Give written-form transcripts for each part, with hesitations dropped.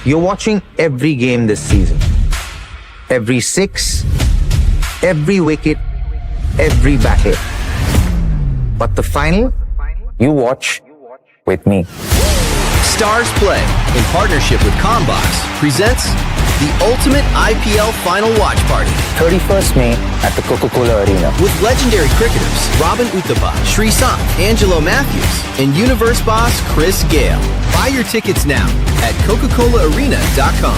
You're watching every game this season. Every six, every wicket, every battle. But the final, you watch with me. Stars Play, in partnership with Combox, presents the ultimate IPL final watch party. 31st May at the Coca-Cola Arena. With legendary cricketers Robin Uthappa, Sri Sant, Angelo Matthews, and Universe boss Chris Gale. Buy your tickets now at Coca-ColaArena.com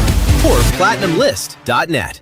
or PlatinumList.net.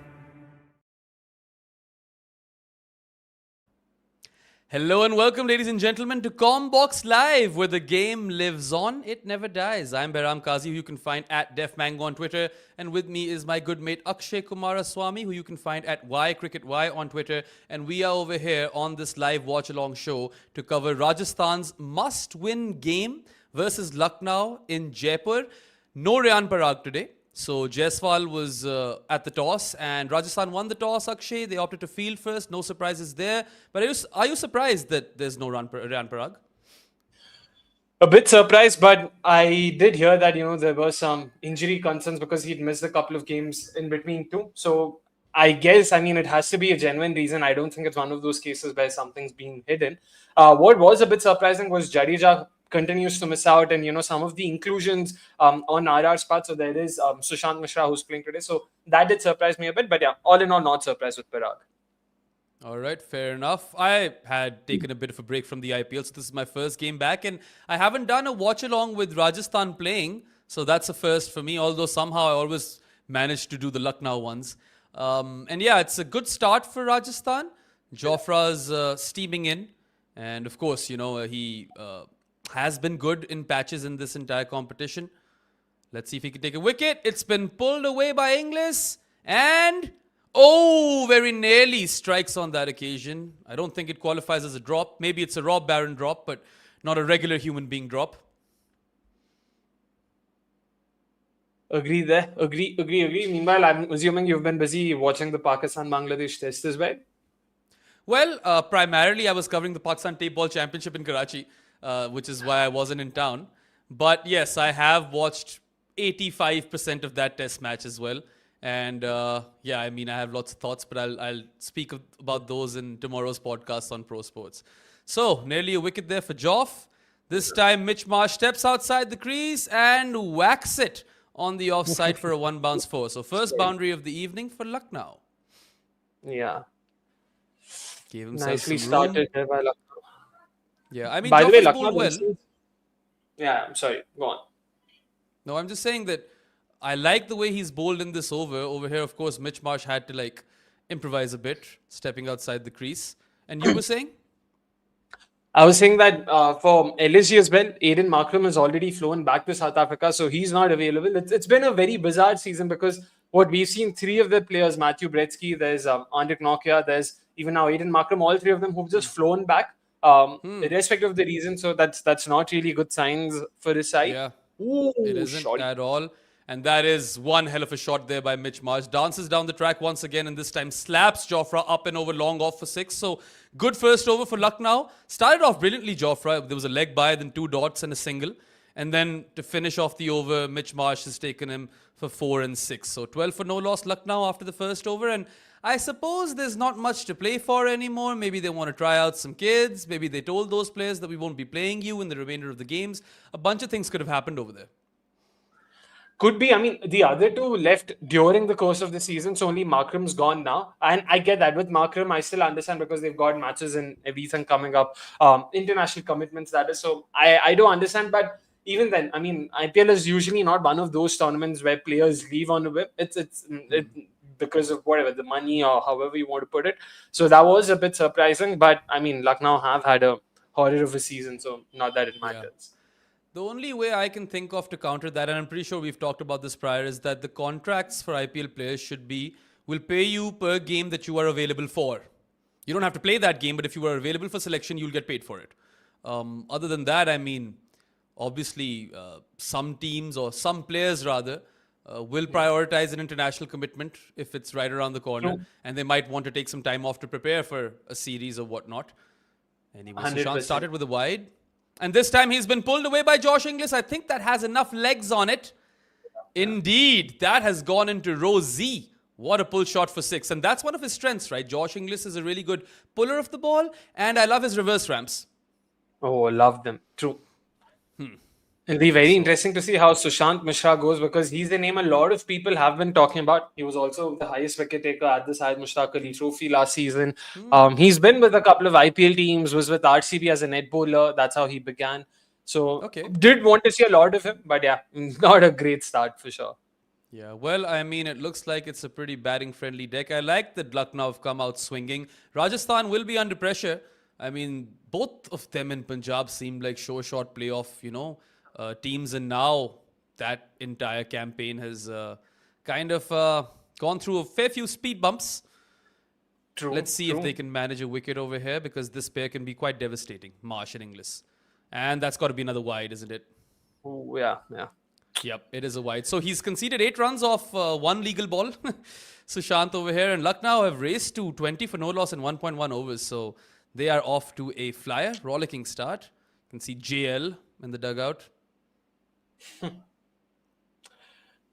Hello and welcome, ladies and gentlemen, to Combox Live, where the game lives on, it never dies. I'm Behram Kazi, who you can find at DefMango on Twitter, and with me is my good mate Akshay Kumaraswamy, who you can find at YCricketY on Twitter, and we are over here on this live watch-along show to cover Rajasthan's must-win game versus Lucknow in Jaipur. No Rayan Parag today. So Jaiswal was at the toss, and Rajasthan won the toss, Akshay. They opted to field first. No surprises there. But are you surprised that there's no Rayan Parag? A bit surprised, but I did hear that, there were some injury concerns because he'd missed a couple of games in between too. So I guess, it has to be a genuine reason. I don't think it's one of those cases where something's being hidden. What was a bit surprising was Jadeja continues to miss out, and some of the inclusions on RR's part. So there is Sushant Mishra who's playing today. So that did surprise me a bit, but yeah, all in all, not surprised with Parag. All right, fair enough. I had taken a bit of a break from the IPL, so this is my first game back, and I haven't done a watch along with Rajasthan playing, so that's a first for me. Although somehow I always manage to do the Lucknow ones, and yeah, it's a good start for Rajasthan. Jofra's steaming in, and of course, he has been good in patches in this entire competition. Let's see if he can take a wicket. It's been pulled away by Inglis. And, very nearly strikes on that occasion. I don't think it qualifies as a drop. Maybe it's a Rob Barron drop, but not a regular human being drop. Agree there. Agree. Meanwhile, I'm assuming you've been busy watching the Pakistan-Bangladesh test as well. Well, primarily I was covering the Pakistan Tape Ball Championship in Karachi, which is why I wasn't in town. But yes, I have watched 85% of that test match as well. And I have lots of thoughts, but I'll speak about those in tomorrow's podcast on Pro Sports. So, nearly a wicket there for Joff. This time, Mitch Marsh steps outside the crease and whacks it on the offside for a one bounce four. So, first boundary of the evening for Lucknow. Yeah. Gave himself nicely some room. started here by Lucknow. Yeah, By the way, Joff Lucknow bowled well. Yeah, I'm sorry. Go on. No, I'm just saying that I like the way he's bowled in this over. Over here, of course, Mitch Marsh had to improvise a bit, stepping outside the crease. And you were saying? I was saying that for LSG as well, Aiden Markram has already flown back to South Africa, so he's not available. It's been a very bizarre season because what we've seen, three of the players, Matthew Bretsky, there's Andrik Nokia, there's even now Aiden Markram, all three of them who've just flown back, irrespective of the reason. So that's not really good signs for his side. Yeah, Ooh, it isn't at all. And that is one hell of a shot there by Mitch Marsh. Dances down the track once again, and this time slaps Jofra up and over long off for six. So good first over for Lucknow. Started off brilliantly, Jofra. There was a leg by, then two dots and a single. And then to finish off the over, Mitch Marsh has taken him for 4 and 6. So 12 for no loss Lucknow after the first over. And I suppose there's not much to play for anymore. Maybe they want to try out some kids. Maybe they told those players that we won't be playing you in the remainder of the games. A bunch of things could have happened over there. Could be. The other two left during the course of the season, so only Markram's gone now. And I get that. With Markram, I still understand because they've got matches and everything coming up, international commitments, that is. So I do understand. But even then, IPL is usually not one of those tournaments where players leave on a whim. It's because of whatever, the money or however you want to put it. So that was a bit surprising. But, Lucknow have had a horror of a season, so not that it matters. Yeah. The only way I can think of to counter that, and I'm pretty sure we've talked about this prior, is that the contracts for IPL players will pay you per game that you are available for. You don't have to play that game, but if you are available for selection, you'll get paid for it. Other than that, obviously, some teams or some players rather will prioritize an international commitment if it's right around the corner, and they might want to take some time off to prepare for a series or whatnot. Anyway, Sushant started with a wide. And this time he's been pulled away by Josh Inglis. I think that has enough legs on it. Indeed, that has gone into row Z. What a pull shot for 6. And that's one of his strengths, right? Josh Inglis is a really good puller of the ball, and I love his reverse ramps. Oh, love them. True. It'll be very interesting to see how Sushant Mishra goes because he's the name a lot of people have been talking about. He was also the highest wicket taker at the Syed Mushtaq Ali Trophy last season. He's been with a couple of IPL teams, was with RCB as a net bowler. That's how he began. So, Okay. did want to see a lot of him, but yeah, not a great start for sure. Yeah, well, I mean, it looks like it's a pretty batting-friendly deck. I like that Lucknow have come out swinging. Rajasthan will be under pressure. I mean, both of them in Punjab seemed like short playoff, teams, and now that entire campaign has kind of gone through a fair few speed bumps. True. Let's see if they can manage a wicket over here because this pair can be quite devastating, Marsh and Inglis. And that's got to be another wide, isn't it? Oh, yeah. Yep, it is a wide. So he's conceded 8 runs off one legal ball. Sushant over here. And Lucknow have raced to 20 for no loss in 1.1 overs. So they are off to a flyer, rollicking start. You can see JL in the dugout.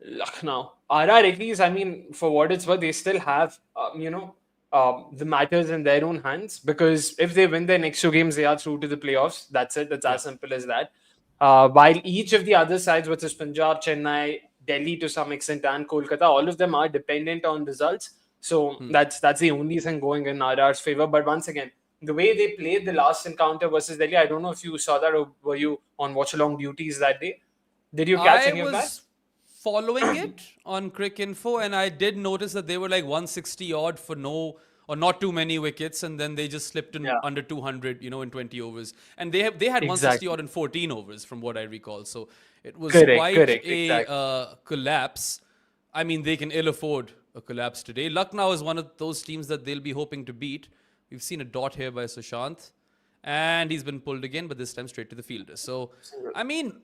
Lucknow. RR, at least, I mean, for what it's worth, they still have, the matters in their own hands because if they win their next 2 games, they are through to the playoffs. That's it. That's as simple as that. While each of the other sides, which is Punjab, Chennai, Delhi to some extent, and Kolkata, all of them are dependent on results. So that's the only thing going in RR's favor. But once again, the way they played the last encounter versus Delhi, I don't know if you saw that or were you on watch-along duties that day? Did you catch any of that? I was following it on Crick Info, and I did notice that they were like 160 odd for no or not too many wickets, and then they just slipped in under 200, in 20 overs. And they had 160 odd in 14 overs, from what I recall. So it was quite a collapse. I mean, they can ill afford a collapse today. Lucknow is one of those teams that they'll be hoping to beat. We've seen a dot here by Sushant, and he's been pulled again, but this time straight to the fielder. So, I mean,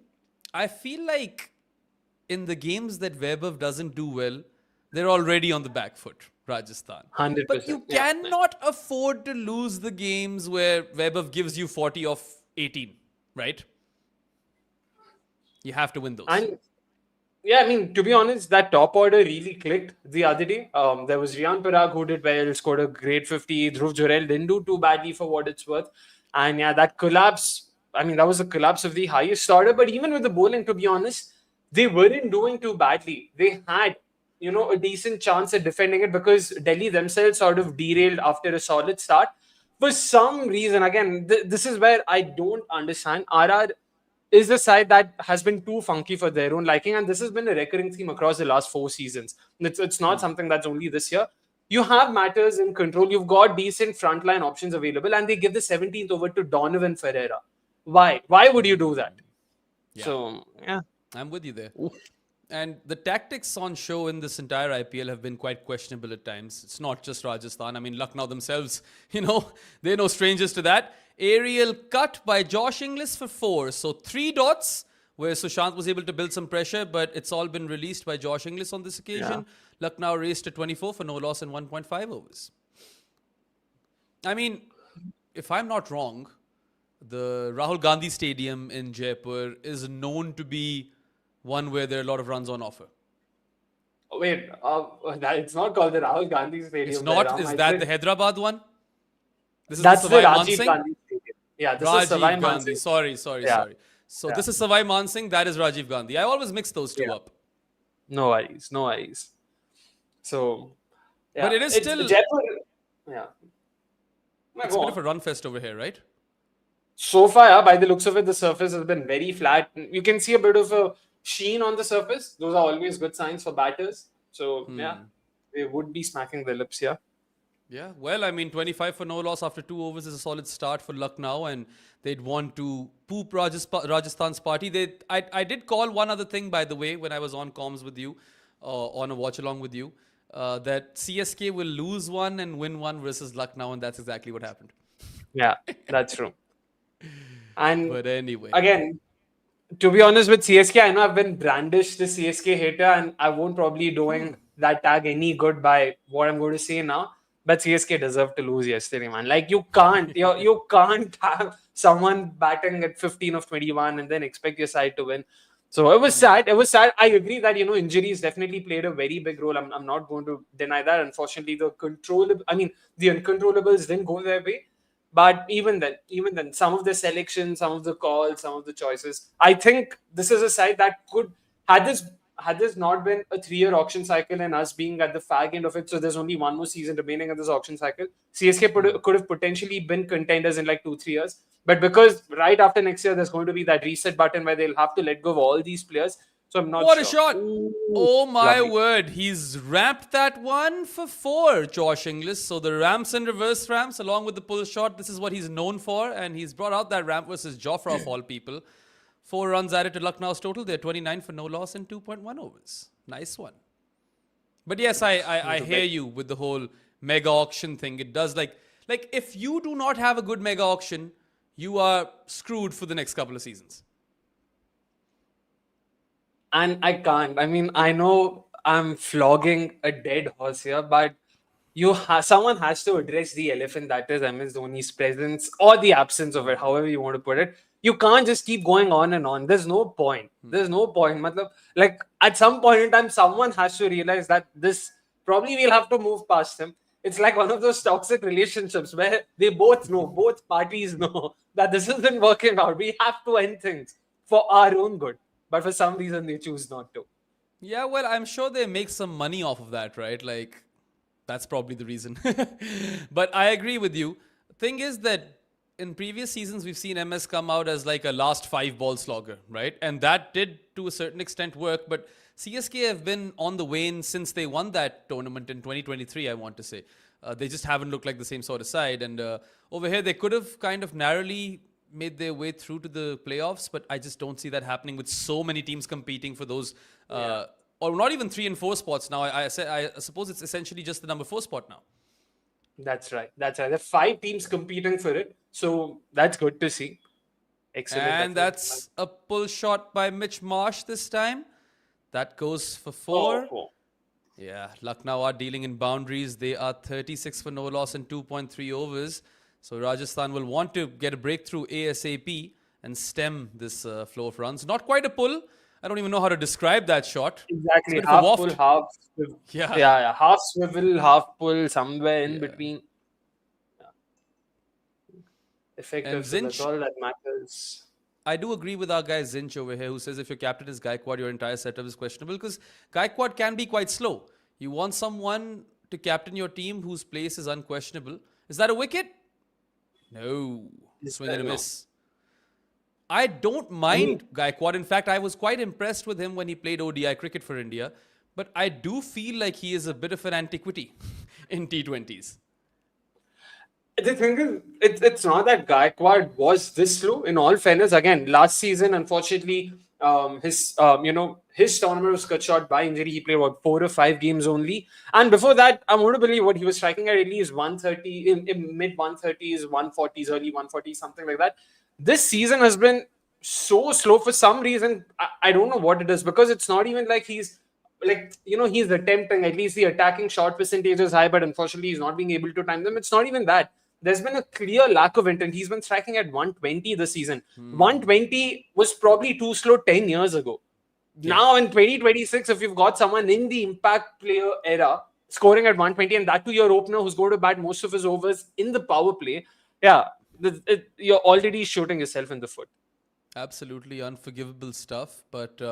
I feel like in the games that Vaibhav doesn't do well, they're already on the back foot, Rajasthan. 100%. But you cannot afford to lose the games where Vaibhav gives you 40 off 18, right? You have to win those. And yeah, I mean, to be honest, that top order really clicked the other day. There was Riyan Parag who did well, scored a great 50. Dhruv Jurel didn't do too badly for what it's worth. And yeah, that collapse, I mean, that was a collapse of the highest order. But even with the bowling, to be honest, they weren't doing too badly. They had, a decent chance at defending it because Delhi themselves sort of derailed after a solid start. For some reason, again, this is where I don't understand. RR is a side that has been too funky for their own liking, and this has been a recurring theme across the last 4 seasons. It's not something that's only this year. You have matters in control. You've got decent frontline options available, and they give the 17th over to Donovan Ferreira. Why? Why would you do that? Yeah. So, yeah. I'm with you there. And the tactics on show in this entire IPL have been quite questionable at times. It's not just Rajasthan. I mean, Lucknow themselves, they're no strangers to that. Aerial cut by Josh Inglis for 4. So 3 dots where Sushant was able to build some pressure, but it's all been released by Josh Inglis on this occasion. Yeah. Lucknow raced to 24 for no loss in 1.5 overs. I mean, if I'm not wrong, the Rahul Gandhi Stadium in Jaipur is known to be one where there are a lot of runs on offer. Wait, it's not called the Rahul Gandhi Stadium. It's not? Is that the Hyderabad one? That's the Rajiv Gandhi Stadium. Yeah, this is Savai Gandhi. Sorry. So this is Savai Man Singh, that is Rajiv Gandhi. I always mix those two up. No worries. So, but it is still Jaipur. Yeah. It's a bit of a run fest over here, right? So far, by the looks of it, the surface has been very flat. You can see a bit of a sheen on the surface. Those are always good signs for batters. So, they would be smacking the lips here. Yeah, well, I mean, 25 for no loss after 2 overs is a solid start for Lucknow, and they'd want to poop Rajasthan's party. I did call one other thing, by the way, when I was on comms with you, on a watch-along with you, that CSK will lose one and win one versus Lucknow, and that's exactly what happened. Yeah, that's true. But anyway. Again, to be honest with CSK, I know I've been brandished the CSK hater, and I won't probably doing that tag any good by what I'm going to say now. But CSK deserved to lose yesterday, man. Like, you can't have someone batting at 15 of 21 and then expect your side to win. So it was sad. It was sad. I agree that injuries definitely played a very big role. I'm not going to deny that. Unfortunately, the uncontrollables didn't go their way. But even then, some of the selections, some of the calls, some of the choices, I think this is a side that had this had this not been a 3-year auction cycle and us being at the fag end of it, so there's only one more season remaining in this auction cycle. CSK could have potentially been contenders in like 2-3 years. But because right after next year, there's going to be that reset button where they'll have to let go of all these players. So I'm not What a sure. shot! Ooh, Oh my lovely. word, he's ramped that one for 4, Josh Inglis. So the ramps and reverse ramps along with the pull shot, this is what he's known for. And he's brought out that ramp versus Jofra of all people. 4 runs added to Lucknow's total. They're 29 for no loss in 2.1 overs. Nice one. But yes, I hear you with the whole mega auction thing. It does like if you do not have a good mega auction, you are screwed for the next couple of seasons. And I can't. I mean, I know I'm flogging a dead horse here, but someone has to address the elephant that is MS Dhoni's presence or the absence of it, however you want to put it. You can't just keep going on and on. There's no point. There's no point. Like at some point in time, someone has to realize that this probably we'll have to move past him. It's like one of those toxic relationships where they both know, both parties know that this isn't working out. We have to end things for our own good. But for some reason, they choose not to. Yeah, well, I'm sure they make some money off of that, right? Like, that's probably the reason. But I agree with you. Thing is that in previous seasons, we've seen MS come out as like a last 5-ball slogger, right? And that did to a certain extent work. But CSK have been on the wane since they won that tournament in 2023, I want to say. They just haven't looked like the same sort of side. And over here, they could have kind of narrowly made their way through to the playoffs, but I just don't see that happening with so many teams competing for those, or not even 3 and 4 spots now. I suppose it's essentially just the number 4 spot now. That's right. That's right. There are 5 teams competing for it. So that's good to see. Excellent. And that's a pull shot by Mitch Marsh this time. That goes for 4. Oh. Yeah, Lucknow are dealing in boundaries. They are 36 for no loss in 2.3 overs. So Rajasthan will want to get a breakthrough ASAP and stem this flow of runs. Not quite a pull. I don't even know how to describe that shot. Exactly. It's a bit of a Half waft. pull, half swivel. Yeah. Half swivel, half pull, somewhere in between. Yeah. Effective. And So that's Zinch, all that matters. I do agree with our guy Zinch over here, who says if your captain is Gaikwad, your entire setup is questionable, because Gaikwad can be quite slow. You want someone to captain your team whose place is unquestionable. Is that a wicket? No. Swing and a miss. I don't mind Gaikwad. In fact, I was quite impressed with him when he played ODI cricket for India. But I do feel like he is a bit of an antiquity in T20s. The thing is, it's not that Gaikwad was this slow. In all fairness, again, last season, unfortunately, his tournament was cut short by injury. He played 4 or 5 games only. And before that, I want to believe what he was striking at least 130 in mid 130s, 140s, early 140s, something like that. This season has been so slow for some reason. I don't know what it is, because it's not even like he's attempting. At least the attacking shot percentage is high, but unfortunately he's not being able to time them. It's not even that. There's been a clear lack of intent. He's been striking at 120 this season. 120 was probably too slow 10 years ago. Yeah. Now in 2026, if you've got someone in the impact player era scoring at 120, and that to your opener who's going to bat most of his overs in the power play, you're already shooting yourself in the foot. Absolutely unforgivable stuff. But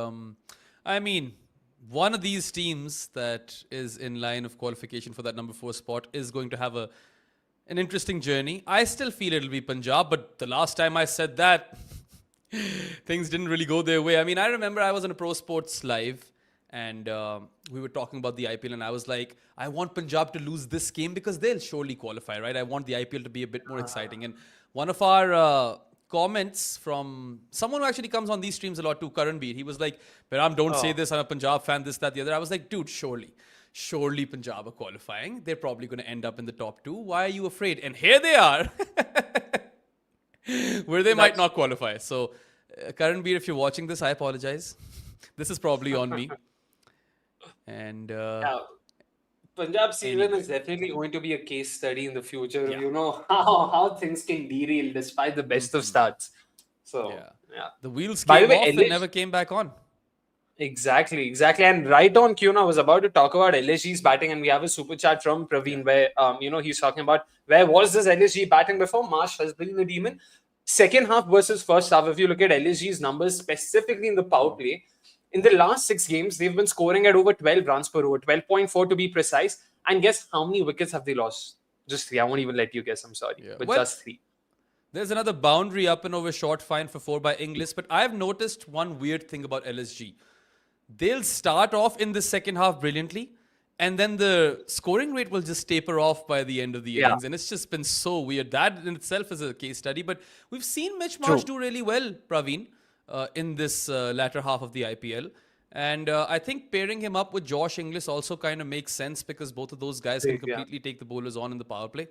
I mean, one of these teams that is in line of qualification for that number 4 spot is going to have an interesting journey. I still feel it'll be Punjab, but the last time I said that, things didn't really go their way. I mean, I remember I was on a Pro Sports Live and we were talking about the IPL, and I was like, I want Punjab to lose this game because they'll surely qualify, right? I want the IPL to be a bit more exciting. And one of our comments from someone who actually comes on these streams a lot too, Karanbir, he was like, Param, don't say this, I'm a Punjab fan, this, that, the other. I was like, dude, surely Punjab are qualifying. They're probably going to end up in the top 2. Why are you afraid? And here they are, where they might not qualify. So, Karanbir, if you're watching this, I apologize. This is probably on me. And Punjab season is definitely going to be a case study in the future. Yeah. You know how things can derail despite the best of starts. So, the wheels came off and never came back on. Exactly. And right on cue, now I was about to talk about LSG's batting, and we have a super chat from Praveen where he's talking about where was this LSG batting before? Marsh has been the demon. Second half versus first half, if you look at LSG's numbers, specifically in the power play, in the last 6 games, they've been scoring at over 12 runs per over, 12.4 to be precise. And guess how many wickets have they lost? Just 3. I won't even let you guess, I'm sorry. Yeah. But Well, just 3. there's another boundary up and over short fine for 4 by Inglis, but I've noticed one weird thing about LSG. They'll start off in the second half brilliantly, and then the scoring rate will just taper off by the end of the innings. And it's just been so weird. That in itself is a case study. But we've seen Mitch Marsh do really well, Praveen, in this latter half of the IPL. And I think pairing him up with Josh Inglis also kind of makes sense because both of those guys can completely take the bowlers on in the power play.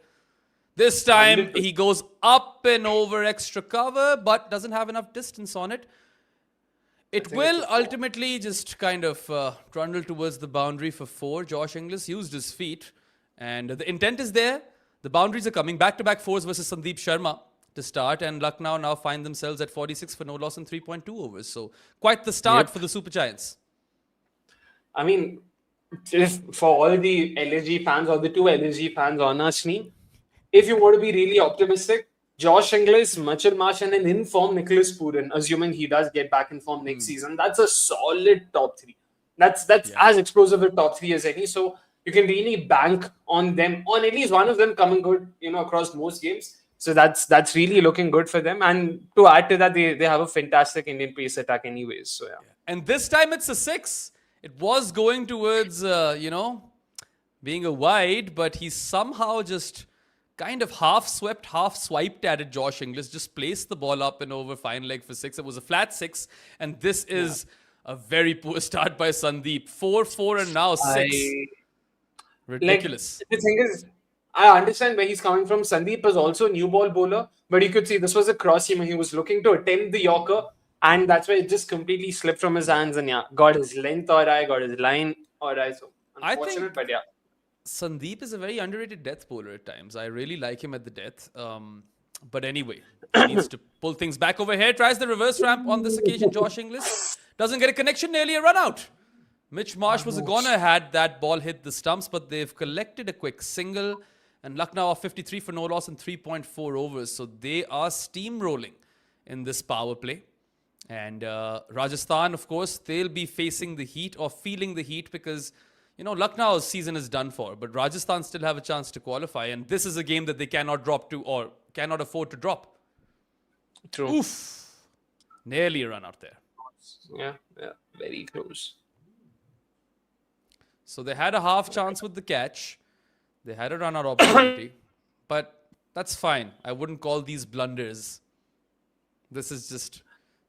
This time he goes up and over extra cover, but doesn't have enough distance on it. It will ultimately just kind of trundle towards the boundary for 4. Josh Inglis used his feet, and the intent is there. The boundaries are coming. Back-to-back 4s versus Sandeep Sharma to start, and Lucknow now find themselves at 46 for no loss in 3.2 overs. So quite the start for the Super Giants. I mean, if for all the LSG fans or the 2 LSG fans on our stream, if you want to be really optimistic, Josh Inglis, Mitchell Marsh, and an in-form Nicholas Pooran, assuming he does get back in form next season, that's a solid top 3. That's as explosive a top 3 as any. So you can really bank on them, on at least one of them coming good, across most games. So that's really looking good for them. And to add to that, they have a fantastic Indian pace attack anyways. So yeah. And this time it's a 6. It was going towards, being a wide, but he somehow just kind of half swept, half swiped at it. Josh Inglis just placed the ball up and over fine leg for 6. It was a flat 6, and this is a very poor start by Sandeep. 4, and now 6. Ridiculous. The thing is, I understand where he's coming from. Sandeep is also a new ball bowler, but you could see this was a cross seam. He was looking to attempt the Yorker, and that's why it just completely slipped from his hands. And got his length alright, got his line alright. So unfortunate, but yeah. Sandeep is a very underrated death bowler at times. I really like him at the death. But anyway, he needs to pull things back over here. Tries the reverse ramp on this occasion. Josh Inglis doesn't get a connection, nearly a run out. Mitch Marsh was a goner had that ball hit the stumps, but they've collected a quick single. And Lucknow are 53 for no loss in 3.4 overs. So they are steamrolling in this power play. And Rajasthan, of course, they'll be facing the heat or feeling the heat because Lucknow's season is done for, but Rajasthan still have a chance to qualify, and this is a game that they cannot drop to or cannot afford to drop. True. Oof. Nearly a run out there. Yeah, very close. So they had a half chance with the catch. They had a run out opportunity, but that's fine. I wouldn't call these blunders. This is just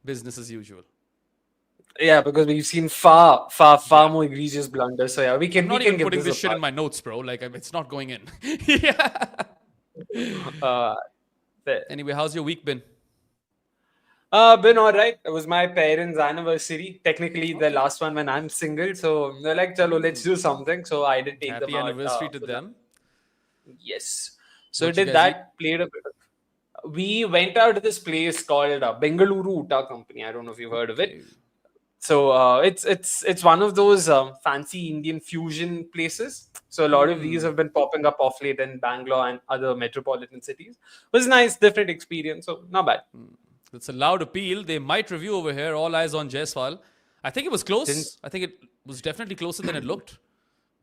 business as usual. Yeah, because we've seen far more egregious blunders. So yeah, we can. I'm not we can even putting give this shit apart. in my notes, bro. Like it's not going in. Yeah. Anyway, how's your week been? Been alright. It was my parents' anniversary. Technically, the last one when I'm single. So they're like, "Chalo, let's do something." So I did take Happy them out. anniversary to them. Yes. So What you did guys that. Played a bit. We went out to this place called Bengaluru Uta Company. I don't know if you've heard of it. So it's one of those fancy Indian fusion places. So a lot of these have been popping up off late in Bangalore and other metropolitan cities. It was a nice, different experience. So not bad. It's a loud appeal. They might review over here. All eyes on Jaiswal. I think it was close. I think it was definitely closer than it looked.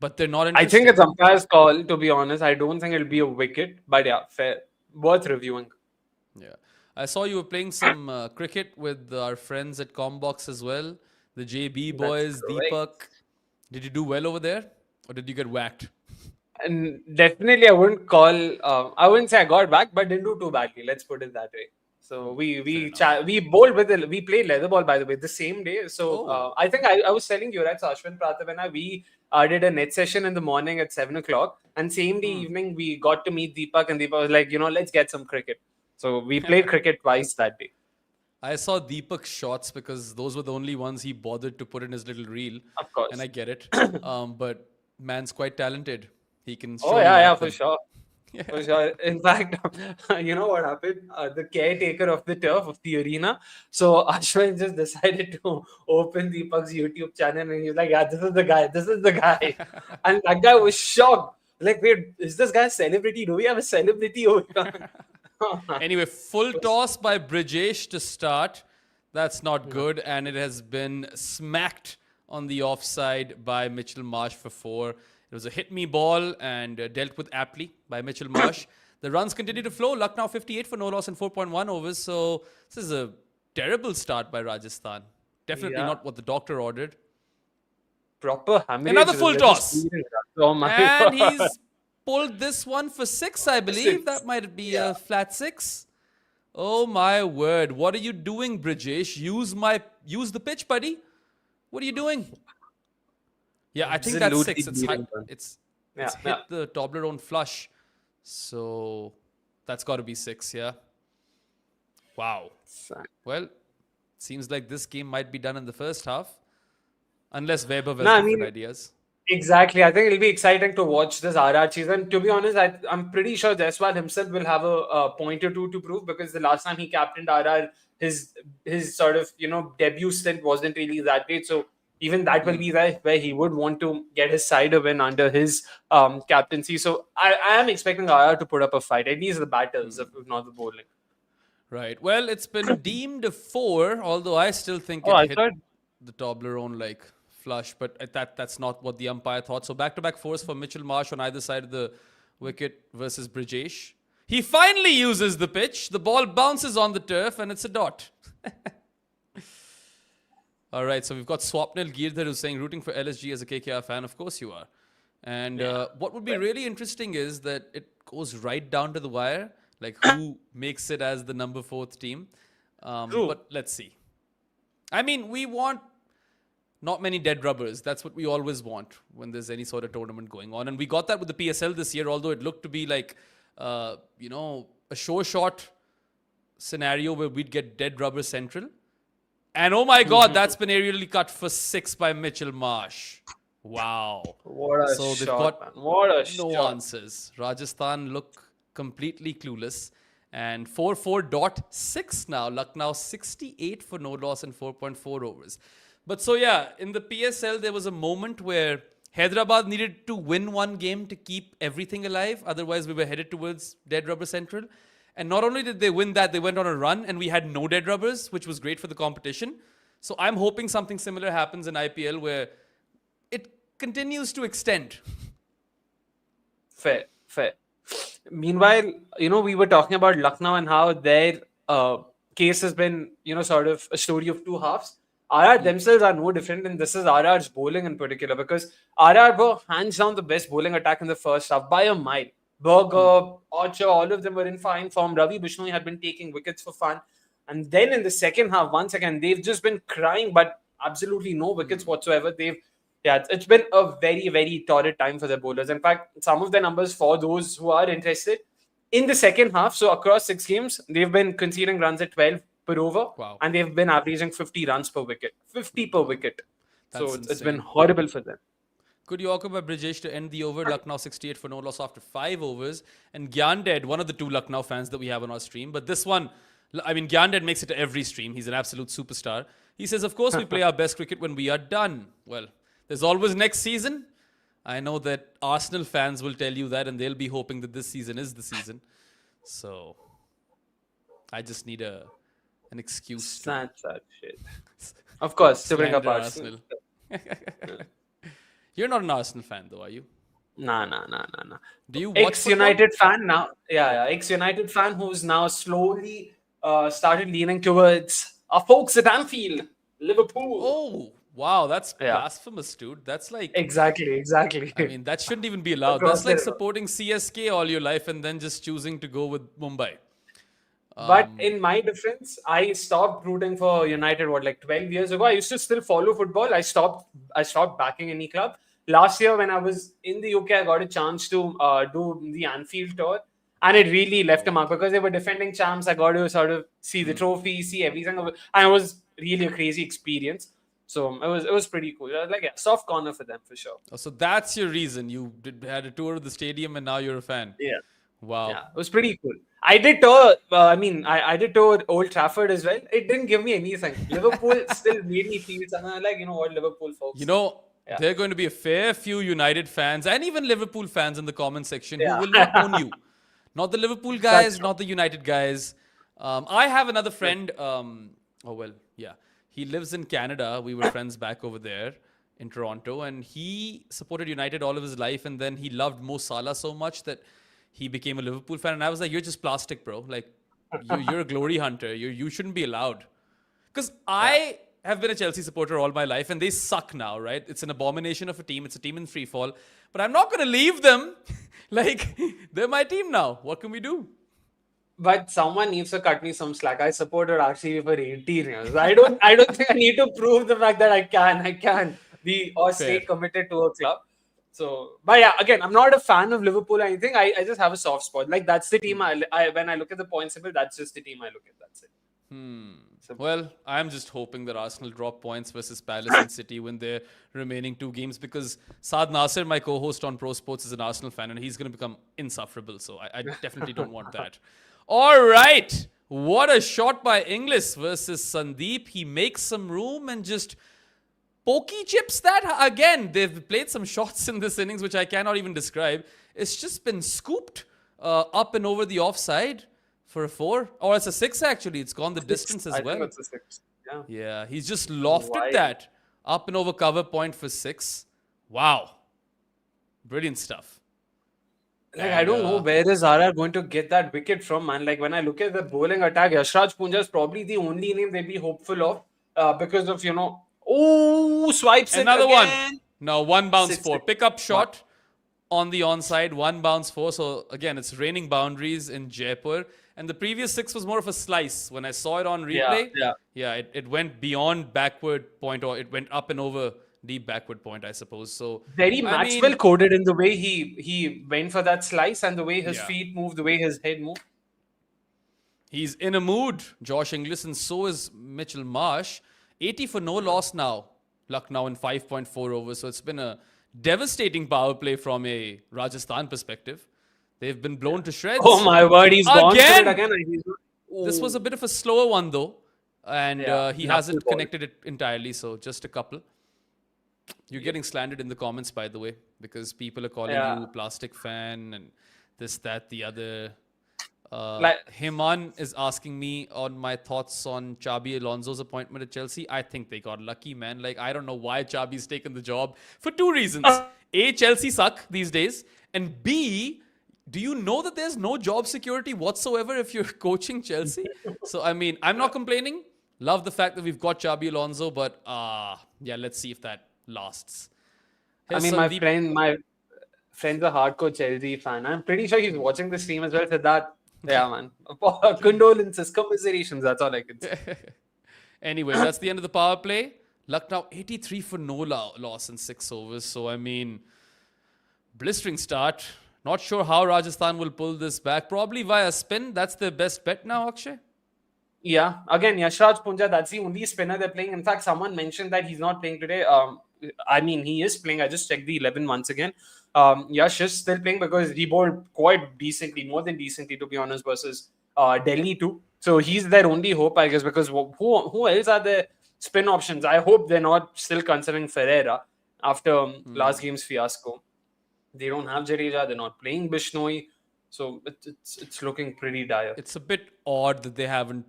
But they're not interested. I think it's umpire's call, to be honest. I don't think it'll be a wicket. But yeah, fair. Worth reviewing. Yeah. I saw you were playing some cricket with our friends at Combox as well. The JB boys, Deepak. Did you do well over there? Or did you get whacked? And definitely, I wouldn't say I got whacked, but didn't do too badly. Let's put it that way. So we bowled we played leather ball, by the way, the same day. So I think I was telling you, right? So Ashwin, Pratap and I, we did a net session in the morning at 7 o'clock. And same day evening, we got to meet Deepak. And Deepak was like, let's get some cricket. So we played cricket twice that day. I saw Deepak's shots because those were the only ones he bothered to put in his little reel. Of course. And I get it. But man's quite talented. He can. Oh, yeah, for sure. For sure. In fact, you know what happened? The caretaker of the turf of the arena. So Ashwin just decided to open Deepak's YouTube channel, and he's like, "Yeah, this is the guy. This is the guy." And that guy was shocked. Like, wait, is this guy a celebrity? Do we have a celebrity over here? Anyway, full toss by Brijesh to start. That's not good. And it has been smacked on the offside by Mitchell Marsh for 4. It was a hit me ball and dealt with aptly by Mitchell Marsh. The runs continue to flow. Lucknow 58 for no loss in 4.1 overs. So this is a terrible start by Rajasthan. Definitely Yeah. not what the doctor ordered. Proper hemorrhage. Another full Just toss. bleeding. Oh my And God. he's pulled this one for 6, I believe. 6. That might be a flat 6. Oh my word. What are you doing, Brijesh? Use the pitch, buddy. What are you doing? Yeah, I think that's Absolutely 6. It's bleeding, man. it's Yeah, hit the Toblerone flush. So that's got to be 6, yeah. Wow. Well, seems like this game might be done in the first half. Unless Weber has No, I different mean, ideas. exactly. I think it'll be exciting to watch this RR season. To be honest, I'm pretty sure Jaiswal himself will have a point or two to prove, because the last time he captained RR, his sort of debut stint wasn't really that great. So even that will be where he would want to get his side a win under his captaincy. So I am expecting RR to put up a fight, at least the batters, if not the bowling. Right. Well, it's been deemed a 4, although I still think Oh, I it hit thought- the Toblerone like flush, but that's not what the umpire thought. So back-to-back 4s for Mitchell Marsh on either side of the wicket versus Brijesh. He finally uses the pitch. The ball bounces on the turf and it's a dot. All right, so we've got Swapnil Girdhar who's saying rooting for LSG as a KKR fan. Of course you are. And what would be really interesting is that it goes right down to the wire, like who makes it as the number 4th team. But let's see. I mean, we want not many dead rubbers. That's what we always want when there's any sort of tournament going on. And we got that with the PSL this year, although it looked to be like, a show shot scenario where we'd get dead rubber central. And oh my God, that's been aerially cut for 6 by Mitchell Marsh. Wow. What a So they've shot, got man. What a no shot. answers. Rajasthan look completely clueless. And 4.6 now. Lucknow 68 for no loss in 4.4 overs. But so yeah, in the PSL, there was a moment where Hyderabad needed to win one game to keep everything alive. Otherwise, we were headed towards dead rubber central. And not only did they win that, they went on a run and we had no dead rubbers, which was great for the competition. So I'm hoping something similar happens in IPL where it continues to extend. Fair, fair. Meanwhile, we were talking about Lucknow and how their case has been, sort of a story of two halves. RR themselves are no different, and this is RR's bowling in particular, because RR were hands down the best bowling attack in the first half by a mile. Berger, Archer, all of them were in fine form. Ravi Bishnoi had been taking wickets for fun. And then in the second half, once again, they've just been crying, but absolutely no wickets whatsoever. It's been a very, very torrid time for their bowlers. In fact, some of the numbers for those who are interested, in the second half, so across 6 games, they've been conceding runs at 12 per over. Wow. And they've been averaging 50 runs per wicket. 50 per wicket. That's so it's been insane. horrible for them. Good Yorker by Brijesh to end the over. Lucknow 68 for no loss after 5 overs. And Gyanded, one of the 2 Lucknow fans that we have on our stream. But this one, I mean, Gyanded makes it to every stream. He's an absolute superstar. He says, of course, we play our best cricket when we are done. Well, there's always next season. I know that Arsenal fans will tell you that, and they'll be hoping that this season is the season. So I just need an excuse. Sad shit. Of course, to bring up slander Arsenal. You're not an Arsenal fan, though, are you? Nah. Do you watch Ex-United fan now. Yeah. Ex-United fan who's now slowly started leaning towards our folks at Anfield, Liverpool. Oh, wow. That's blasphemous, dude. That's like... Exactly. I mean, that shouldn't even be allowed. Across That's like the- supporting CSK all your life and then just choosing to go with Mumbai. But in my defense, I stopped rooting for United, 12 years ago. I used to still follow football. I stopped backing any club. Last year, when I was in the UK, I got a chance to do the Anfield tour. And it really left a mark because they were defending champs. I got to sort of see the trophy, see everything. And it was really a crazy experience. So it was pretty cool. I was like, soft corner for them for sure. Oh, so that's your reason. You had a tour of the stadium and now you're a fan. Yeah. Wow. Yeah, it was pretty cool. I did tour. I did tour Old Trafford as well. It didn't give me anything. Liverpool still made me feel something. I'm like, you know what, Liverpool folks. You know, Yeah. there are going to be a fair few United fans and even Liverpool fans in the comment section who Yeah. will not own you. Not the Liverpool That's guys, not the United guys. I have another friend. Oh, well, yeah. He lives in Canada. We were friends back over there in Toronto. And he supported United all of his life. And then he loved Mo Salah so much that he became a Liverpool fan. And I was like, you're just plastic, bro. Like, you're a glory hunter. You shouldn't be allowed. Because I have been a Chelsea supporter all my life, and they suck now, right? It's an abomination of a team. It's a team in free fall. But I'm not going to leave them. Like, they're my team now. What can we do? But someone needs to cut me some slack. I supported RCB for 18 years. I don't think I need to prove the fact that I can be or stay Fair. committed to a club. So, but yeah, again, I'm not a fan of Liverpool or anything. I just have a soft spot. Like, that's the team when I look at the points table, that's just the team I look at. That's it. Well, I'm just hoping that Arsenal drop points versus Palace and City win their remaining 2 games because Saad Nasser, my co-host on Pro Sports, is an Arsenal fan and he's going to become insufferable. So I definitely don't want that. All right. What a shot by Inglis versus Sandeep. He makes some room and just pokey chips that. Again, they've played some shots in this innings which I cannot even describe. It's just been scooped up and over the offside. For a 4? Or it's a 6 actually. It's gone the distance as well. I think it's a 6. Yeah. Yeah, he's just lofted Wide. that up and over cover point for 6. Wow. Brilliant stuff. Like, I don't know where is RR going to get that wicket from, man. Like, when I look at the bowling attack, Yashraj Punja is probably the only name they'd be hopeful of because of, swipes Another it again. one. No, 1 bounce 6. 4. Pick up shot on the onside, 1 bounce 4. So again, it's raining boundaries in Jaipur. And the previous 6 was more of a slice. When I saw it on replay, it went beyond backward point, or it went up and over deep backward point, I suppose. So Very Maxwell coded in the way he went for that slice and the way his Yeah. feet moved, the way his head moved. He's in a mood, Josh Inglis, and so is Mitchell Marsh. 80 for no loss now, Lucknow in 5.4 overs. So it's been a devastating power play from a Rajasthan perspective. They've been blown to shreds. Oh my word, he's gone for Again? it again. And he's This was a bit of a slower one, though. And Yeah, he knuckle hasn't ball. connected it entirely, so just a couple. You're getting slandered in the comments, by the way, because people are calling Yeah. you plastic fan and this, that, the other. Like- Himan is asking me on my thoughts on Xabi Alonso's appointment at Chelsea. I think they got lucky, man. Like, I don't know why Xabi's taken the job for 2 reasons. A, Chelsea suck these days. And B, do you know that there's no job security whatsoever if you're coaching Chelsea? So, I mean, I'm not complaining. Love the fact that we've got Xabi Alonso, but let's see if that lasts. Here's my Sandeep. friend's a hardcore Chelsea fan. I'm pretty sure he's watching the stream as well. So that, yeah, man. Condolences, commiserations. That's all I can say. Anyway, that's the end of the power play. Lucknow 83 for no loss in 6 overs. So, I mean, blistering start. Not sure how Rajasthan will pull this back. Probably via spin. That's their best bet now, Akshay. Yeah, again, Yashraj Punja, that's the only spinner they're playing. In fact, someone mentioned that he's not playing today. I mean, he is playing. I just checked the 11 once again. Yash is still playing because he bowled quite decently, more than decently, to be honest, versus Delhi too. So he's their only hope, I guess, because who else are the spin options? I hope they're not still considering Ferreira after last game's fiasco. They don't have Jadeja. They're not playing Bishnoi. So it's looking pretty dire. It's a bit odd that they haven't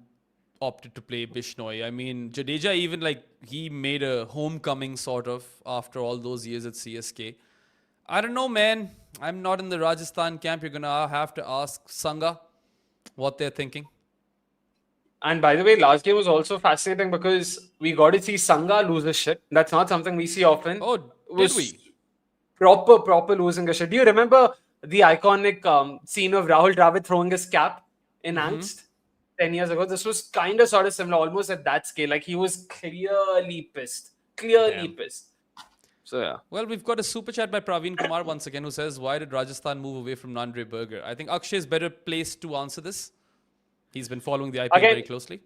opted to play Bishnoi. I mean, Jadeja even he made a homecoming sort of after all those years at CSK. I don't know, man. I'm not in the Rajasthan camp. You're going to have to ask Sangha what they're thinking. And by the way, last game was also fascinating because we got to see Sangha lose his shit. That's not something we see often. Oh, did we? Proper losing a shit. Do you remember the iconic scene of Rahul Dravid throwing his cap in angst 10 years ago? This was kind of sort of similar, almost at that scale. Like, he was clearly pissed. Damn. So, yeah. Well, we've got a super chat by Praveen Kumar once again who says, why did Rajasthan move away from Nandre Berger? I think Akshay is better placed to answer this. He's been following the IPL very closely.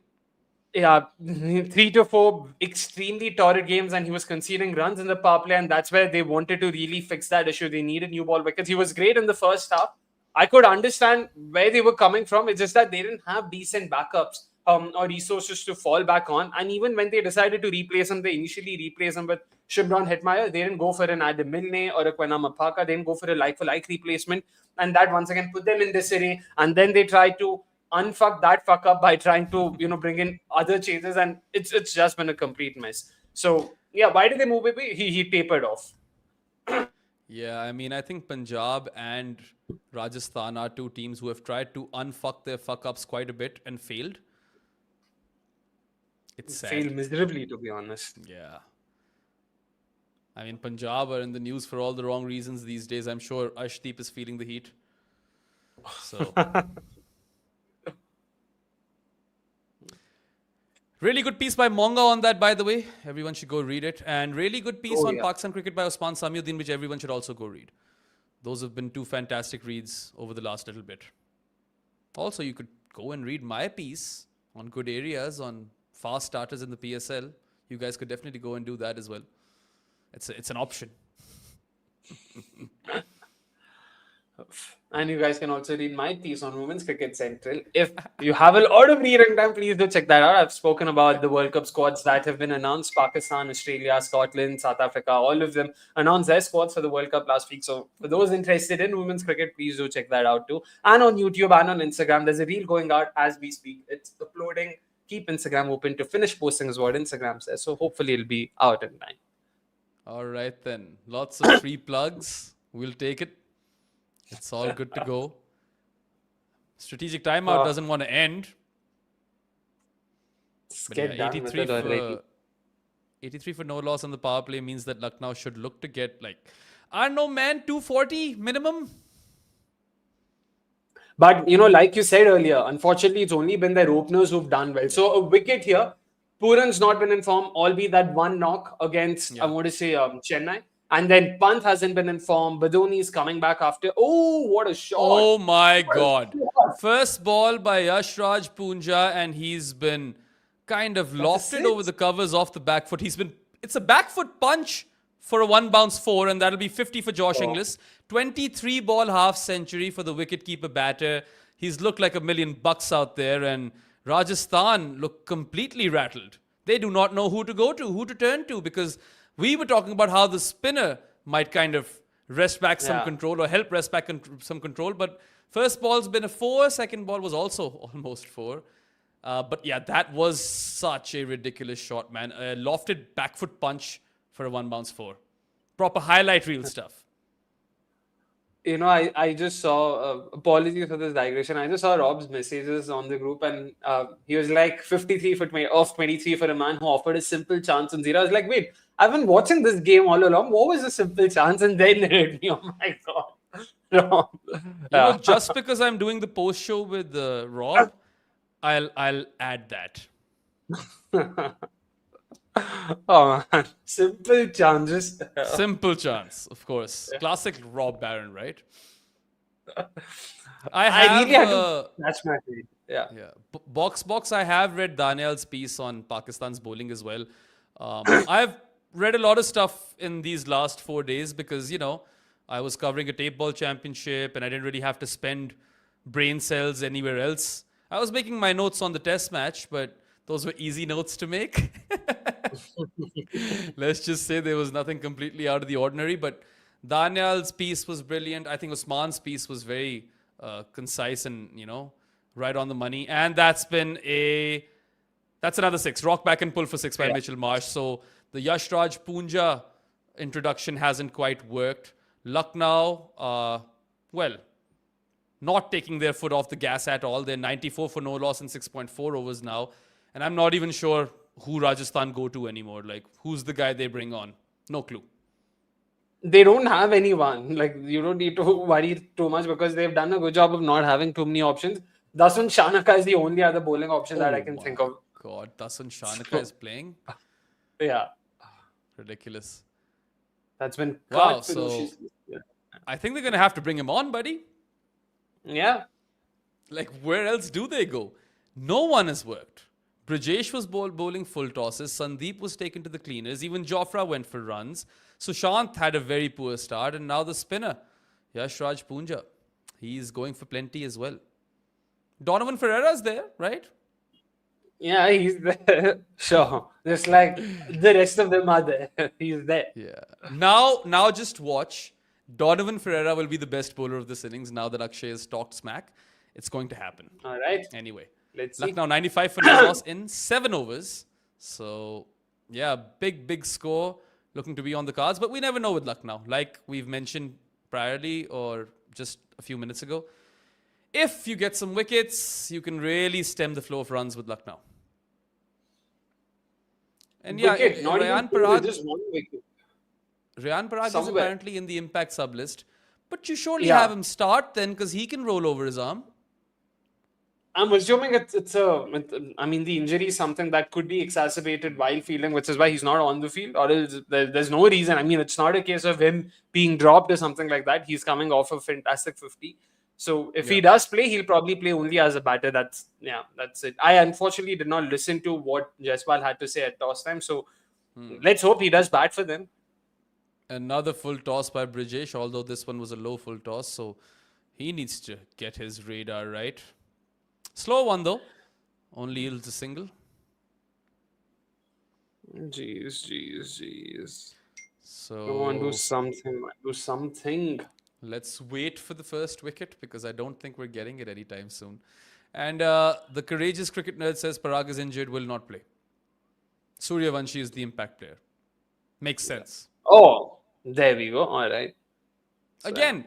Yeah, 3 to 4 extremely torrid games, and he was conceding runs in the power play, and that's where they wanted to really fix that issue. They needed new ball wickets. He was great in the first half, I could understand where they were coming from. It's just that they didn't have decent backups or resources to fall back on. And even when they decided to replace him, they initially replaced him with Shimron Hetmeyer. They didn't go for an Adam Milne or a Kwenama Phaka. They didn't go for a like-for-like replacement. And that once again put them in disarray. And then they tried to unfuck that fuck up by trying to, bring in other changes. And it's just been a complete mess. So, yeah, why did they move away? He tapered off. Yeah, I mean, I think Punjab and Rajasthan are two teams who have tried to unfuck their fuck-ups quite a bit and failed. It's sad. Failed miserably, to be honest. Yeah. I mean, Punjab are in the news for all the wrong reasons these days. I'm sure Ashdeep is feeling the heat. So... Really good piece by Monga on that, by the way. Everyone should go read it. And really good piece on Pakistan cricket by Osman Samiuddin, which everyone should also go read. Those have been two fantastic reads over the last little bit. Also, you could go and read my piece on good areas, on fast starters in the PSL. You guys could definitely go and do that as well. It's an option. And you guys can also read my piece on Women's Cricket Central. If you have a lot of reading time, please do check that out. I've spoken about the World Cup squads that have been announced. Pakistan, Australia, Scotland, South Africa, all of them announced their squads for the World Cup last week. So for those interested in women's cricket, please do check that out too. And on YouTube and on Instagram, there's a reel going out as we speak. It's uploading. Keep Instagram open to finish posting is what Instagram says. So hopefully it'll be out in time. All right then. Lots of free plugs. We'll take it. It's all good to go. Strategic timeout doesn't want to end. But yeah, 83 for no loss on the power play means that Lucknow should look to get I don't know, man, 240 minimum. But, like you said earlier, unfortunately, it's only been their openers who've done well. So a wicket here. Pooran's not been in form, albeit that one knock against, I want to say, Chennai. And then Pant hasn't been in form. Badoni is coming back after. Oh, what a shot. Oh, my God. First ball by Yashasvi Jaiswal, and he's been kind of lofted over the covers off the back foot. It's a back foot punch for a one bounce four, and that'll be 50 for Josh Inglis. 23 ball half century for the wicketkeeper batter. He's looked like $1 million out there, and Rajasthan look completely rattled. They do not know who to go to, who to turn to, because we were talking about how the spinner might kind of wrest back some control or help wrest back some control. But first ball's been a 4. Second ball was also almost 4. But yeah, that was such a ridiculous shot, man. A lofted back foot punch for a one bounce 4. Proper highlight reel stuff. I just saw, apologies for this digression, I just saw Rob's messages on the group, and he was like 53 for 23 for a man who offered a simple chance on 0. I was like, wait, I've been watching this game all along. What was the simple chance? And then it hit me. Oh my God. Rob. Just because I'm doing the post show with Rob, I'll add that. Oh man, simple chances. Simple chance, of course. Classic Rob Barron, right? I really had to match my feet. Yeah. Box. I have read Daniel's piece on Pakistan's bowling as well. I've read a lot of stuff in these last 4 days because I was covering a tape ball championship and I didn't really have to spend brain cells anywhere else. I was making my notes on the test match, but those were easy notes to make. Let's just say there was nothing completely out of the ordinary. But Daniel's piece was brilliant. I think Usman's piece was very concise and, right on the money. And that's another 6. Rock back and pull for 6 by Mitchell Marsh. So the Yashasvi Jaiswal introduction hasn't quite worked. Lucknow, not taking their foot off the gas at all. They're 94 for no loss in 6.4 overs now. And I'm not even sure who Rajasthan go to anymore. Who's the guy they bring on? No clue. They don't have anyone. You don't need to worry too much because they've done a good job of not having too many options. Dasun Shanaka is the only other bowling option that I can think of. God, Dasun Shanaka is playing? Yeah. Ridiculous. That's been wow. So I think they're going to have to bring him on, buddy. Yeah. Where else do they go? No one has worked. Brajesh was bowling full tosses. Sandeep was taken to the cleaners. Even Jofra went for runs. Sushant had a very poor start. And now the spinner, Yashasvi Jaiswal. He's going for plenty as well. Donovan Ferreira's there, right? Yeah, he's there. Sure. Just like the rest of them are there. He's there. Yeah. Now just watch. Donovan Ferreira will be the best bowler of this innings now that Akshay has talked smack. It's going to happen. All right. Anyway, Let's see. Lucknow 95 for no loss in 7 overs. So, yeah, big score looking to be on the cards. But we never know with Lucknow. Like we've mentioned priorly or just a few minutes ago, if you get some wickets, you can really stem the flow of runs with Lucknow. And yeah, Wicket, not Rayan even two, Parag, just one wicket. Rayan Parag is Somewhere. apparently in the impact sub list. But you surely Yeah. have him start then because he can roll over his arm. I'm assuming I mean, the injury is something that could be exacerbated while fielding, which is why he's not on the field. Or there's no reason. I mean, it's not a case of him being dropped or something like that. He's coming off a fantastic 50. So if he does play, he'll probably play only as a batter. That's it. I unfortunately did not listen to what Jaiswal had to say at toss time. So let's hope he does bat for them. Another full toss by Brijesh, although this one was a low full toss, so he needs to get his radar right. Slow one though, only yields a single. Jeez. So Come on, do something. let's wait for the first wicket because I don't think we're getting it anytime soon. And the courageous cricket nerd says Parag is injured, will not play. Suryavanshi is the impact player. Makes sense. Oh, there we go. All right. Again,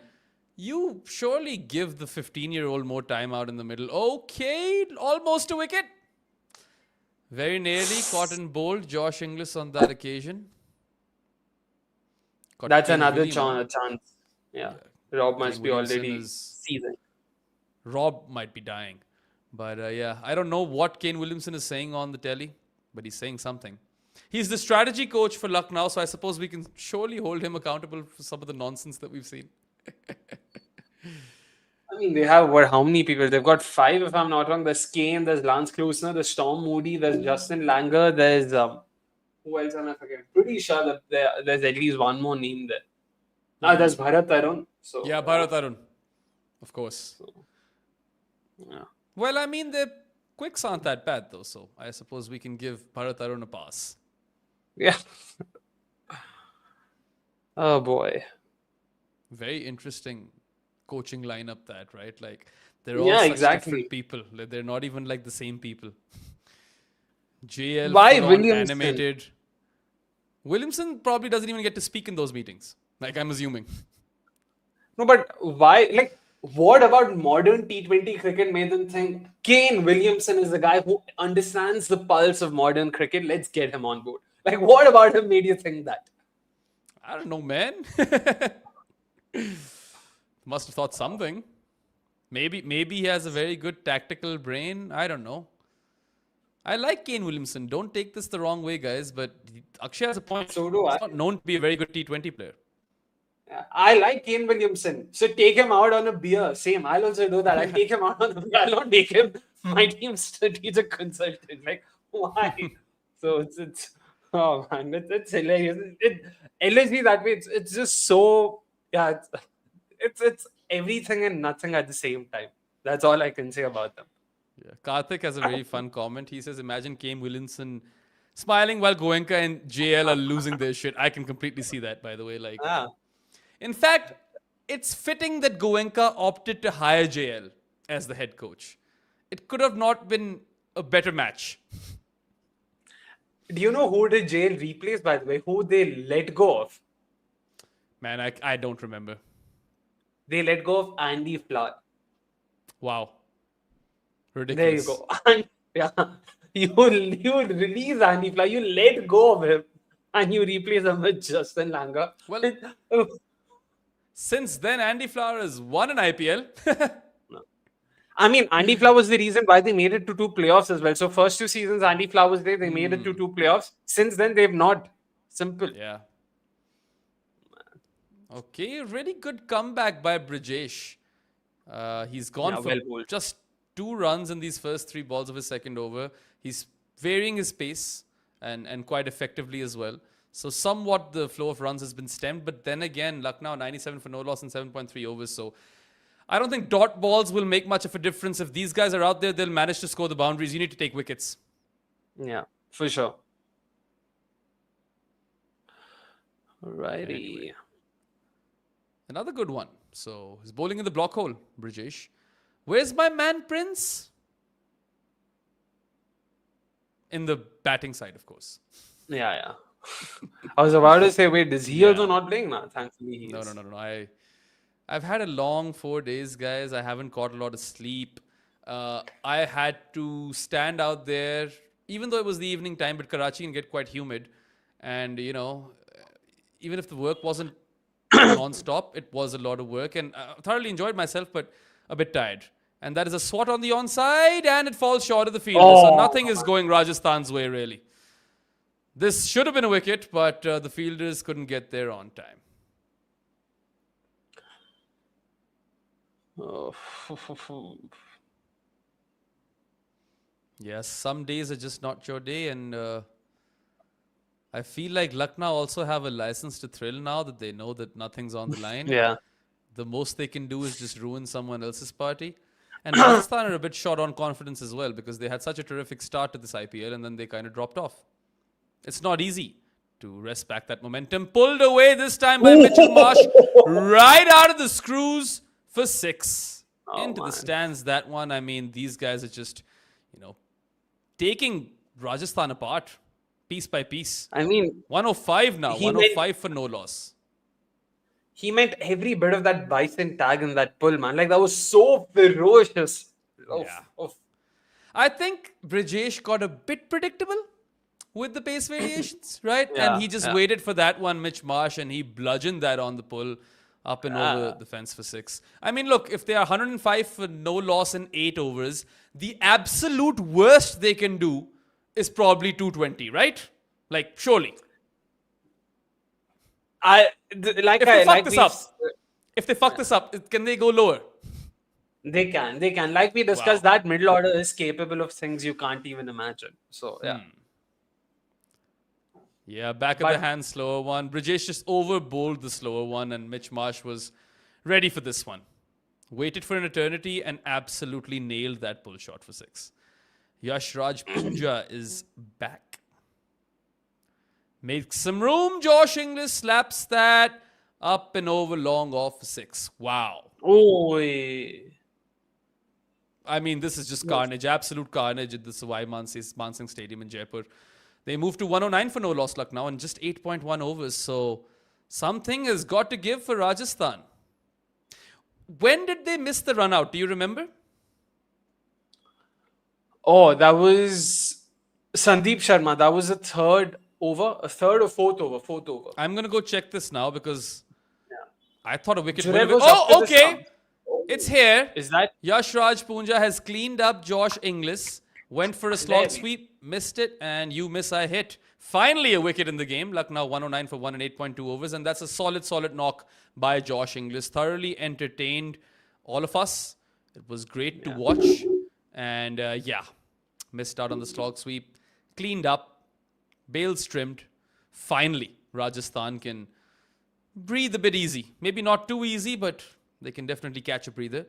you surely give the 15-year-old more time out in the middle. Okay, almost a wicket. Very nearly caught and bowled Josh Inglis on that occasion. Got That's Kane another Williamson. chance. Yeah. Rob must Kane be Williamson already is- seasoned. Rob might be dying. But yeah, I don't know what Kane Williamson is saying on the telly, but he's saying something. He's the strategy coach for Lucknow, so I suppose we can surely hold him accountable for some of the nonsense that we've seen. I mean, they have how many people? They've got 5, if I'm not wrong. There's Kane, there's Lance Klusener, there's Storm Moody, there's Justin Langer, there's who else am I forgetting? Pretty sure that there's at least one more name there. There's Bharat Arun. So Yeah, Bharat Arun. Of course. yeah. Well, I mean, their quicks aren't that bad, though, so I suppose we can give Bharat Arun a pass. Yeah. Oh boy. Very interesting coaching lineup that, right? Like, they're all Yeah, such exactly. different people. Like, they're not even like the same people. JL, Why full-on Williamson? animated. Williamson probably doesn't even get to speak in those meetings. Like, I'm assuming. No, but why? Like, what about modern T20 cricket made them think Kane Williamson is the guy who understands the pulse of modern cricket? Let's get him on board. Like, what about him made you think that? I don't know, man. Must have thought something. Maybe he has a very good tactical brain. I don't know. I like Kane Williamson. Don't take this the wrong way, guys. But Akshay has a point. So do He's I. not known to be a very good T20 player. I like Kane Williamson. So take him out on a beer. Same. I'll also do that. I'll take him out on a beer. I'll not make him my team's strategic consultant. Like, why? So it's oh man, it's hilarious. LSD that way. It's just so it's everything and nothing at the same time. That's all I can say about them. Yeah. Karthik has a very fun comment. He says, imagine Kane Williamson smiling while Goenka and JL are losing their shit. I can completely see that, by the way. Like, in fact, it's fitting that Goenka opted to hire JL as the head coach. It could have not been a better match. Do you know who did JL replace, by the way? Who they let go of? Man, I don't remember. They let go of Andy Flower. Wow. There Ridiculous. you go. And, yeah, you release Andy Flower, you let go of him, and you replace him with Justin Langer. Well, since then, Andy Flower has won an IPL. I mean, Andy Flower was the reason why they made it to 2 playoffs as well. So first 2 seasons, Andy Flower was there. They made it to 2 playoffs. Since then, they've not. Simple. Yeah. Okay, really good comeback by Brijesh. He's gone for well bowled. just 2 runs in these first 3 balls of his second over. He's varying his pace and quite effectively as well. So somewhat the flow of runs has been stemmed. But then again, Lucknow 97 for no loss in 7.3 overs. So I don't think dot balls will make much of a difference. If these guys are out there, they'll manage to score the boundaries. You need to take wickets. Yeah, for sure. Alrighty. Anyway. Another good one. So he's bowling in the block hole, Brijesh. Where's my man Prince? In the batting side, of course. Yeah. I was about to say, wait, is he also not playing now? Thankfully, he is. No. I've had a long 4 days, guys. I haven't got a lot of sleep. I had to stand out there, even though it was the evening time, but Karachi can get quite humid. And, even if the work wasn't non-stop, it was a lot of work. And I thoroughly enjoyed myself, but a bit tired. And that is a swat on the onside, and it falls short of the fielder. So nothing is going Rajasthan's way, really. This should have been a wicket, but the fielders couldn't get there on time. Oh. Yes, some days are just not your day, and I feel like Lucknow also have a license to thrill now that they know that nothing's on the line. Yeah. The most they can do is just ruin someone else's party. And Rajasthan are a bit short on confidence as well because they had such a terrific start to this IPL and then they kind of dropped off. It's not easy to wrest back that momentum. Pulled away this time by Mitchell Marsh, right out of the screws for 6. Into the stands, that one. I mean, these guys are just, taking Rajasthan apart piece by piece. I mean, 105 now, 105 for no loss. He meant every bit of that bison tag in that pull, man. Like, that was so ferocious. I think Brijesh got a bit predictable with the pace variations, right? Yeah, And he just waited for that one, Mitch Marsh, and he bludgeoned that on the pull up and over the fence for 6. I mean, look, if they are 105 for no loss in 8 overs, the absolute worst they can do is probably 220, right? Like, surely. If they fuck this up, can they go lower? They can. Like we discussed, that middle order is capable of things you can't even imagine. So, yeah. Yeah, back of the hand, slower one. Brijesh just over bowled the slower one, and Mitch Marsh was ready for this one. Waited for an eternity and absolutely nailed that pull shot for 6. Yashasvi Jaiswal is back. Makes some room. Josh Inglis slaps that up and over long off for 6. Wow. I mean, this is just carnage, absolute carnage at the Sawai Mansingh Stadium in Jaipur. They moved to 109 for no loss Lucknow and just 8.1 overs. So something has got to give for Rajasthan. When did they miss the run out? Do you remember? Oh, that was Sandeep Sharma. That was a third or fourth over. I'm going to go check this now because I thought a wicket Junaid would was up to Oh, the okay. stump. It's here. Is that? Yashasvi Jaiswal has cleaned up Josh Inglis. Went for a slog sweep, missed it, and you miss, I hit. Finally a wicket in the game. Lucknow 109 for 1 and 8.2 overs. And that's a solid knock by Josh Inglis. Thoroughly entertained all of us. It was great to watch. And missed out on the slog sweep. Cleaned up. Bails trimmed. Finally, Rajasthan can breathe a bit easy. Maybe not too easy, but they can definitely catch a breather.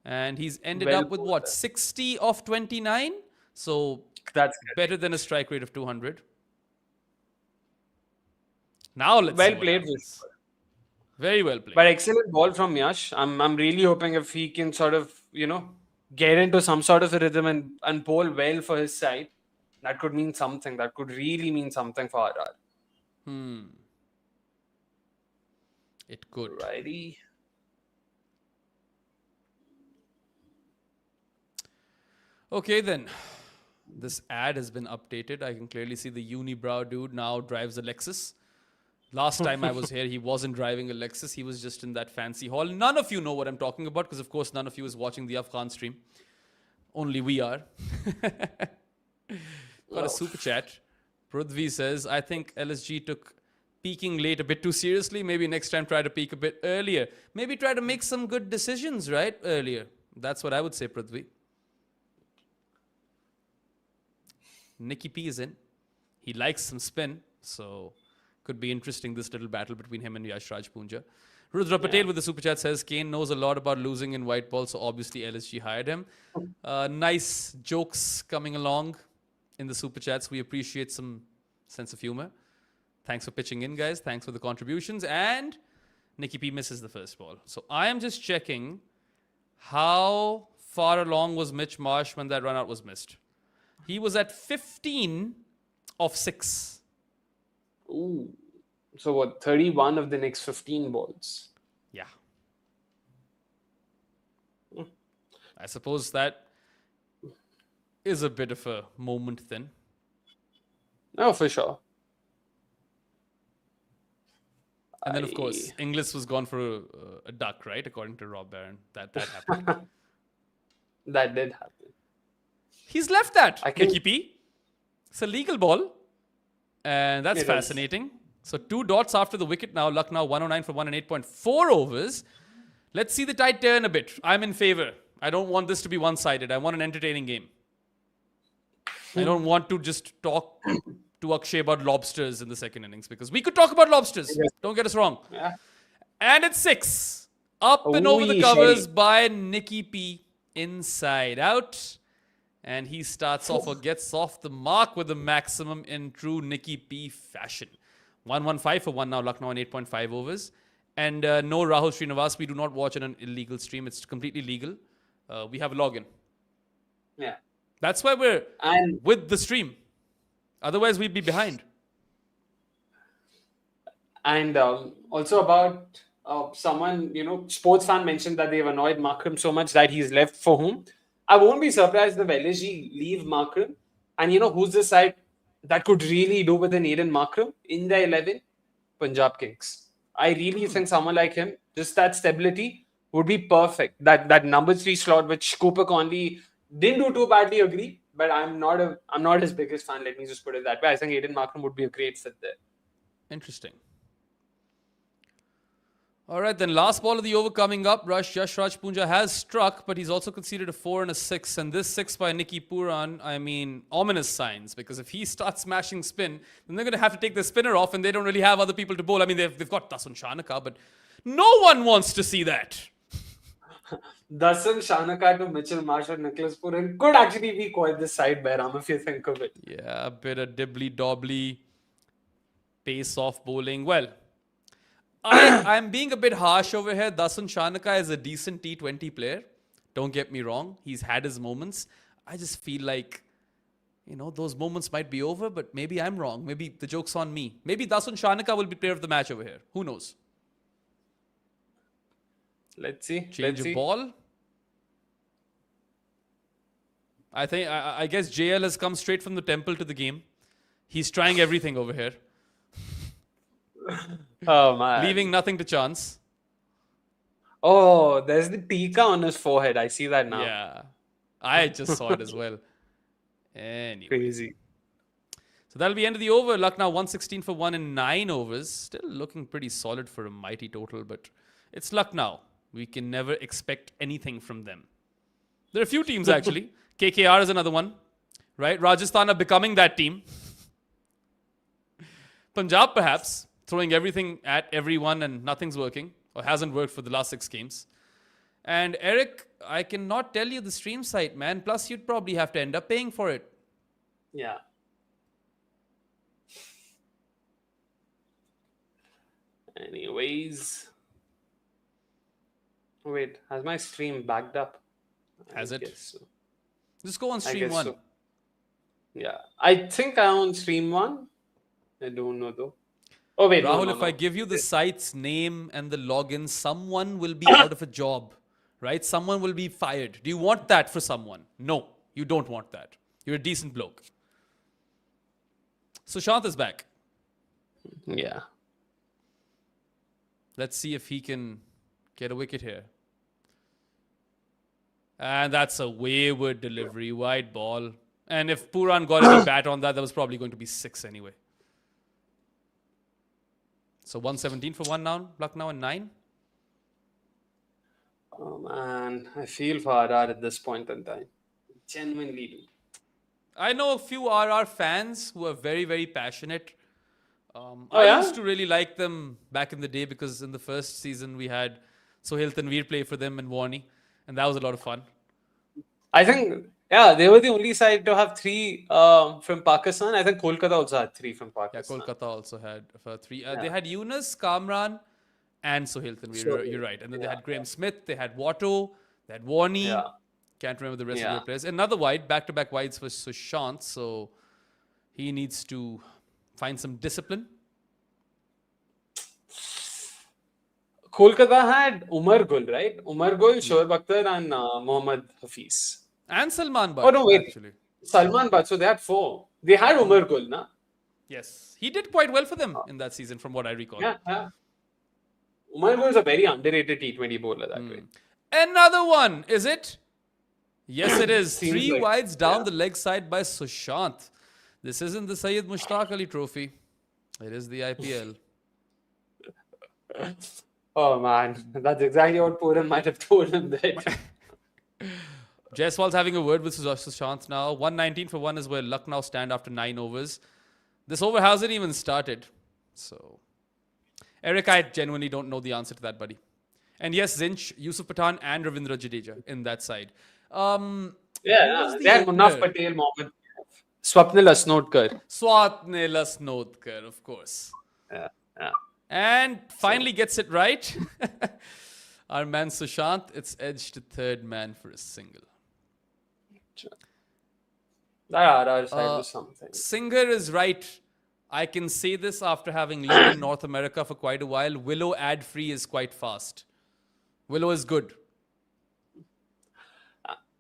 And he's ended up with 60 of 29? So that's better than a strike rate of 200. Now let's well see what played. happens. Very well played. But excellent ball from Yash. I'm really hoping if he can sort of, get into some sort of a rhythm and bowl well for his side, that could mean something. That could really mean something for RR. It could. Righty. Okay then. This ad has been updated. I can clearly see the unibrow dude now drives a Lexus. Last time I was here, he wasn't driving a Lexus. He was just in that fancy hall. None of you know what I'm talking about because, of course, none of you is watching the Afghan stream. Only we are. Got a super chat. Prudvi says, I think LSG took peaking late a bit too seriously. Maybe next time try to peak a bit earlier. Maybe try to make some good decisions, right? Earlier. That's what I would say, Prudvi. Nicky P is in. He likes some spin, so could be interesting, this little battle between him and Yashasvi Jaiswal. Rudra Patel with the super chat says Kane knows a lot about losing in white ball, so obviously LSG hired him. Nice jokes coming along in the super chats. We appreciate some sense of humor. Thanks for pitching in, guys. Thanks for the contributions. And Nicky P misses the first ball. So I am just checking how far along was Mitch Marsh when that run out was missed. He was at 15 of 6. Ooh. So what, 31 of the next 15 balls? Yeah. I suppose that is a bit of a moment then. No, for sure. And then, of course, Inglis was gone for a duck, right? According to Rob Barron. That happened. That did happen. He's left that, Nicky P. It's a legal ball. And that's fascinating. So 2 dots after the wicket now. Lucknow 109 for 1 and 8.4 overs. Let's see the tide turn a bit. I'm in favor. I don't want this to be one-sided. I want an entertaining game. I don't want to just talk to Akshay about lobsters in the second innings because we could talk about lobsters. Don't get us wrong. Yeah. And it's 6. Up and over the covers by Nicky P. Inside out. And he starts off or gets off the mark with the maximum in true Nicky P fashion. 115 for 1 now, Lucknow on 8.5 overs. And no Rahul Srinivas, we do not watch on an illegal stream. It's completely legal. We have a login. Yeah. That's why we're with the stream. Otherwise, we'd be behind. And also about someone, sports fan mentioned that they've annoyed Markram so much that he's left for whom. I won't be surprised if LSG leave Markram. And who's the side that could really do with an Aiden Markram in the 11? Punjab Kings. I really think someone like him, just that stability, would be perfect. That number 3 slot, which Cooper Conley didn't do too badly, agree. But I'm not his biggest fan. Let me just put it that way. I think Aiden Markram would be a great fit there. Interesting. All right, then last ball of the over coming up. Yashraj Punja has struck, but he's also conceded a 4 and a 6. And this 6 by Nicky Pooran, ominous signs. Because if he starts smashing spin, then they're going to have to take the spinner off, and they don't really have other people to bowl. They've got Dasun Shanaka, but no one wants to see that. Dasun Shanaka to Mitchell Marsh or Nicholas Pooran could actually be quite the side by Ram if you think of it. Yeah, a bit of dibbly-dobbly pace-off bowling. Well, I'm being a bit harsh over here. Dasun Shanaka is a decent T20 player. Don't get me wrong. He's had his moments. I just feel like, those moments might be over, but maybe I'm wrong. Maybe the joke's on me. Maybe Dasun Shanaka will be player of the match over here. Who knows? Let's see. Change of ball. I guess JL has come straight from the temple to the game. He's trying everything over here. Oh, man. Leaving nothing to chance. Oh, there's the Tika on his forehead. I see that now. Yeah. I just saw it as well. Anyway. Crazy. So that'll be end of the over. Lucknow 116 for 1 in 9 overs. Still looking pretty solid for a mighty total, but it's Lucknow. We can never expect anything from them. There are a few teams, actually. KKR is another one. Right? Rajasthan are becoming that team. Punjab, perhaps, throwing everything at everyone and nothing's working, or hasn't worked for the last 6 games. And Eric, I cannot tell you the stream site, man. Plus, you'd probably have to end up paying for it. Yeah. Anyways. Wait, has my stream backed up? Has I it? guess so. Just go on I stream guess 1. so. Yeah. I think I'm on stream 1. I don't know though. Oh, wait. Rahul, no. if I give you the site's name and the login, someone will be out of a job, right? Someone will be fired. Do you want that for someone? No, you don't want that. You're a decent bloke. Sushant is back. Yeah. Let's see if he can get a wicket here. And that's a wayward delivery, wide ball. And if Pooran got any bat on that, that was probably going to be 6 anyway. So 117 for 1 now, Lucknow and 9. Oh, man. I feel for RR at this point in time. Genuinely do. I know a few RR fans who are very, very passionate I used to really like them back in the day because in the first season we had Sohail Tanveer play for them and Warney, and that was a lot of fun. I think, yeah, they were the only side to have 3 from Pakistan. I think Kolkata also had 3 from Yeah, Pakistan. Kolkata also had 3. They had Yunus, Kamran, and Sohail Tanveer. So, You're right. And then they had Graham Smith, they had Watto, they had Warney. Yeah. Can't remember the rest of Yeah. their players. Another wide, back-to-back wides for Sushant, so he needs to find some discipline. Kolkata had Umar Gul, right? Umar Gul, Shoaib Akhtar, and Mohammad Hafiz. And Salman Butt, Oh, no, wait. actually. Salman Butt. So they had 4. They had Umar Gul, na? Yes. He did quite well for them in that season, from what I recall. Yeah. Umar Gul is a very underrated T20 bowler that way. Another one, is it? Yes, it is. Seems 3 like- wides down the leg side by Sushant. This isn't the Syed Mushtaq Ali Trophy. It is the IPL. Oh, man. That's exactly what Pooran might have told him that. Jaiswal's having a word with Sushant now. 119 for 1 is where Lucknow stand after 9 overs. This over hasn't even started. So, Eric, I genuinely don't know the answer to that, buddy. And yes, Zinch, Yusuf Pathan, and Ravindra Jadeja in that side. Who was the They had Munaf opener? Patel, Mohammad Swapnil Asnodkar. Swatnil Asnodkar, of course. Yeah. And finally gets it right. Our man Sushant, it's edged to third man for a single. That RR side was something. Singer is right. I can say this after having lived in North America for quite a while. Willow ad-free is quite fast. Willow is good.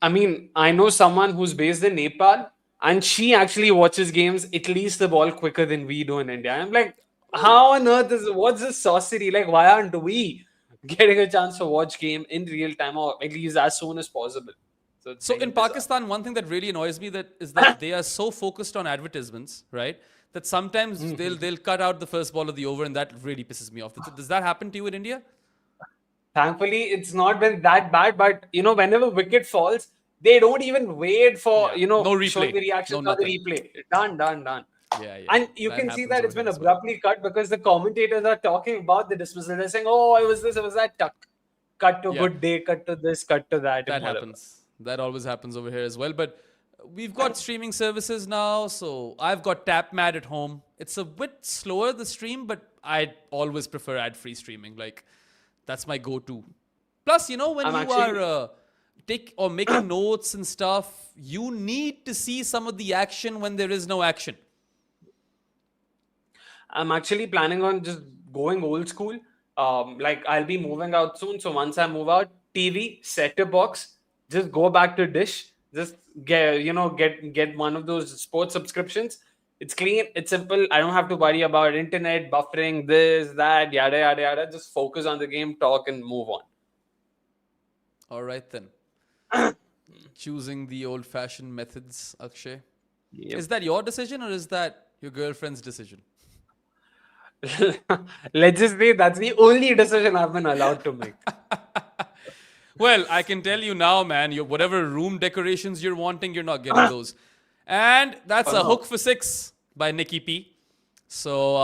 I mean, I know someone who's based in Nepal, and she actually watches games at least the ball quicker than we do in India. I'm like, how on earth what's this sorcery? Like, why aren't we getting a chance to watch game in real time, or at least as soon as possible? It's So very in bizarre. Pakistan, one thing that really annoys me is that they are so focused on advertisements, right? That sometimes they'll cut out the first ball of the over, and that really pisses me off. Does that happen to you in India? Thankfully, it's not been that bad, but whenever wicket falls, they don't even wait for No replay. showing the reaction No or the nothing. replay. Done. Yeah. And you can see happens that it's over been here as well. abruptly cut because the commentators are talking about the dismissal. They're saying, "Oh, it was this, it was that." Tuck, cut to Yeah. good day, cut to this, cut to that. That and whatever. happens. That always happens over here as well. But we've got streaming services now, so I've got TapMad at home. It's a bit slower, the stream, but I always prefer ad-free streaming. Like, that's my go-to. Plus, when I'm you actually- are making notes and stuff, you need to see some of the action when there is no action. I'm actually planning on just going old school. Like I'll be moving out soon. So once I move out, TV, set-top box, just go back to dish. Just get one of those sports subscriptions. It's clean, it's simple. I don't have to worry about internet, buffering, this, that, yada, yada, yada. Just focus on the game, talk, and move on. All right, then. Choosing the old-fashioned methods, Akshay. Yep. Is that your decision or is that your girlfriend's decision? Let's just say that's the only decision I've been allowed to make. Well, I can tell you now, man, whatever room decorations you're wanting, you're not getting those. And that's a hook for 6 by Nikki P. So,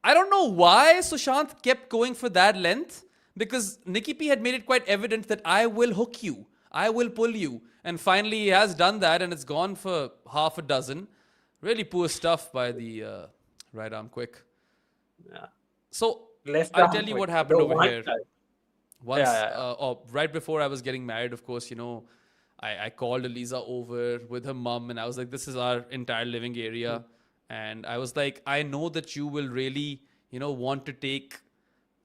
I don't know why Sushant kept going for that length, because Nikki P had made it quite evident that I will hook you. I will pull you. And finally, he has done that, and it's gone for half a dozen. Really poor stuff by the right arm quick. Yeah. So, Left I'll arm tell you quick. what happened The over one here. side. Once, Yeah. right before I was getting married, of course, I called Eliza over with her mom, and I was like, this is our entire living area. And I was like, I know that you will really, want to take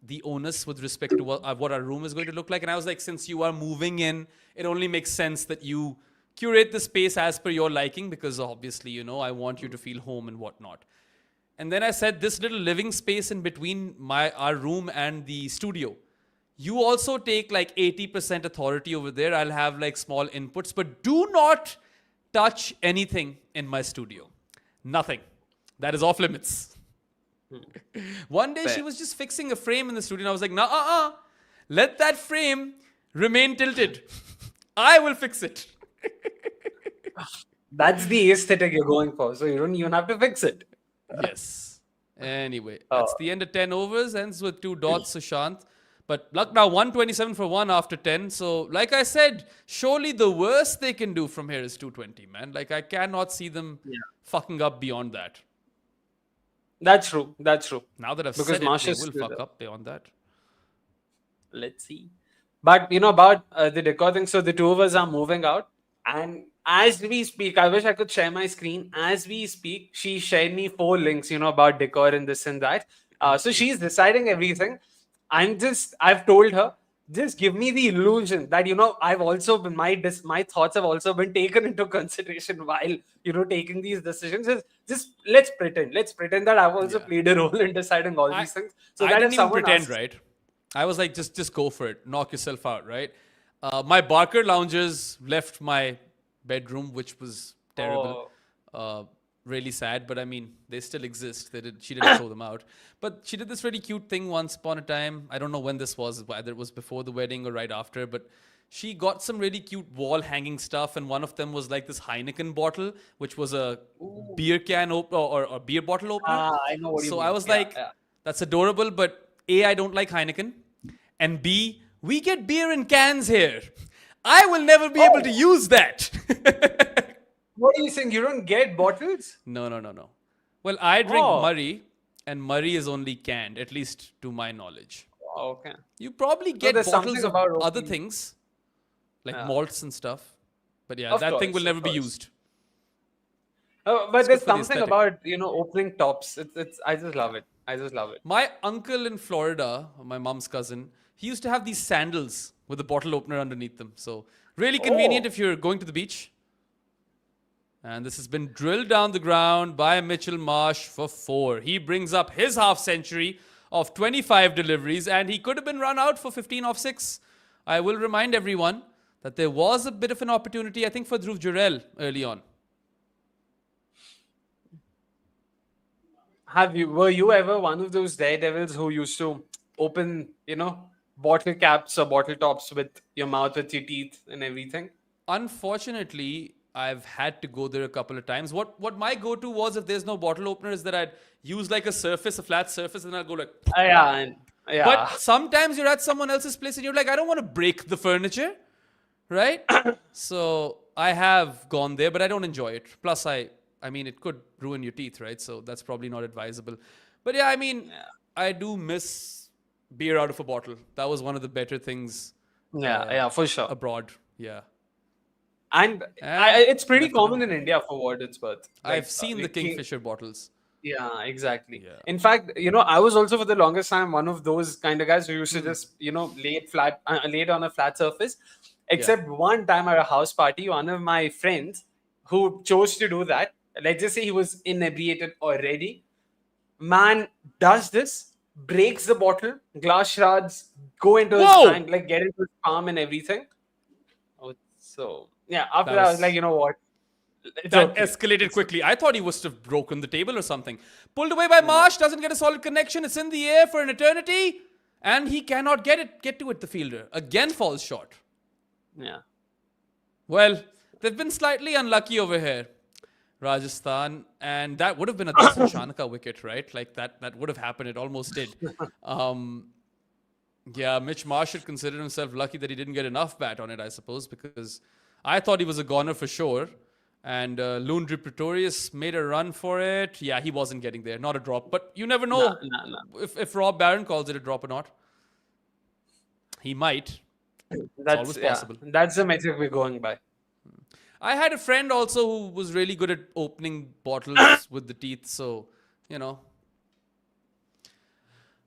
the onus with respect to what our room is going to look like. And I was like, since you are moving in, it only makes sense that you curate the space as per your liking, because obviously, I want you to feel home and whatnot. And then I said, this little living space in between our room and the studio, you also take like 80% authority over there. I'll have like small inputs, but do not touch anything in my studio. Nothing. That is off limits. One day she was just fixing a frame in the studio, and I was like, nah, let that frame remain tilted. I will fix it. That's the aesthetic you're going for. So you don't even have to fix it. Yes. Anyway, Oh. that's the end of 10 overs. Ends with 2 dots, Sushant. But Lucknow 127 for 1 after 10. So, like I said, surely the worst they can do from here is 220, man. Like, I cannot see them fucking up beyond that. That's true. That's true. Now that I've Because said it, Marsh they is will still fuck there. up beyond that. Let's see. But about the decor thing, so the two of us are moving out, and as we speak, I wish I could share my screen. As we speak, she shared me 4 links, about decor and this and that. So she's deciding everything. I've told her, just give me the illusion that I've also been my thoughts have also been taken into consideration while taking these decisions. Just let's pretend that I've also played a role in deciding all these things. So I that didn't if even someone pretend, asks, right? I was like, just go for it. Knock yourself out, right? My Barker loungers left my bedroom, which was terrible. Really sad, but I mean, they still exist. She didn't throw them out. But she did this really cute thing once upon a time. I don't know when this was, whether it was before the wedding or right after, but she got some really cute wall hanging stuff, and one of them was like this Heineken bottle, which was a beer can opener or beer bottle opener. I know what you So mean. I was Yeah, like, yeah. that's adorable, but A, I don't like Heineken, and B, we get beer in cans here. I will never be able to use that. What are you saying? You don't get bottles? No. Well, I drink Oh. Murray, and Murray is only canned, at least to my knowledge. Oh, okay. You probably get there's bottles something of about other opening- things, like malts and stuff. But yeah, Of that thing course, will never of be course. used. But good there's for the something aesthetic. about opening tops. It's I just love it. I just love it. My uncle in Florida, my mom's cousin, he used to have these sandals with a bottle opener underneath them. So really convenient Oh. if you're going to the beach. And this has been drilled down the ground by Mitchell Marsh for 4. He brings up his half century of 25 deliveries, and he could have been run out for 15 off 6. I will remind everyone that there was a bit of an opportunity, I think, for Dhruv Jurel early on. Were you ever one of those daredevils who used to open, bottle caps or bottle tops with your mouth, with your teeth and everything? Unfortunately, I've had to go there a couple of times. What my go-to was, if there's no bottle opener, is that I'd use like a flat surface, and I'll go like... Yeah. But sometimes you're at someone else's place and you're like, I don't want to break the furniture, right? So I have gone there, but I don't enjoy it. Plus, I mean, it could ruin your teeth, right? So that's probably not advisable. But yeah, I mean, I do miss beer out of a bottle. That was one of the better things Yeah, for sure. abroad. Yeah. And it's pretty common in India for what it's worth. I've seen the Kingfisher bottles. Yeah, exactly. Yeah. In fact, I was also for the longest time one of those kind of guys who used to just, lay it on a flat surface. Except one time at a house party, one of my friends who chose to do that, let's just say he was inebriated already, man does this, breaks the bottle, glass shards go into his Whoa! hand, like get into his palm and everything. So yeah, after That that, I was- was like, you know what? It's That okay. escalated quickly. I thought he must have broken the table or something. Pulled away by Marsh, doesn't get a solid connection. It's in the air for an eternity, and he cannot get to it. The fielder again falls short. Yeah. Well, they've been slightly unlucky over here, Rajasthan, and that would have been a Dasan Shanaka wicket, right? Like that would have happened. It almost did. Yeah, Mitch Marsh should consider himself lucky that he didn't get enough bat on it, I suppose, because I thought he was a goner for sure. And Lundry Pretorius made a run for it. Yeah, he wasn't getting there. Not a drop. But you never know No. if Rob Barron calls it a drop or not. He might. That's always possible. That's the metric we're going by. I had a friend also who was really good at opening bottles with the teeth. So,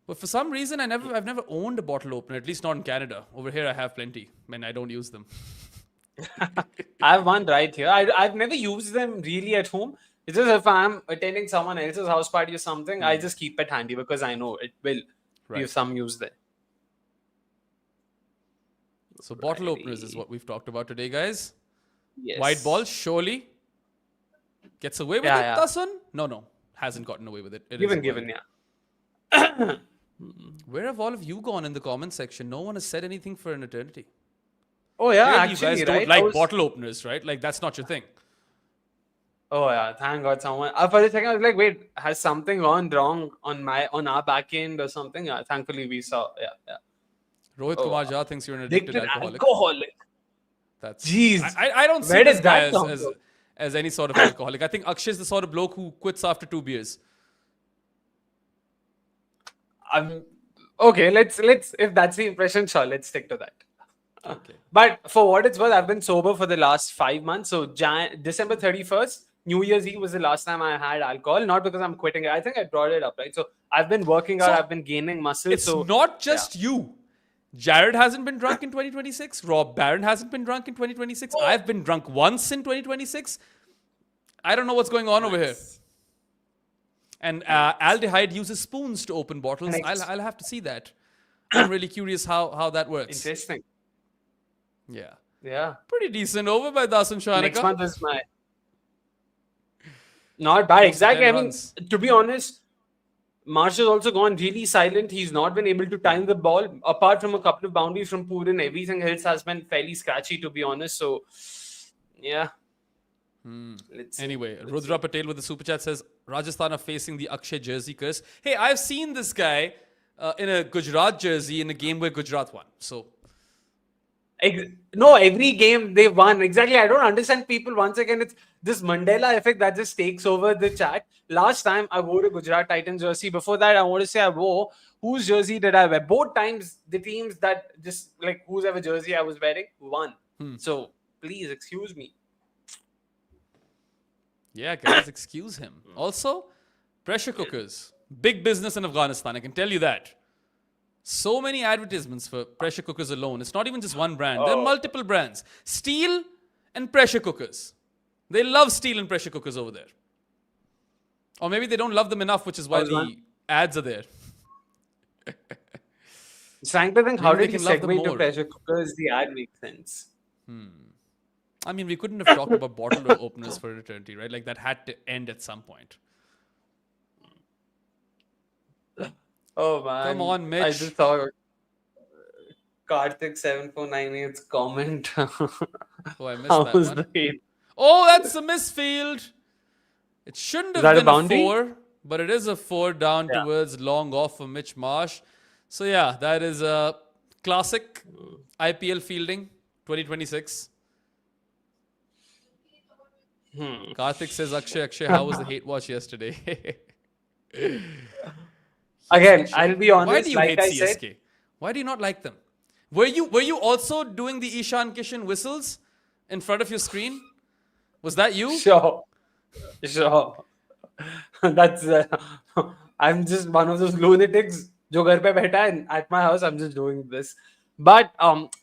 But for some reason, I've never owned a bottle opener, at least not in Canada. Over here, I have plenty. I don't use them. I have one right here. I've never used them really at home. It's just if I'm attending someone else's house party or something, I just keep it handy because I know it will be some use there. So bottle openers is what we've talked about today, guys. Yes. White ball, surely gets away with it, Yeah. Dasun? No. Hasn't gotten away with it. It is a Given, wild. yeah. Where have all of you gone in the comment section? No one has said anything for an eternity. Oh yeah, Clearly actually, you guys don't right? like bottle openers, right? Like, that's not your thing. Oh yeah, thank God someone. For a second, I was like, wait, has something gone wrong on our back end or something? Yeah, thankfully we saw. Yeah, yeah. Rohit Oh, Kumar Jha thinks you're an addicted addicted alcoholic. alcoholic. That's Jeez, I don't see where this did guy that come from? as any sort of alcoholic. I think Akshay is the sort of bloke who quits after 2 beers. Okay, let's if that's the impression, sure, let's stick to that. Okay. But for what it's worth, I've been sober for the last 5 months. So December 31st, New Year's Eve was the last time I had alcohol. Not because I'm quitting it. I think I brought it up, right? So I've been working out, So, I've been gaining muscle. It's So not just you. Jared hasn't been drunk in 2026. Rob Barron hasn't been drunk in 2026. I've been drunk once in 2026. I don't know what's going on over here. And aldehyde uses spoons to open bottles. I'll have to see that. I'm really curious how that works. Interesting. Yeah. Yeah. Pretty decent over by Dasan Shanika. Next month is my. Not bad. Exactly. I mean, runs. to be honest, Marsh has also gone really silent. He's not been able to time the ball. Apart from a couple of boundaries from Pooran, everything else has been fairly scratchy, to be honest. So, yeah. Anyway, Rudra Patel with the super chat says Rajasthan are facing the Akshay jersey curse. Hey, I've seen this guy in a Gujarat jersey in a game where Gujarat won. So No, every game they won. Exactly. I don't understand people. Once again, it's this Mandela effect that just takes over the chat. Last time I wore a Gujarat Titans jersey. Before that, I want to say I wore whose jersey did I wear? Both times the teams that just like whose ever jersey I was wearing won. So please excuse me. yeah, guys, excuse him. Also, pressure cookers. Big business in Afghanistan. I can tell you that. So many advertisements for pressure cookers alone. It's not even just one brand. There are multiple brands. Steel and pressure cookers. They love steel and pressure cookers over there. Or maybe they don't love them enough, which is why the ads are there. Trying to think, how Maybe did they he can love them segue to more. pressure cookers? The ad makes sense. I mean, we couldn't have talked about bottle openers for eternity, right? Like that had to end at some point. Oh man. Come on, Mitch. I just saw Karthik7498's comment. Oh, I missed How that was one. the hate? Oh, that's a misfield. It shouldn't have that a been a boundary? 4, but it is a 4 down towards long off for Mitch Marsh. So yeah, that is a classic IPL fielding 2026. Karthik says, Akshay, how was the hate watch yesterday? Again, I'll be honest. Why do you like hate I CSK? said, Why do you not like them? Were you also doing the Ishan Kishan whistles in front of your screen? Was that you? sure. That's I'm just one of those lunatics. Jo ghar pe baitha hai, and at my house, I'm just doing this. But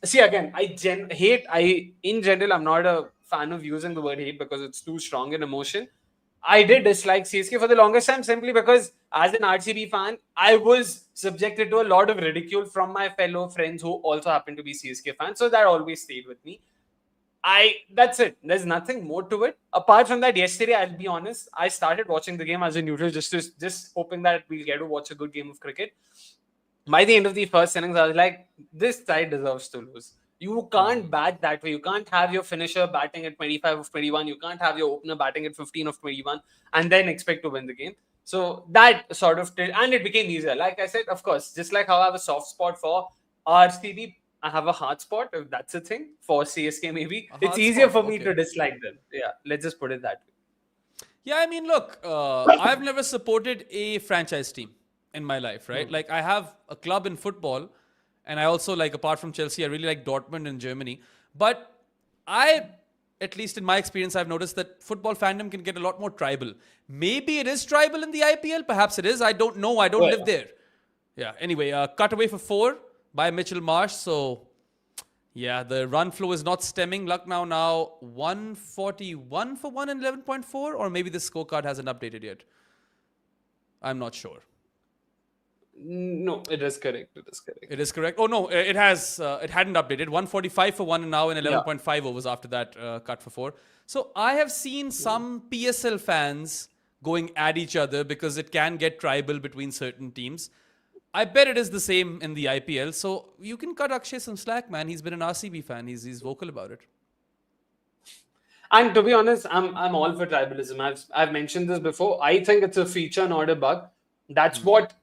see again, in general, I'm not a fan of using the word hate because it's too strong an emotion. I did dislike CSK for the longest time simply because as an RCB fan, I was subjected to a lot of ridicule from my fellow friends who also happen to be CSK fans. So that always stayed with me. That's it. There's nothing more to it. Apart from that, yesterday, I'll be honest, I started watching the game as a neutral, just hoping that we'll get to watch a good game of cricket. By the end of the first innings, I was like, this side deserves to lose. You can't bat that way. You can't have your finisher batting at 25 of 21. You can't have your opener batting at 15 of 21 and then expect to win the game. So that sort of and it became easier. Like I said, of course, just like how I have a soft spot for RCB, I have a hard spot, if that's a thing, for CSK maybe. It's easier for me to dislike them. Yeah, let's just put it that way. Yeah, I mean, look, I've never supported a franchise team in my life, right? Like, I have a club in football, and I also, like, apart from Chelsea, I really like Dortmund in Germany. But at least in my experience, I've noticed that football fandom can get a lot more tribal. Maybe it is tribal in the IPL. Perhaps it is. I don't know. I don't live there. Yeah, anyway, cut away for 4 by Mitchell Marsh. So, yeah, the run flow is not stemming. Lucknow now 141 for 1 and 11.4, or maybe the scorecard hasn't updated yet. I'm not sure. No, it is correct. It is correct. Oh, no, it has. It hadn't updated. 145 for 1 and now and 11.5 overs after that cut for 4. So I have seen some PSL fans going at each other because it can get tribal between certain teams. I bet it is the same in the IPL. So you can cut Akshay some slack, man. He's been an RCB fan. He's vocal about it. And to be honest, I'm all for tribalism. I've mentioned this before. I think it's a feature, not a bug. That's what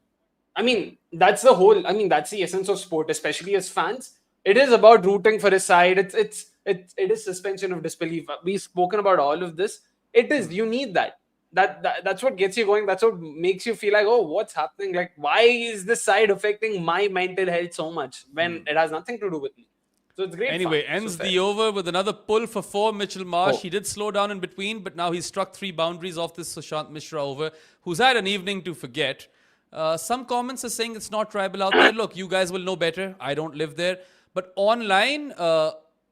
I mean. That's the whole. I mean, that's the essence of sport, especially as fans. It is about rooting for a side. It is suspension of disbelief. We've spoken about all of this. It is. You need that. That's what gets you going. That's what makes you feel like, oh, what's happening? Like, why is this side affecting my mental health so much when it has nothing to do with me? So it's great. Anyway, fun. ends So the fair. over with another pull for 4, Mitchell Marsh. Oh. He did slow down in between, but now he's struck 3 boundaries off this Sushant Mishra over, who's had an evening to forget. Some comments are saying it's not tribal out there. Look, you guys will know better. I don't live there. But online,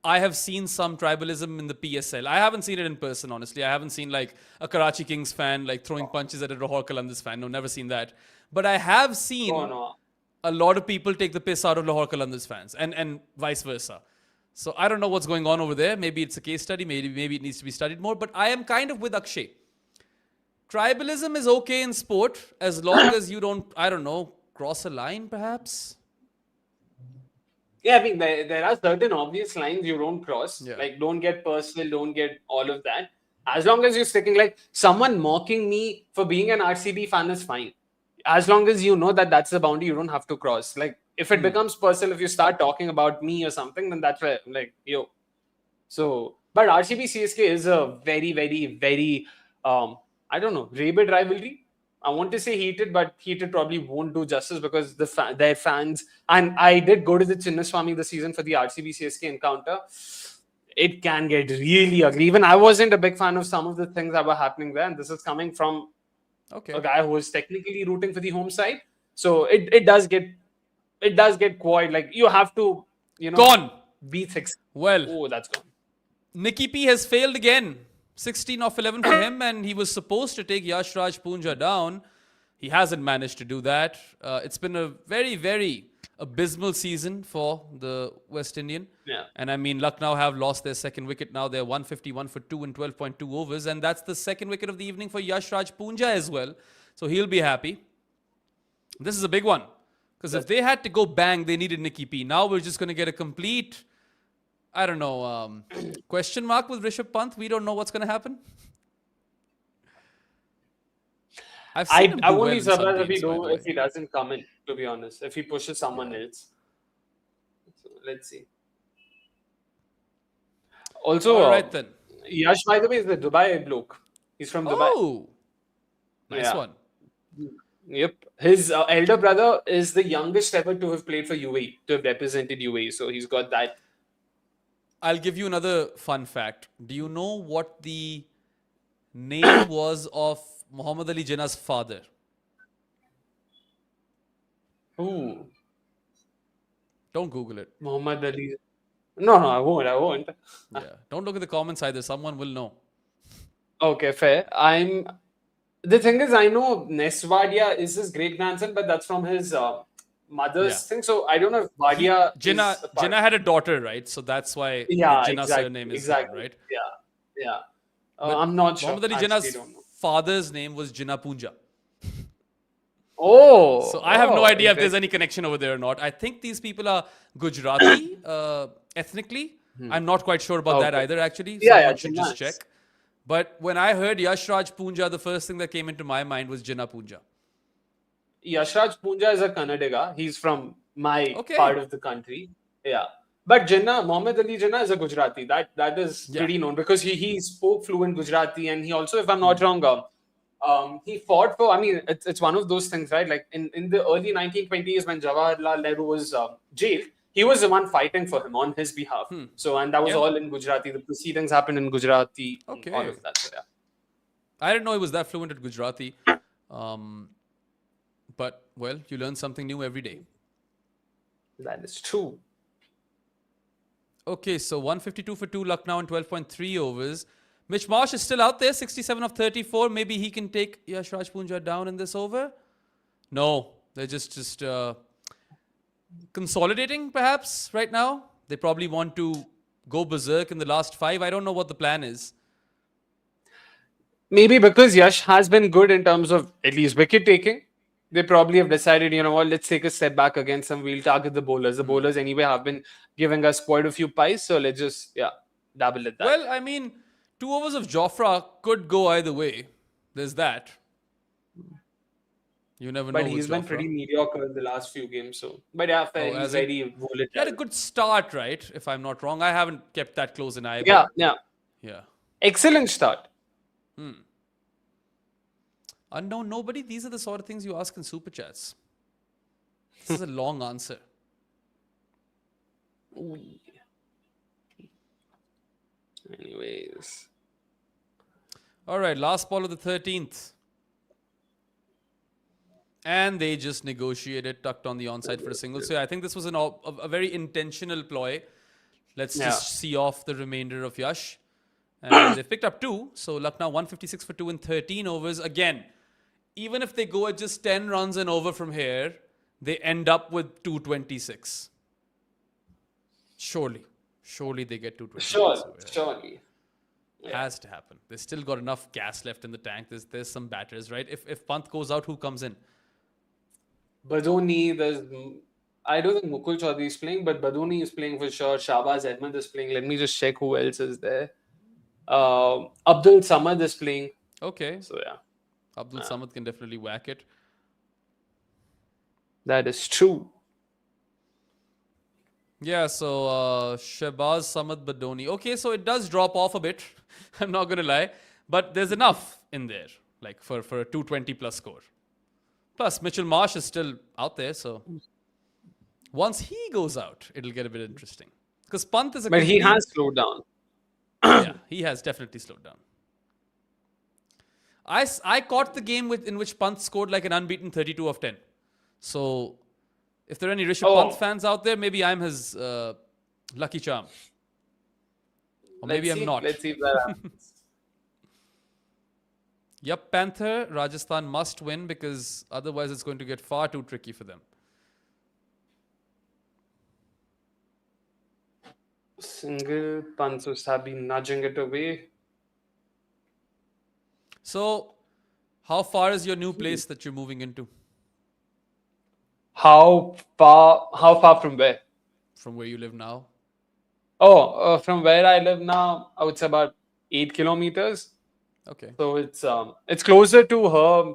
I have seen some tribalism in the PSL. I haven't seen it in person, honestly. I haven't seen like a Karachi Kings fan like throwing punches at a Lahore Qalandars fan. No, never seen that. But I have seen Oh, no. a lot of people take the piss out of Lahore Qalandars fans and vice versa. So I don't know what's going on over there. Maybe it's a case study. Maybe it needs to be studied more. But I am kind of with Akshay. Tribalism is okay in sport as long as you don't, I don't know, cross a line perhaps. Yeah, I mean, there are certain obvious lines you don't cross. Yeah. Like, don't get personal, don't get all of that. As long as you're sticking, like, someone mocking me for being an RCB fan is fine. As long as you know that that's the boundary, you don't have to cross. Like, if it becomes personal, if you start talking about me or something, then that's where, like, yo. So, but RCB CSK is a very, very, very, I don't know, rabid rivalry. I want to say heated, but heated probably won't do justice because their fans, and I did go to the Chinnaswamy this season for the RCB CSK encounter. It can get really ugly. Even I wasn't a big fan of some of the things that were happening there, and this is coming from Okay. a guy who was technically rooting for the home side. So it does get quite like you have to, Gone. be thick. Well, Oh, that's gone. Nicky P has failed again. 16 of 11 for him, and he was supposed to take Yashraj Poonja down. He hasn't managed to do that. It's been a very, very abysmal season for the West Indian. Yeah. And I mean, Lucknow have lost their second wicket now. They're 151 for 2 in 12.2 overs. And that's the second wicket of the evening for Yashraj Poonja as well. So he'll be happy. This is a big one. Because if they had to go bang, they needed Nicky P. Now we're just going to get a complete, I don't know, question mark with Rishabh Pant. We don't know what's going to happen. I've seen him I do won't well be in some surprised games, by the if way. he doesn't come in, to be honest. If he pushes someone else. So, let's see. Also, All right then. Yash, by the way, is the Dubai bloke. He's from Dubai. Oh, nice Yeah. one. Yep. His elder brother is the youngest ever to have played for UAE, to have represented UAE. So he's got that. I'll give you another fun fact. Do you know what the name was of Muhammad Ali Jinnah's father? Ooh, Don't Google it. Muhammad Ali. No, I won't. Yeah. Don't look at the comments either. Someone will know. Okay, fair. The thing is, I know Neswadia is his great grandson, but that's from his mother's Yeah. thing. So I don't know if Wadia. Jinnah, is a part- Jinnah had a daughter, right? So that's why Yeah, the Jinnah exactly. surname is Exactly. gone, right? Yeah. But I'm not sure. Muhammad Ali Actually, Jinnah's don't know. father's name was Jinnah Poonja. Oh. So I have no idea if there's interesting. any connection over there or not. I think these people are Gujarati ethnically. I'm not quite sure about that Okay. either, actually. Yeah, Someone yeah, should Jinnahs. just check. But when I heard Yashraj Poonja, the first thing that came into my mind was Jinnah Poonja. Yashraj Poonja is a Kannadiga. He's from my Okay. part of the country. Yeah. But Jinnah, Muhammad Ali Jinnah is a Gujarati. That is Yeah. pretty known because he spoke fluent Gujarati, and he also, if I'm not wrong, he fought for. I mean, it's one of those things, right? Like in the early 1920s when Jawaharlal Nehru was jailed, he was the one fighting for him on his behalf. So, and that was Yeah. all in Gujarati. The proceedings happened in Gujarati. and Okay. all of that. So, yeah. I didn't know he was that fluent at Gujarati. But, well, you learn something new every day. That is true. Okay, so 152 for 2 Lucknow in 12.3 overs. Mitch Marsh is still out there, 67 of 34. Maybe he can take Yashraj Poonja down in this over. No, they're just consolidating perhaps right now. They probably want to go berserk in the last 5. I don't know what the plan is. Maybe because Yash has been good in terms of at least wicket taking. They probably have decided, you know what, let's take a step back against them. We'll target the bowlers. The bowlers anyway have been giving us quite a few pies. So let's just, dabble at that. Well, I mean, 2 overs of Jofra could go either way. There's that. You never know. But he's with been Jofra. pretty mediocre in the last few games. So, but yeah, fair. He's as in- very volatile. He had a good start, right? If I'm not wrong. I haven't kept that close an eye. Yeah, but yeah. Yeah. Excellent start. Unknown nobody. These are the sort of things you ask in super chats. This is a long answer. Anyways. All right, last ball of the 13th. And they just negotiated, tucked on the onside for a single. So yeah, I think this was a very intentional ploy. Let's just see off the remainder of Yash. And they've picked up 2. So Lucknow 156 for 2 in 13 overs. Again, even if they go at just 10 runs and over from here, they end up with 226. Surely they get 226. Surely. Has to happen. They still got enough gas left in the tank. There's some batters, right? If Pant goes out, who comes in? Badoni, I don't think Mukul Chaudhary is playing, but Badoni is playing for sure. Shahbaz Ahmed is playing. Let me just check who else is there. Abdul Samad is playing. Okay. So yeah, Abdul Samad can definitely whack it. that is true. Yeah, so Shahbaz, Samad, Badoni. Okay, so it does drop off a bit. I'm not going to lie. But there's enough in there, like for a 220 plus score. Plus, Mitchell Marsh is still out there, so once he goes out, it'll get a bit interesting. Because Pant is a But he has slowed down. Yeah, he has definitely slowed down. I caught the game in which Pant scored like an unbeaten 32 of 10. So, if there are any Rishabh Pant fans out there, maybe I'm his lucky charm. Or maybe I'm not. Let's see if that happens. Yup, Panther, Rajasthan must win because otherwise it's going to get far too tricky for them. Single, Pansus have been nudging it away. So, how far is your new place that you're moving into? How far from where? From where you live now? From where I live now, I would say about 8 kilometers. Okay. So it's closer to her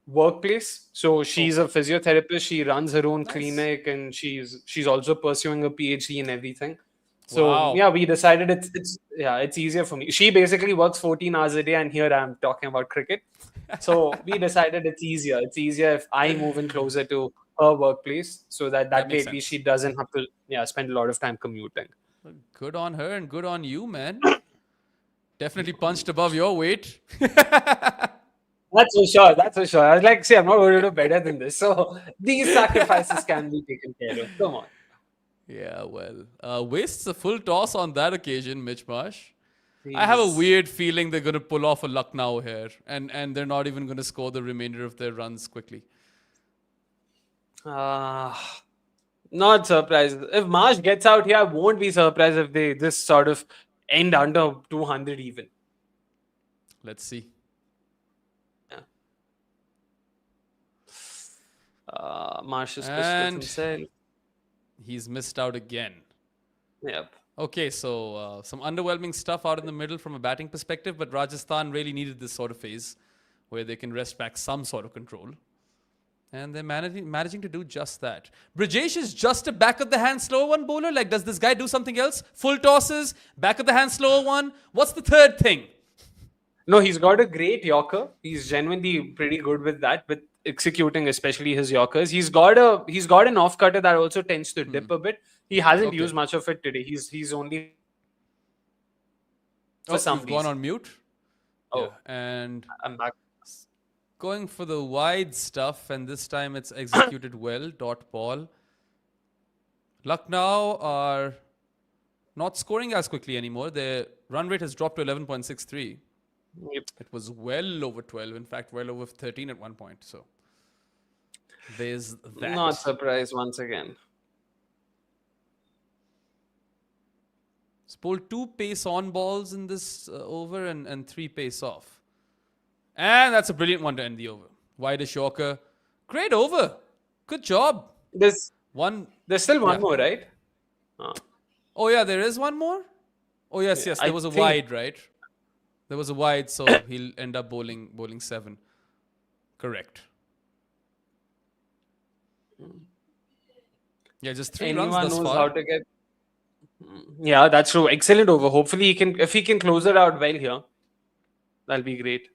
workplace. So she's a physiotherapist. She runs her own clinic, and she's also pursuing a PhD and everything. So Wow. yeah, we decided it's easier for me. She basically works 14 hours a day, and here I'm talking about cricket. So we decided it's easier. It's easier if I move in closer to her workplace, so that makes way at least she doesn't have to spend a lot of time commuting. Good on her and good on you, man. Definitely punched above your weight. That's for sure. That's for sure. I was like, see, I'm not going to do better than this. So these sacrifices can be taken care of. Come on. Yeah, well, wastes a full toss on that occasion, Mitch Marsh. I have a weird feeling they're going to pull off a Lucknow here, and they're not even going to score the remainder of their runs quickly. Not surprised. If Marsh gets out here, I won't be surprised if they just sort of end under 200 even. Let's see. Marsh is pissed And- with himself. He's missed out again. Yep. Okay, so some underwhelming stuff out in the middle from a batting perspective, but Rajasthan really needed this sort of phase where they can wrest back some sort of control. And they're managing to do just that. Brajesh is just a back of the hand slower one bowler. Like, does this guy do something else? Full tosses, back of the hand slower one. What's the third thing? No, he's got a great Yorker. He's genuinely pretty good with that, with executing especially his Yorkers. He's got an off cutter that also tends to dip a bit. He hasn't used much of it today. He's only for some you've gone reason. on mute. Oh. Yeah, and I'm back. going for the wide stuff, and this time it's executed well. Dot ball. Lucknow are not scoring as quickly anymore. Their run rate has dropped to 11.63. Yep. It was well over 12. In fact, well over 13 at one point. So there's that. Not surprised once again. It's pulled 2 pace on balls in this over and 3 pace off. And that's a brilliant one to end the over. Widest Yorker. Great over. Good job. There's still one Yeah. more, right? Oh, yeah, there is one more? Oh, yes, there was a think- wide, right? There was a wide, so he'll end up bowling 7. Correct. Yeah, just 3 runs Anyone thus knows far. how to get. Yeah, that's true. Excellent over. Hopefully, if he can close it out well here, that'll be great.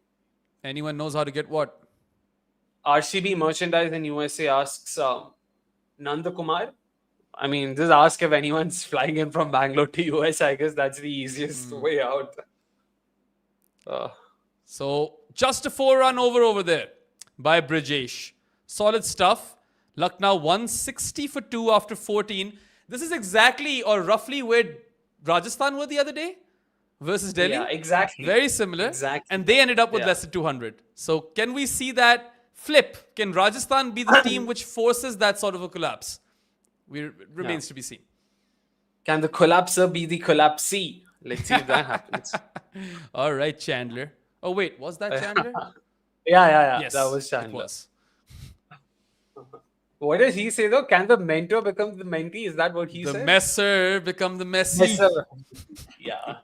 Anyone knows how to get what? RCB merchandise in USA asks Nanda Kumar. I mean, just ask if anyone's flying in from Bangalore to US. I guess that's the easiest way out. So just a 4-run over there by Brijesh. Solid stuff. Lucknow 160 for 2 after 14. This is exactly or roughly where Rajasthan were the other day versus Delhi. Yeah, exactly. Very similar. Exactly. And they ended up with Yeah. less than 200. So can we see that flip? Can Rajasthan be the team which forces that sort of a collapse? Remains to be seen. Can the collapser be the collapsee? Let's see if that happens. All right, Chandler. Oh, wait. Was that Chandler? Yeah. Yes. That was It Chandler. was. What does he say though? Can the mentor become the mentee? Is that what he The said? messer become the messy. Yeah.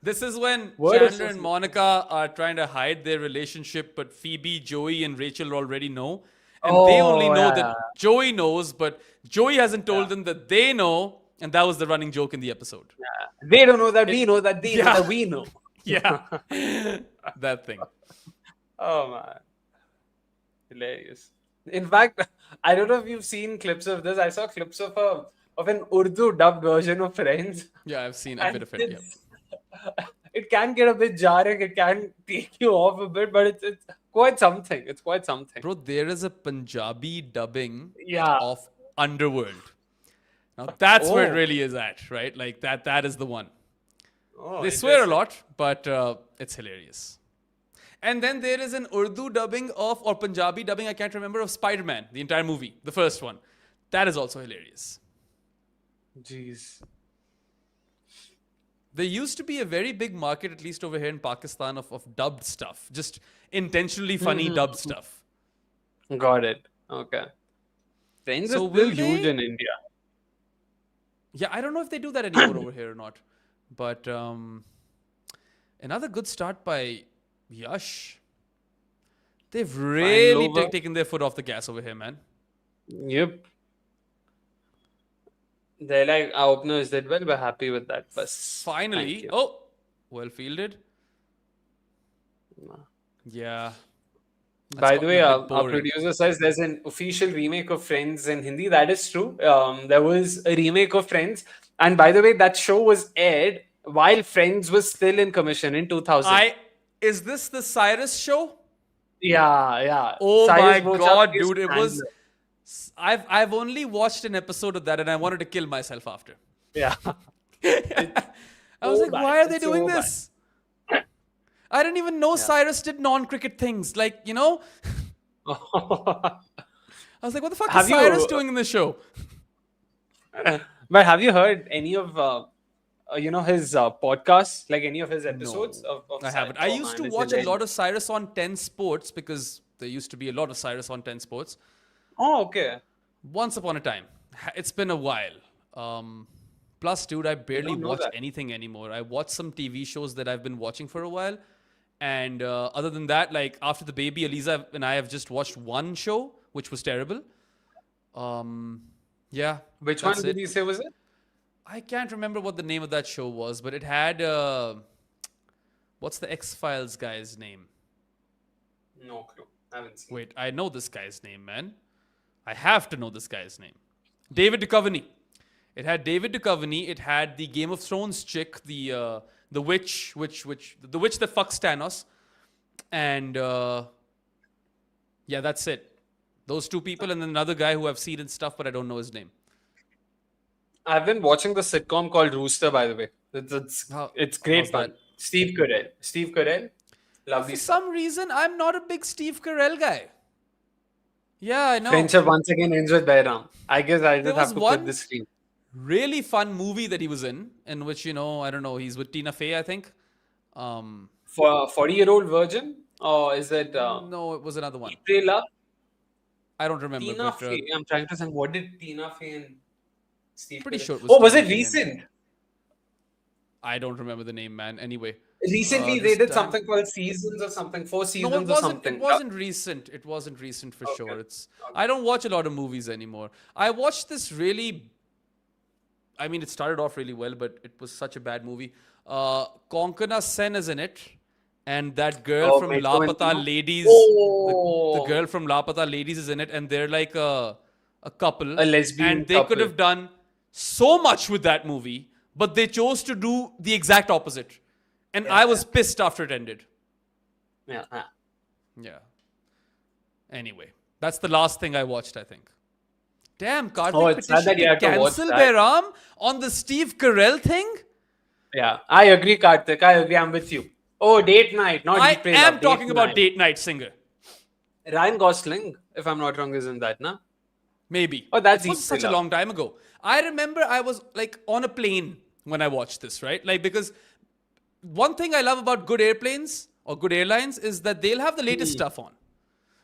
This is when What is Chandler this? and Monica are trying to hide their relationship, but Phoebe, Joey, and Rachel already know. And they only know that Joey knows, but Joey hasn't told them that they know. And that was the running joke in the episode. They don't know that we know that they know Yeah. that we know. Yeah. That thing. Oh man. Hilarious. In fact, I don't know if you've seen clips of this. I saw clips of an Urdu dubbed version of Friends. Yeah, I've seen a And bit of it. Yeah. it can get a bit jarring. It can take you off a bit, but it's quite something. It's quite something. Bro, there is a Punjabi dubbing Yeah. of Underworld. Now that's where it Oh. really is at, right? Like that is the one. Oh, They swear a interesting. lot, but it's hilarious. And then there is an Urdu dubbing of, or Punjabi dubbing, I can't remember, of Spider-Man, the entire movie, the first one. That is also hilarious. Jeez. There used to be a very big market, at least over here in Pakistan, of dubbed stuff. Just intentionally funny dubbed stuff. Got it. Okay. Friends So is will still huge they- in India. Yeah, I don't know if they do that anymore over here or not. But another good start by Yash. They've really over. taken their foot off the gas over here, man. Yep. They're like, our openers did well. We're happy with that. But Finally. Oh, well fielded. Yeah. By the way, gotten a bit our boring. producer says there's an official remake of Friends in Hindi. That is true. There was a remake of Friends. And by the way, that show was aired while Friends was still in commission in 2000. Is this the Cyrus show? Yeah. Oh Cyrus my Bocham god, is dude! It was. Chandler. I've only watched an episode of that, and I wanted to kill myself after. Yeah. I was so like, bad. why are they It's doing so bad. this? I didn't even know Cyrus did non-cricket things. Like, you know, I was like, what the fuck Have is you- Cyrus doing in this show? But have you heard any of his podcasts, like any of his episodes? Of I haven't. I used to watch a lot of Cyrus on 10 Sports because there used to be a lot of Cyrus on 10 Sports. Oh, okay. Once upon a time. It's been a while. Plus, dude, I barely don't know watch that. anything anymore. I watch some TV shows that I've been watching for a while. And other than that, like after the baby, Eliza and I have just watched one show, which was terrible. Yeah. Which that's one did it. you say was it? I can't remember what the name of that show was, but it had what's the X-Files guy's name? No clue. I haven't seen. Wait, I know this guy's name, man. I have to know this guy's name. David Duchovny. It had David Duchovny. It had the Game of Thrones chick, the witch that fucks Thanos, and yeah, that's it. Those two people, and then another guy who I've seen and stuff, but I don't know his name. I've been watching the sitcom called Rooster, by the way. It's great how's fun. that? Steve Carell. Lovely For stuff. some reason, I'm not a big Steve Carell guy. Yeah, I know. Friendship once again ends with Bayram. I guess I There just have was to one- put this screen. Really fun movie that he was in which, I don't know, he's with Tina Fey, I think. For 40-year-old virgin? Or is it No, it was another one. Trailer? I don't remember. Tina but, Fey. I'm trying to think. What did Tina Fey and Steve Pretty Carell- sure it was Oh, was Tina it Fey and- recent? I don't remember the name, man. Anyway. Recently, they This did time. something called seasons or something, 4 No, seasons or something. It wasn't recent. It wasn't recent for sure. Okay. It's. I don't watch a lot of movies anymore. I watched this really. I mean, it started off really well, but it was such a bad movie. Konkana Sen is in it, and that girl Oh, from Metro and Lapata Tino? Ladies. Oh. The girl from Lapata Ladies is in it, and they're like a couple, A lesbian and they couple. could have done so much with that movie, but they chose to do the exact opposite, and I was pissed after it ended. Yeah. Yeah. Anyway, that's the last thing I watched, I think. Damn, Karthik Oh, it's sad that you had to watch cancel that. Behram on the Steve Carell thing? Yeah. I agree, Karthik. I agree. I'm with you. Oh, date night, not I Eat, Pray, am Love, talking about night. Date Night Singer. Ryan Gosling, if I'm not wrong, is in that, no? Maybe. Oh, that's it was Eat, such Pray, a Love. long time ago. I remember I was like on a plane when I watched this, right? Like, because one thing I love about good airplanes or good airlines is that they'll have the latest stuff on.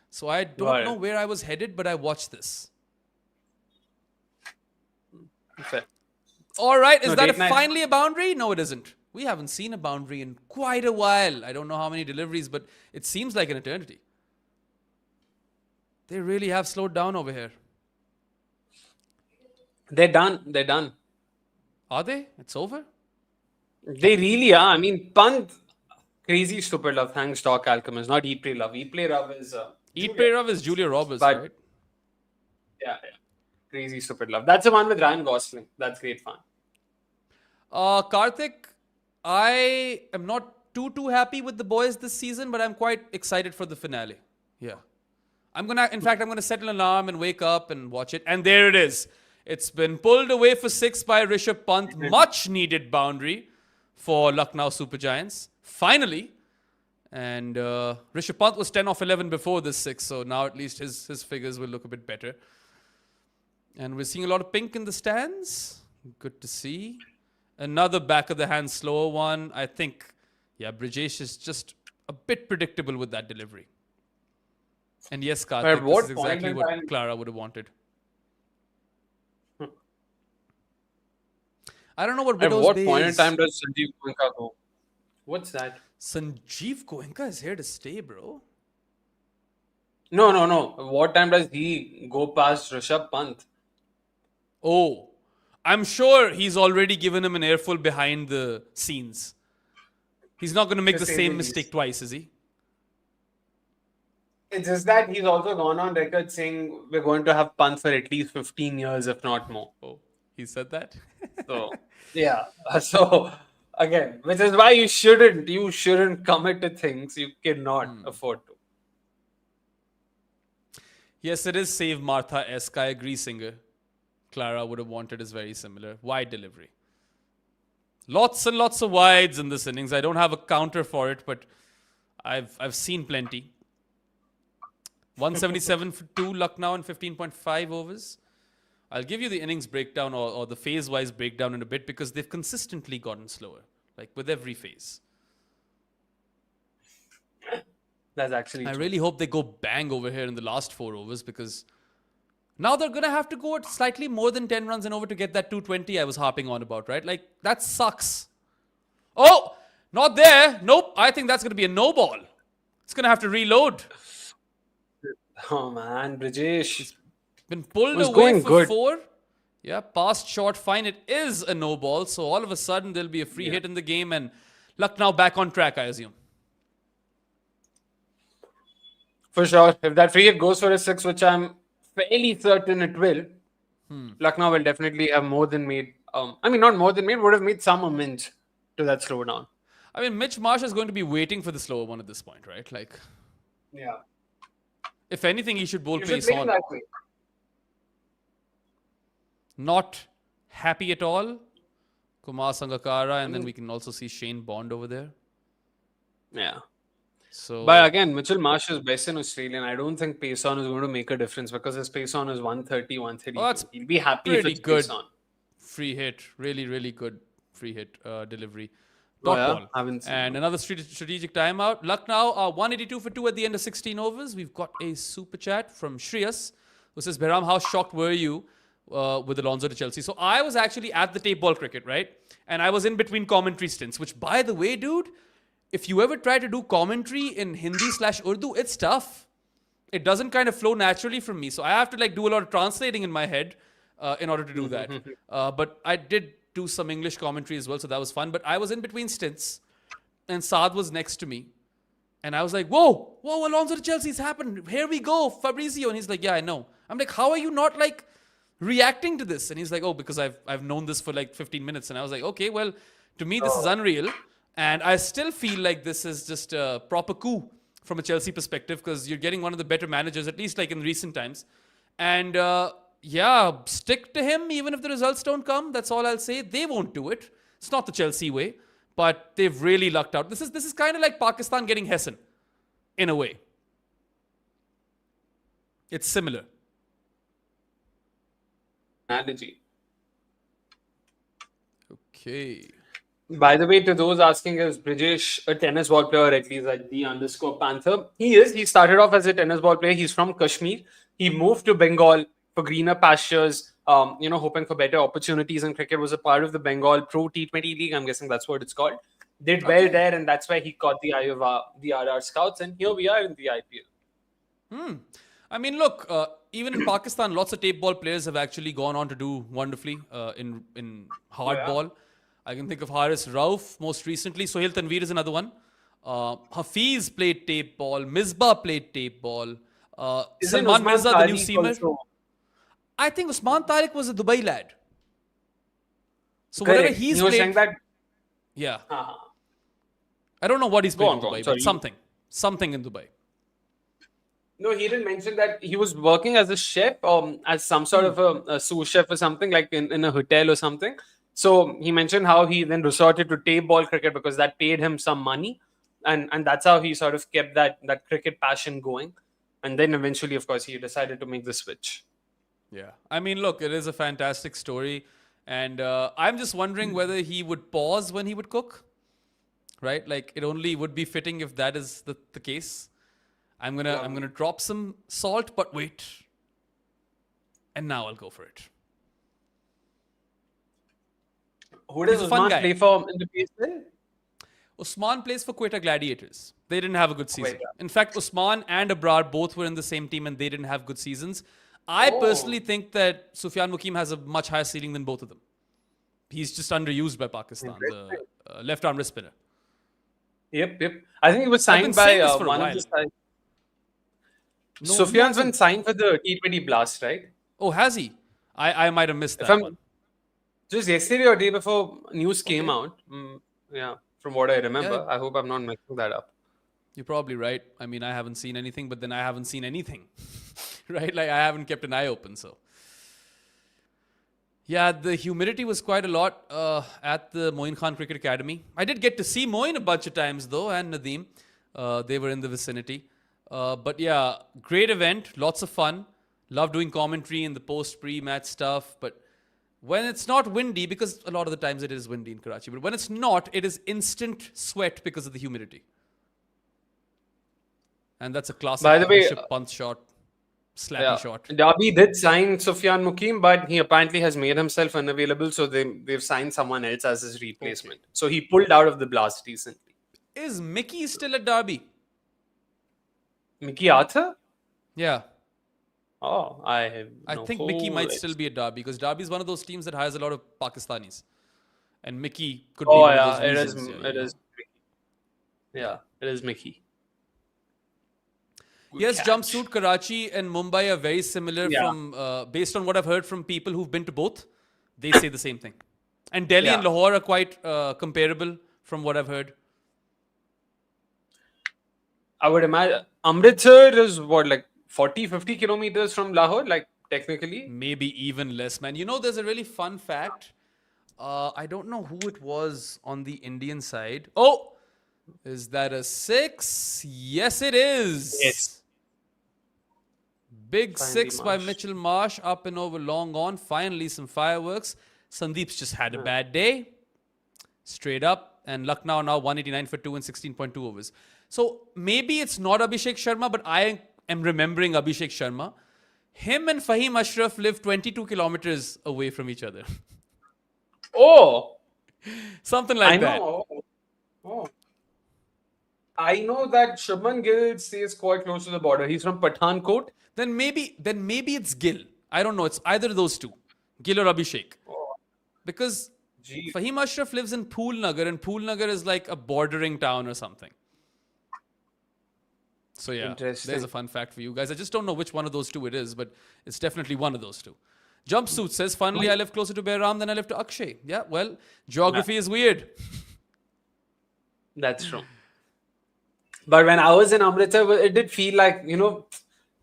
So I don't Got it. know where I was headed, but I watched this. Fair. All right, is No, that Date Night- finally a boundary? No, it isn't. We haven't seen a boundary in quite a while. I don't know how many deliveries, but it seems like an eternity. They really have slowed down over here. They're done. They're done. Are they? It's over? They really are. I mean, Pant, crazy, stupid love. Thanks, Doc Alchemist. Not Eat, Pray, Love. Eat, Play, Love is. Eat, Pray, Love is Julia Roberts, But- right? Yeah. Crazy, stupid love. That's the one with Ryan Gosling. That's great fun. Karthik, I am not too happy with the boys this season, but I'm quite excited for the finale. Yeah. I'm gonna set an alarm and wake up and watch it. And there it is. It's been pulled away for 6 by Rishabh Pant. Much needed boundary for Lucknow Super Giants. Finally. And Rishabh Pant was 10 off 11 before this 6, so now at least his figures will look a bit better. And we're seeing a lot of pink in the stands. Good to see. Another back of the hand slower one. I think, Brijesh is just a bit predictable with that delivery. And yes, Karthik, At what this is point exactly in what time- Clara would have wanted. I don't know what At Widow's what Bay point in is. time does Sanjeev Goenka go? What's that? Sanjeev Goenka is here to stay, bro. No. What time does he go past Rishabh Pant? Oh, I'm sure he's already given him an earful behind the scenes. He's not going to make To the say same the least. mistake twice, is he? It's just that he's also gone on record saying we're going to have Pant for at least 15 years, if not more. Oh, he said that? So yeah. So again, which is why you shouldn't commit to things you cannot afford to. Yes, it is Save Martha-esque. I agree, Singer. Clara would have wanted is very similar. Wide delivery. Lots and lots of wides in this innings. I don't have a counter for it, but I've seen plenty. 177 for 2 Lucknow in 15.5 overs. I'll give you the innings breakdown or the phase-wise breakdown in a bit because they've consistently gotten slower, like with every phase. That's actually I true. really hope they go bang over here in the last 4 overs because now they're going to have to go at slightly more than 10 runs and over to get that 220 I was harping on about, right? Like, that sucks. Oh, not there. Nope. I think that's going to be a no ball. It's going to have to reload. Oh man, Brijesh. Been pulled Was away going for good. 4. Yeah, past short fine. It is a no ball. So all of a sudden, there'll be a free hit in the game and Lucknow back on track, I assume. For sure. If that free hit goes for a 6, which I'm fairly certain it will, Lucknow will definitely have more than made. Not more than made, would have made some amends to that slowdown. I mean, Mitch Marsh is going to be waiting for the slower one at this point, right? Like, Yeah. if anything, he should bowl You should pace play on. that way. Not happy at all. Kumar Sangakkara, and then we can also see Shane Bond over there. Yeah. So, But again, Mitchell Marsh is best in Australian. I don't think pace on is going to make a difference because his pace on is 130, 132. Oh, that's He'll be happy if pretty it's good. pace on. free hit, really, really good free hit delivery. Oh, Dot yeah? ball. Haven't seen And another strategic timeout. Lucknow, 182 for 2 at the end of 16 overs. We've got a super chat from Shreyas, who says, Behram, how shocked were you with Alonso to Chelsea? So I was actually at the tape ball cricket, right? And I was in between commentary stints, which, by the way, dude, if you ever try to do commentary in Hindi/Urdu, it's tough. It doesn't kind of flow naturally from me. So I have to like do a lot of translating in my head in order to do that. But I did do some English commentary as well, so that was fun. But I was in between stints, and Saad was next to me. And I was like, whoa, Alonso to Chelsea's happened. Here we go, Fabrizio. And he's like, yeah, I know. I'm like, how are you not like reacting to this? And he's like, oh, because I've known this for like 15 minutes. And I was like, okay, well, to me, this is unreal. And I still feel like this is just a proper coup from a Chelsea perspective, because you're getting one of the better managers, at least like in recent times. And yeah, stick to him even if the results don't come. That's all I'll say. They won't do it. It's not the Chelsea way, but they've really lucked out. This is kind of like Pakistan getting Hessen, in a way. It's similar. Analogy. Okay. By the way, to those asking, is Brijesh a tennis ball player, or at least at _Panther? He is. He started off as a tennis ball player. He's from Kashmir. He moved to Bengal for greener pastures, hoping for better opportunities in cricket. Was a part of the Bengal Pro T20 League. I'm guessing that's what it's called. Did well there, and that's why he caught the eye of the RR scouts. And here we are in the IPL. I mean, look, even in Pakistan, lots of tape ball players have actually gone on to do wonderfully in hardball. I can think of Haris Rauf most recently. Sohail Tanveer is another one. Hafiz played tape ball. Misbah played tape ball. Salman Mirza, the new seamer. I think Usman Tariq was a Dubai lad. So Correct. whatever he's he was played... saying that... Yeah. I don't know what he's played in Dubai, sorry. but something in Dubai. No, he didn't mention that he was working as a chef, as some sort of a sous chef or something, like in a hotel or something. So he mentioned how he then resorted to tape ball cricket because that paid him some money. And that's how he sort of kept that cricket passion going. And then eventually, of course, he decided to make the switch. Yeah. I mean, look, it is a fantastic story. And I'm just wondering whether he would pause when he would cook. Right? Like, it only would be fitting if that is the case. I'm gonna drop some salt, but wait. And now I'll go for it. Who does Usman play for in the PSL? Usman plays for Quetta Gladiators. They didn't have a good season. In fact, Usman and Abrar both were in the same team and they didn't have good seasons. I personally think that Sufyan Mukim has a much higher ceiling than both of them. He's just underused by Pakistan, the left-arm wrist spinner. Yep. I think he was signed by one of the sides. Sufyan's been signed for the T20 Blast, right? Oh, has he? I might have missed that one. Just yesterday or day before news came out. Yeah, from what I remember. Yeah. I hope I'm not messing that up. You're probably right. I mean, I haven't seen anything, but then I haven't seen anything. Right? Like, I haven't kept an eye open, so. Yeah, the humidity was quite a lot at the Moin Khan Cricket Academy. I did get to see Moin a bunch of times, though, and Nadeem. They were in the vicinity. But yeah, great event. Lots of fun. Love doing commentary and the post-pre-match stuff. But when it's not windy, because a lot of the times it is windy in Karachi, but when it's not, it is instant sweat because of the humidity. And that's a classic Bishop Pant shot, slappy shot. Derby did sign Sufyan Mukim, but he apparently has made himself unavailable, so they've signed someone else as his replacement. Okay. So he pulled out of the Blast recently. Is Mickey still at Derby? Mickey Arthur? Yeah. Oh, I think Mickey might still be at Derby because Derby is one of those teams that hires a lot of Pakistanis. And Mickey could be one of those reasons. It is. Yeah, it is Mickey. Yes, Jumpsuit Karachi and Mumbai are very similar from based on what I've heard from people who've been to both. They say the same thing. And Delhi and Lahore are quite comparable from what I've heard. I would imagine Amritsar is what, like 40, 50 kilometers from Lahore, like technically? Maybe even less, man. You know, there's a really fun fact. I don't know who it was on the Indian side. Oh, is that a 6? Yes, it is. Yes. Big finally 6 by Mitchell Marsh, up and over, long on. Finally, some fireworks. Sandeep's just had a bad day. Straight up. And Lucknow now 189 for 2 and 16.2 overs. So maybe it's not Abhishek Sharma, but I am remembering Abhishek Sharma. Him and Fahim Ashraf live 22 kilometers away from each other. Oh! Something like that. Oh. I know that Shubman Gill stays quite close to the border. He's from Pathankot. Then maybe it's Gill. I don't know. It's either of those two, Gill or Abhishek. Oh, Because gee. Fahim Ashraf lives in Pool Nagar, and Pool Nagar is like a bordering town or something. So yeah, Interesting. there's a fun fact for you guys. I just don't know which one of those two it is, but it's definitely one of those two. Jumpsuit says, funnily, I live closer to Behram than I live to Akshay. Yeah, well, geography is weird. That's true. But when I was in Amritsar, it did feel like,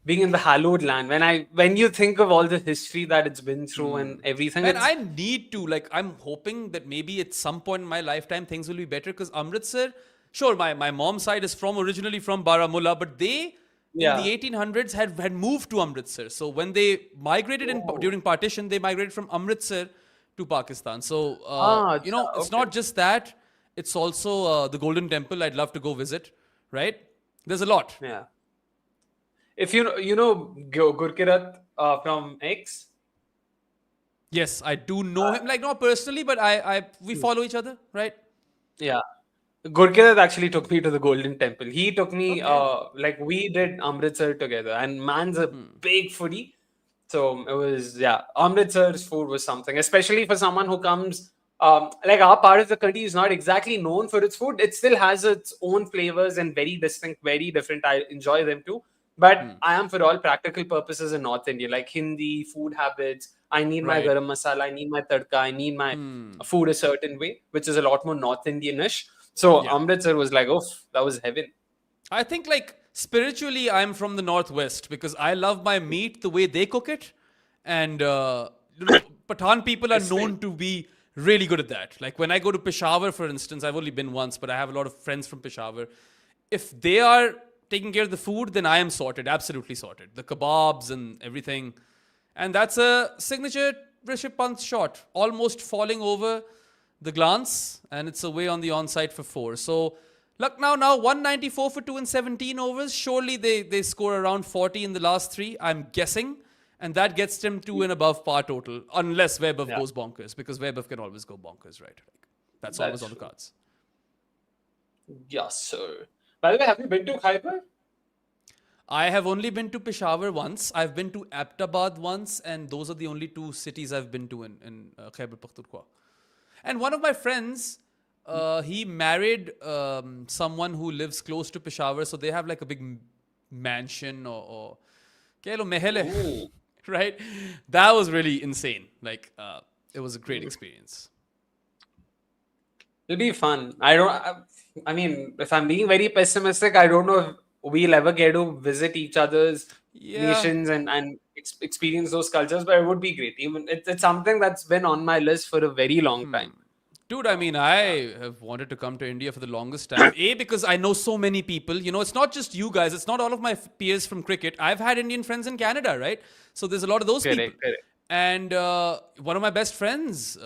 being in the hallowed land. When you think of all the history that it's been through and everything, And I need to, I'm hoping that maybe at some point in my lifetime things will be better, because Amritsar, sure, my mom's side is originally from Baramulla, but they in the 1800s had moved to Amritsar. So when they migrated during partition, they migrated from Amritsar to Pakistan. So it's not just that; it's also the Golden Temple. I'd love to go visit. Right? There's a lot. Yeah. If you know Gurkirat from X. Yes, I do know him. Not personally, but we follow each other, right? Yeah. Gurkirat actually took me to the Golden Temple. He took me, we did Amritsar together. And man's a big foodie. So it was, Amritsar's food was something, especially for someone who comes, our part of the country is not exactly known for its food. It still has its own flavors and very distinct, very different. I enjoy them too. But I am, for all practical purposes, in North India, like Hindi, food habits. I need my garam masala, I need my tadka, I need my food a certain way, which is a lot more North Indian-ish. So Amritsar was like, that was heaven. I think spiritually, I'm from the Northwest because I love my meat the way they cook it. And Pathan people are known to be really good at that. Like when I go to Peshawar, for instance, I've only been once, but I have a lot of friends from Peshawar. If they are taking care of the food, then I am sorted, absolutely sorted. The kebabs and everything. And that's a signature Rishabh Pant shot, almost falling over the glance, and it's away on the onside for 4. So Lucknow now 194 for 2 in 17 overs. Surely they score around 40 in the last 3, I'm guessing. And that gets them to an above par total, unless Vaibhav goes bonkers, because Vaibhav can always go bonkers, right? That's always on the cards. Yes, sir. By the way, have you been to Khyber? I have only been to Peshawar once. I've been to Aptabad once, and those are the only 2 cities I've been to in Khyber Pakhtunkhwa. And one of my friends, he married someone who lives close to Peshawar, so they have like a big mansion or mahal hai. Right? That was really insane. It was a great experience. It'll be fun. I mean, if I'm being very pessimistic, I don't know if we'll ever get to visit each other's nations and experience those cultures, but it would be great. Even it's something that's been on my list for a very long time. Dude, I mean, I have wanted to come to India for the longest time. Because I know so many people. It's not just you guys. It's not all of my peers from cricket. I've had Indian friends in Canada, right? So there's a lot of those people. Correct. And one of my best friends,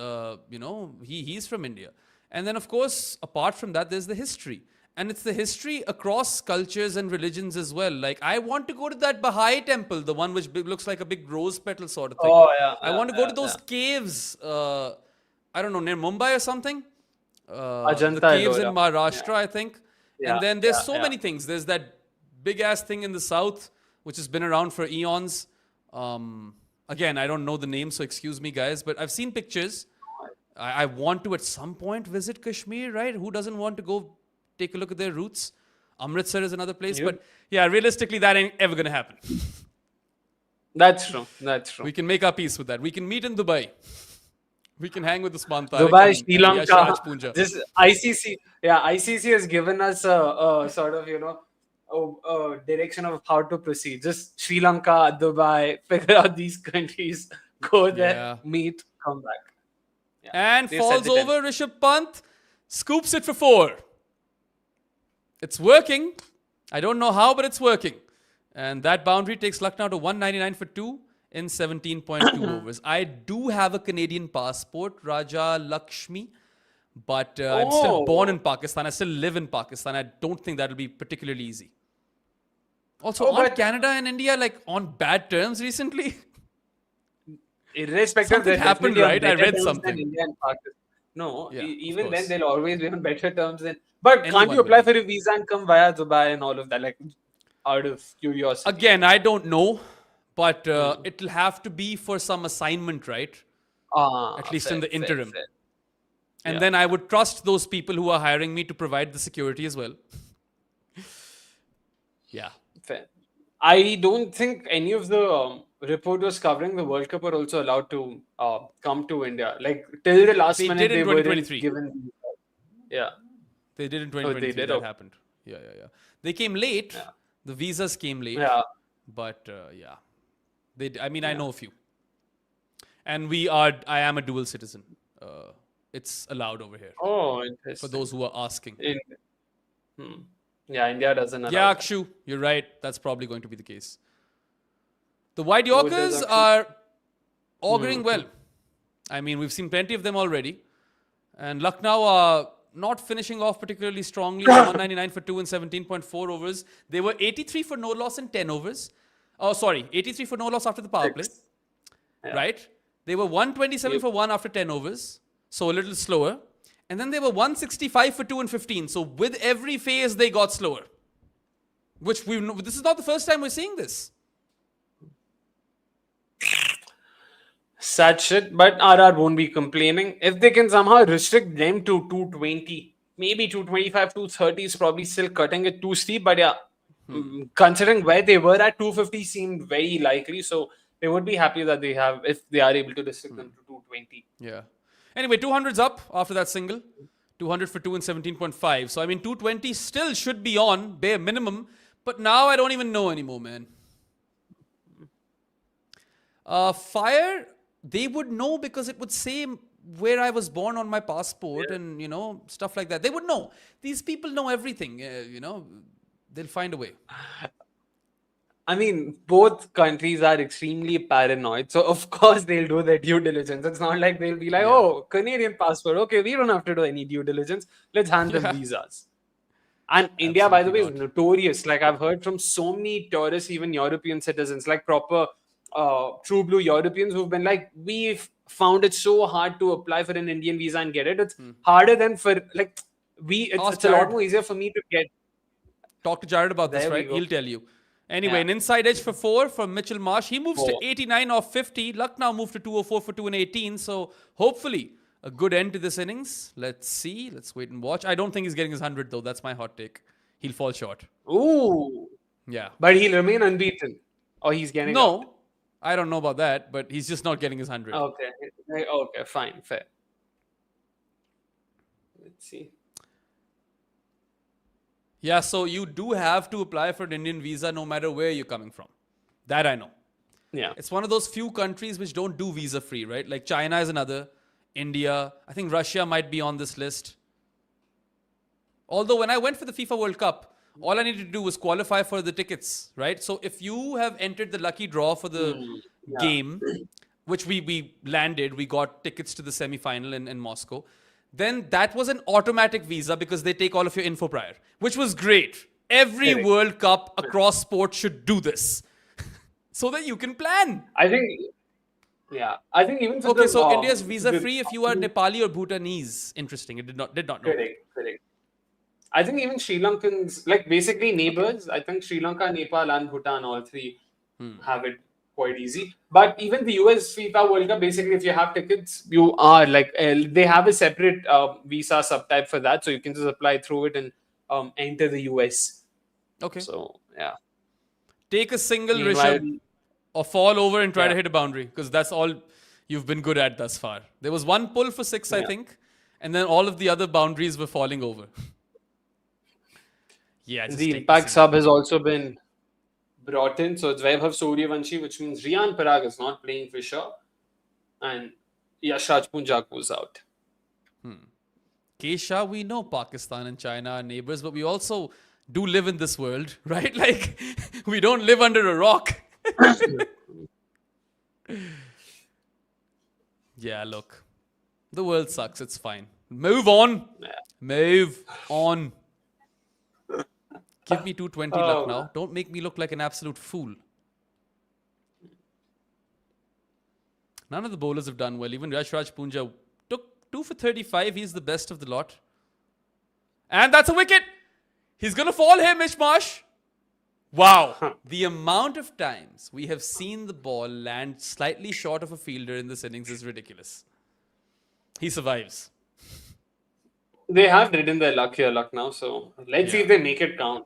he's from India. And then, of course, apart from that, there's the history. And it's the history across cultures and religions as well. I want to go to that Baha'i temple, the one which looks like a big rose petal sort of thing. Oh, yeah. I want to go to those caves, I don't know, near Mumbai or something. Ajanta the caves in Ellora. Maharashtra, I think. Yeah, And then there's so yeah. many things. There's that big-ass thing in the south, which has been around for eons. Again, I don't know the name, so excuse me, guys. But I've seen pictures. I want to, at some point, visit Kashmir, right? Who doesn't want to go take a look at their roots? Amritsar is another place. Yep. But yeah, realistically, that ain't ever going to happen. That's true. We can make our peace with that. We can meet in Dubai. We can hang with Usman Tariq Dubai, and Sri Lanka. Yashraj Punja. This ICC has given us a sort of, a direction of how to proceed. Just Sri Lanka, Dubai, figure out these countries, go there, meet, come back. Yeah. And They've falls set the over Rishabh Pant, scoops it for 4. It's working. I don't know how, but it's working. And that boundary takes Lucknow to 199 for 2 in 17.2 overs. I do have a Canadian passport, Raja Lakshmi, but I'm still born in Pakistan. I still live in Pakistan. I don't think that'll be particularly easy. Also, aren't Canada and India on bad terms recently? Irrespective, Something happened, right? I read something. India and Pakistan. No, Yeah, of even then course. they'll always be on better terms than. But can't Anyone you will apply be. for a visa and come via Dubai and all of that? Like, out of curiosity. Again, I don't know, but Hmm. it'll have to be for some assignment, right? At least in Fair, the fair, interim. fair. And Yeah, then I would trust those people who are hiring me to provide the security as well. Yeah. fair. I don't think any of the reporters covering the World Cup are also allowed to come to India. Like till the last They minute, did in they weren't 2023. given. Yeah. They did in Oh, they 2023. did. That Okay. happened. Yeah, yeah, yeah. They came late. Yeah. The visas came late. Yeah. But yeah. I mean, I Yeah. know a few. And I am a dual citizen. It's allowed over here Oh, for those interesting. who are asking. In, hmm. Yeah, India doesn't allow Yeah, that. Akshu, you're right. That's probably going to be the case. The White Oh, it does Yorkers actually. are auguring Hmm. well. I mean, we've seen plenty of them already. And Lucknow are not finishing off particularly strongly. They're 199 for 2 in 17.4 overs. They were 83 for no loss in 10 overs. Oh, sorry, 83 for no loss after the power play, Six. Yeah. right? They were 127 Yep. for 1 after 10 overs, so a little slower. And then they were 165 for 2 in 15. So with every phase, they got slower. This is not the first time we're seeing this. Sad shit, but RR won't be complaining. If they can somehow restrict them to 220, maybe 225, 230 is probably still cutting it too steep. But yeah, considering where they were at, 250 seemed very likely. So they would be happy that they have, if they are able to restrict them to 220. Yeah. Anyway, 200's up after that single. 200 for 2 and 17.5. So, I mean, 220 still should be on, bare minimum. But now I don't even know anymore, man. Fire, they would know because it would say where I was born on my passport and, stuff like that. They would know. These people know everything, they'll find a way. I mean, both countries are extremely paranoid. So, of course, they'll do their due diligence. It's not like they'll be like, Yeah. oh, Canadian passport. Okay, we don't have to do any due diligence. Let's hand them Yeah. visas. And India, by the way, Absolutely is not. notorious. Like, I've heard from so many tourists, even European citizens, like proper true blue Europeans who've been like, we've found it so hard to apply for an Indian visa and get it. It's harder than for, like, Ask it's a lot Jared. more easier for me to get. Talk to Jared about this, There we right? go. He'll tell you. Anyway, Yeah. an inside edge for 4 from Mitchell Marsh. He moves to 4. 89 off 50. Lucknow moved to 204 for 2 and 18. So hopefully a good end to this innings. Let's see. Let's wait and watch. I don't think he's getting his 100 though. That's my hot take. He'll fall short. Ooh. Yeah. But he'll remain unbeaten. Or he's getting out. No, I don't know about that, but he's just not getting his 100. Okay. Okay, fine, fair. Let's see. Yeah, so you do have to apply for an Indian visa no matter where you're coming from. That I know. Yeah. It's one of those few countries which don't do visa free, right? Like China is another, India, I think Russia might be on this list. Although when I went for the FIFA World Cup, all I needed to do was qualify for the tickets, right? So if you have entered the lucky draw for the game, which we landed, we got tickets to the semi-final in Moscow, then that was an automatic visa because they take all of your info prior, which was great. Every Correct. World Cup across sports should do this so that you can plan. I think even for Okay, the so India's visa the- free if you are Nepali or Bhutanese. Interesting. It did not know. Correct. I think even Sri Lankans, like basically neighbors, I think Sri Lanka, Nepal, and Bhutan, all three have it quite easy. But even the US FIFA World Cup, basically, if you have tickets, you are like, they have a separate visa subtype for that. So you can just apply through it and enter the US. Okay. So, yeah. Take a single Meanwhile- Rishabh or fall over and try to Yeah. hit a boundary because that's all you've been good at thus far. There was one pull for 6, I Yeah. think, and then all of the other boundaries were falling over. Yeah, just The take impact single. sub has also been brought in. So it's Vaibhav Suryavanshi, which means Riyan Parag is not playing for sure. And Yashraj Punjak goes out. Kesha, we know Pakistan and China are neighbors, but we also do live in this world, right? Like, we don't live under a rock. Yeah, look. The world sucks. It's fine. Move on. Move on. Give me 220 luck now. Don't make me look like an absolute fool. None of the bowlers have done well. Even Yashraj Punja took 2 for 35. He's the best of the lot. And that's a wicket. He's going to fall here, Mishmash. Wow. The amount of times we have seen the ball land slightly short of a fielder in this innings is ridiculous. He survives. They have ridden their luck here, Lucknow. So let's see if they make it count.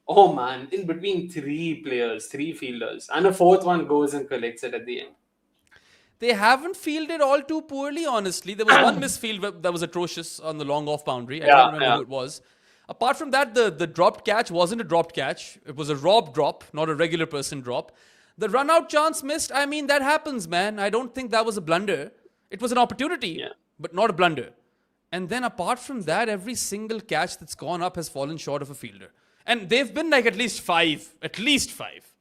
Oh man, in between 3 players, 3 fielders, and a 4th one goes and collects it at the end. They haven't fielded all too poorly, honestly. There was one misfield that was atrocious on the long off boundary. I can't remember who it was. Apart from that, the dropped catch wasn't a dropped catch. It was a Rob drop, not a regular person drop. The run out chance missed. I mean, that happens, man. I don't think that was a blunder. It was an opportunity, but not a blunder. And then apart from that, every single catch that's gone up has fallen short of a fielder. And they've been like at least 5. At least 5.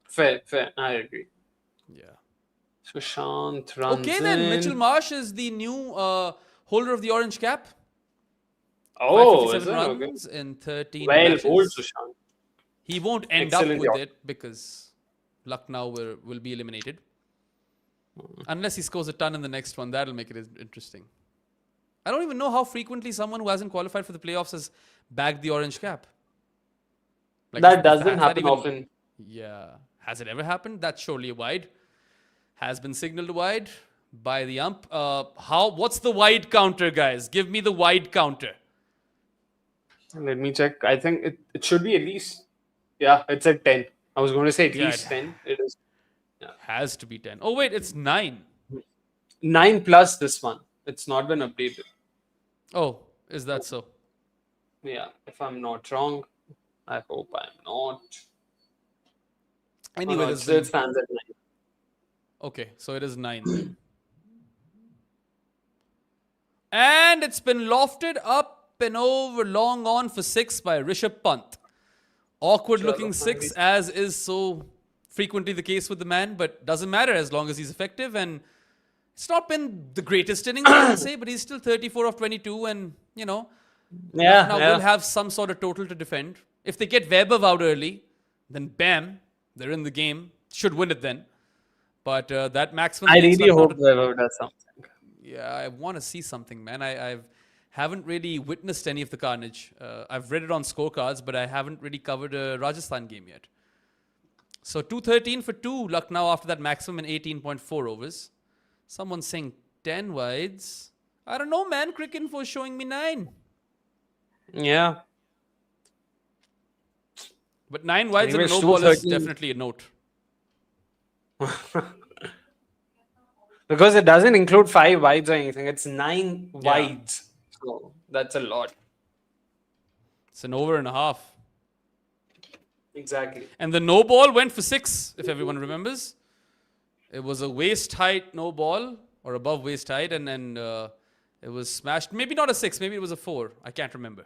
Fair. I agree. Yeah. Sushant runs Okay, then. in. Mitchell Marsh is the new holder of the orange cap. Oh, is 557 it? runs Okay. in 13 Well, matches. hold Sushant. He won't end Excellent up with job. it because Lucknow will be eliminated. Unless he scores a ton in the next one. That'll make it interesting. I don't even know how frequently someone who hasn't qualified for the playoffs has bagged the orange cap. Like, That has doesn't that happen even- often. Yeah. Has it ever happened? That's surely a wide. Has been signaled wide by the ump. What's the wide counter, guys? Give me the wide counter. Let me check. I think it should be at least. Yeah, it's at 10. I was going to say at Yeah, least 10. It is Has to be 10. Oh, wait, it's 9. 9 plus this one. It's not been updated. Oh, is that so? Yeah, if I'm not wrong. I hope I'm not. Anyway, Oh, no, it there's still been- stands at 9. Okay, so it is 9 then. And it's been lofted up and over long on for 6 by Rishabh Pant. Awkward looking 6, as is so frequently the case with the man, but doesn't matter as long as he's effective. And it's not been the greatest innings, I'll say, but he's still 34 of 22, and now we'll have some sort of total to defend. If they get Weber out early, then bam, they're in the game. Should win it then. But that maximum. I really hope Weber does something. Yeah, I want to see something, man. I haven't really witnessed any of the carnage. I've read it on scorecards, but I haven't really covered a Rajasthan game yet. So 213 for 2 Lucknow after that maximum in 18.4 overs. Someone's saying 10 wides. I don't know, man. Cricinfo is showing me 9. Yeah. But 9 wides and a Anyways, no ball is 213. definitely a note. Because it doesn't include 5 wides or anything. It's 9 wides. So that's a lot. It's an over and a half. Exactly. And the no ball went for 6, if everyone remembers. It was a waist height no ball, or above waist height, and then it was smashed. Maybe not a 6, maybe it was a 4. I can't remember.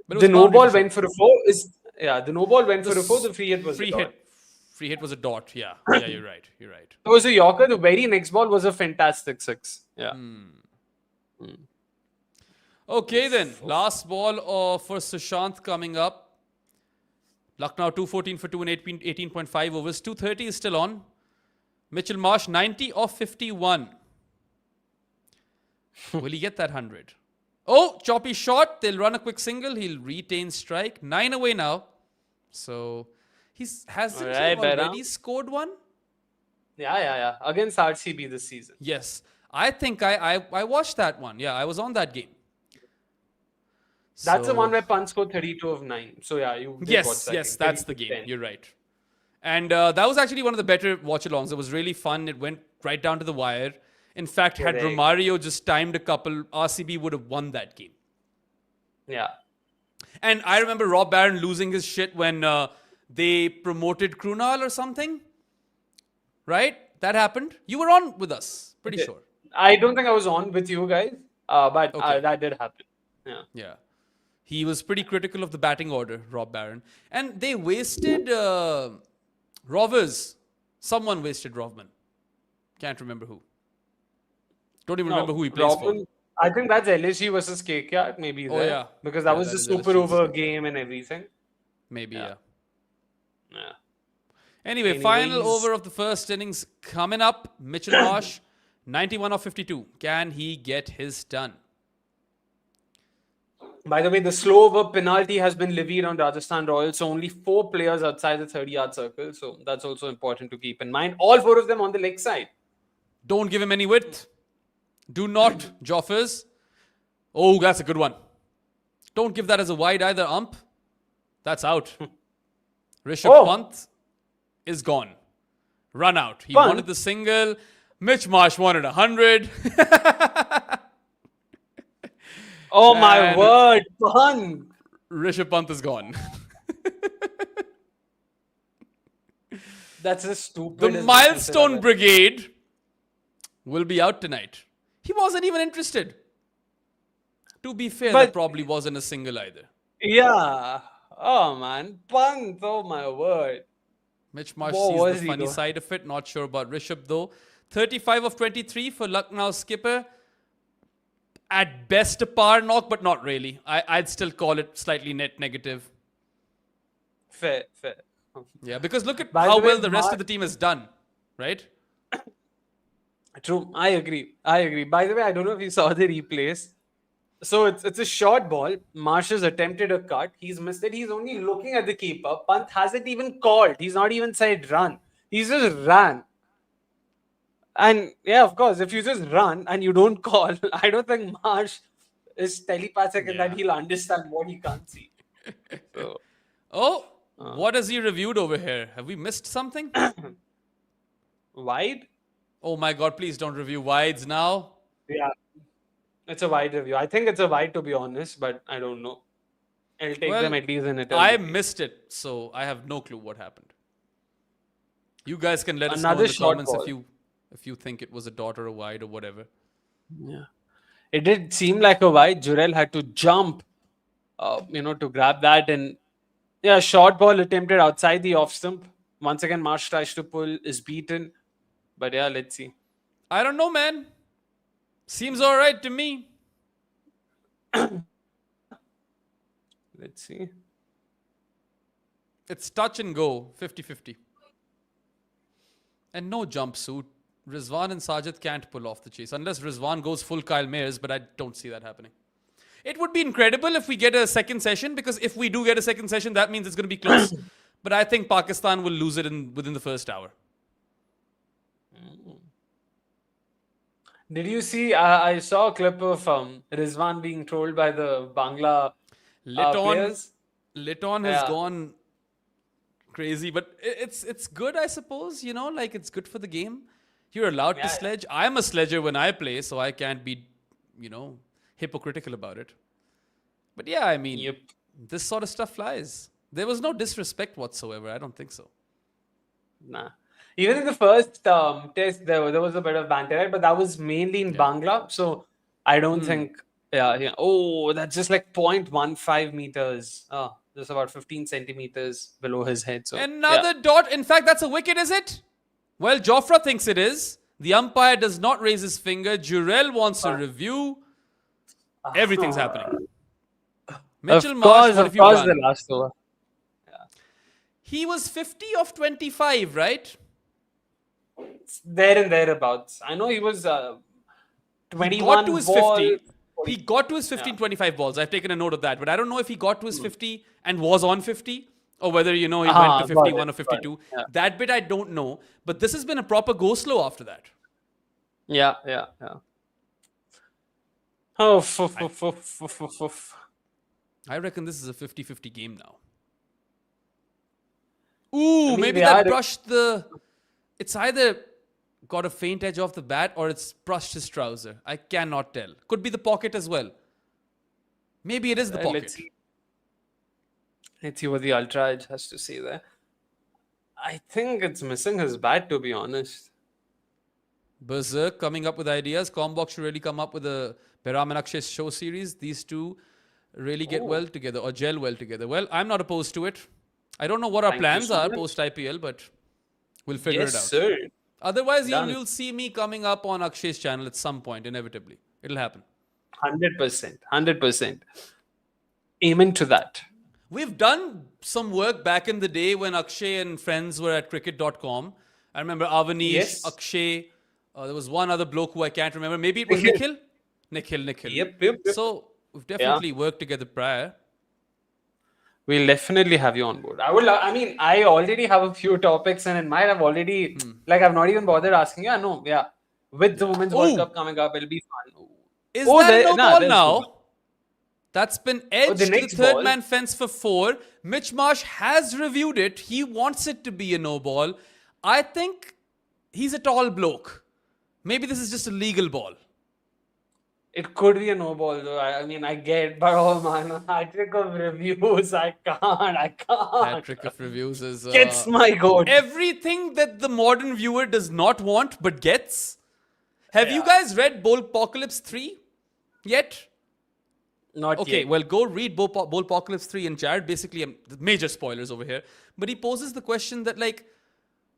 But it was The no boundary ball for sure. went for a 4. The no ball went for a 4. The free hit was a dot. Free hit was a dot. Yeah, yeah, you're right. You're right. It was a Yorker. The very next ball was a fantastic 6. Yeah. Okay, then. Last ball for Sushant coming up. Lucknow 214 for 2 and 18.5 overs. 230 is still on. Mitchell Marsh 90 off 51. Will he get that 100? Oh, choppy shot. They'll run a quick single. He'll retain strike. 9 away now. So hasn't he Alright, already scored one? Yeah. Against RCB this season. Yes. I think I watched that one. Yeah, I was on that game. That's the So- one where Pant scored 32 of 9. So yeah, you did watch that Yes, game. that's the 32 game. 10. You're right. And that was actually one of the better watch-alongs. It was really fun. It went right down to the wire. In fact, had Correct. Romario just timed a couple, RCB would have won that game. Yeah. And I remember Rob Barron losing his shit when they promoted Krunal or something. Right? That happened. You were on with us. Pretty Okay. sure. I don't think I was on with you guys, but Okay. that did happen. Yeah. Yeah. He was pretty critical of the batting order, Rob Barron. And they wasted Rovers. Someone wasted Rovman. Can't remember who. Don't even remember who he plays for. Robin, I think that's LSG versus KKR, maybe Oh, there. yeah. Because that Yeah, was that the is super LSG over versus game and everything. Maybe, yeah. Yeah. Anyway, final Anyways. over of the first innings coming up. Mitchell Marsh 91 of 52. Can he get his done? By the way, the slow over penalty has been levied on Rajasthan Royals, so only 4 players outside the 30-yard circle. So that's also important to keep in mind. All 4 of them on the leg side. Don't give him any width. Do not, Joffers. Oh, that's a good one. Don't give that as a wide either, ump. That's out. Rishabh Pant is gone. Run out. He wanted the single. Mitch Marsh wanted 100. Oh my word, Pant. Rishabh Pant is gone. That's a stupid. The milestone brigade will be out tonight. He wasn't even interested. To be fair, that probably wasn't a single either. Yeah. Oh man, Pant. Oh my word. Mitch Marsh sees the funny side of it. Not sure about Rishabh though. 35 of 23 for Lucknow skipper. At best a par knock, but not really. I'd still call it slightly net negative. Fair. Yeah, because look at how well the rest of the team has done, right? True, I agree. By the way, I don't know if you saw the replays. So it's a short ball. Marsh has attempted a cut. He's missed it. He's only looking at the keeper. Pant hasn't even called. He's not even said run. He's just ran. And yeah, of course, if you just run and you don't call, I don't think Marsh is telepathic in that he'll understand what he can't see. So, what has he reviewed over here? Have we missed something? Wide? Oh my God, please don't review wides now. Yeah, it's a wide review. I think it's a wide, to be honest, but I don't know. I'll take them at least in it. I missed it, so I have no clue what happened. You guys can let us know in the comments if you think it was a dot or a wide or whatever. Yeah. It did seem like a wide. Jurel had to jump, to grab that. And yeah, short ball attempted outside the off stump. Once again, Marsh tries to pull, is beaten. But yeah, let's see. I don't know, man. Seems all right to me. Let's see. It's touch and go, 50-50. And no jumpsuit. Rizwan and Sajid can't pull off the chase unless Rizwan goes full Kyle Mayers, but I don't see that happening. It would be incredible if we get a second session, because if we do get a second session, that means it's going to be close. But I think Pakistan will lose it within the first hour. Did you see? I saw a clip of Rizwan being trolled by the Bangla players. Liton has gone crazy, but it's good, I suppose. Like it's good for the game. You're allowed to sledge. I'm a sledger when I play, so I can't be, hypocritical about it. But yeah, I mean, this sort of stuff flies. There was no disrespect whatsoever. I don't think so. Nah. Even in the first test, there was a bit of banter, right? But that was mainly in Bangla. So I don't think... Yeah. Oh, that's just like 0.15 meters. Oh, just about 15 centimeters below his head. So another dot. In fact, that's a wicket, is it? Well, Jofra thinks it is. The umpire does not raise his finger. Jurel wants a review. Everything's happening. Mitchell Marsh, what have you done? The last over. Yeah. He was 50 of 25, right? There and thereabouts. I know he was 21 he got to his ball, 50. He got to his 15, 25 balls. I've taken a note of that. But I don't know if he got to his 50 and was on 50. Or whether, he went to 51 or 52. Yeah. That bit I don't know. But this has been a proper go-slow after that. Yeah. Oh, I reckon this is a 50-50 game now. Ooh, maybe that brushed the... It's either got a faint edge off the bat or it's brushed his trouser. I cannot tell. Could be the pocket as well. Maybe it is the pocket. Let's see what the Ultra Edge has to say there. I think it's missing his bat, to be honest. Berserk coming up with ideas. Combox should really come up with a Behram and Akshay show series. These two really get well together or gel well together. Well, I'm not opposed to it. I don't know what our plans are post-IPL, but we'll figure it out. Yes, sir. Otherwise, you'll see me coming up on Akshay's channel at some point, inevitably. It'll happen. 100%. Aiming to that. We've done some work back in the day when Akshay and friends were at cricket.com. I remember Avanish, Akshay, There was one other bloke who I can't remember. Maybe it was Nikhil. Nikhil. Yep. So we've definitely worked together prior. We'll definitely have you on board. I mean, I already have a few topics, and it might have already, like, I've not even bothered asking you. With the Women's World Cup coming up, it'll be fun. Is that no ball there's now? That's been edged the to the next third ball. man fence for 4. Mitch Marsh has reviewed it. He wants it to be a no ball. I think he's a tall bloke. Maybe this is just a legal ball. It could be a no ball, though. I mean, I get, but oh man, hat-trick of reviews. I can't. Hat-trick of reviews is Gets my goat. everything that the modern viewer does not want but gets. Have you guys read Bowlpocalypse 3 yet? Not Okay, yet. well, go read Bowlpocalypse 3, and Jared basically, major spoilers over here, but he poses the question that, like,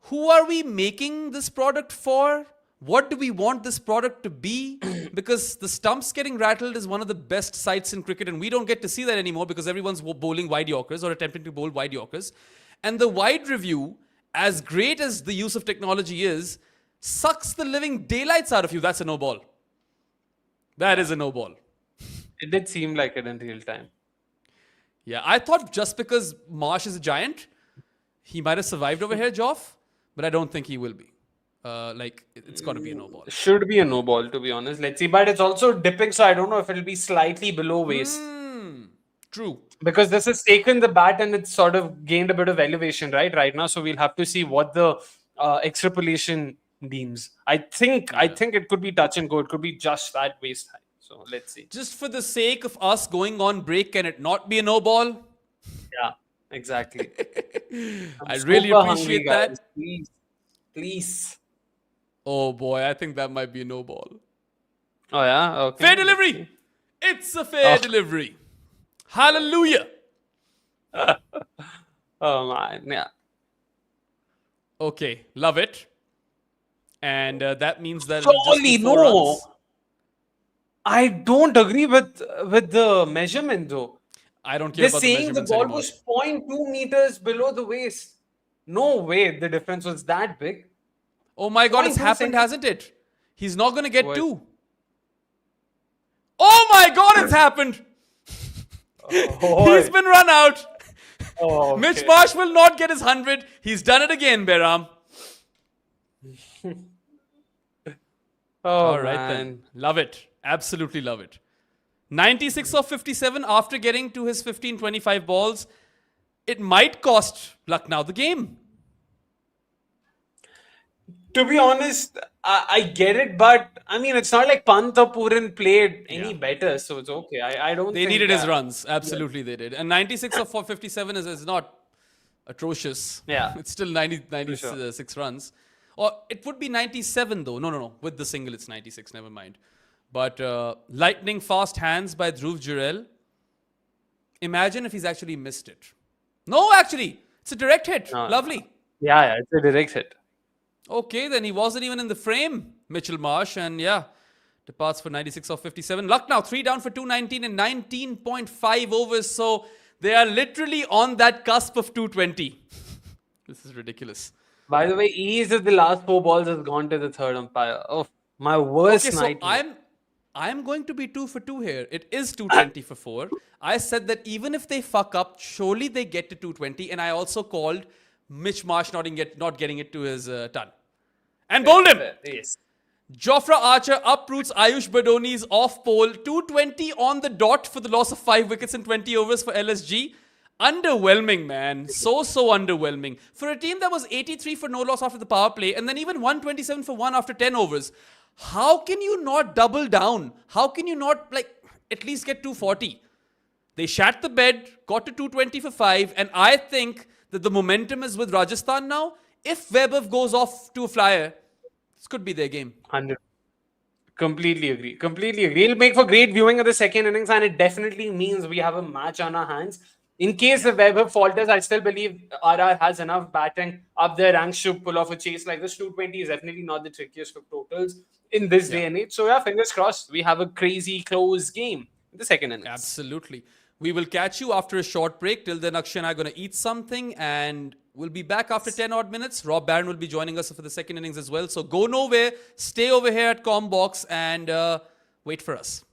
who are we making this product for? What do we want this product to be? Because the stumps getting rattled is one of the best sights in cricket, and we don't get to see that anymore because everyone's bowling wide Yorkers or attempting to bowl wide Yorkers. And the wide review, as great as the use of technology is, sucks the living daylights out of you. That's a no ball. That is a no ball. It did seem like it in real time. Yeah, I thought just because Marsh is a giant, he might have survived over here, Joff, but I don't think he will be. It's got to be a no ball. Should be a no ball, to be honest. Let's see. But it's also dipping, so I don't know if it'll be slightly below waist. True. Because this has taken the bat and it's sort of gained a bit of elevation, right now. So we'll have to see what the extrapolation deems. I think it could be touch and go. It could be just that waist high. So let's see. Just for the sake of us going on break, can it not be a no ball? Yeah, exactly. I really super appreciate hungry, that. guys. Please. Oh boy, I think that might be a no ball. Oh yeah. Okay. Fair delivery. It's a fair delivery. Hallelujah. Oh man, yeah. Okay, love it. And that means that it'll just Surely be 4 no. runs. I don't agree with the measurement though. I don't care They're about the saying the measurements ball anymore. was 0.2 meters below the waist. No way the difference was that big. Oh my God, it's 0.2 happened, centimeters. hasn't it? He's not going to get What? 2. Oh my God, it's happened. Oh, He's been run out. okay. Mitch Marsh will not get his 100. He's done it again, Behram. All right, then. Love it. Absolutely love it. 96 of 57 after getting to his 15-25 balls. It might cost Lucknow the game. To be honest, I get it, but I mean, it's not like Pant or Pooran played any better, so it's okay. I don't They think needed his that- runs. Absolutely, they did. And 96 of 457 is not atrocious. Yeah. It's still 96 runs. Or it would be 97 though. No. With the single, it's 96. Never mind. But lightning fast hands by Dhruv Jurel. Imagine if he's actually missed it. No, actually. It's a direct hit. Lovely. Yeah, it's a direct hit. Okay, then he wasn't even in the frame, Mitchell Marsh. And departs for 96 of 57. Lucknow 3 down for 219 and 19.5 overs. So they are literally on that cusp of 220. This is ridiculous. By the way, ease of the last 4 balls has gone to the third umpire. Oh, my worst Okay, so nightmare. I'm going to be 2 for 2 here. It is 220 for 4. I said that even if they fuck up, surely they get to 220. And I also called Mitch Marsh not getting it to his ton. And bowled him. Yes. Jofra Archer uproots Ayush Badoni's off pole. 220 on the dot for the loss of 5 wickets in 20 overs for LSG. Underwhelming, man. So underwhelming. For a team that was 83 for no loss after the power play and then even 127 for 1 after 10 overs. How can you not double down? How can you not at least get 240? They shat the bed, got to 220 for 5, and I think that the momentum is with Rajasthan now. If Vaibhav goes off to a flyer, this could be their game. 100. Completely agree. It'll make for great viewing of the second innings, and it definitely means we have a match on our hands. In case the Vaibhav falters, I still believe RR has enough batting up their ranks to pull off a chase like this. 220 is definitely not the trickiest of totals in this day and age. So fingers crossed. We have a crazy close game in the second innings. Absolutely. We will catch you after a short break. Till then, Akshay and I are going to eat something and We'll be back after 10 odd minutes. Rob Barron will be joining us for the second innings as well. So go nowhere. Stay over here at Combox and wait for us.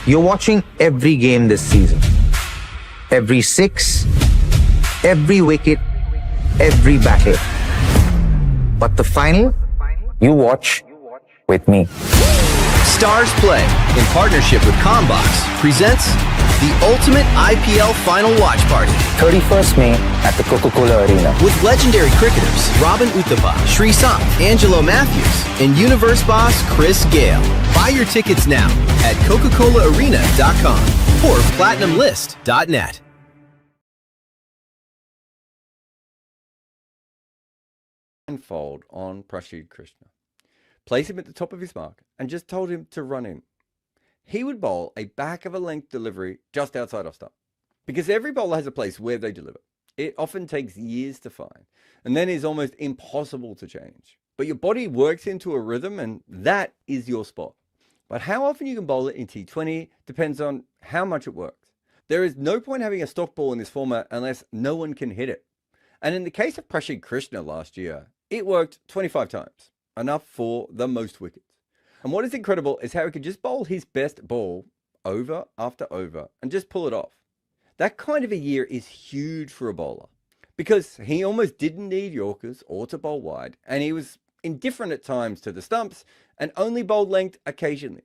You're watching every game this season. Every six, every wicket, every battle. But the final, you watch with me. Stars Play, in partnership with Combox, presents the ultimate IPL final watch party 31st May at the Coca-Cola Arena. with legendary cricketers Robin Uthappa, Sreesanth, Angelo Matthews, and Universe boss Chris Gale. Buy your tickets now at Coca-ColaArena.com or PlatinumList.net. Blindfold on Prashid Krishna, place him at the top of his mark, and just told him to run in. He would bowl a back-of-a-length delivery just outside off stump. Because every bowler has a place where they deliver. It often takes years to find, and then is almost impossible to change. But your body works into a rhythm, and that is your spot. But how often you can bowl it in T20 depends on how much it works. There is no point having a stock ball in this format unless no one can hit it. And in the case of Prashid Krishna last year, it worked 25 times, enough for the most wickets. And what is incredible is how he could just bowl his best ball over after over and just pull it off. That kind of a year is huge for a bowler because he almost didn't need Yorkers or to bowl wide, and he was indifferent at times to the stumps and only bowled length occasionally.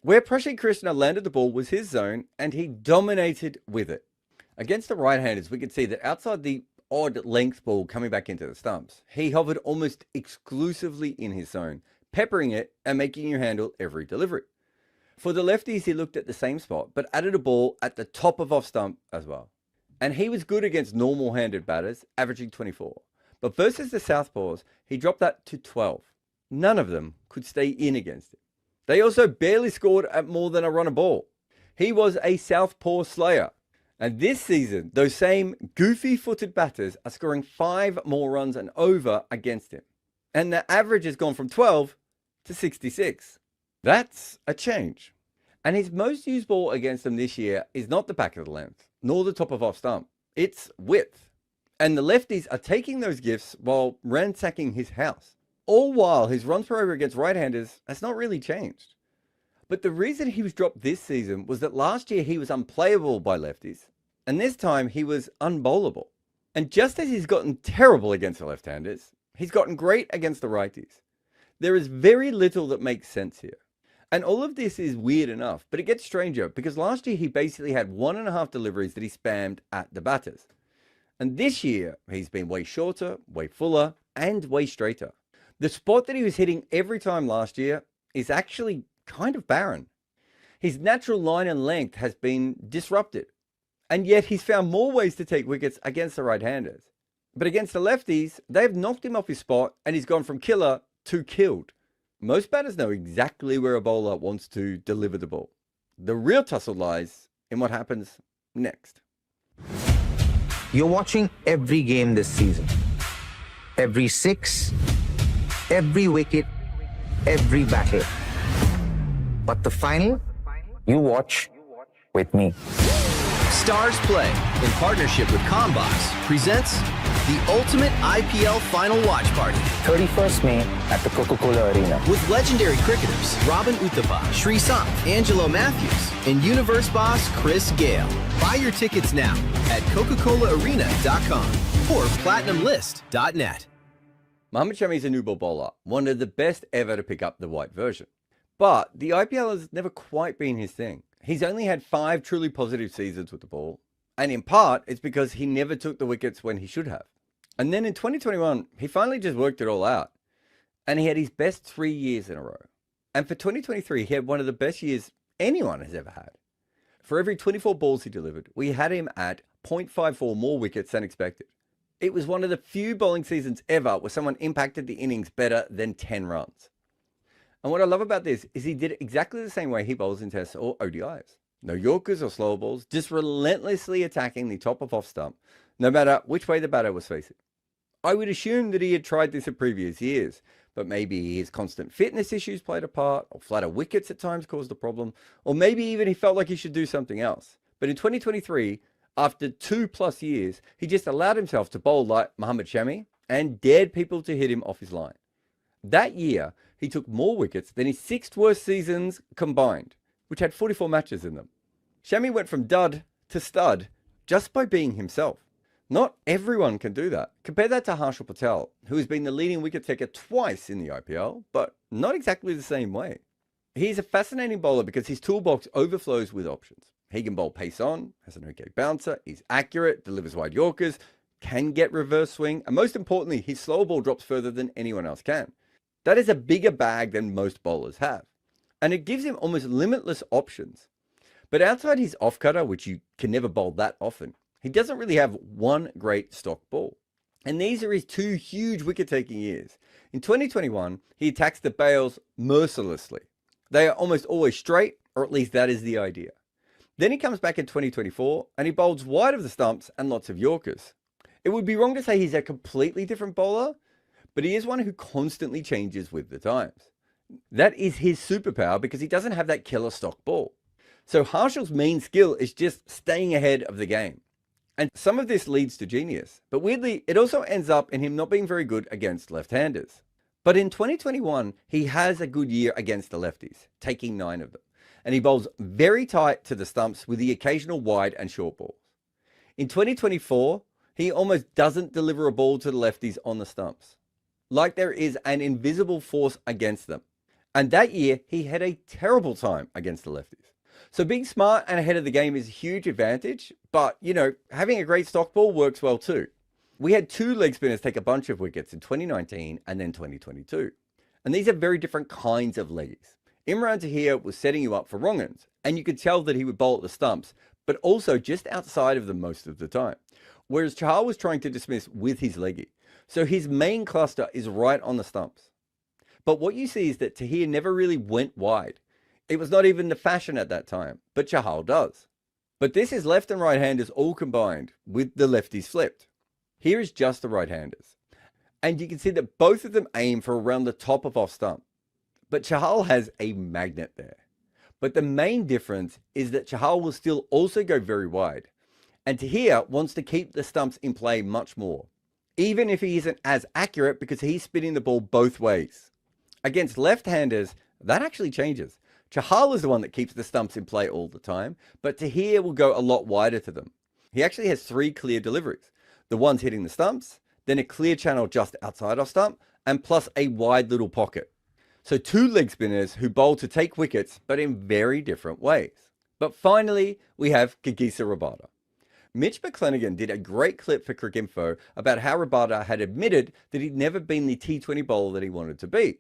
Where Prashid Krishna landed the ball was his zone, and he dominated with it. Against the right-handers, we could see that outside the odd length ball coming back into the stumps, he hovered almost exclusively in his zone, peppering it and making you handle every delivery. For the lefties, he looked at the same spot, but added a ball at the top of off stump as well. And he was good against normal-handed batters, averaging 24. But versus the southpaws, he dropped that to 12. None of them could stay in against him. They also barely scored at more than a run a ball. He was a southpaw slayer. And this season, those same goofy-footed batters are scoring 5 more runs and over against him. And the average has gone from 12 to 66. That's a change. And his most used ball against them this year is not the back of the length, nor the top of off stump. It's width. And the lefties are taking those gifts while ransacking his house. All while his runs per over against right-handers has not really changed. But the reason he was dropped this season was that last year he was unplayable by lefties, and this time he was unbowlable. And just as he's gotten terrible against the left-handers, he's gotten great against the righties. There is very little that makes sense here. And all of this is weird enough, but it gets stranger because last year he basically had 1.5 deliveries that he spammed at the batters. And this year he's been way shorter, way fuller, and way straighter. The spot that he was hitting every time last year is actually kind of barren. His natural line and length has been disrupted. And yet he's found more ways to take wickets against the right-handers. But against the lefties, they've knocked him off his spot and he's gone from killer to killed. Most batters know exactly where a bowler wants to deliver the ball. The real tussle lies in what happens next. You're watching every game this season. Every six, every wicket, every battle. But the final, you watch with me. Stars Play, in partnership with Combox, presents the ultimate IPL final watch party 31st May at the Coca-Cola Arena. with legendary cricketers Robin Uthappa, Sreesanth, Angelo Matthews, and Universe boss Chris Gale. Buy your tickets now at Coca-ColaArena.com or PlatinumList.net. Mohammad Shami is a new ball bowler, one of the best ever to pick up the white version. But the IPL has never quite been his thing. He's only had 5 truly positive seasons with the ball. And in part, it's because he never took the wickets when he should have. And then in 2021, he finally just worked it all out. And he had his best 3 years in a row. And for 2023, he had one of the best years anyone has ever had. For every 24 balls he delivered, we had him at 0.54 more wickets than expected. It was one of the few bowling seasons ever where someone impacted the innings better than 10 runs. And what I love about this is he did it exactly the same way he bowls in tests or ODIs. No Yorkers or slower balls, just relentlessly attacking the top of off stump, no matter which way the batter was facing. I would assume that he had tried this in previous years, but maybe his constant fitness issues played a part, or flatter wickets at times caused a problem, or maybe even he felt like he should do something else. But in 2023, After 2+ years, he just allowed himself to bowl like Mohammad Shami and dared people to hit him off his line. That year, he took more wickets than his 6 worst seasons combined, which had 44 matches in them. Shami went from dud to stud just by being himself. Not everyone can do that. Compare that to Harshal Patel, who has been the leading wicket taker twice in the IPL, but not exactly the same way. He's a fascinating bowler because his toolbox overflows with options. He can bowl pace on, has an okay bouncer, he's accurate, delivers wide Yorkers, can get reverse swing, and most importantly, his slower ball drops further than anyone else can. That is a bigger bag than most bowlers have, and it gives him almost limitless options. But outside his off-cutter, which you can never bowl that often, he doesn't really have one great stock ball. And these are his 2 huge wicket-taking years. In 2021, he attacks the bails mercilessly. They are almost always straight, or at least that is the idea. Then he comes back in 2024, and he bowls wide of the stumps and lots of Yorkers. It would be wrong to say he's a completely different bowler, but he is one who constantly changes with the times. That is his superpower because he doesn't have that killer stock ball. So Harshal's main skill is just staying ahead of the game. And some of this leads to genius, but weirdly, it also ends up in him not being very good against left-handers. But in 2021, he has a good year against the lefties, taking 9 of them. And he bowls very tight to the stumps with the occasional wide and short balls. In 2024, he almost doesn't deliver a ball to the lefties on the stumps, like there is an invisible force against them. And that year, he had a terrible time against the lefties. So being smart and ahead of the game is a huge advantage, but, having a great stock ball works well too. We had 2 leg spinners take a bunch of wickets in 2019 and then 2022. And these are very different kinds of leggies. Imran Tahir was setting you up for wrong ends, and you could tell that he would bowl at the stumps, but also just outside of them most of the time. Whereas Chahal was trying to dismiss with his leggy. So his main cluster is right on the stumps. But what you see is that Tahir never really went wide. It was not even the fashion at that time, but Chahal does. But this is left and right-handers all combined, with the lefties flipped. Here is just the right-handers. And you can see that both of them aim for around the top of off stump. But Chahal has a magnet there. But the main difference is that Chahal will still also go very wide. And Tahir wants to keep the stumps in play much more, even if he isn't as accurate because he's spinning the ball both ways. Against left-handers, that actually changes. Chahal is the one that keeps the stumps in play all the time, but Tahir will go a lot wider to them. He actually has 3 clear deliveries. The ones hitting the stumps, then a clear channel just outside off stump, and plus a wide little pocket. So 2 leg spinners who bowl to take wickets, but in very different ways. But finally, we have Kagisa Rabada. Mitch McClenaghan did a great clip for Cricinfo about how Rabada had admitted that he'd never been the T20 bowler that he wanted to be.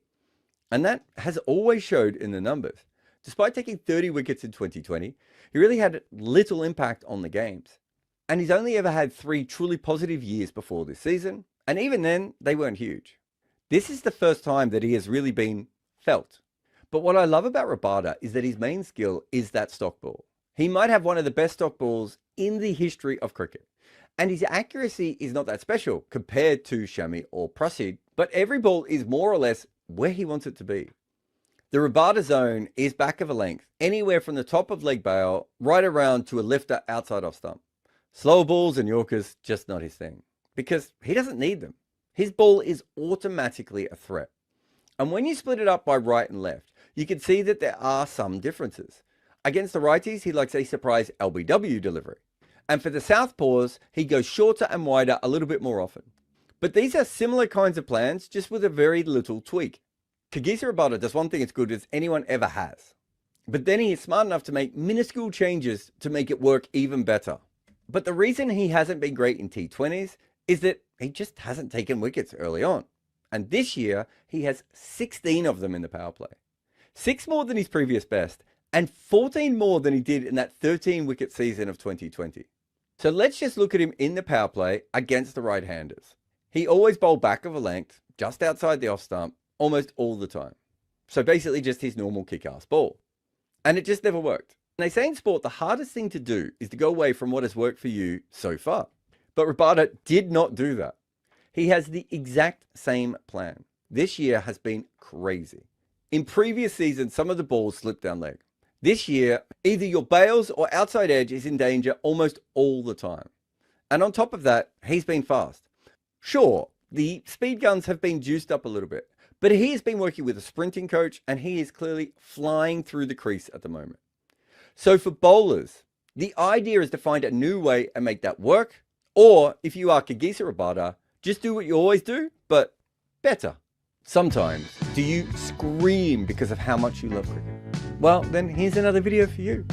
And that has always showed in the numbers. Despite taking 30 wickets in 2020, he really had little impact on the games. And he's only ever had 3 truly positive years before this season, and even then, they weren't huge. This is the first time that he has really been felt. But what I love about Rabada is that his main skill is that stock ball. He might have one of the best stock balls in the history of cricket. And his accuracy is not that special compared to Shami or Prasid, but every ball is more or less where he wants it to be. The Rabada zone is back of a length, anywhere from the top of leg bail right around to a lifter outside off stump. Slow balls and Yorkers, just not his thing, because he doesn't need them. His ball is automatically a threat. And when you split it up by right and left, you can see that there are some differences. Against the righties, he likes a surprise LBW delivery. And for the southpaws, he goes shorter and wider a little bit more often. But these are similar kinds of plans, just with a very little tweak. Kagisa Rabada does one thing as good as anyone ever has. But then he is smart enough to make minuscule changes to make it work even better. But the reason he hasn't been great in T20s is that he just hasn't taken wickets early on. And this year, he has 16 of them in the power play. 6 more than his previous best, and 14 more than he did in that 13-wicket season of 2020. So let's just look at him in the power play against the right-handers. He always bowled back of a length, just outside the off stump, almost all the time. So basically just his normal kick-ass ball. And it just never worked. And they say in sport, the hardest thing to do is to go away from what has worked for you so far. But Rabada did not do that. He has the exact same plan. This year has been crazy. In previous seasons, some of the balls slipped down leg. This year, either your bails or outside edge is in danger almost all the time. And on top of that, he's been fast. Sure, the speed guns have been juiced up a little bit, but he has been working with a sprinting coach and he is clearly flying through the crease at the moment. So for bowlers, the idea is to find a new way and make that work. Or if you are Kagisa Rabada, just do what you always do, but better. Sometimes, do you scream because of how much you love cricket? Well, then here's another video for you.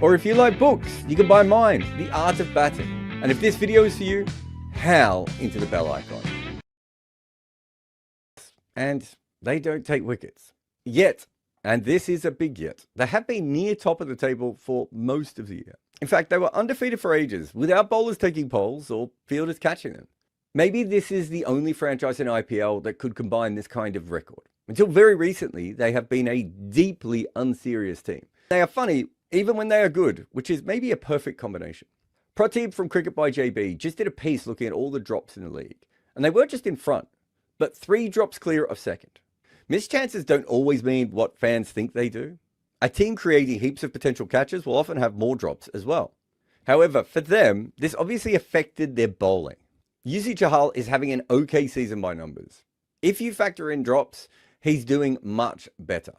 Or if you like books, you can buy mine, The Art of Batting. And if this video is for you, howl into the bell icon. And they don't take wickets. Yet. And this is a big yet. They have been near top of the table for most of the year. In fact, they were undefeated for ages, without bowlers taking poles or fielders catching them. Maybe this is the only franchise in IPL that could combine this kind of record. Until very recently, they have been a deeply unserious team. They are funny, even when they are good, which is maybe a perfect combination. Prateep from Cricket by JB just did a piece looking at all the drops in the league. And they weren't just in front, but 3 drops clear of second. Missed chances don't always mean what fans think they do. A team creating heaps of potential catches will often have more drops as well. However, for them, this obviously affected their bowling. Yuzi Chahal is having an okay season by numbers. If you factor in drops, he's doing much better.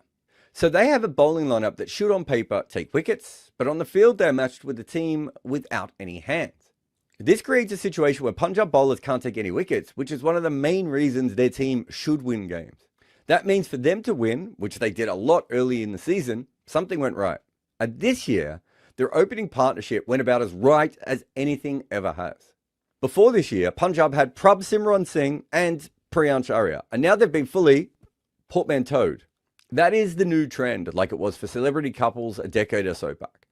So they have a bowling lineup that should on paper take wickets, but on the field they're matched with a team without any hands. This creates a situation where Punjab bowlers can't take any wickets, which is one of the main reasons their team should win games. That means for them to win, which they did a lot early in the season, something went right. And this year, their opening partnership went about as right as anything ever has. Before this year, Punjab had Prabh Simran Singh and Priyansh Arya, and now they've been fully portmanteaued. That is the new trend, like it was for celebrity couples a decade or so back.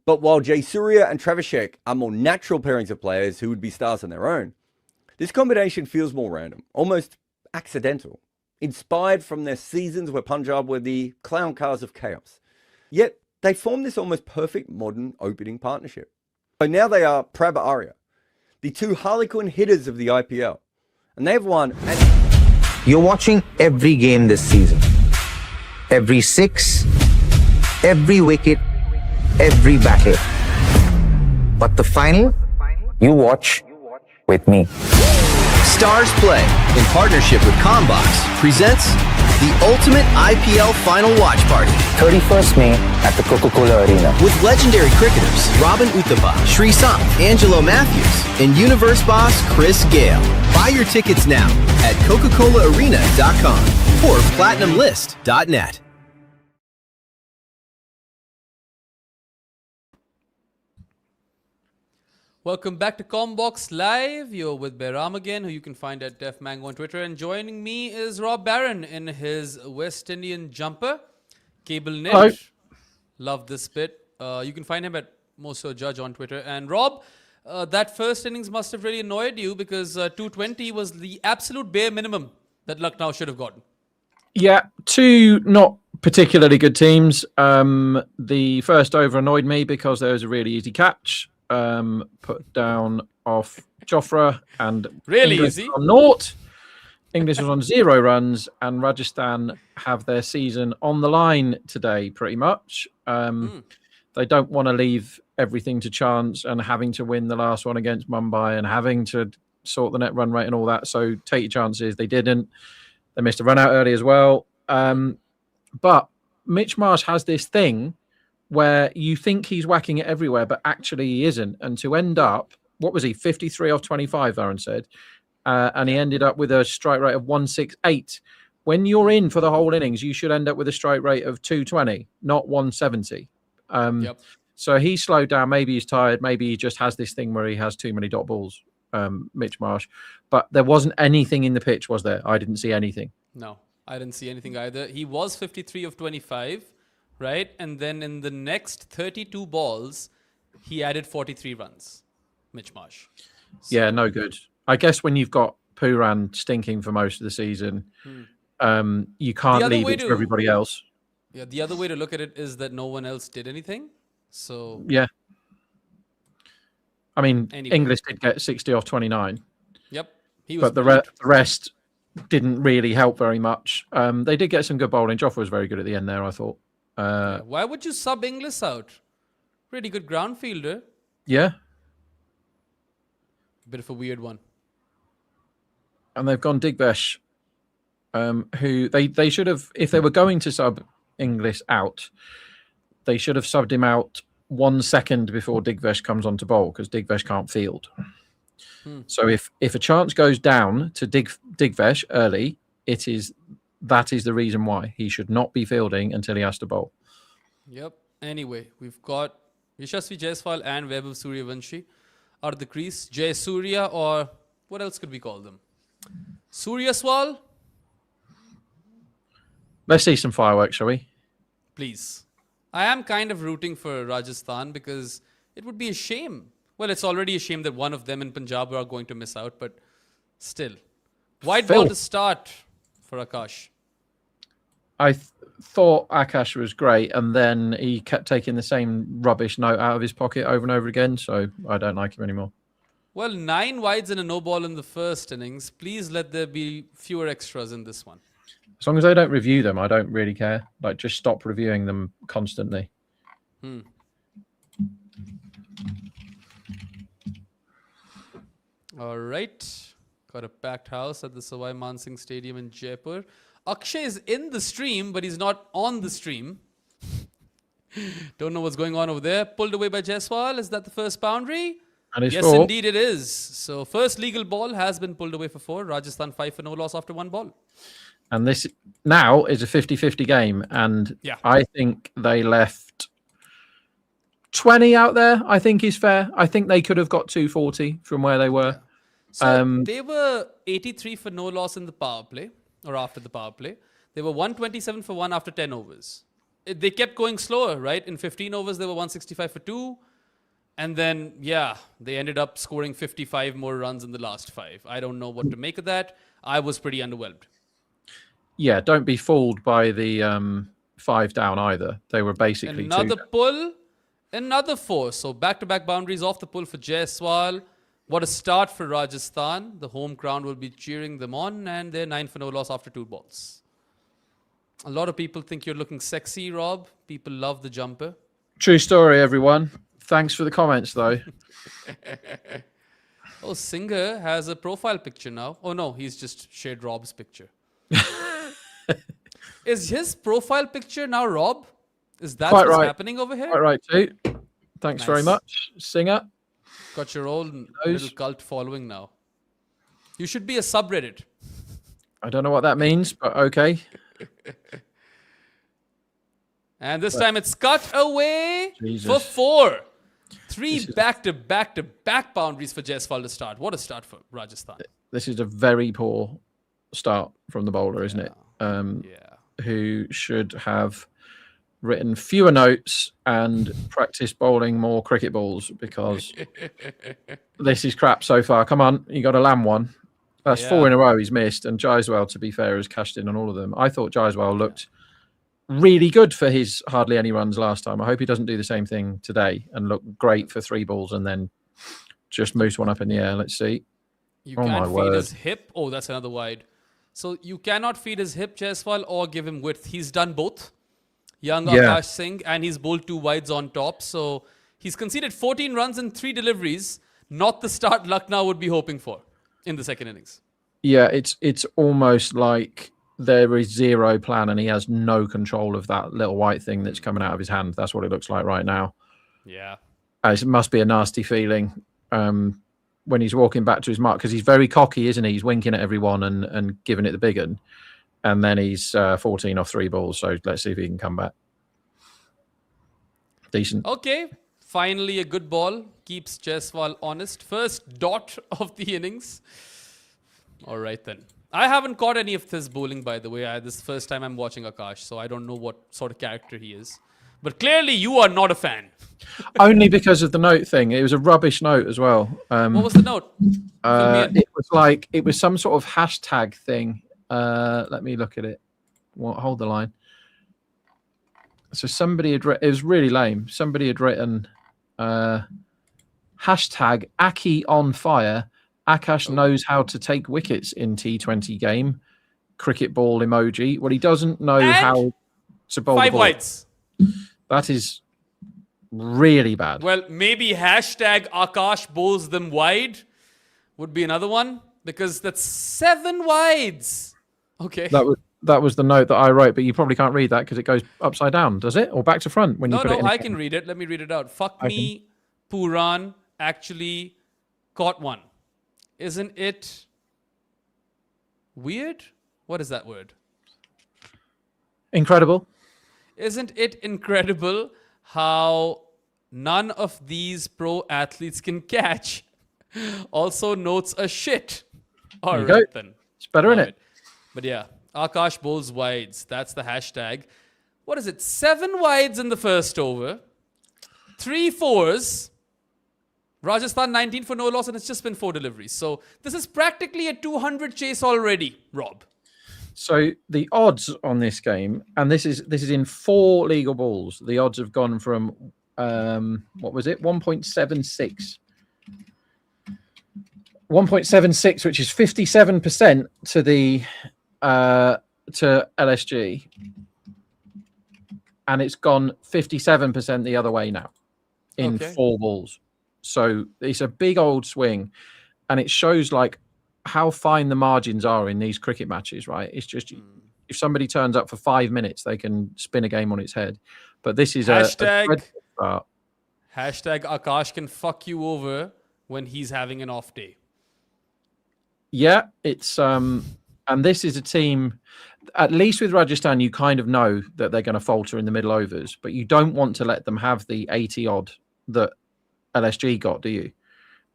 But while Jay Surya and Travis Sheck are more natural pairings of players who would be stars on their own, this combination feels more random, almost accidental. Inspired from their seasons where Punjab were the clown cars of chaos. Yet, they formed this almost perfect modern opening partnership. So now they are Prabh Arya, the 2 Harlequin hitters of the IPL. And they've won. You're watching every game this season. Every 6, every wicket, every battle. But the final, you watch with me. Stars Play, in partnership with Combox, presents the ultimate IPL Final Watch Party. 31st May at the Coca-Cola Arena. With legendary cricketers Robin Uthappa, Sri Sant, Angelo Matthews, and Universe boss Chris Gale. Buy your tickets now at Coca-ColaArena.com or PlatinumList.net. Welcome back to Combox Live. You're with Behram again, who you can find at Def Mango on Twitter. And joining me is Rob Barron in his West Indian jumper. Cable knit. Hello. Love this bit. You can find him at Moso Judge on Twitter. And Rob, that first innings must have really annoyed you because 220 was the absolute bare minimum that Lucknow should have gotten. Yeah, 2 not particularly good teams. The first over annoyed me because there was a really easy catch. Put down off Jofra and Really English easy. on naught. English was on 0 runs, and Rajasthan have their season on the line today, pretty much. They don't want to leave everything to chance and having to win the last one against Mumbai and having to sort the net run rate and all that. So take your chances. They didn't. They missed a run out early as well. But Mitch Marsh has this thing where you think he's whacking it everywhere, but actually he isn't. And to end up, what was he, 53 off 25, Aaron said, and he ended up with a strike rate of 168. When you're in for the whole innings, you should end up with a strike rate of 220, not 170. So he slowed down. Maybe he's tired. Maybe he just has this thing where he has too many dot balls, Mitch Marsh. But there wasn't anything in the pitch, was there? I didn't see anything. No, I didn't see anything either. He was 53 of 25. Right? And then in the next 32 balls, he added 43 runs. Mitch Marsh. So, yeah, no good. I guess when you've got Pooran stinking for most of the season, you can't leave it to everybody else. Yeah, the other way to look at it is that no one else did anything. So yeah. I mean, anyway. English did get 60 off 29. Yep. He was but the rest didn't really help very much. They did get some good bowling. Joffa was very good at the end there, I thought. Why would you sub Inglis out? Pretty good ground fielder. Yeah. Bit of a weird one. And they've gone Digvesh, who they should have, if they were going to sub Inglis out, they should have subbed him out 1 second before Digvesh comes on to bowl, because Digvesh can't field. So if a chance goes down to Digvesh early, that is the reason why he should not be fielding until he has to bowl. Yep. Anyway, we've got Yashasvi Jaiswal and Vaibhav Suryavanshi out of the crease. Jay Surya, or what else could we call them? Suryaswal? Let's see some fireworks, shall we? Please. I am kind of rooting for Rajasthan because it would be a shame. Well, it's already a shame that one of them in Punjab are going to miss out, but still. White ball to start for Akash. I thought Akash was great, and then he kept taking the same rubbish note out of his pocket over and over again, so I don't like him anymore. Well, 9 wides and a no ball in the first innings. Please let there be fewer extras in this one. As long as they don't review them, I don't really care. Like, just stop reviewing them constantly. All right. Got a packed house at the Sawai Mansingh Stadium in Jaipur. Akshay is in the stream, but he's not on the stream. Don't know what's going on over there. Pulled away by Jaiswal. Is that the first boundary? Yes, indeed it is. So first legal ball has been pulled away for 4. Rajasthan 5 for no loss after 1 ball. And this now is a 50-50 game. And I think they left 20 out there, I think is fair. I think they could have got 240 from where they were. So they were 83 for no loss in the power play, or after the power play. They were 127 for 1 after 10 overs. They kept going slower, right? In 15 overs, they were 165 for 2. And then, they ended up scoring 55 more runs in the last 5. I don't know what to make of that. I was pretty underwhelmed. Yeah, don't be fooled by the 5 down either. They were basically another pull, another 4. So back-to-back boundaries off the pull for Jaiswal. What a start for Rajasthan. The home crowd will be cheering them on, and they're 9 for no loss after 2 balls. A lot of people think you're looking sexy, Rob. People love the jumper. True story, everyone. Thanks for the comments, though. Oh, Singer has a profile picture now. Oh, no, he's just shared Rob's picture. Is his profile picture now Rob? Is that what's happening over here? Quite right, too. Thanks very much, Singer. Got your own little cult following now. You should be a subreddit. I don't know what that means, but okay. And this time it's cut away for 4. 3 back-to-back boundaries for Jaiswal to start. What a start for Rajasthan. This is a very poor start from the bowler, isn't it? Who should have written fewer notes and practiced bowling more cricket balls, because this is crap so far. Come on, you got to land one. That's 4 in a row he's missed, and Jaiswal, to be fair, has cashed in on all of them. I thought Jaiswal looked really good for his hardly any runs last time. I hope he doesn't do the same thing today and look great for 3 balls and then just moose one up in the air. Let's see. You can't feed his hip. Oh, that's another wide. So you cannot feed his hip, Jaiswal, or give him width. He's done both. Young Akash Singh, and he's bowled 2 wides on top. So he's conceded 14 runs in 3 deliveries. Not the start Lucknow would be hoping for in the second innings. Yeah, it's almost like there is zero plan and he has no control of that little white thing that's coming out of his hand. That's what it looks like right now. Yeah. It must be a nasty feeling when he's walking back to his mark, because he's very cocky, isn't he? He's winking at everyone and giving it the big one. And then he's 14 off 3 balls. So let's see if he can come back. Decent. Okay. Finally, a good ball. Keeps Jaiswal honest. First dot of the innings. All right, then. I haven't caught any of this bowling, by the way. This is the first time I'm watching Akash, so I don't know what sort of character he is. But clearly, you are not a fan. Only because of the note thing. It was a rubbish note as well. What was the note? It was some sort of hashtag thing. Let me look at it. Hold the line. So somebody had it was really lame. Somebody had written hashtag Aki on fire. Akash knows how to take wickets in T20 game. Cricket ball emoji. Well, he doesn't know how to bowl 5 the ball. wides. That is really bad. Well, maybe hashtag Akash bowls them wide would be another one, because that's 7 wides. Okay. That was the note that I wrote, but you probably can't read that because it goes upside down, does it? Or back to front when you put it in? I can read it. Let me read it out. Fuck me, Pooran actually caught one. Isn't it weird? What is that word? Incredible. Isn't it incredible how none of these pro athletes can catch? Also notes a shit. All right, then. It's better, isn't it? But yeah, Akash bowls wides. That's the hashtag. What is it? 7 wides in the first over. 3 fours. Rajasthan 19 for no loss, and it's just been 4 deliveries. So this is practically a 200 chase already, Rob. So the odds on this game, and this is in 4 legal balls. The odds have gone from what was it? 1.76. 1.76, which is 57% to the to LSG, and it's gone 57% the other way now in 4 balls. So it's a big old swing, and it shows like how fine the margins are in these cricket matches, right? It's just if somebody turns up for 5 minutes, they can spin a game on its head. But this is hashtag Akash can fuck you over when he's having an off day. Yeah, it's and this is a team, at least with Rajasthan, you kind of know that they're going to falter in the middle overs, but you don't want to let them have the 80 odd that LSG got, do you?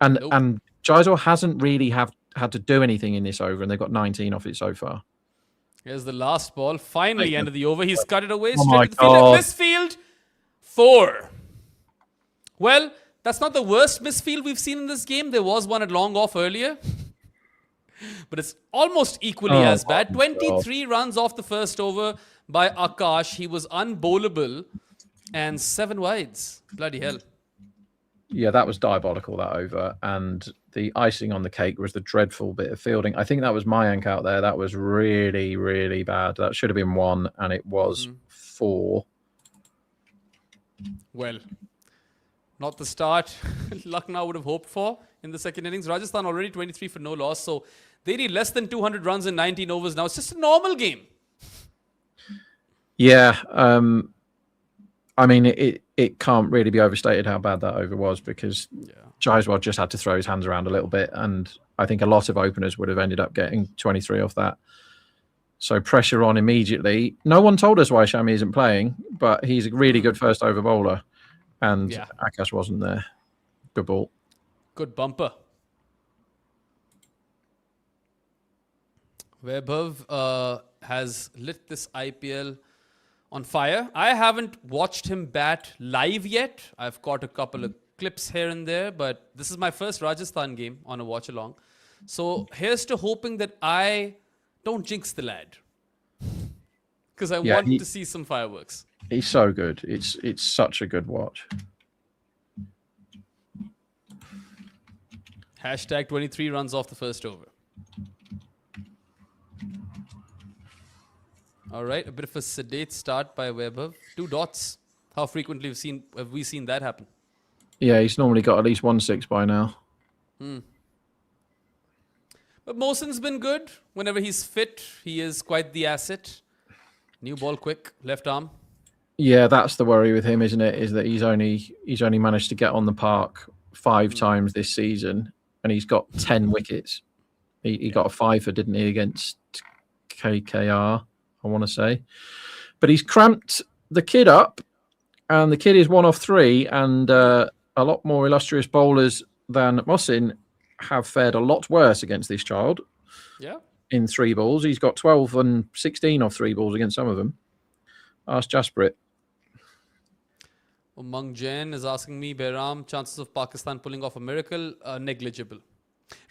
And Nope. and Jaiswal hasn't really had to do anything in this over, and they've got 19 off it so far. Here's the last ball. Finally, end of the over. He's cut it away Oh straight my to the field. God. Misfield, 4. Well, that's not the worst misfield we've seen in this game. There was one at long off earlier. But it's almost equally as bad. 23 runs off the first over by Akash. He was unbowlable. And 7 wides. Bloody hell. Yeah, that was diabolical, that over. And the icing on the cake was the dreadful bit of fielding. I think that was Mayank out there. That was really, really bad. That should have been 1, and it was 4. Well, not the start Lucknow would have hoped for in the second innings. Rajasthan already 23 for no loss. So they need less than 200 runs in 19 overs now. It's just a normal game. Yeah. I mean, it can't really be overstated how bad that over was, because Jaiswal just had to throw his hands around a little bit, and I think a lot of openers would have ended up getting 23 off that. So pressure on immediately. No one told us why Shami isn't playing, but he's a really good first over bowler, and Akash wasn't there. Good ball. Good bumper. Vaibhav has lit this IPL on fire. I haven't watched him bat live yet. I've caught a couple of clips here and there, but this is my first Rajasthan game on a watch along. So here's to hoping that I don't jinx the lad, because I want to see some fireworks. He's so good. It's such a good watch. Hashtag 23 runs off the first over. All right, a bit of a sedate start by Vaibhav. 2 dots. How frequently have we seen that happen? Yeah, he's normally got at least 1 6 by now. But Mohsin's been good. Whenever he's fit, he is quite the asset. New ball quick, left arm. Yeah, that's the worry with him, isn't it? Is that he's only managed to get on the park 5 times this season, and he's got 10 wickets. He got a 5-er, didn't he, against KKR, I want to say. But he's cramped the kid up, and the kid is 1 off 3, and a lot more illustrious bowlers than Mohsin have fared a lot worse against this child. Yeah. In 3 balls. He's got 12 and 16 off 3 balls against some of them. Ask Jasprit. Umang Jain is asking me, Behram, chances of Pakistan pulling off a miracle? Negligible.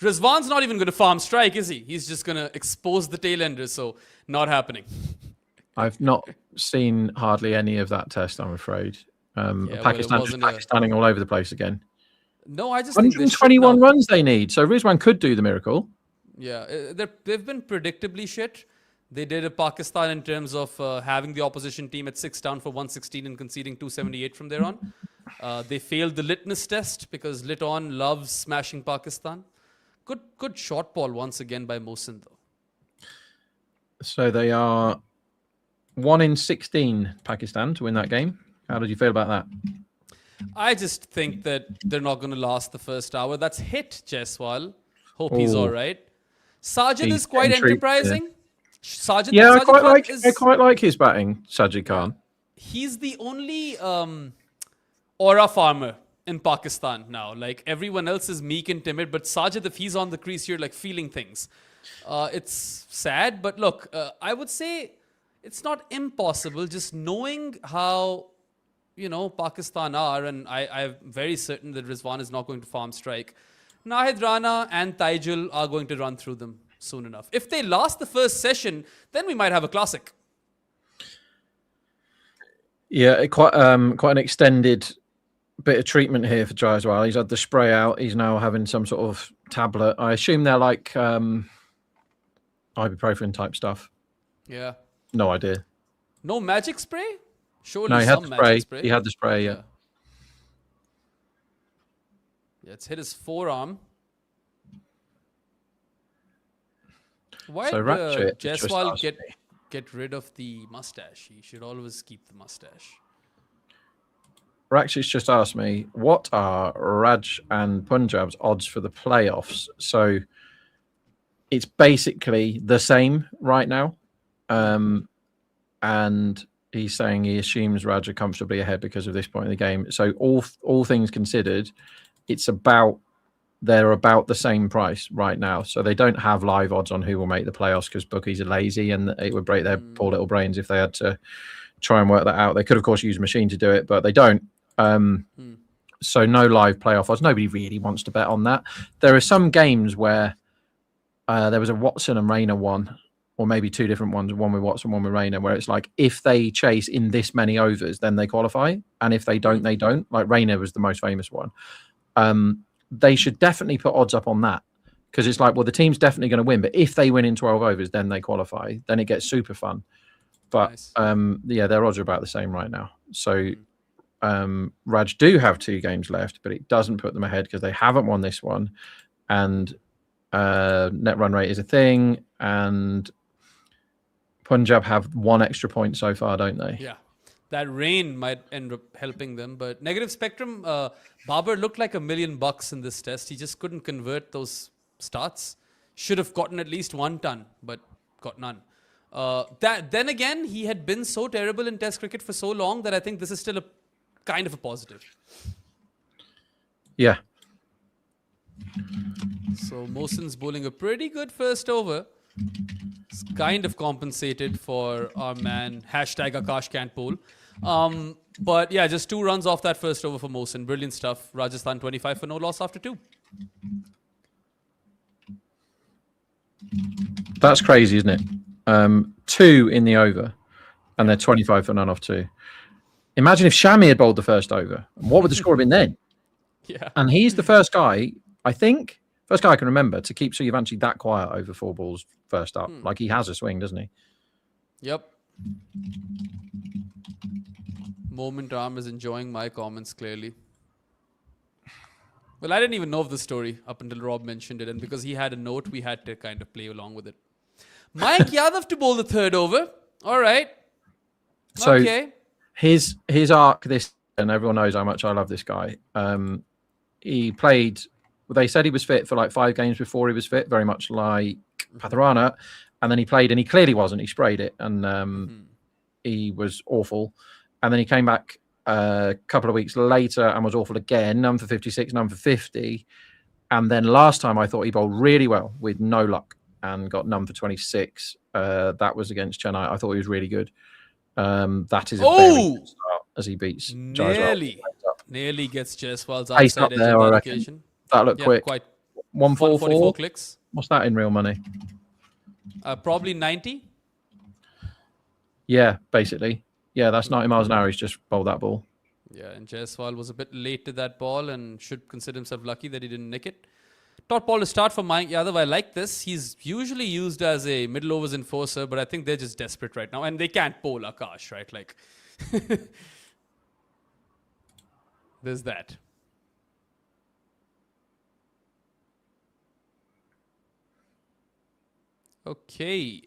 Rizwan's not even going to farm strike, is he? He's just going to expose the tail enders, so not happening. I've not seen hardly any of that test, I'm afraid. Pakistan just wasn't Pakistaning all over the place again. No, I just think 121 runs they need, so Rizwan could do the miracle. Yeah, they've been predictably shit. They did a Pakistan in terms of having the opposition team at 6 down for 116 and conceding 278 from there on. They failed the litmus test because Lit On loves smashing Pakistan. Good short ball once again by Mohsin, though. So they are 1 in 16, Pakistan, to win that game. How did you feel about that? I just think that they're not going to last the first hour. That's hit Jaiswal. Hope he's all right. Sajid He's is quite getting treated, enterprising. Sajid, Yeah, I Sajid quite Khan like is, I quite like his batting, Sajid Khan. he's the only aura farmer in Pakistan now. Like everyone else is meek and timid, but Sajid, if he's on the crease, you're like feeling things. It's sad, but look, I would say it's not impossible. Just knowing how Pakistan are, and I'm very certain that Rizwan is not going to farm strike. Nahid Rana and Taijul are going to run through them soon enough. If they last the first session, then we might have a classic. Yeah, quite an extended bit of treatment here for Jaiswal. He's had the spray out. He's now having some sort of tablet. I assume they're like ibuprofen type stuff. Yeah. No idea. No magic spray? Surely No, he had some the magic spray. spray. He had the spray. Yeah. Yeah, it's hit his forearm. Why So did Ratchet Jaiswal just get rid of the mustache? He should always keep the mustache. Rakshit's just asked me, what are Raj and Punjab's odds for the playoffs? So it's basically the same right now. And he's saying he assumes Raj are comfortably ahead because of this point in the game. So all things considered, they're about the same price right now. So they don't have live odds on who will make the playoffs because bookies are lazy and it would break their poor little brains if they had to try and work that out. They could, of course, use a machine to do it, but they don't. So no live playoff odds. Nobody really wants to bet on that. There are some games where there was a Watson and Rayner one, or maybe two different ones, one with Watson, one with Rayner, where it's like if they chase in this many overs, then they qualify. And if they don't, they don't. Like Rayner was the most famous one. They should definitely put odds up on that because it's like, well, the team's definitely going to win. But if they win in 12 overs, then they qualify. Then it gets super fun. But Nice. yeah, their odds are about the same right now. So Raj do have 2 games left, but it doesn't put them ahead because they haven't won this one. And net run rate is a thing. And Punjab have 1 extra point so far, don't they? Yeah. That rain might end up helping them. But negative spectrum, Babar looked like $1 million in this test. He just couldn't convert those starts. Should have gotten at least 1 ton, but got none. Then again, he had been so terrible in Test cricket for so long that I think this is still a kind of a positive. Yeah. So Mohsin's bowling a pretty good first over. It's kind of compensated for our man #Akash can't bowl. But yeah, just 2 runs off that first over for Mohsin. Brilliant stuff. Rajasthan 25 for no loss after 2. That's crazy, isn't it? 2 in the over, and they're 25 for none off 2. Imagine if Shami had bowled the first over. What would the score have been then? Yeah. And he's the first guy, I think, first guy I can remember to keep Suryavanshi that quiet over 4 balls first up. Like he has a swing, doesn't he? Yep. Moment Arm is enjoying my comments clearly. Well, I didn't even know of the story up until Rob mentioned it, and because he had a note, we had to kind of play along with it. Mike Yadav to bowl the 3rd over. All right. So okay. his arc this, and everyone knows how much I love this guy. He played. They said he was fit for like 5 games before he was fit, very much like Patharana, and then he played, and he clearly wasn't. He sprayed it, and he was awful. And then he came back a couple of weeks later and was awful again, none for 56, none for 50. And then last time I thought he bowled really well with no luck and got none for 26. That was against Chennai. I thought he was really good. That is a very good start as he beats Jaiswal. Nearly gets Jaiswal's Pace outside up edge there, on I that reckon. occasion. That looked quick. Quite 144 clicks. What's that in real money? Probably 90. Yeah, basically. Yeah, that's 90 miles an hour. He's just bowled that ball. Yeah, and Jaiswal was a bit late to that ball and should consider himself lucky that he didn't nick it. Dot ball to start for Mayank Yadav. I like this. He's usually used as a middle overs enforcer, but I think they're just desperate right now. And they can't bowl Akash, right? Like, there's that. Okay.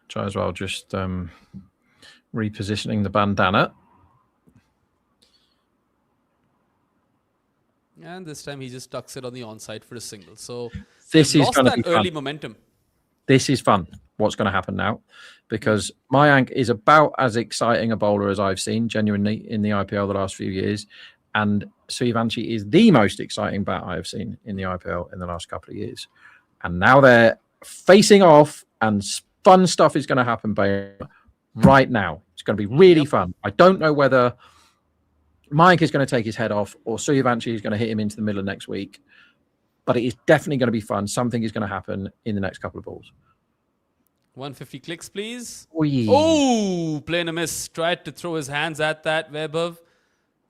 Jaiswal just repositioning the bandana. And this time he just tucks it on the onside for a single. So This they've is lost gonna that be fun. early momentum. This is fun. What's going to happen now? Because Mayank is about as exciting a bowler as I've seen, genuinely, in the IPL the last few years. And Suryavanshi is the most exciting bat I have seen in the IPL in the last couple of years. And now they're facing off, and fun stuff is going to happen right now. It's going to be really fun. I don't know whether Mayank is going to take his head off or Suryavanshi is going to hit him into the middle of next week. But it is definitely going to be fun. Something is going to happen in the next couple of balls. 150 clicks, please. Oy. Oh, playing a miss. Tried to throw his hands at that. Vaibhav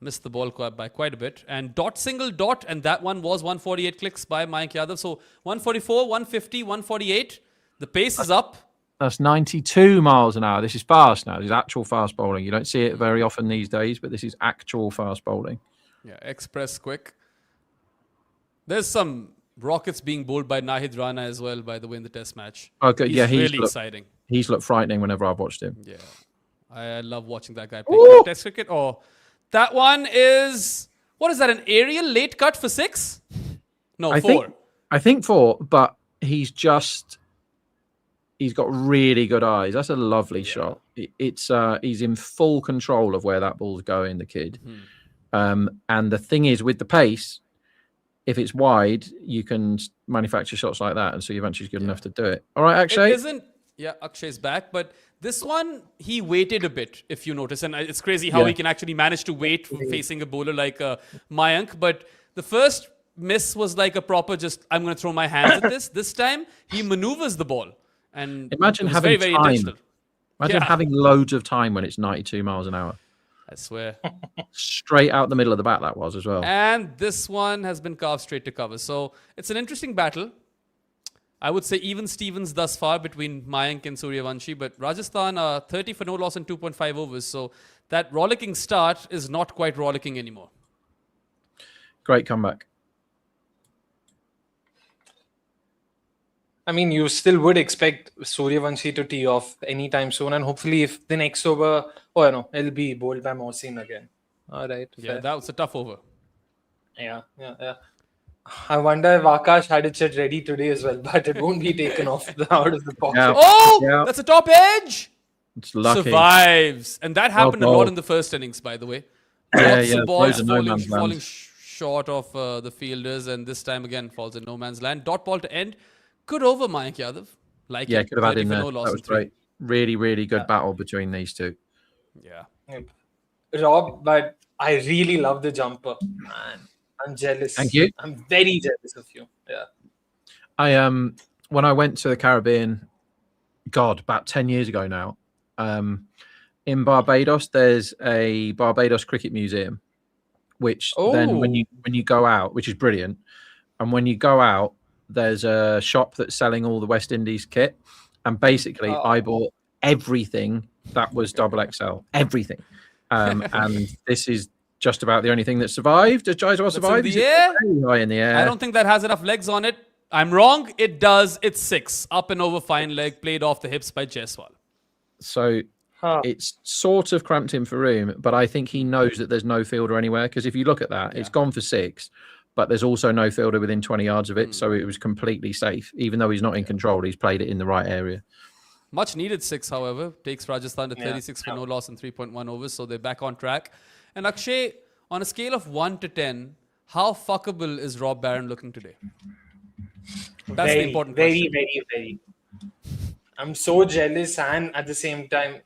missed the ball by quite a bit. And single dot. And that one was 148 clicks by Mayank Yadav. So 144, 150, 148. The pace is up. That's 92 miles an hour. This is fast now. This is actual fast bowling. You don't see it very often these days, but this is actual fast bowling. Yeah, express quick. There's some rockets being bowled by Nahid Rana as well, by the way, in the test match. Okay, He's yeah, really exciting. He's looked frightening whenever I've watched him. Yeah, I love watching that guy play test cricket. Oh, that one is, what is that, an aerial late cut for 6? No, 4. I think 4, but he's got really good eyes. That's a lovely shot. He's in full control of where that ball's going, the kid. And the thing is, with the pace, if it's wide, you can manufacture shots like that, and so Suryavanshi is good enough to do it. All right, Akshay. It isn't. Yeah, Akshay's back, but this one he waited a bit, if you notice, and it's crazy how he can actually manage to wait facing a bowler like Mayank. But the first miss was like a proper just I'm going to throw my hands at this. This time he maneuvers the ball, and imagine it was having very, very time. intentional. Imagine having loads of time when it's 92 miles an hour. I swear. Straight out the middle of the bat that was as well. And this one has been carved straight to cover. So it's an interesting battle. I would say even Stevens thus far between Mayank and Suryavanshi, but Rajasthan are 30 for no loss in 2.5 overs. So that rollicking start is not quite rollicking anymore. Great comeback. I mean, you still would expect Suryavanshi to tee off anytime soon, and hopefully, if the next over, it'll be bowled by Mohsin again. All right. Yeah, fair. that was a tough over. Yeah. I wonder if Akash had it set ready today as well, but it won't be taken out of the pocket. Yeah. Oh, Yeah. that's a top edge. It's lucky. Survives. And that happened a lot bowled. in the first innings, by the way. Yeah, Lots yeah, of balls those are no man's falling land. short of the fielders, and this time again falls in no man's land. Dot ball to end. Good over, Mayank Yadav. Yeah, could have had 30 in for there. no loss That in was 3. great. Really, really good battle between these two. Yeah. Rob, but I really love the jumper. Man, I'm jealous. Thank you. I'm very jealous of you. Yeah. When I went to the Caribbean, about 10 years ago now, in Barbados, there's a Barbados Cricket Museum, which then when you go out, which is brilliant, and when you go out, there's a shop that's selling all the West Indies kit, and basically I bought everything that was double XL, everything, and this is just about the only thing that survived. Does Jaiswal survive? in the air? Very high in the air. I don't think that has enough legs on it. I'm wrong. It does. It's 6. Up and over fine leg, played off the hips by Jaiswal. So it's sort of cramped him for room, but I think he knows that there's no fielder anywhere, because if you look at that, it's gone for 6, but there's also no fielder within 20 yards of it, so it was completely safe. Even though he's not in control, he's played it in the right area. Much needed 6, however, takes Rajasthan to 36 for no loss in 3.1 overs, so they're back on track. And Akshay, on a scale of 1 to 10, how fuckable is Rob Barron looking today? That's the important question. Very. I'm so jealous and at the same time,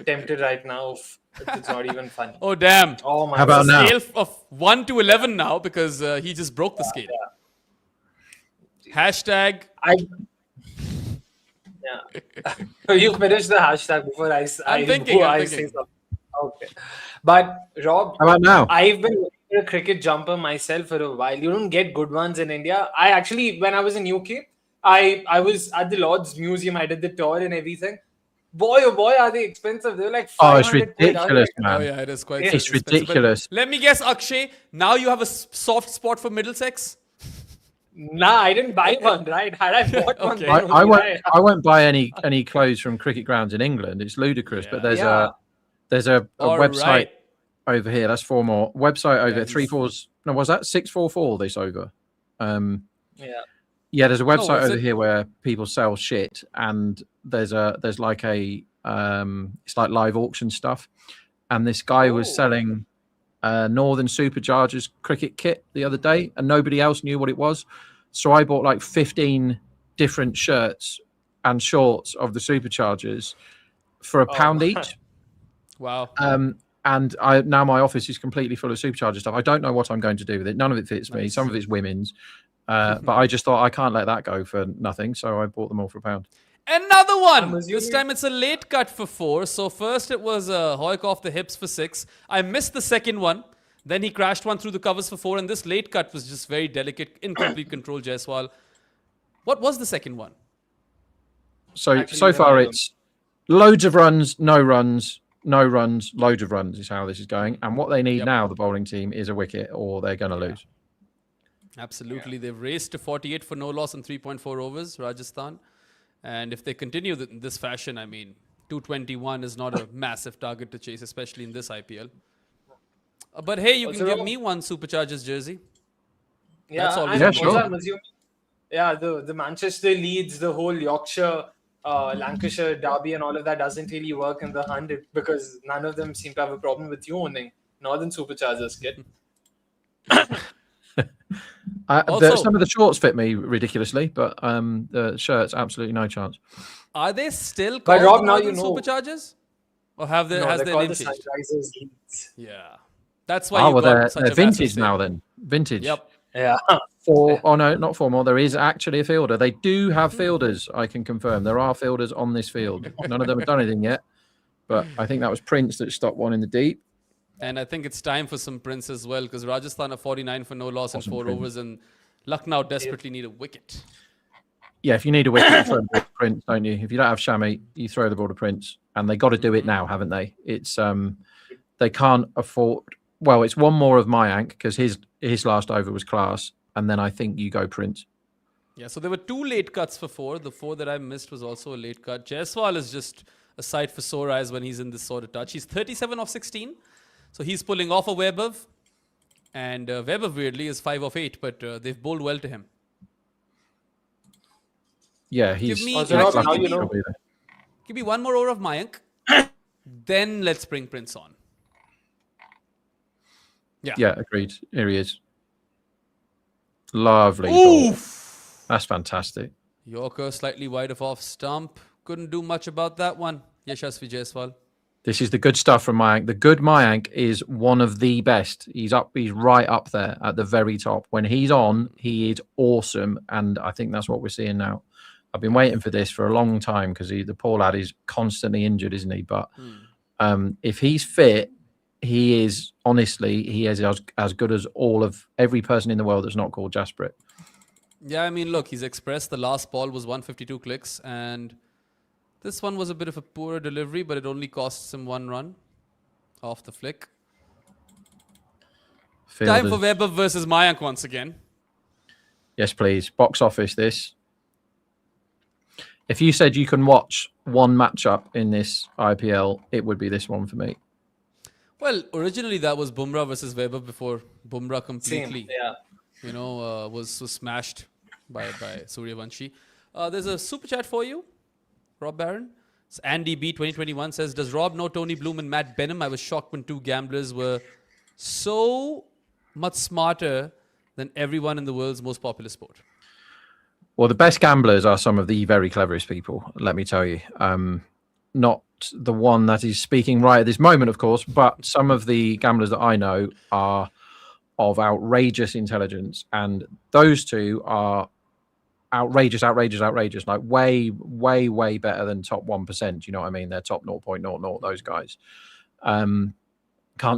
tempted right now. It's not even funny. Oh, damn. Oh my How about God. now? Scale of 1 to 11 now, because he just broke the scale. Hashtag. So you finish the hashtag before I I'm thinking. say something. Okay. But Rob, How about now? I've been looking a cricket jumper myself for a while. You don't get good ones in India. I actually, when I was in UK, I was at the Lord's Museum. I did the tour and everything. Boy, oh boy, are they expensive. They're like Oh, it's 500 quid. I was ridiculous, like, man. Oh yeah, it is quite It's expensive. But ridiculous. let me guess, Akshay. Now you have a soft spot for Middlesex. nah, I didn't buy one, right? Had I bought one, Okay. then I only, won't. right? I won't buy any clothes from cricket grounds in England. It's ludicrous. But there's Yeah. a All website right. over here. That's 4 more. Website over Yeah, here. 3 4s. No, was that 644? This over. Yeah. Yeah, there's a website is over it? here where people sell shit, and there's like a it's like live auction stuff, and this guy was selling Northern Superchargers cricket kit the other day, and nobody else knew what it was, so I bought like 15 different shirts and shorts of the Superchargers for £1 each. Wow. And now my office is completely full of Supercharger stuff. I don't know what I'm going to do with it. None of it fits me. Some of it's women's. But I just thought I can't let that go for nothing. So I bought them all for £1. Another one. I'm This assuming- time it's a late cut for 4. So first it was Hoik off the hips for 6. I missed the second one. Then he crashed one through the covers for 4. And this late cut was just very delicate, in complete control, Jaiswal. What was the second one? So Actually, so far no. it's loads of runs, no runs, no runs, loads of runs is how this is going. And what they need now, the bowling team, is a wicket or they're going to lose. Absolutely. They've raced to 48 for no loss in 3.4 overs, Rajasthan. And if they continue in this fashion, I mean, 221 is not a massive target to chase, especially in this IPL. But hey, you can give me one Superchargers jersey. Yeah, That's always and Yeah, also sure. I'm assuming, the Manchester Leeds, the whole Yorkshire, Lancashire derby, and all of that doesn't really work in the 100 because none of them seem to have a problem with you owning Northern Superchargers kit. Also- Some of the shorts fit me ridiculously, but the shirts, absolutely no chance. Are they still But called Rob, the now Northern you know. Superchargers? Or have they, No, has they're their called name the changed? Sunrisers Leeds. Yeah. That's why Oh, you well, got they're such a vintage massive now sale. then. Vintage. Yep. Yeah. Oh, no, not 4 more. There is actually a fielder. They do have fielders, I can confirm. There are fielders on this field. None of them have done anything yet. But I think that was Prince that stopped one in the deep. And I think it's time for some Prince as well because Rajasthan are 49 for no loss in 4 Prince. overs and Lucknow desperately need a wicket. Yeah, if you need a wicket, you throw the ball to Prince, don't you? If you don't have Shami, you throw the ball to Prince. And they got to do it now, haven't they? It's they can't afford. Well, it's one more of Mayank because his last over was class, and then I think you go Prince. Yeah, so there were 2 late cuts for 4. The 4 that I missed was also a late cut. Jaiswal is just a sight for sore eyes when he's in this sort of touch. He's 37 off 16, so he's pulling off a Webov. And Webov, weirdly, is 5 off 8, but they've bowled well to him. Yeah, he's. Give me- Also, Rob, actually, now give you me- know. Give me one more over of Mayank. Then let's bring Prince on. Yeah, agreed. Here he is. Lovely ball. Oof! That's fantastic. Yorker slightly wide of off stump. Couldn't do much about that one. Yashasvi Jaiswal. This is the good stuff from Mayank. The good Mayank is one of the best. He's right up there at the very top. When he's on, he is awesome, and I think that's what we're seeing now. I've been waiting for this for a long time because the poor lad is constantly injured, isn't he? But if he's fit, he is as good as every person in the world that's not called Jasprit. Yeah, I mean, look, he's expressed the last ball was 152 clicks, and this one was a bit of a poorer delivery, but it only costs him 1 run off the flick. Time for Fielders. Weber versus Mayank once again. Yes, please. Box office this. If you said you can watch one matchup in this IPL, it would be this one for me. Well, originally that was Bumrah versus Weber before Bumrah completely, Yeah. was smashed by Suryavanshi. There's a super chat for you, Rob Barron. It's Andy B 2021 says, does Rob know Tony Bloom and Matt Benham? I was shocked when 2 gamblers were so much smarter than everyone in the world's most popular sport. Well, the best gamblers are some of the very cleverest people, let me tell you. Not the one that is speaking right at this moment, of course, but some of the gamblers that I know are of outrageous intelligence. And those 2 are outrageous, like way, way, way better than top 1%. You know what I mean? They're top 0.00, those guys. Can't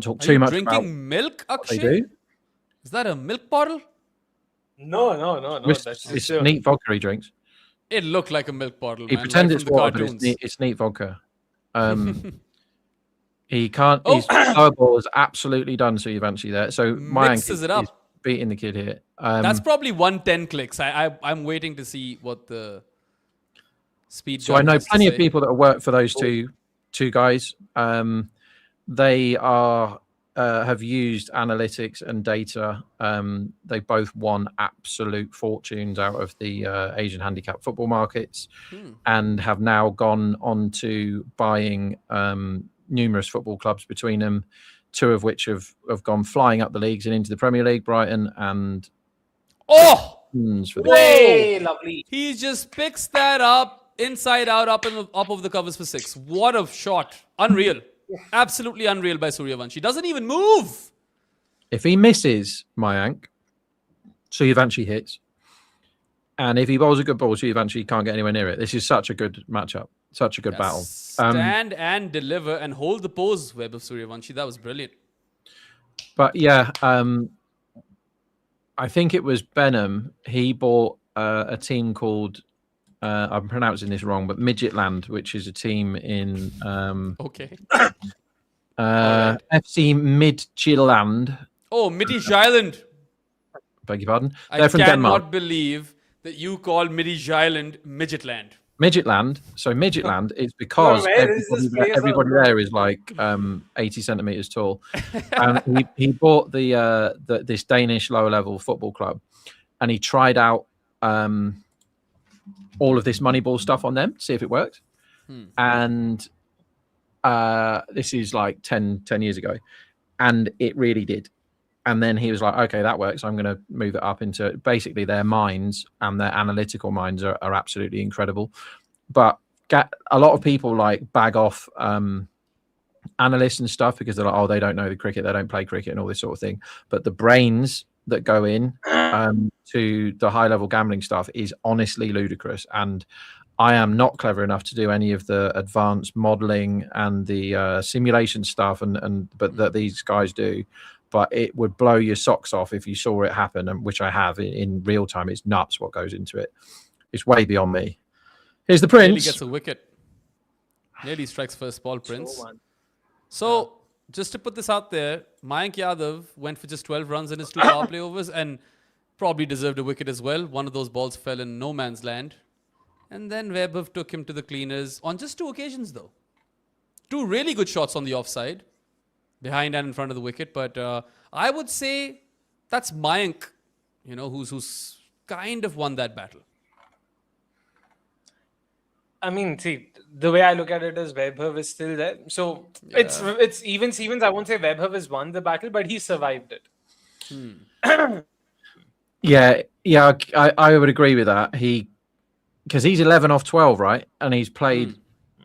talk Are too you much drinking about milk, what they Akshay? do. Is that a milk bottle? No. It's That's neat vodka he drinks. It looked like a milk bottle, He man. pretends Right it's from the water, but cartoons. it's neat vodka. He can't. Oh. His lower ball is absolutely done. So you've actually there. So Mayank Mixes is it up. beating the kid here. That's probably 110 clicks. I'm waiting to see what the speed. So I gun know has to plenty of say. people that work for those two guys. They have used analytics and data. They both won absolute fortunes out of the Asian handicap football markets, and have now gone on to buying numerous football clubs between them, two of which have gone flying up the leagues and into the Premier League, Brighton and Oh, for the way lovely. he just picks that up inside out, up of the covers for 6. What a shot! Unreal, absolutely unreal by Suryavanshi. He doesn't even move. If he misses Mayank, Suryavanshi hits. And if he bowls a good ball, Suryavanshi can't get anywhere near it. This is such a good matchup. Such a good battle. Stand and deliver and hold the pose, Web of Suryavanshi. That was brilliant. But yeah, I think it was Benham. He bought a team called, I'm pronouncing this wrong, but Midgetland, which is a team in Okay. FC Midtjylland. Oh, Middish Island. Beg your pardon. I They're from cannot Denmark. believe that you call Middish Island Midgetland. Midgetland. So Midgetland is because where is this place everybody there is like 80 centimeters tall. And he bought this Danish lower level football club, and he tried out all of this Moneyball stuff on them to see if it worked. And this is like 10 years ago, and it really did. And then he was like, okay, that works. I'm going to move it up into basically their minds, and their analytical minds are absolutely incredible. But a lot of people like bag off analysts and stuff because they're like, oh, they don't know the cricket, they don't play cricket and all this sort of thing. But the brains that go in to the high level gambling stuff is honestly ludicrous. And I am not clever enough to do any of the advanced modeling and the simulation stuff, but that these guys do. But it would blow your socks off if you saw it happen, and which I have in real time. It's nuts what goes into it. It's way beyond me. Here's the Prince. Nearly gets a wicket. Nearly strikes first ball, Prince. So, just to put this out there, Mayank Yadav went for just 12 runs in his 2 power play overs and probably deserved a wicket as well. One of those balls fell in no man's land. And then Vaibhav took him to the cleaners on just 2 occasions, though. 2 really good shots on the offside, behind and in front of the wicket. But I would say that's Mayank, who's kind of won that battle. I mean, see, the way I look at it is Vaibhav is still there. So it's even Stevens. I won't say Vaibhav has won the battle, but he survived it. Yeah, I would agree with that. Because he's 11 off 12, right? And he's played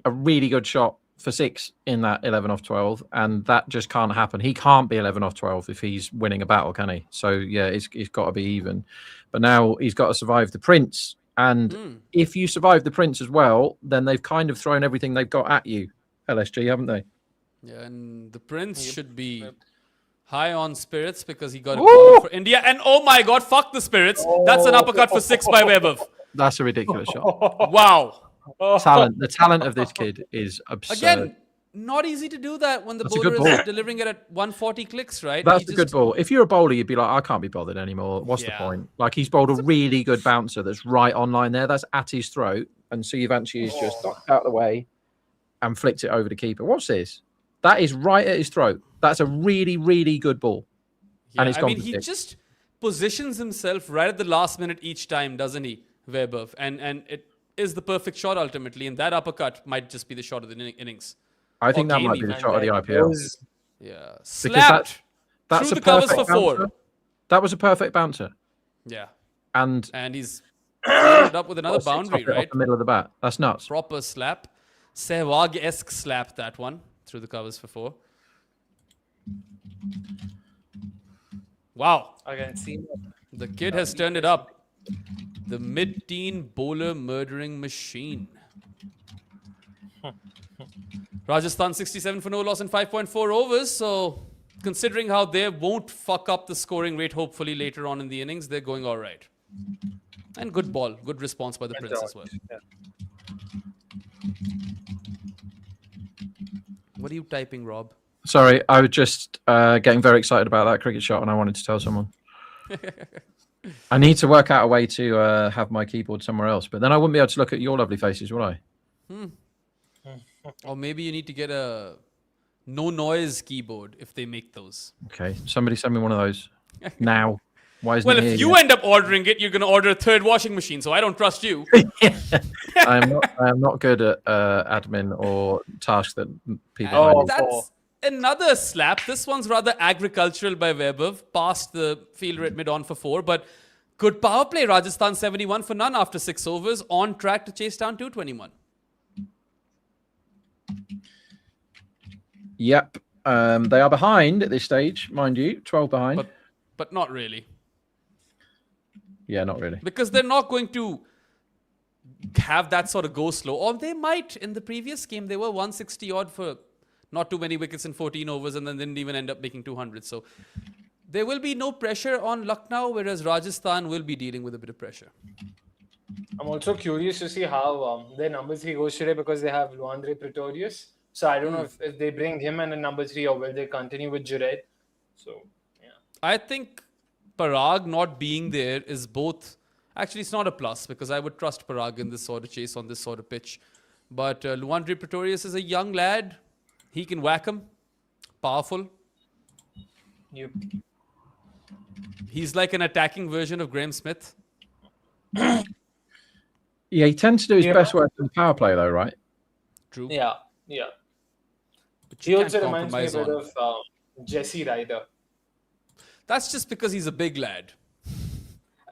a really good shot for 6 in that 11 off 12, and that just can't happen. He can't be 11 off 12 if he's winning a battle, can he? So yeah, it's got to be even. But now he's got to survive the Prince. And if you survive the Prince as well, then they've kind of thrown everything they've got at you, LSG, haven't they? Yeah, and the Prince should be high on spirits because he got a ball for India. And oh my God, fuck the spirits. That's an uppercut for 6 by Vaibhav. That's a ridiculous shot. Wow. The talent of this kid is absurd. Again, not easy to do that when the That's a good bowler is ball. delivering it at 140 clicks, right? That's a good ball. If you're a bowler, you'd be like, I can't be bothered anymore. What's the Yeah. point? Like, he's bowled a really good bouncer that's right on line there. That's at his throat. And Suryavanshi is just knocked out of the way and flicked it over the keeper. What's this? That is right at his throat. That's a really, really good ball. Yeah, And it's gone for he 6. just positions himself right at the last minute each time, doesn't he, Vaibhav? And it is the perfect shot ultimately. And that uppercut might just be the shot of the innings. I think that game might be the even. shot of the IPL. Yeah. Because Slapped that's through a the covers for perfect 4. bouncer. That was a perfect bouncer. Yeah. And He's followed up with another 6 boundary, off it, right? off the middle of the bat. That's nuts. Proper slap. Sehwag-esque slap, that one, through the covers for 4. Wow. Again, see. The kid has turned it up. The mid-teen bowler murdering machine. Rajasthan 67 for no loss in 5.4 overs. So considering how they won't fuck up the scoring rate, hopefully later on in the innings, they're going all right. And good ball, good response by the Prince as well. Yeah. What are you typing, Rob? Sorry, I was just getting very excited about that cricket shot, and I wanted to tell someone. I need to work out a way to have my keyboard somewhere else, but then I wouldn't be able to look at your lovely faces, would I? Or maybe you need to get a no noise keyboard if they make those. Okay, somebody send me one of those now. Why isn't Well, it if here you yet? end up ordering it, you're going to order a third washing machine, so I don't trust you. I am not good at admin or tasks that people. Oh, manage. That's another slap. This one's rather agricultural by Vaibhav, past the fielder at mid-on for 4, but good power play. Rajasthan 71 for none after 6 overs, on track to chase down 221. Yep, they are behind at this stage, mind you, 12 behind. But not really. Yeah, not really. Because they're not going to have that sort of go slow. Or they might. In the previous game, they were 160 odd for not too many wickets in 14 overs and then didn't even end up making 200. So there will be no pressure on Lucknow, whereas Rajasthan will be dealing with a bit of pressure. I'm also curious to see how their number 3 goes today because they have Luandre Pretorius. So I don't know if they bring him in at number 3 or will they continue with Junaid. So, yeah. I think Parag not being there is both. Actually, it's not a plus because I would trust Parag in this sort of chase on this sort of pitch. But Luandre Pretorius is a young lad. He can whack him. Powerful. Yep. He's like an attacking version of Graham Smith. Yeah, he tends to do his best work in the power play, though, right? True. Yeah. But He you also can't reminds me a compromise bit on. of Jesse Ryder. That's just because he's a big lad.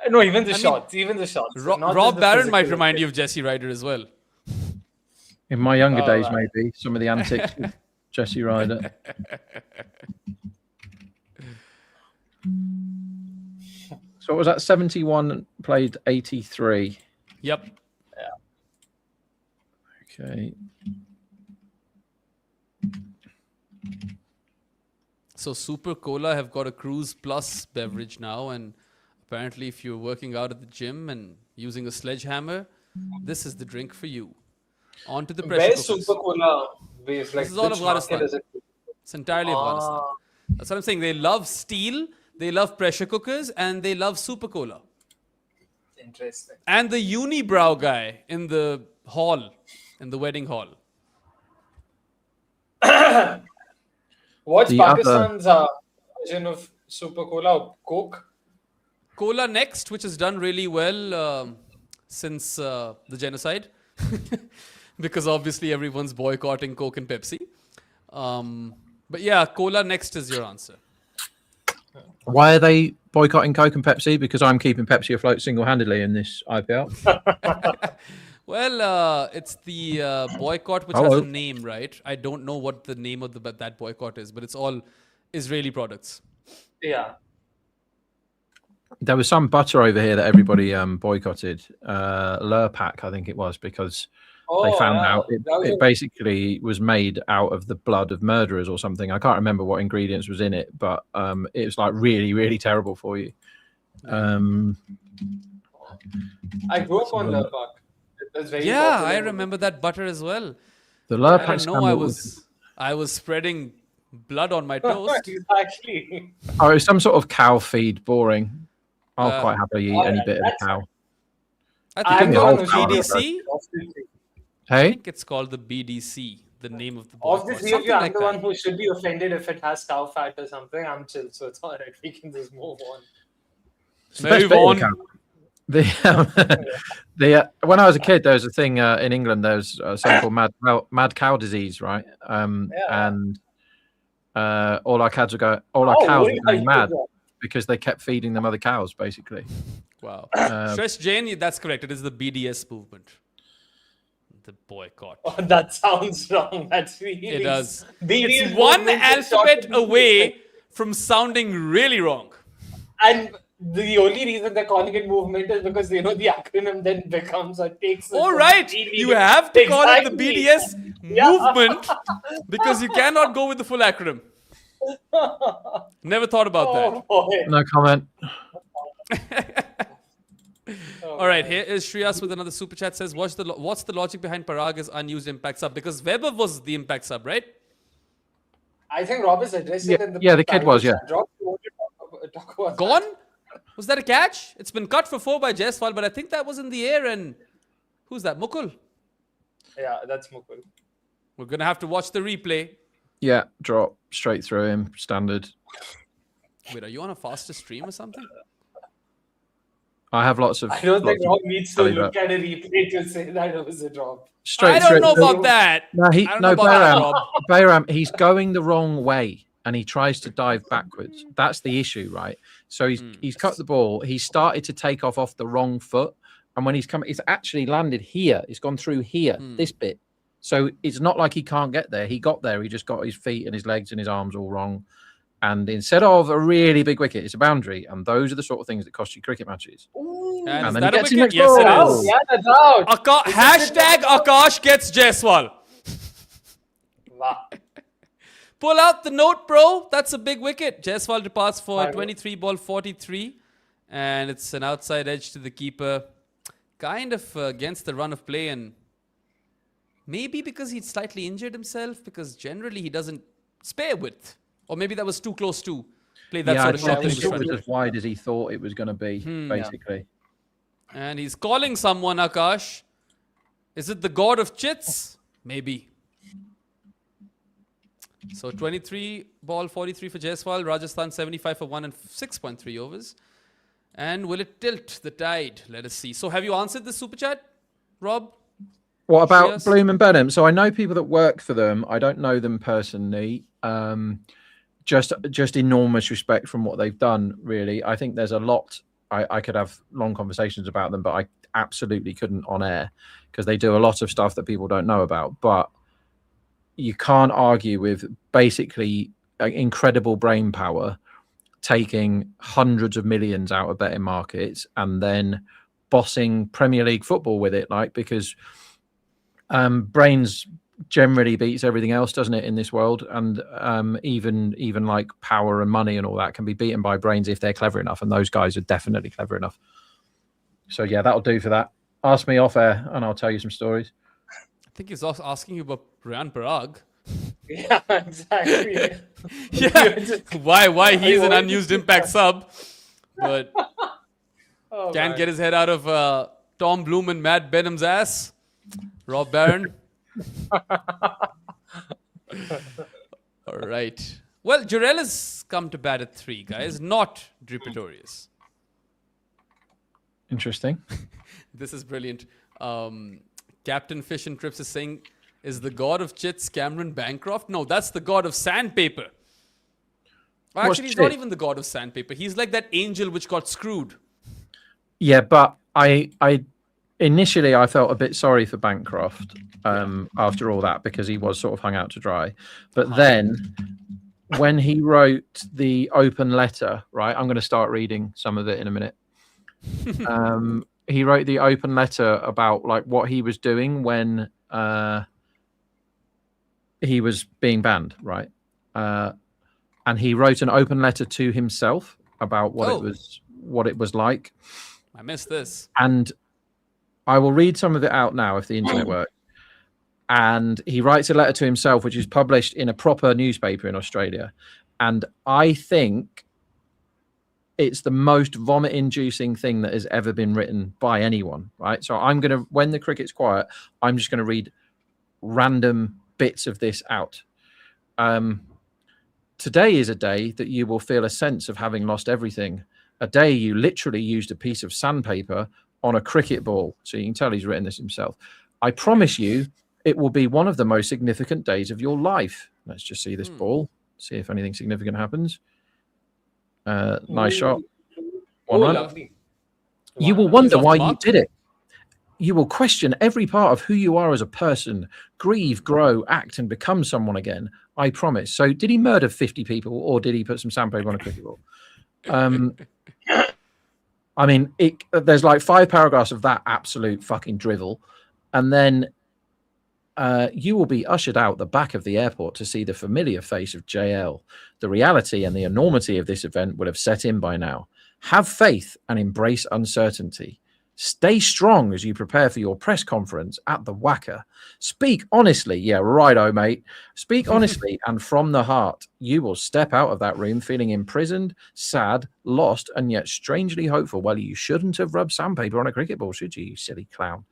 No, even the I mean, shots. Even the shots. Not just Rob the Barron might physical remind you of Jesse Ryder as well. In my younger Oh, days, right. maybe some of the antics with Jesse Ryder. So what was that? 71 played 83. Yep. Okay. So Super Cola have got a Cruise Plus beverage now, and apparently if you're working out at the gym and using a sledgehammer, this is the drink for you. On to the pressure Where's cookers. Super Cola based? Like, This is all which of market Rajasthan. is it? It's entirely Afghanistan. That's what I'm saying. They love steel, they love pressure cookers, and they love Super Cola. Interesting. And the unibrow guy in the hall, in the wedding hall. What's The Pakistan's version of Super Cola? Coke? Cola Next, which has done really well since the genocide. Because obviously everyone's boycotting Coke and Pepsi. But yeah, Cola Next is your answer. Why are they boycotting Coke and Pepsi? Because I'm keeping Pepsi afloat single-handedly in this IPL. Well, it's the boycott which has a name, right? I don't know what the name of that boycott is, but it's all Israeli products. Yeah. There was some butter over here that everybody boycotted. Lurpak, I think it was, because they found out it basically was made out of the blood of murderers or something. I can't remember what ingredients was in it, but it was like really, really terrible for you. I grew up on Lurpak. That's very Yeah, popular. I remember that butter as well. The I Lurpak didn't know scandal I was spreading blood on my toast. Exactly. Oh, it was some sort of cow feed. Boring. I'll quite happily eat any bit of a that's- cow. I I'm think it's the called whole the power BDC. I Hey, think it's called the BDC, the name of the Of the boycott. three of Something you, I'm like the that. one who should be offended if it has cow fat or something. I'm chill, so it's all right. We can just move on. it's the best Move bit of on. the cow. When I was a kid, there was a thing in England. There was something called mad cow disease, right? And all our cows were going mad because they kept feeding them other cows, basically. Wow. Shresh Jain, that's correct. It is the BDS movement. The boycott. Oh, that sounds wrong. That's really. It does. BDS It's one movement is alphabet short to away from sounding really wrong. And the only reason they're calling it movement is because the acronym then becomes or takes. All right. You have to call it the BDS Yeah. movement because you cannot go with the full acronym. Never thought about that. Boy. No comment. All right, here is Shreyas with another super chat. Says, what's the logic behind Parag's unused impact sub? Because Weber was the impact sub, right? I think Rob is addressing Yeah, in the yeah, the kid was, yeah. Rob, you want to talk about Gone? Was that a catch? It's been cut for 4 by Jaiswal, but I think that was in the air. And who's that? Mukul? Yeah, that's Mukul. We're going to have to watch the replay. Yeah, drop straight through him, standard. Wait, are you on a faster stream or something? I have lots of. I don't think lots of- Rob needs to tell you look that. at a replay to say that it was a drop. Straight I don't through. know about that. No, I don't know about that, Rob. Bayram, he's going the wrong way and he tries to dive backwards. That's the issue, right? So he's cut the ball. He started to take off the wrong foot. And when he's come, it's actually landed here. It's gone through here, this bit. So it's not like he can't get there. He got there. He just got his feet and his legs and his arms all wrong. And instead of a really big wicket, it's a boundary. And those are the sort of things that cost you cricket matches. And is then that he a gets him wicket? next Yes, ball. it is. Yeah, that's out. Hashtag Akash gets Jaiswal. Wow. Pull out the note, bro. That's a big wicket. Jaiswal departs for 23 ball 43. And it's an outside edge to the keeper. Kind of against the run of play. And maybe because he'd slightly injured himself. Because generally he doesn't spare width. Or maybe that was too close to play that sort of shot. I that he think was it trying to was do. as wide as he thought it was going to be, basically. And he's calling someone, Akash. Is it the god of chits? Maybe. So 23 ball 43 for Jaiswal. Rajasthan 75 for 1 and 6.3 overs. And will it tilt the tide? Let us see. So have you answered the super chat, Rob? What about Yes. Bloom and Benham? So I know people that work for them. I don't know them personally. Just enormous respect from what they've done, really. I think there's a lot. I could have long conversations about them, but I absolutely couldn't on air because they do a lot of stuff that people don't know about. But you can't argue with basically incredible brain power, taking hundreds of millions out of betting markets and then bossing Premier League football with it, like, because brains generally beats everything else, doesn't it, in this world? And even like power and money and all that can be beaten by brains if they're clever enough, and those guys are definitely clever enough. So yeah, that'll do for that. Ask me off air and I'll tell you some stories. I think he's also asking you about Ryan Parag. Yeah, exactly. Yeah. Why he's an unused impact sub, but can't get his head out of Tom Bloom and Matt Benham's ass. Rob Barron. All right. Well, Jarrell has come to bat at 3, guys, not Drew Pretorius. Interesting. This is brilliant. Captain Fish and Trips is saying, is the god of chits Cameron Bancroft? No, that's the god of sandpaper. Well, What's actually, he's not chit? even the god of sandpaper. He's like that angel which got screwed. Yeah, but I initially I felt a bit sorry for Bancroft after all that, because he was sort of hung out to dry. But then when he wrote the open letter, right, I'm going to start reading some of it in a minute. He wrote the open letter about like what he was doing when he was being banned, right? And he wrote an open letter to himself about what it was like. I missed this. And I will read some of it out now if the internet works. And he writes a letter to himself, which is published in a proper newspaper in Australia. And I think it's the most vomit-inducing thing that has ever been written by anyone, right? So I'm going to, when the cricket's quiet, I'm just going to read random bits of this out. Today is a day that you will feel a sense of having lost everything. A day you literally used a piece of sandpaper on a cricket ball. So you can tell he's written this himself. I promise you, it will be one of the most significant days of your life. Let's just see this ball, see if anything significant happens. Nice shot. One run. Lovely. You will wonder off why the you mark. did it. You will question every part of who you are as a person, grieve, grow, act, and become someone again. I promise. So did he murder 50 people, or did he put some sandpaper on a cricket ball? I mean, there's like 5 paragraphs of that absolute fucking drivel. And then You will be ushered out the back of the airport to see the familiar face of JL. The reality and the enormity of this event will have set in by now. Have faith and embrace uncertainty. Stay strong as you prepare for your press conference at the Wacker. Speak honestly. Yeah, righto, mate. Speak honestly and from the heart. You will step out of that room feeling imprisoned, sad, lost, and yet strangely hopeful. Well, you shouldn't have rubbed sandpaper on a cricket ball, should you silly clown?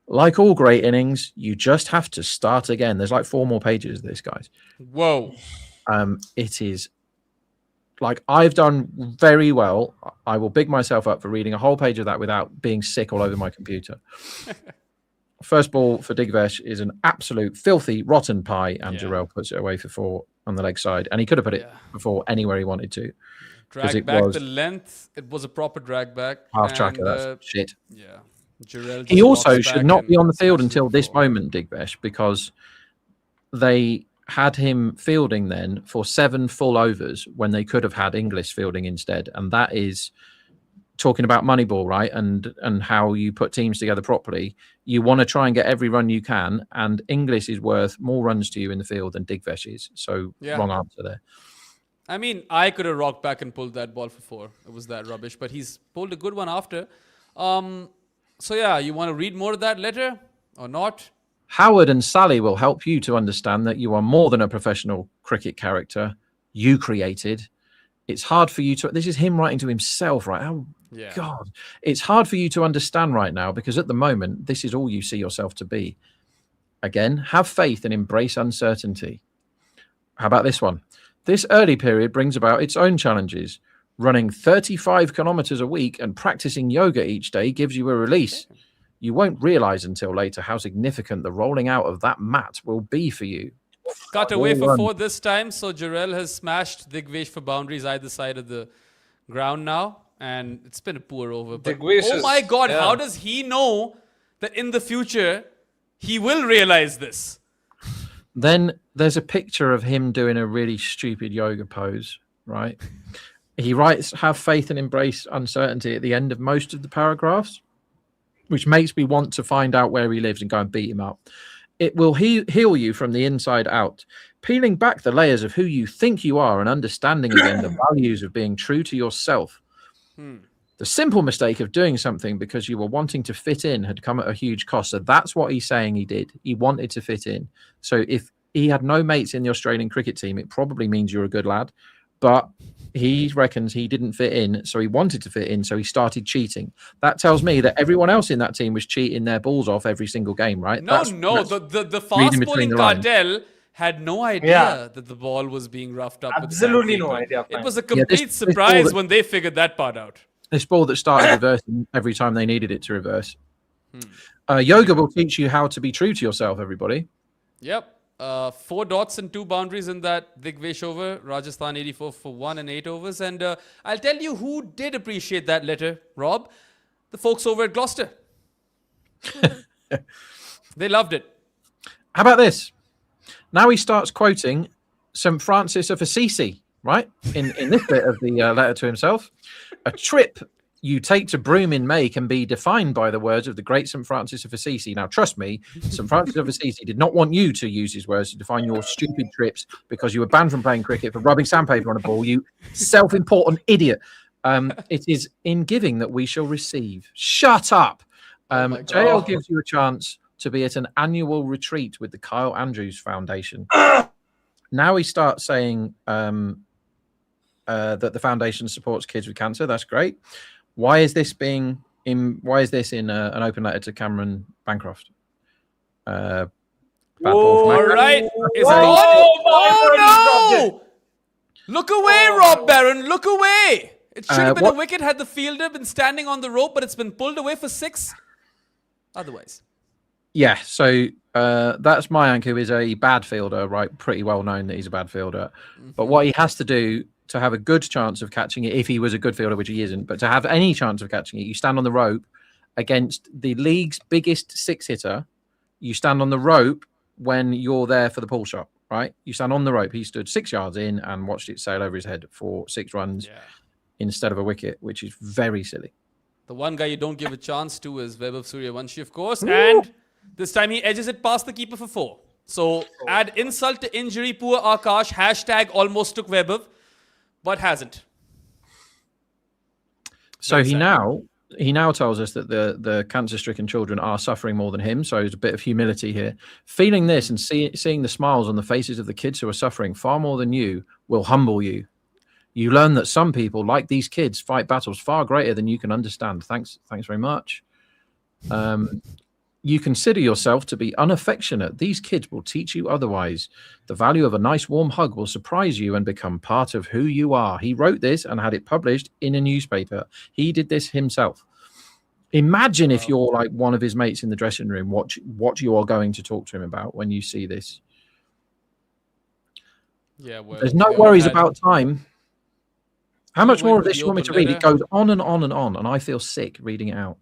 Like all great innings, you just have to start again. There's like 4 more pages of this, guys. Whoa. It is like I've done very well. I will big myself up for reading a whole page of that without being sick all over my computer. First ball for Digvesh is an absolute filthy, rotten pie, and Jarrell puts it away for 4 on the leg side. And he could have put it before anywhere he wanted to. Drag back the length. It was a proper drag back. Half tracker, that's shit. Yeah. Jarrell he also should not be on the field until this moment, Digvesh, because they had him fielding then for 7 full overs when they could have had Inglis fielding instead. And that is talking about Moneyball, right? And how you put teams together properly. You want to try and get every run you can, and Inglis is worth more runs to you in the field than Digvesh is. So wrong answer there. I mean, I could have rocked back and pulled that ball for 4. It was that rubbish, but he's pulled a good one after. So yeah, you want to read more of that letter or not? Howard and Sally will help you to understand that you are more than a professional cricket character you created. It's hard for you to... This is him writing to himself, right? Oh, God. It's hard for you to understand right now because at the moment, this is all you see yourself to be. Again, have faith and embrace uncertainty. How about this one? This early period brings about its own challenges. Running 35 kilometers a week and practicing yoga each day gives you a release. You won't realize until later how significant the rolling out of that mat will be for you. Cut away for 4 this time. So Jarrell has smashed Digvesh for boundaries either side of the ground now. And it's been a poor over. But oh my God, how does he know that in the future he will realize this? Then there's a picture of him doing a really stupid yoga pose, right? He writes, have faith and embrace uncertainty at the end of most of the paragraphs, which makes me want to find out where he lives and go and beat him up. It will heal you from the inside out, peeling back the layers of who you think you are and understanding again the values of being true to yourself. The simple mistake of doing something because you were wanting to fit in had come at a huge cost. So that's what he's saying he did. He wanted to fit in. So if he had no mates in the Australian cricket team, it probably means you're a good lad. But he reckons he didn't fit in, so he wanted to fit in, so he started cheating. That tells me that everyone else in that team was cheating their balls off every single game, right? No, the fast bowling cartel had no idea that the ball was being roughed up. Absolutely no idea. It was a complete surprise when they figured that part out. This ball that started reversing every time they needed it to reverse. Yoga will teach you how to be true to yourself, everybody. Yep. 4 dots and 2 boundaries in that Digvesh over. Rajasthan 84 for 1 and 8 overs. And I'll tell you who did appreciate that letter, Rob. The folks over at Gloucester. They loved it. How about this? Now he starts quoting St. Francis of Assisi, right? In this bit of the letter to himself. A trip you take to Broome in May can be defined by the words of the great St. Francis of Assisi. Now, trust me, St. Francis of Assisi did not want you to use his words to define your stupid trips because you were banned from playing cricket for rubbing sandpaper on a ball, you self-important idiot. It is in giving that we shall receive. Shut up. JL gives you a chance to be at an annual retreat with the Kyle Andrews Foundation. Now he starts saying that the foundation supports kids with cancer. That's great. Why is this in an open letter to Cameron Bancroft? All right. Oh, no! Look away, Rob Barron. Look away. It should have been a wicket had the fielder been standing on the rope, but it's been pulled away for 6 otherwise. Yeah, so that's Mayank, who is a bad fielder, right? Pretty well known that he's a bad fielder. But what he has to do to have a good chance of catching it, if he was a good fielder, which he isn't, but to have any chance of catching it, you stand on the rope against the league's biggest 6-hitter. You stand on the rope when you're there for the pull shot, right? You stand on the rope. He stood 6 yards in and watched it sail over his head for 6 runs instead of a wicket, which is very silly. The one guy you don't give a chance to is Vaibhav Suryavanshi, of course. And This time he edges it past the keeper for 4. So add insult to injury, poor Akash. Hashtag almost took Vaibhav, but hasn't. So he now tells us that the cancer-stricken children are suffering more than him. So there's a bit of humility here. Feeling this and seeing the smiles on the faces of the kids who are suffering far more than you will humble you. You learn that some people, like these kids, fight battles far greater than you can understand. Thanks very much. You consider yourself to be unaffectionate. These kids will teach you otherwise. The value of a nice warm hug will surprise you and become part of who you are. He wrote this and had it published in a newspaper. He did this himself. Imagine if you're like one of his mates in the dressing room, what you are going to talk to him about when you see this. Yeah, well, there's no worries about time. How much more of this you want me to read? It goes on and on and on, and I feel sick reading it out.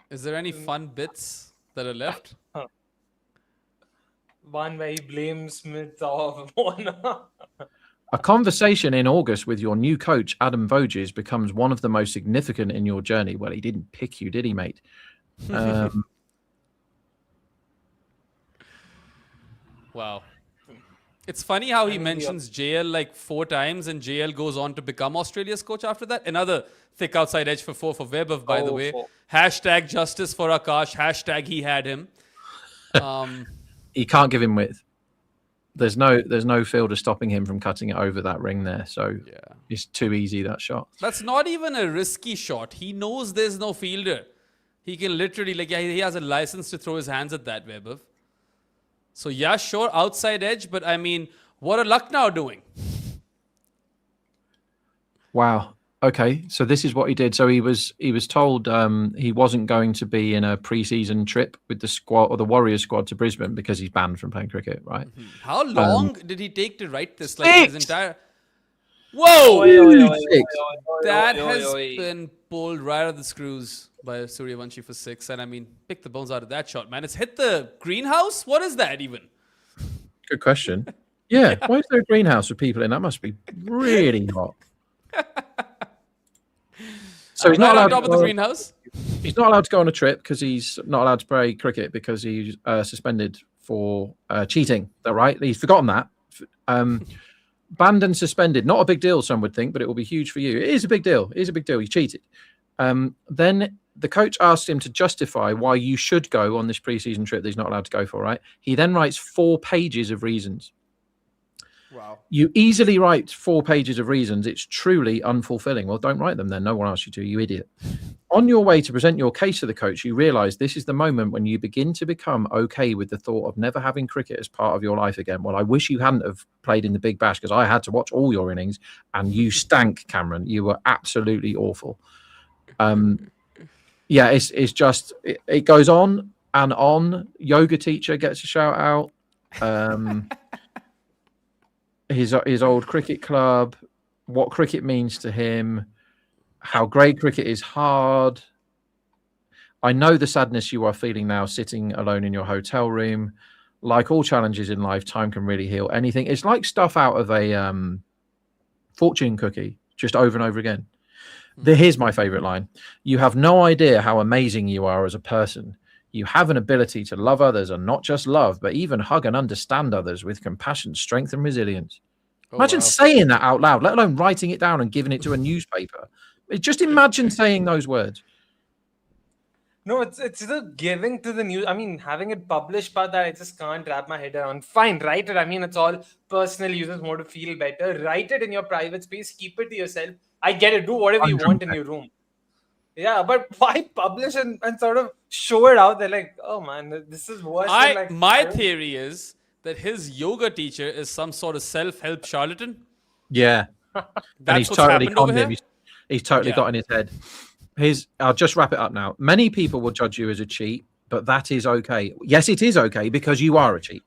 Is there any fun bits that are left? One where he blames Smith of Warner. A conversation in August with your new coach, Adam Voges, becomes one of the most significant in your journey. Well, he didn't pick you, did he, mate? Wow. It's funny how he mentions JL like 4 times and JL goes on to become Australia's coach after that. Another thick outside edge for 4 for Vaibhav, by the way. Hashtag justice for Akash. Hashtag he had him. He can't give him width. There's no fielder stopping him from cutting it over that ring there. So yeah, it's too easy, that shot. That's not even a risky shot. He knows there's no fielder. He can literally, he has a license to throw his hands at that, Vaibhav. So yeah, sure, outside edge, but I mean, what are Lucknow doing? Wow. Okay, so this is what he did. So he was told he wasn't going to be in a pre-season trip with the squad or the Warriors squad to Brisbane because he's banned from playing cricket, right? How long did he take to write this? Like his entire. Whoa! That has been pulled right out of the screws by Suryavanshi for 6. And I mean, pick the bones out of that shot, man. It's hit the greenhouse? What is that even? Good question. Yeah, why is there a greenhouse with people in? That must be really hot. So he's not allowed on top of the greenhouse? He's not allowed to go on a trip because he's not allowed to play cricket because he's suspended for cheating. Is that right? He's forgotten that. Banned and suspended. Not a big deal, some would think, but it will be huge for you. It is a big deal. It is a big deal. He cheated. Then the coach asked him to justify why you should go on this pre-season trip that he's not allowed to go for, right? He then writes 4 pages of reasons. Wow. You easily write 4 pages of reasons. It's truly unfulfilling. Well, don't write them then. No one asked you to, you idiot. On your way to present your case to the coach, you realize this is the moment when you begin to become okay with the thought of never having cricket as part of your life again. Well, I wish you hadn't have played in the Big Bash because I had to watch all your innings and you stank, Cameron. You were absolutely awful. Yeah, it's just, it goes on and on. Yoga teacher gets a shout out. His old cricket club, what cricket means to him, how great cricket is hard. I know the sadness you are feeling now sitting alone in your hotel room. Like all challenges in life, time can really heal anything. It's like stuff out of a fortune cookie, just over and over again. Here's my favorite line. You have no idea how amazing you are as a person. You have an ability to love others and not just love, but even hug and understand others with compassion, strength, and resilience. Imagine saying that out loud, let alone writing it down and giving it to a newspaper. Just imagine saying those words. No, it's the giving to the news. I mean, having it published, but that I just can't wrap my head around. Fine, write it. I mean, it's all personal. You just want to feel better. Write it in your private space. Keep it to yourself. I get it. Do whatever you want in your room. Yeah, but why publish and sort of show it out there? Like, oh man, this is worse. My theory is that his yoga teacher is some sort of self-help charlatan. Yeah. That's he's what's totally happened over here. He's totally got in his head. I'll just wrap it up now. Many people will judge you as a cheat, but that is okay. Yes, it is okay because you are a cheat.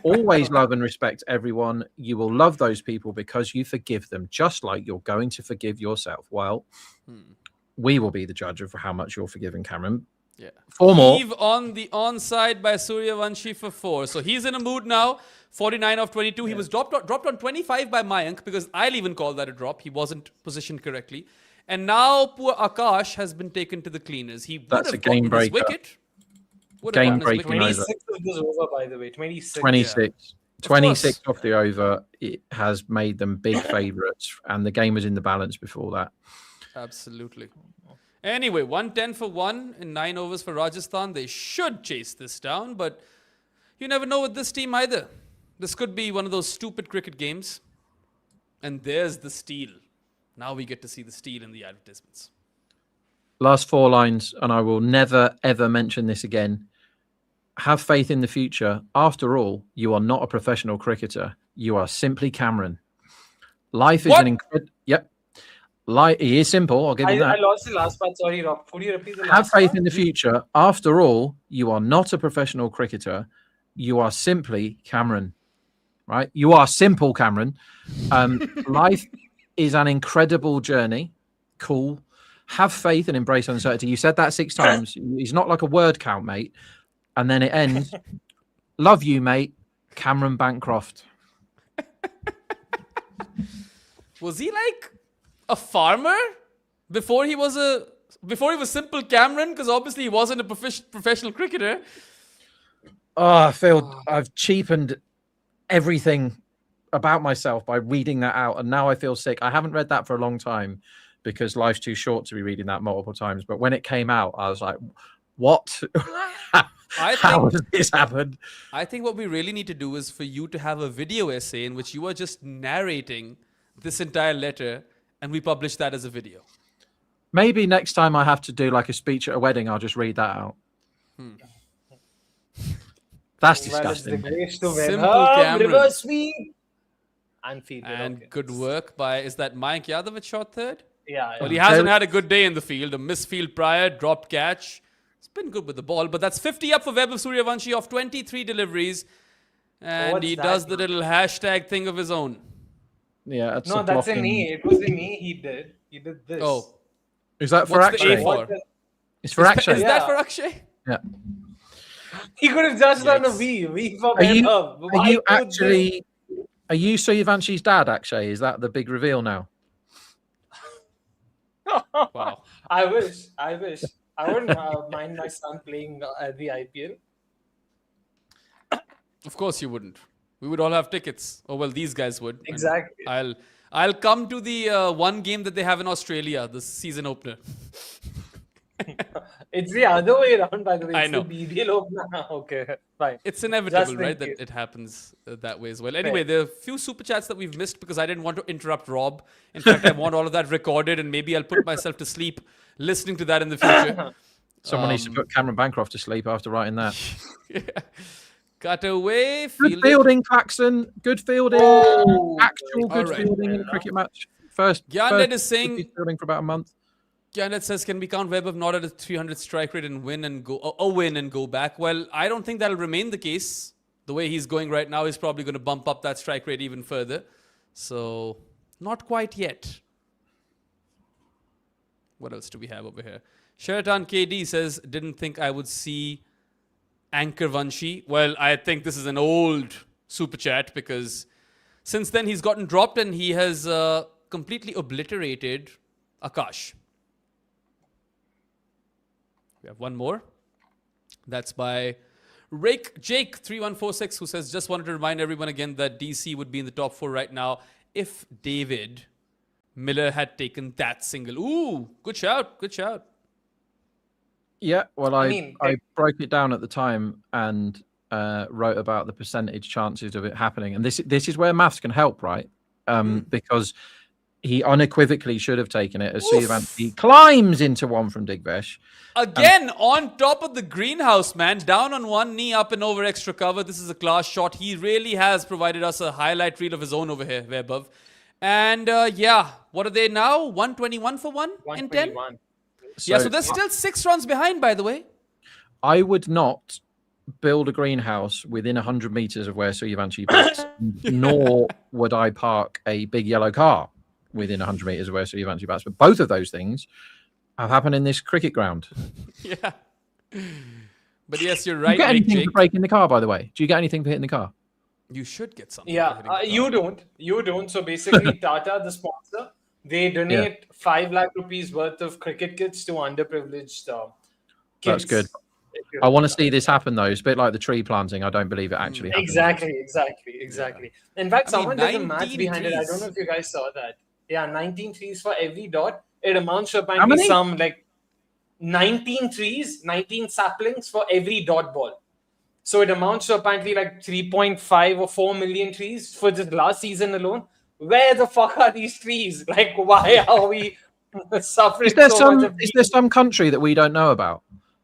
Always love and respect everyone. You will love those people because you forgive them, just like you're going to forgive yourself. Well, we will be the judge of how much you're forgiving, Cameron. Yeah. 4 more. Leave on the onside by Suryavanshi for 4. So he's in a mood now. 49 of 22. He was dropped on 25 by Mayank because I'll even call that a drop. He wasn't positioned correctly. And now poor Akash has been taken to the cleaners. He would have gotten his wicket. Would have Game won this big breaking game. over. 26 of this over, by the way. 26. 26. Of 26 course. off the over. It has made them big favourites, and the game was in the balance before that. Absolutely. Anyway, 110 for 1 in 9 overs for Rajasthan. They should chase this down, but you never know with this team either. This could be one of those stupid cricket games. And there's the steal. Now we get to see the steal in the advertisements. Last 4 lines, and I will never, ever mention this again. Have faith in the future. After all, you are not a professional cricketer. You are simply Cameron. Life is What? an incredible... Yep. It is simple, I'll give you I that. lost the last part. Sorry, Rob. Could you repeat the last Have faith part? in the future. After all, you are not a professional cricketer. You are simply Cameron. Right? You are simple, Cameron. Life is an incredible journey. Cool. Have faith and embrace uncertainty. You said that 6 times. He's not like a word count, mate. And then it ends. Love you, mate. Cameron Bancroft. Was he like a farmer before he was simple Cameron? Because obviously he wasn't a professional cricketer. Oh, I feel I've cheapened everything about myself by reading that out, and now I feel sick. I haven't read that for a long time because life's too short to be reading that multiple times. But when it came out, I was like, what? How has this happened? I think what we really need to do is for you to have a video essay in which you are just narrating this entire letter, and we publish that as a video. Maybe next time I have to do like a speech at a wedding, I'll just read that out. That's disgusting. Simple Simple Cameron. reverse sweep. And field. And Okay. good work by, is that Mike Yadav at shot third? Yeah. Well, he hasn't had a good day in the field. A misfield prior, dropped catch. It's been good with the ball, but that's 50 up for Vaibhav Suryavanshi off 23 deliveries. And What's he that does the mean? little hashtag thing of his own. Yeah, that's No, a that's a blocking. knee. It was a knee he did. He did this. Oh, Is that for what's the A Akshay? for? It's for Is Akshay. that Yeah. for Akshay? Yeah. He could have just done a Yikes. V. V for Are you, Vaibhav. are Why you would actually? Are you Suryavanchi's dad? Akshay, is that the big reveal now? Wow. I wish. I wouldn't mind my son playing at the IPL. Of course you wouldn't. We would all have tickets. Oh, well, these guys would. And Exactly. I'll come to the one game that they have in Australia, the season opener. It's the other way around, by the way. I It's know. the BBL opener. Okay, fine. It's inevitable, Just in right, case. that it happens that way as well. Anyway, there are a few super chats that we've missed because I didn't want to interrupt Rob. In fact, I want all of that recorded, and maybe I'll put myself to sleep listening to that in the future. Someone needs to put Cameron Bancroft to sleep after writing that. Cut away. Good fielding, Paxton. Good fielding. Oh, Actual good Alright. fielding in a cricket match. First Gyandet is saying- good fielding for about a month. Janet says, can we count Vaibhav not at a 300 strike rate and win and go back? Well, I don't think that'll remain the case. The way he's going right now, he's probably going to bump up that strike rate even further. So, not quite yet. What else do we have over here? Sheraton KD says, didn't think I would see Anchor Vanshi. Well, I think this is an old super chat because since then he's gotten dropped and he has completely obliterated Akash. We have one more. That's by Rake Jake 3146, who says, just wanted to remind everyone again that DC would be in the top 4 right now if David Miller had taken that single. Ooh, good shout. Good shout. Yeah, well, I I mean, broke it down at the time and wrote about the percentage chances of it happening. And this is where maths can help, right? Because he unequivocally should have taken it as Suryavanshi climbs into one from Digvesh. Again, on top of the greenhouse, man. Down on one knee, up and over extra cover. This is a class shot. He really has provided us a highlight reel of his own over here, Vaibhav. And yeah, what are they now? 121 for 1 in 10? 121. Yeah, so they're still 6 runs behind, by the way. I would not build a greenhouse within 100 meters of where Suryavanshi bats, nor would I park a big yellow car within 100 meters of where Suryavanshi bats. But both of those things have happened in this cricket ground. Yeah. But yes, you're Do you right, get Nick anything Jake. for breaking the car, by the way? Do you get anything for hitting the car? You should get something. for Yeah, hitting the car. you don't. You don't. So basically, Tata, the sponsor, they donate 5 lakh rupees worth of cricket kits to underprivileged kids. That's good. I want to see this happen, though. It's a bit like the tree planting. I don't believe it actually happened. Exactly. In fact, someone did the math 19 behind it. I don't trees. know if you guys saw that. Yeah, 19 trees for every dot. It amounts to How apparently many? some like 19 trees, 19 saplings for every dot ball. So it amounts to apparently like 3.5 or 4 million trees for just last season alone. Where the fuck are these trees? Like, why are we suffering Is there so some? much of Is there some country that we don't know about?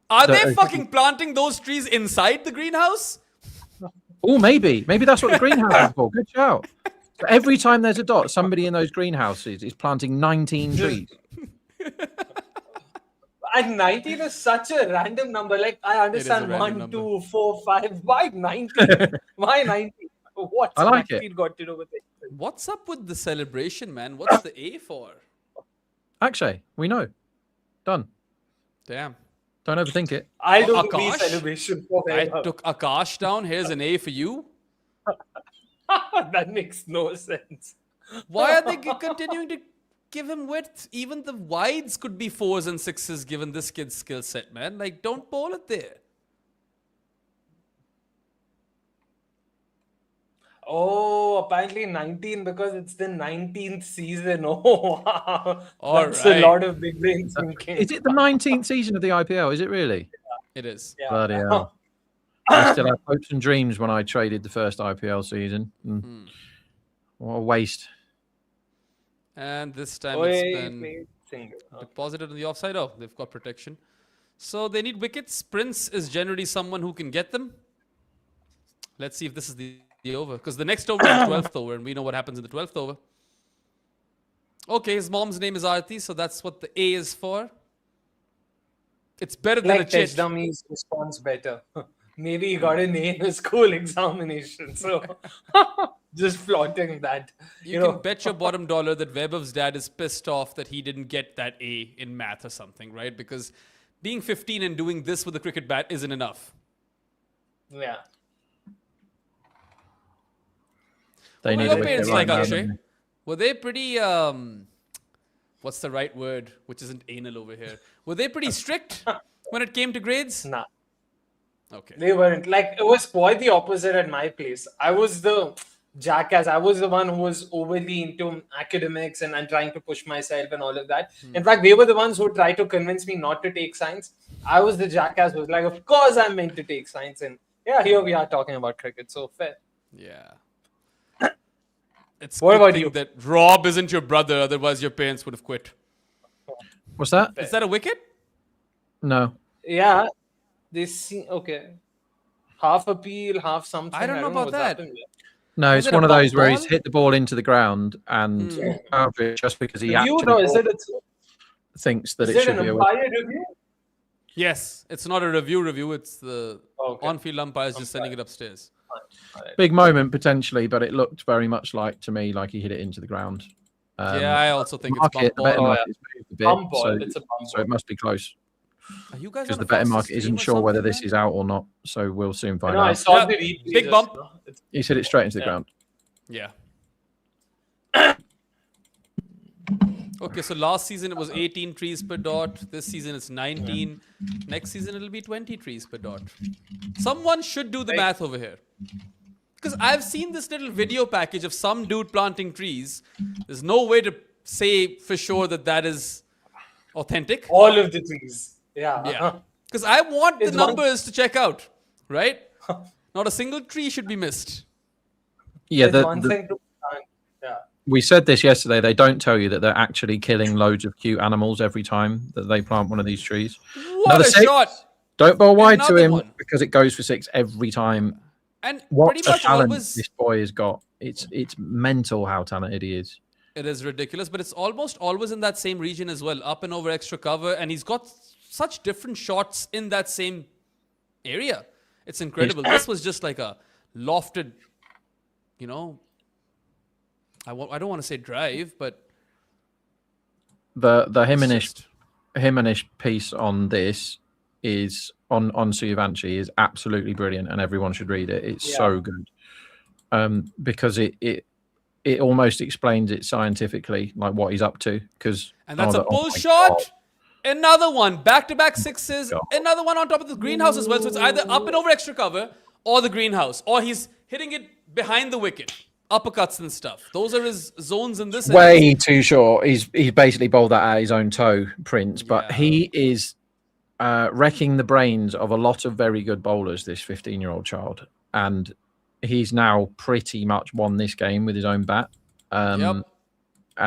Are That they is- fucking planting those trees inside the greenhouse? Oh, maybe that's what the greenhouse is for. Good shout. So every time there's a dot, somebody in those greenhouses is planting 19 trees. And 19 is such a random number. Like, I understand random 1, number. 2, 4, 5. Why 19? Why 19? What's I like 19 got to do with it? What's up with the celebration, man? What's the A for? Actually, we know. Done. Damn. Don't overthink it. I don't do Akash? celebration for I him. took Akash down. Here's an A for you. That makes no sense. Why are they continuing to give him width? Even the wides could be 4s and 6s given this kid's skill set, man. Like, don't bowl it there. Oh, apparently 19 because it's the 19th season. Oh, wow. All That's right. a lot of big brain thinking. Is it the 19th season of the IPL? Is it really? It is. Yeah. Bloody hell. I still have hopes and dreams when I traded the first IPL season. What a waste. And this time Oi, it's been mate, single. deposited on the offside. Oh, they've got protection. So they need wickets. Prince is generally someone who can get them. Let's see if this is the over. Because the next over is the 12th over, and we know what happens in the 12th over. Okay, his mom's name is Aarti, so that's what the A is for. It's better than a Like chit. test dummies responds better. Maybe he got an A in a school examination. So just flaunting that. You can bet your bottom dollar that Vaibhav's dad is pissed off that he didn't get that A in math or something, right? Because being 15 and doing this with a cricket bat isn't enough. Yeah. They What need were a your wicket parents right like, now, Akshay? don't they? Were they pretty, what's the right word, which isn't anal over here? Were they pretty strict when it came to grades? Nah. Okay. They weren't. Like, it was quite the opposite at my place. I was the jackass. I was the one who was overly into academics and trying to push myself and all of that. In fact, they were the ones who tried to convince me not to take science. I was the jackass who was like, of course I'm meant to take science. And yeah, here we are talking about cricket. So fair. Yeah. It's What good about thing you? that Rob isn't your brother, otherwise your parents would have quit. What's that? Is that a wicket? No. Yeah. They see, okay. Half appeal, half something. I don't know about what's that. happened there. No, Was it's it a one of those bump where he's ball? hit the ball into the ground and just because he Review, actually no, is it thinks that is it it should an be a umpire review? Yes. It's not a review. It's the Okay. on-field umpires just sending it upstairs. big moment potentially, but it looked very much like to me like he hit it into the ground. Yeah, I also think it's Market, bump the betting ball. market's moved a bit, Bump ball. so, It's a bump so ball. it must be close Are you guys because on the a betting faster market stream isn't or sure whether something, this man? is out or not. So we'll soon find No, I out. saw Yeah, the replay. big just bump. now. It's- He hit it straight into the Yeah. ground. Yeah. Okay, so last season it was 18 trees per dot. This season it's 19. Next season it'll be 20 trees per dot. Someone should do the math over here. Because I've seen this little video package of some dude planting trees. There's no way to say for sure that that is authentic. All of the trees. Yeah. Yeah. Because I want the It's one- numbers to check out, right? Not a single tree should be missed. Yeah, It's one thing to yeah. we said this yesterday. They don't tell you that they're actually killing loads of cute animals every time that they plant one of these trees. What Another a six. shot! Don't bowl wide to Another him one. because it goes for 6 every time. And What pretty a much talent always this boy has got. It's mental how talented he is. it is ridiculous, but it's almost always in that same region as well, up and over extra cover, and he's got such different shots in that same area. It's incredible. This was just like a lofted, you know, I don't want to say drive, but The it's Himanish piece on this is on Suyvanshi is absolutely brilliant, and everyone should read it. It's so good because it almost explains it scientifically, like what he's up to. Because and that's a bull shot. Another one, back-to-back sixes, another one on top of the greenhouse as well. So it's either up and over extra cover or the greenhouse, or he's hitting it behind the wicket, uppercuts and stuff. Those are his zones in this. Way too short. He's basically bowled that at his own toe, Prince. But he is wrecking the brains of a lot of very good bowlers, this 15-year-old child. And he's now pretty much won this game with his own bat. And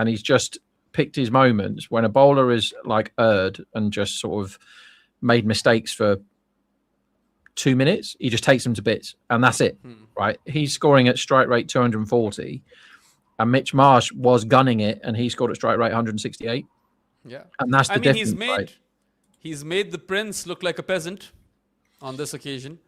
he's just picked his moments when a bowler is like and just sort of made mistakes for 2 minutes. He just takes them to bits, and that's it. Right? He's scoring at strike rate 240, and Mitch Marsh was gunning it, and he scored at strike rate 168. Yeah, and that's the difference. He's made the Prince look like a peasant on this occasion.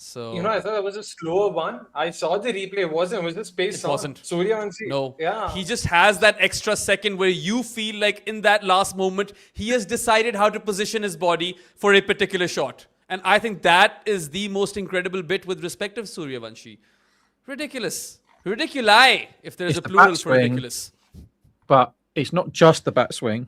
So I thought that was a slower one. I saw the replay. It wasn't. Was the space? It wasn't. Suryavanshi. No. Yeah. He just has that extra second where you feel like in that last moment he has decided how to position his body for a particular shot, and I think that is the most incredible bit with respect of Suryavanshi. Ridiculous, ridiculi. If there's a plural for ridiculous. But it's not just the bat swing.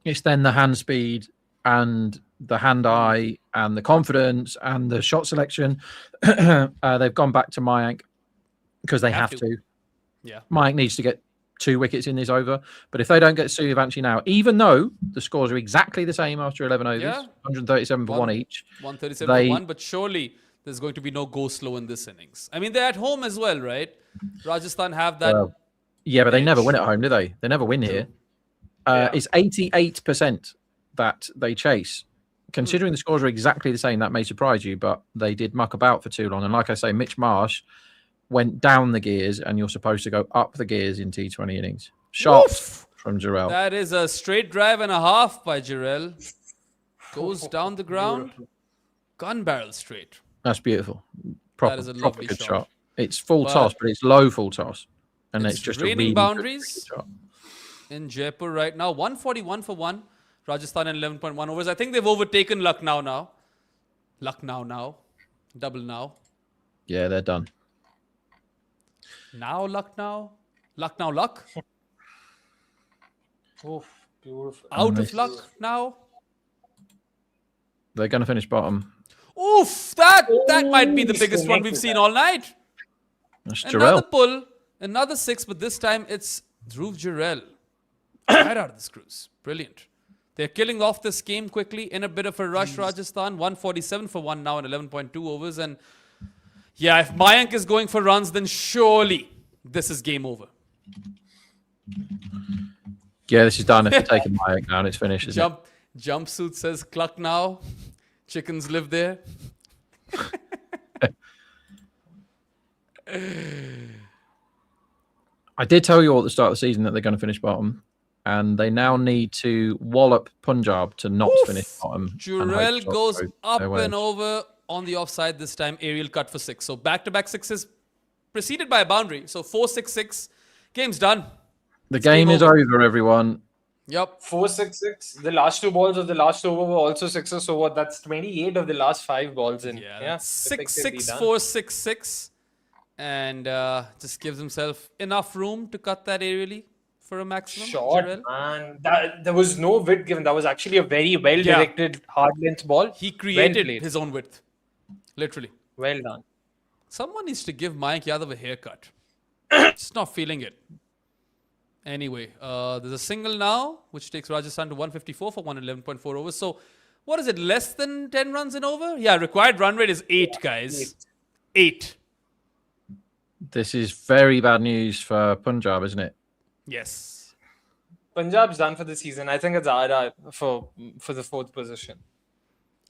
It's then the hand speed and the hand-eye and the confidence and the shot selection. They've gone back to Mayank because they have to. Yeah, Mayank needs to get 2 wickets in this over. But if they don't get Suryavanshi now, even though the scores are exactly the same after 11 overs, 137 for one each. 137 for one, but surely there's going to be no go slow in this innings. I mean, they're at home as well, right? Rajasthan have that. But they never win at home, do they? They never win here. It's 88% that they chase. Considering the scores are exactly the same, that may surprise you, but they did muck about for too long. And like I say, Mitch Marsh went down the gears, and you're supposed to go up the gears in T20 innings. Shots from Jarrell. That is a straight drive and a half by Jarrell. Goes down the ground, gun barrel straight. That's beautiful. That is a lovely good shot. It's full toss, but it's low full toss. And it's just raining a really boundaries good shot. In Jaipur right now. 141 for one. Rajasthan in 11.1 overs. I think they've overtaken Lucknow now. Double now. Yeah, they're done. Now Lucknow luck. Oof, beautiful. Out of luck now. They're going to finish bottom. Oof, that might be the biggest one we've seen all night. That's Another Jarrell. pull, another 6, but this time it's Dhruv Jarrell. Right out of the screws. Brilliant. They're killing off this game quickly in a bit of a rush, Rajasthan. 147 for one now in 11.2 overs. And yeah, if Mayank is going for runs, then surely this is game over. Yeah, this is done. If they're taking Mayank down, it's finished. Jumpsuit says cluck now. Chickens live there. I did tell you all at the start of the season that they're going to finish bottom. And they now need to wallop Punjab to not finish bottom. Jurel goes up and over on the offside this time. Aerial cut for 6. So back-to-back sixes preceded by a boundary. So 4-6-6. Game's done. The game is over, everyone. Yep. 4-6-6. The last 2 balls of the last over were also sixes. So that's 28 of the last 5 balls in. Yeah. 6-6-4-6-6. And just gives himself enough room to cut that aerially. For a maximum shot, and there was no width given. That was actually a very well-directed hard length ball. He created his own width, literally. Well done. Someone needs to give Mayank Yadav a haircut. Just not feeling it. Anyway, there's a single now, which takes Rajasthan to 154 for 111.4 overs. So, what is it? Less than 10 runs in over? Yeah, required run rate is 8, guys. 8. This is very bad news for Punjab, isn't it? Yes. Punjab's done for the season. I think it's RR for the 4th position.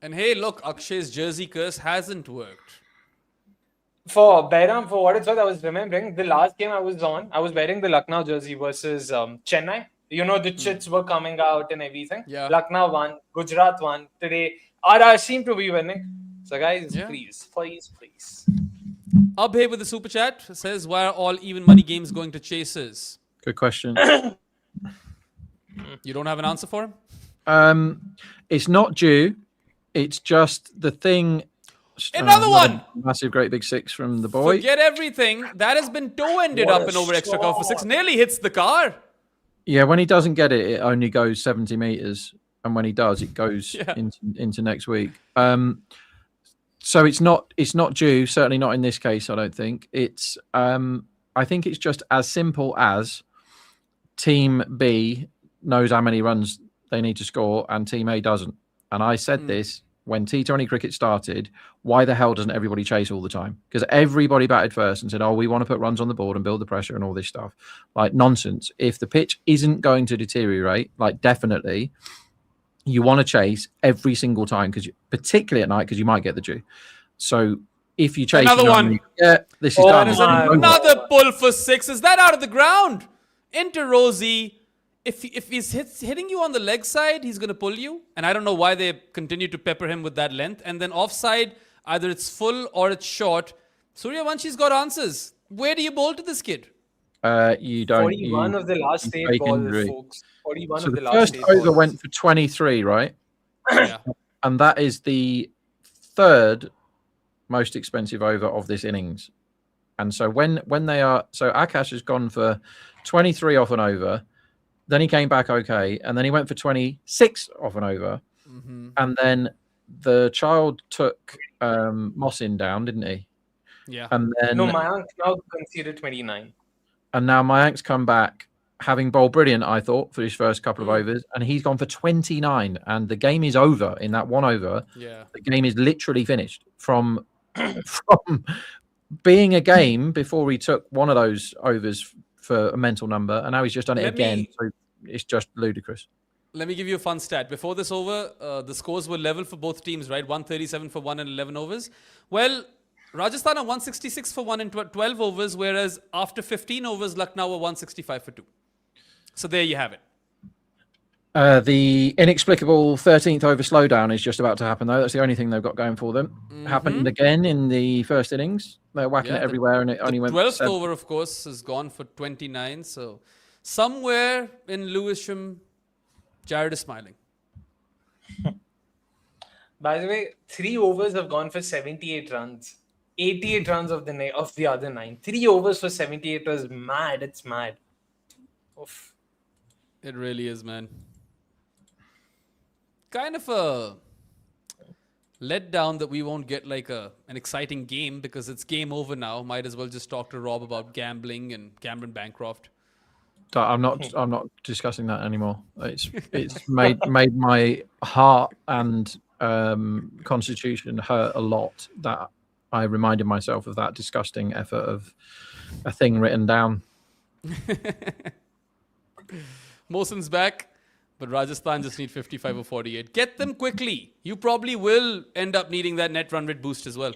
And hey, look, Akshay's jersey curse hasn't worked. For Behram, for what it's worth, I was remembering the last game I was on. I was wearing the Lucknow jersey versus Chennai. The chits were coming out and everything. Yeah. Lucknow won. Gujarat won. Today, RR seemed to be winning. So guys, please. Abhay with the super chat says, why are all even money games going to chasers? Good question. You don't have an answer for him? It's not due. It's just the thing. Another one! Massive great big 6 from the boy. Forget everything. That has been toe-ended up and over extra cover for 6. Nearly hits the car. Yeah, when he doesn't get it, it only goes 70 meters. and when he does, it goes Yeah. into next week. So it's not due. Certainly not in this case. I don't think it's. I think it's just as simple as Team B knows how many runs they need to score, and Team A doesn't. And I said this when T20 cricket started. Why the hell doesn't everybody chase all the time? Because everybody batted first and said, "Oh, we want to put runs on the board and build the pressure and all this stuff." Like nonsense. If the pitch isn't going to deteriorate, like definitely, you want to chase every single time, because particularly at night, because you might get the dew. So if you chase Another one. this is done. There's another pull for 6. Is that out of the ground? Into Rosie. If he's hitting you on the leg side, he's going to pull you. And I don't know why they continue to pepper him with that length. And then offside, either it's full or it's short. Suryavanshi's got answers. Where do you bowl to this kid? You don't. 41 of the last 8 balls, folks. 41 So of the the last first 8 over balls. went for 23, right? Yeah. And that is the third most expensive over of this innings. And so when they are, so Akash has gone for 23 off an over, then he came back okay, and then he went for 26 off an over, and then the child took Mossin down, didn't he? Yeah. And then No, Mayank now conceded 29. and now Mayank's come back, having bowled brilliant, I thought, for his first couple of overs, and he's gone for 29, and the game is over in that one over. Yeah. The game is literally finished from being a game before he took one of those overs for a mental number, and now he's just done it again. So it's just ludicrous. Let me give you a fun stat. Before this over, the scores were level for both teams, right? 137 for 1 and 11 overs. Well, Rajasthan are 166 for 1 in 12 overs, whereas after 15 overs, Lucknow were 165 for 2. So there you have it. The inexplicable 13th over slowdown is just about to happen, though. That's the only thing they've got going for them. Happened again in the first innings. They're whacking it everywhere, and it only went. 12th over, of course, has gone for 29. So somewhere in Lewisham, Jared is smiling. By the way, 3 overs have gone for 78 runs. 88 runs of the other 9. 3 overs for 78 was mad. It's mad. Oof. It really is, man. Kind of a letdown that we won't get like an exciting game, because it's game over now. Might as well just talk to Rob about gambling and Cameron Bancroft. I'm not discussing that anymore. It's made my heart and constitution hurt a lot that I reminded myself of that disgusting effort of a thing written down. Mohsin's back, but Rajasthan just need 55 or 48. Get them quickly. You probably will end up needing that net run rate boost as well.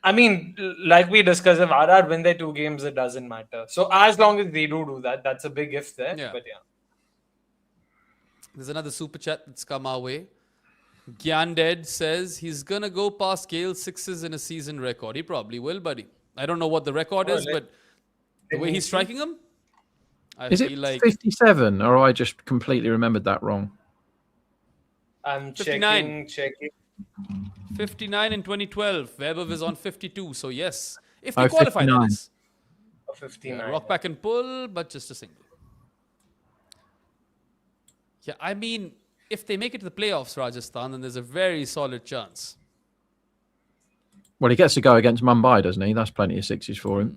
I mean, like we discussed, if RR win their 2 games, it doesn't matter. So as long as they do that, that's a big if there. Yeah. But yeah. There's another super chat that's come our way. Gyanded says he's going to go past Gale's 6s in a season record. He probably will, buddy. I don't know what the record is, but the way he's striking them, I Is feel it like 57, or I just completely remembered that wrong? I'm 59. checking. 59 in 2012. Weber is on 52. So yes, if Oh, they qualify, that 59. is. 59. Rock back and pull, but just a single. Yeah, I mean, if they make it to the playoffs, Rajasthan, then there's a very solid chance. Well, he gets to go against Mumbai, doesn't he? That's plenty of 6s for him.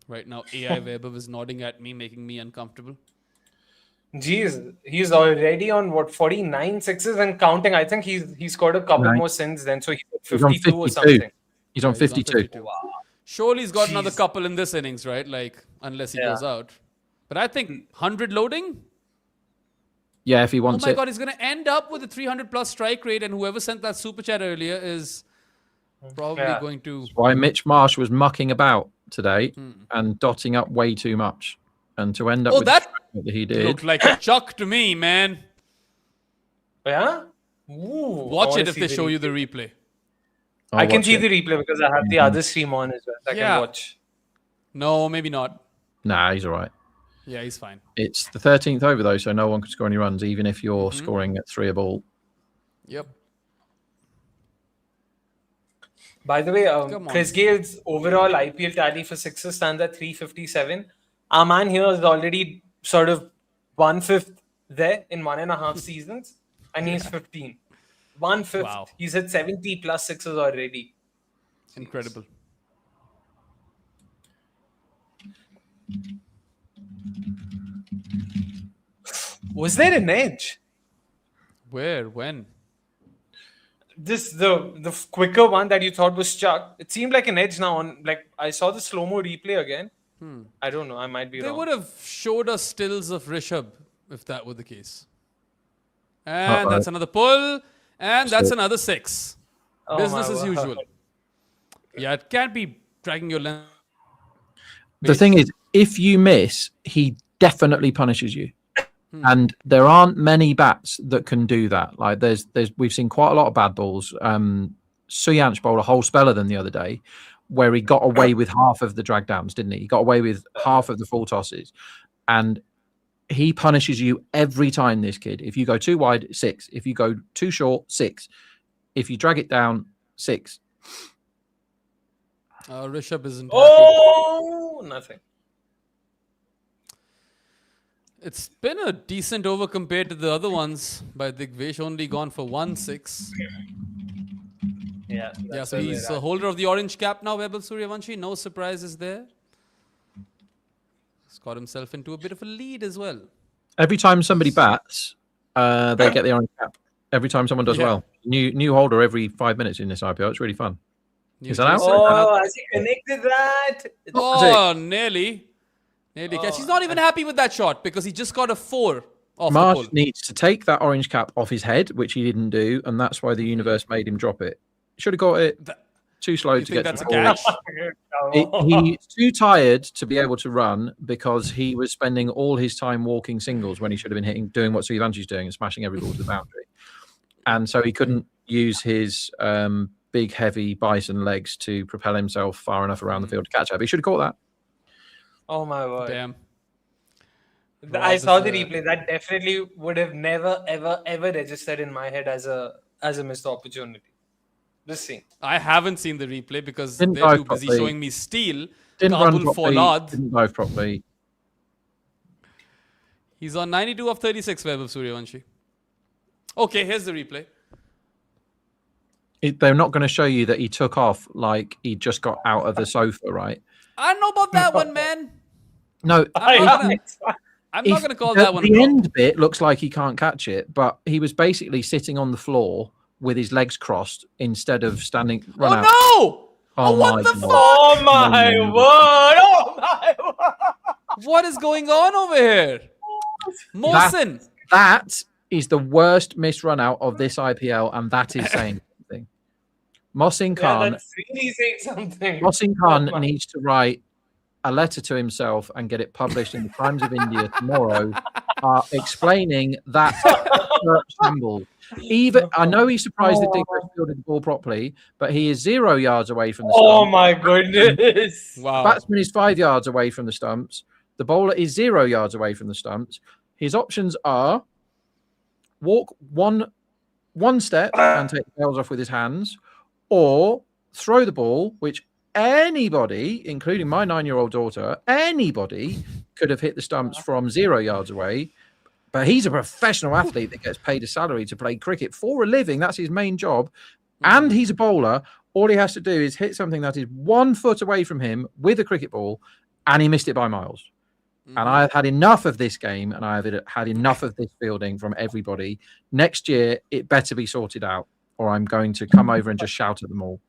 Right now, AI Weber is nodding at me, making me uncomfortable. Jeez, he's already on 49 sixes and counting. I think he's scored a couple Right. more since then. So he's He's on 52 or 52. something. He's on Yeah, he's 52. Surely he's got another Jeez. couple in this innings, right? Like, unless he Yeah. goes out. But I think 100 loading? Yeah, if he Oh wants my it. God, he's going to end up with a 300 plus strike rate, and whoever sent that super chat earlier is probably Yeah. going to... Why Mitch Marsh was mucking about today and dotting up way too much, and to end up Oh, with the that strike rate that he did. looked like a chuck to me, man. Yeah? Ooh, Watch it if they show you the replay. I'll I can watch see it. the replay because I have the other stream on as well. So I Yeah. can watch. No, maybe not. Nah, he's all right. Yeah, he's fine. It's the 13th over though, so no one can score any runs, even if you're scoring at 3 a ball. Yep. By the way, Come on. Chris Gale's overall IPL tally for sixes stands at 357. Our man here is already sort of 1/5 there in 1.5 seasons, and he's 15. 1/5. Wow. He's hit 70 plus sixes already. Incredible. Was there an edge? Where? When? The quicker one that you thought was Chuck. It seemed like an edge now. On like I saw the slow mo replay again. I don't know. I might be They wrong. would have showed us stills of Rishabh if that were the case. And that's another pull. And that's another 6. Oh Business my as word. usual. Yeah, it can't be dragging your length. The thing is, if you miss, he definitely punishes you. And there aren't many bats that can do that. Like we've seen quite a lot of bad balls. Suyanch bowled a whole speller than the other day, where he got away with half of the drag downs, didn't he? He got away with half of the full tosses, and he punishes you every time. This kid, if you go too wide, 6. If you go too short, 6. If you drag it down, 6. Rishabh isn't happy. Oh, nothing. It's been a decent over compared to the other ones by Digvesh, only gone for 1-6. Yeah. Yeah, so he's a holder of the orange cap now, Vaibhav Suryavanshi. No surprises there. He's got himself into a bit of a lead as well. Every time somebody bats, they get the orange cap. Every time someone does Yeah. well, new holder every 5 minutes in this IPL. It's really fun. Is that out? Oh, has he connected that? Oh, nearly. Nearly catch. He's not even happy with that shot because he just got a 4 off the Marsh pull. needs to take that orange cap off his head, which he didn't do, and that's why the universe made him drop it. Should have got it too slow You to think get that's to a the ball. catch? He's too tired to be able to run because he was spending all his time walking singles when he should have been doing what Suryavanchi's doing and smashing every ball to the boundary. And so he couldn't use his big, heavy bison legs to propel himself far enough around the field to catch up. He should have caught that. Oh my word. Damn. I saw the replay. That definitely would have never, ever, ever registered in my head as a missed opportunity. This scene. I haven't seen the replay because Didn't they're dive too busy properly. showing me steal. Didn't run Kabul properly. Folad. Didn't dive properly. He's on 92 of 36, Vaibhav Suryavanshi. Okay, here's the replay. They're not going to show you that he took off like he just got out of the sofa, right? I don't know about that one, man. No, I'm not going to call that one The wrong. end bit looks like he can't catch it, but he was basically sitting on the floor with his legs crossed instead of standing. Run out. Oh, no! Oh, what my the God. fuck? Oh my word! Oh my word! What is going on over here? Mohsin. That is the worst missed run out of this IPL, and that is saying something. Mohsin Yeah, Khan, that's really saying something. Mohsin Khan needs to write a letter to himself and get it published in the Times of India tomorrow, explaining that shambles. Even I know he's surprised that Digwesh fielded the ball properly, but he is 0 yards away from the Oh stump. my goodness! Wow. Batsman is 5 yards away from the stumps. The bowler is 0 yards away from the stumps. His options are walk one step and take the tails off with his hands, or throw the ball, which anybody, including my 9-year-old daughter, anybody could have hit the stumps from 0 yards away. But he's a professional athlete that gets paid a salary to play cricket for a living. That's his main job. And he's a bowler. All he has to do is hit something that is 1 foot away from him with a cricket ball, and he missed it by miles. And I have had enough of this game, and I have had enough of this fielding from everybody. Next year, it better be sorted out, or I'm going to come over and just shout at them all.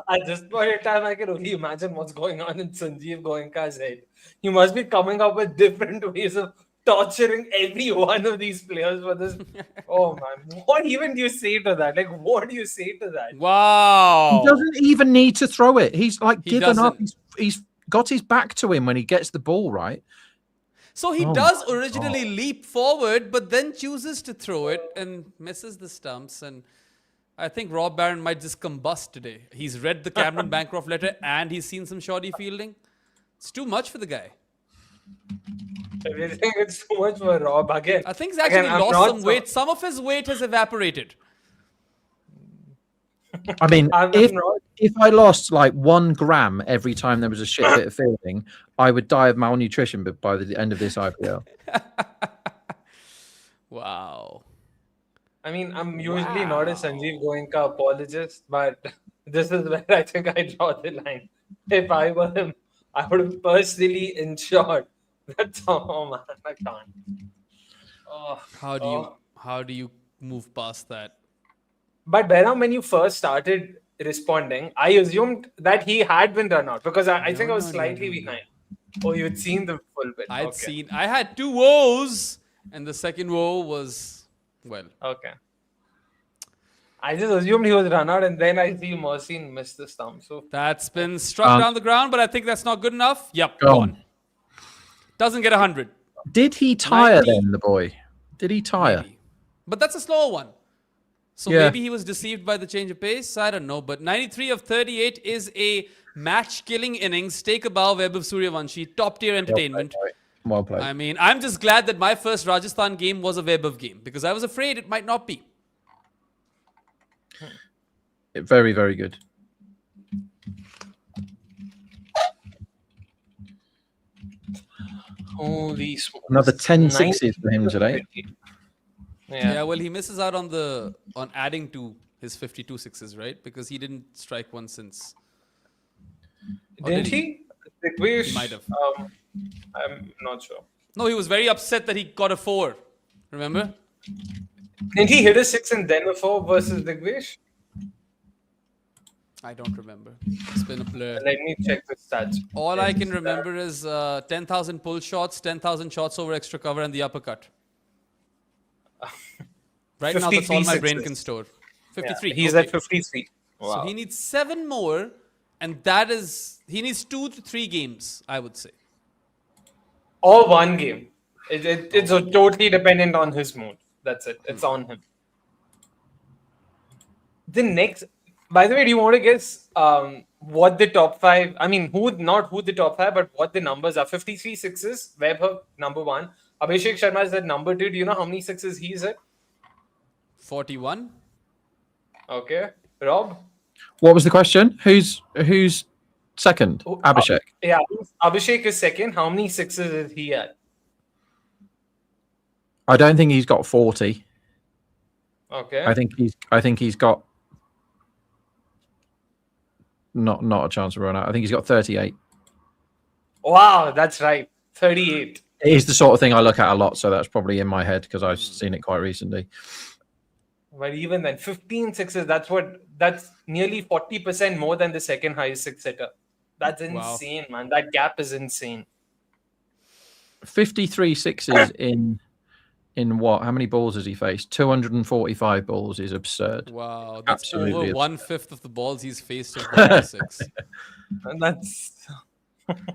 At this point in time, I can only imagine what's going on in Sanjeev Goenka's head. He must be coming up with different ways of torturing every one of these players for this. Oh man, what even do you say to that? Like, what do you say to that? Wow. He doesn't even need to throw it. He's like He given up. doesn't. He's got his back to him when he gets the ball, right? So he Oh does my originally leap forward, but then chooses to throw it and misses the stumps. And I think Rob Barron might just combust today. He's read the Cameron Bancroft letter and he's seen some shoddy fielding. It's too much for the guy. I think it's too much for Rob again. I think he's actually I'm lost not some weight. Some of his weight has evaporated. I mean, I'm if not. I lost like 1 gram every time there was a shit bit of fielding, I would die of malnutrition by the end of this IPL. Wow. I mean, I'm usually not a Sanjeev Goenka apologist, but this is where I think I draw the line. If I were him, I would have personally ensured that. Oh man, I can't. Oh, How do you move past that? But Behram, when you first started responding, I assumed that he had been run out because I think I was slightly behind. Oh, you'd seen the full bit. I had 2 woes, and the second woe was, well. Okay. I just assumed he was run out, and then I see Mohsin miss the stump. So That's been struck down the ground, but I think that's not good enough. Yep, Gone. Doesn't get 100. Did he tire 90. then, the boy? Did he tire? Maybe. But that's a slower one. So Yeah. maybe he was deceived by the change of pace. I don't know. But 93 of 38 is a match-killing innings. Take a bow, Webb of Suryavanshi. Top-tier entertainment. Well played. I mean, I'm just glad that my first Rajasthan game was a Webb of game because I was afraid it might not be. Very, very good. holy smokes. Another 10 sixes for him today. Yeah, well, he misses out on adding to his 52 sixes, right? Because he didn't strike one since. Didn't he? Digvish, He might have. I'm not sure. No, he was very upset that he got a 4. Remember? Didn't he hit a 6 and then a 4 versus Digvish? I don't remember. It's been a blur. Let me check the stats. All I can remember is 10,000 pull shots, 10,000 shots over extra cover, and the uppercut. Right now, that's all my brain can store. 53. Yeah, he's okay. at 53. Wow. So he needs 7 more, and that is he needs 2 to 3 games, I would say. Or one game. It's totally dependent on his mood. That's it. It's on him. The next, by the way, do you want to guess what the top 5? I mean, not who the top 5, but what the numbers are? 53 sixes. Webber number 1. Abhishek Sharma is at number 2. Do you know how many sixes he's at? 41. Okay, Rob. What was the question? Who's second? Abhishek. Yeah, Abhishek is second. How many sixes is he at? I don't think he's got 40. Okay. I think he's got not a chance of running out. I think he's got 38. Wow, that's right. 38. It is the sort of thing I look at a lot, so that's probably in my head because I've seen it quite recently. But even then, 15 sixes, that's nearly 40% more than the second highest six hitter. That's insane, man. That gap is insane. 53 sixes in what? How many balls has he faced? 245 balls is absurd. Wow, that's Absolutely over absurd. 1/5 of the balls he's faced in 46. And that's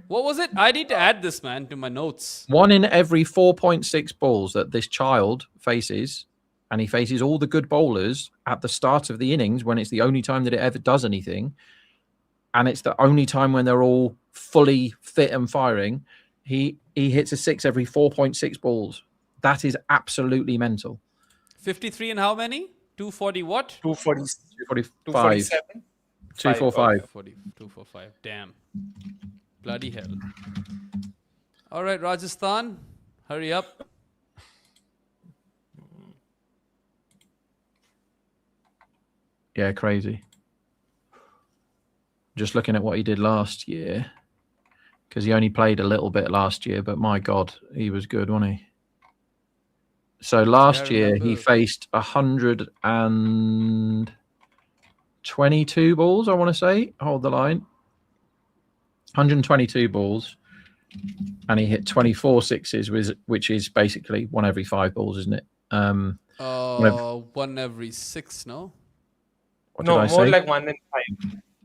What was it? I need to add this, man, to my notes. 1 in every 4.6 balls that this child faces, and he faces all the good bowlers at the start of the innings when it's the only time that it ever does anything, and it's the only time when they're all fully fit and firing. He hits a 6 every 4.6 balls. That is absolutely mental. 53 and how many? 240 what? 240, 245. 247. 245. 245. Damn. Bloody hell. All right, Rajasthan, hurry up. Yeah, crazy. Just looking at what he did last year, because he only played a little bit last year, but my God, he was good, wasn't he? So last year he faced 122 balls, I want to say. Hold the line. 122 balls, and he hit 24 sixes, which is basically 1 every 5 balls, isn't it? One every 6, no? No, more like 1 in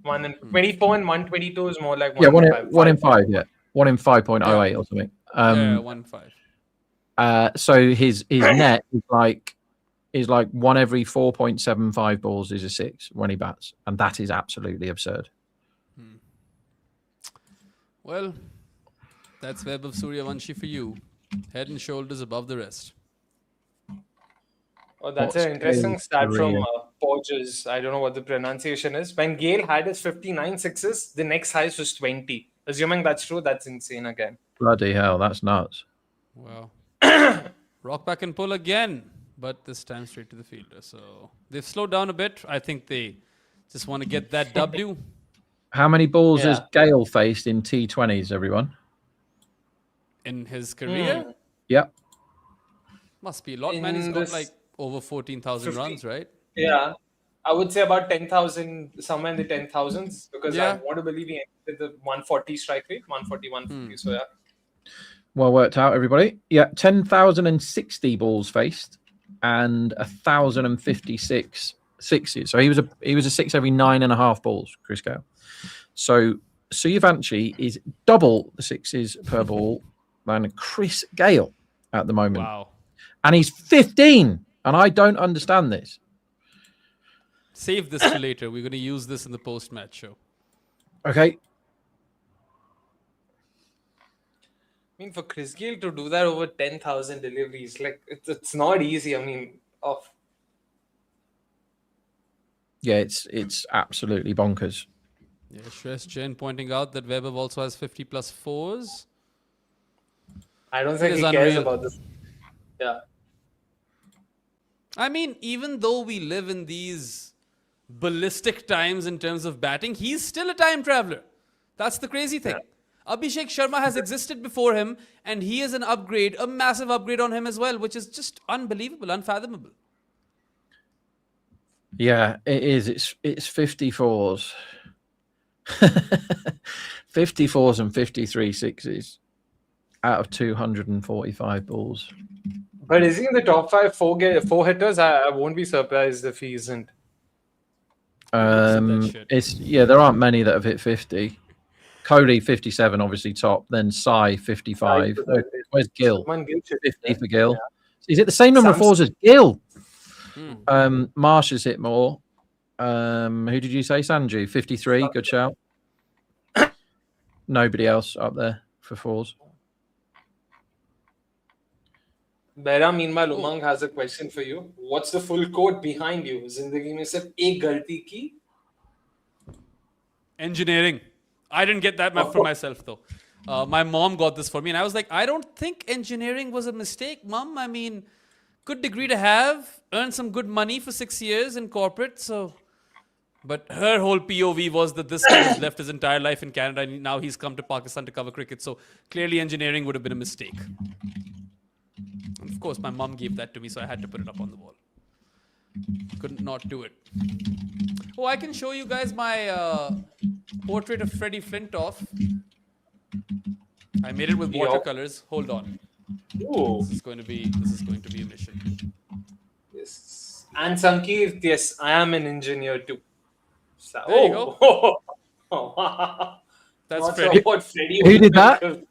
5. 24 and 122 is more like 1 in 5. 1 in 5, yeah. 1 in 5.08 or something. Yeah, 1/5. So his net is like 1 every 4.75 balls is a 6 when he bats, and that is absolutely absurd. Well, that's Webb of Suryavanshi for you. Head and shoulders above the rest. Oh, that's What's an interesting his stat from career? Porges. I don't know what the pronunciation is. When Gale had his 59 sixes, the next highest was 20. Assuming that's true, that's insane again. Bloody hell, that's nuts. Wow. Rock back and pull again, but this time straight to the fielder. So they've slowed down a bit. I think they just want to get that W. How many balls has Gale faced in T20s, everyone? In his career? Yep. Must be a lot, man. He's got like over 14,000 runs, right? Yeah. I would say about 10,000, somewhere in the 10,000s, because I want to believe he ended the 140 strike rate, 140, 150. So, yeah. Well worked out, everybody. Yeah, 10,060 balls faced and 1,056 sixes. So he was a six every 9.5 balls, Chris Gale. So Suyvanchi is double the sixes per ball than Chris Gale at the moment. Wow. And he's 15, and I don't understand this. Save this for later. We're going to use this in the post-match show. Okay. I mean, for Chris Gale to do that over 10,000 deliveries, like it's not easy. I mean, Yeah, it's absolutely bonkers. Yeah, Shresh Jain pointing out that Weber also has 50 plus fours. I don't think he cares about this. Yeah. I mean, even though we live in these ballistic times in terms of batting, he's still a time traveler. That's the crazy thing. Yeah. Abhishek Sharma has existed before him, and he is an upgrade, a massive upgrade on him as well, which is just unbelievable, unfathomable. Yeah, it is. It's 54s. 54s and 53 sixes out of 245 balls. But is he in the top 5 four hitters? I won't be surprised if he isn't. There aren't many that have hit 50. Cody 57, obviously top. Then Sai 55. Where's Gill? 50 for Gill. Yeah. Is it the same number of fours as Gill? Marsh has hit more. Who did you say? Sanju 53. Good shout. Nobody else up there for fours. Bera, meanwhile, Umang has a question for you. What's the full quote behind you? Zindagi mein sirf ek galti ki? Engineering. I didn't get that for myself, though. My mom got this for me, and I was like, I don't think engineering was a mistake, Mom. I mean, good degree to have, earned some good money for 6 years in corporate, so... But her whole POV was that this guy has left his entire life in Canada, and now he's come to Pakistan to cover cricket, so clearly engineering would have been a mistake. And of course, my mom gave that to me, so I had to put it up on the wall. Couldn't not do it. Oh, I can show you guys my portrait of Freddie Flintoff. I made it with watercolors. Hold on. Ooh. This is going to be a mission. Yes. And Sankeet, yes, I am an engineer too. So, there you go. That's Freddie. Who did that?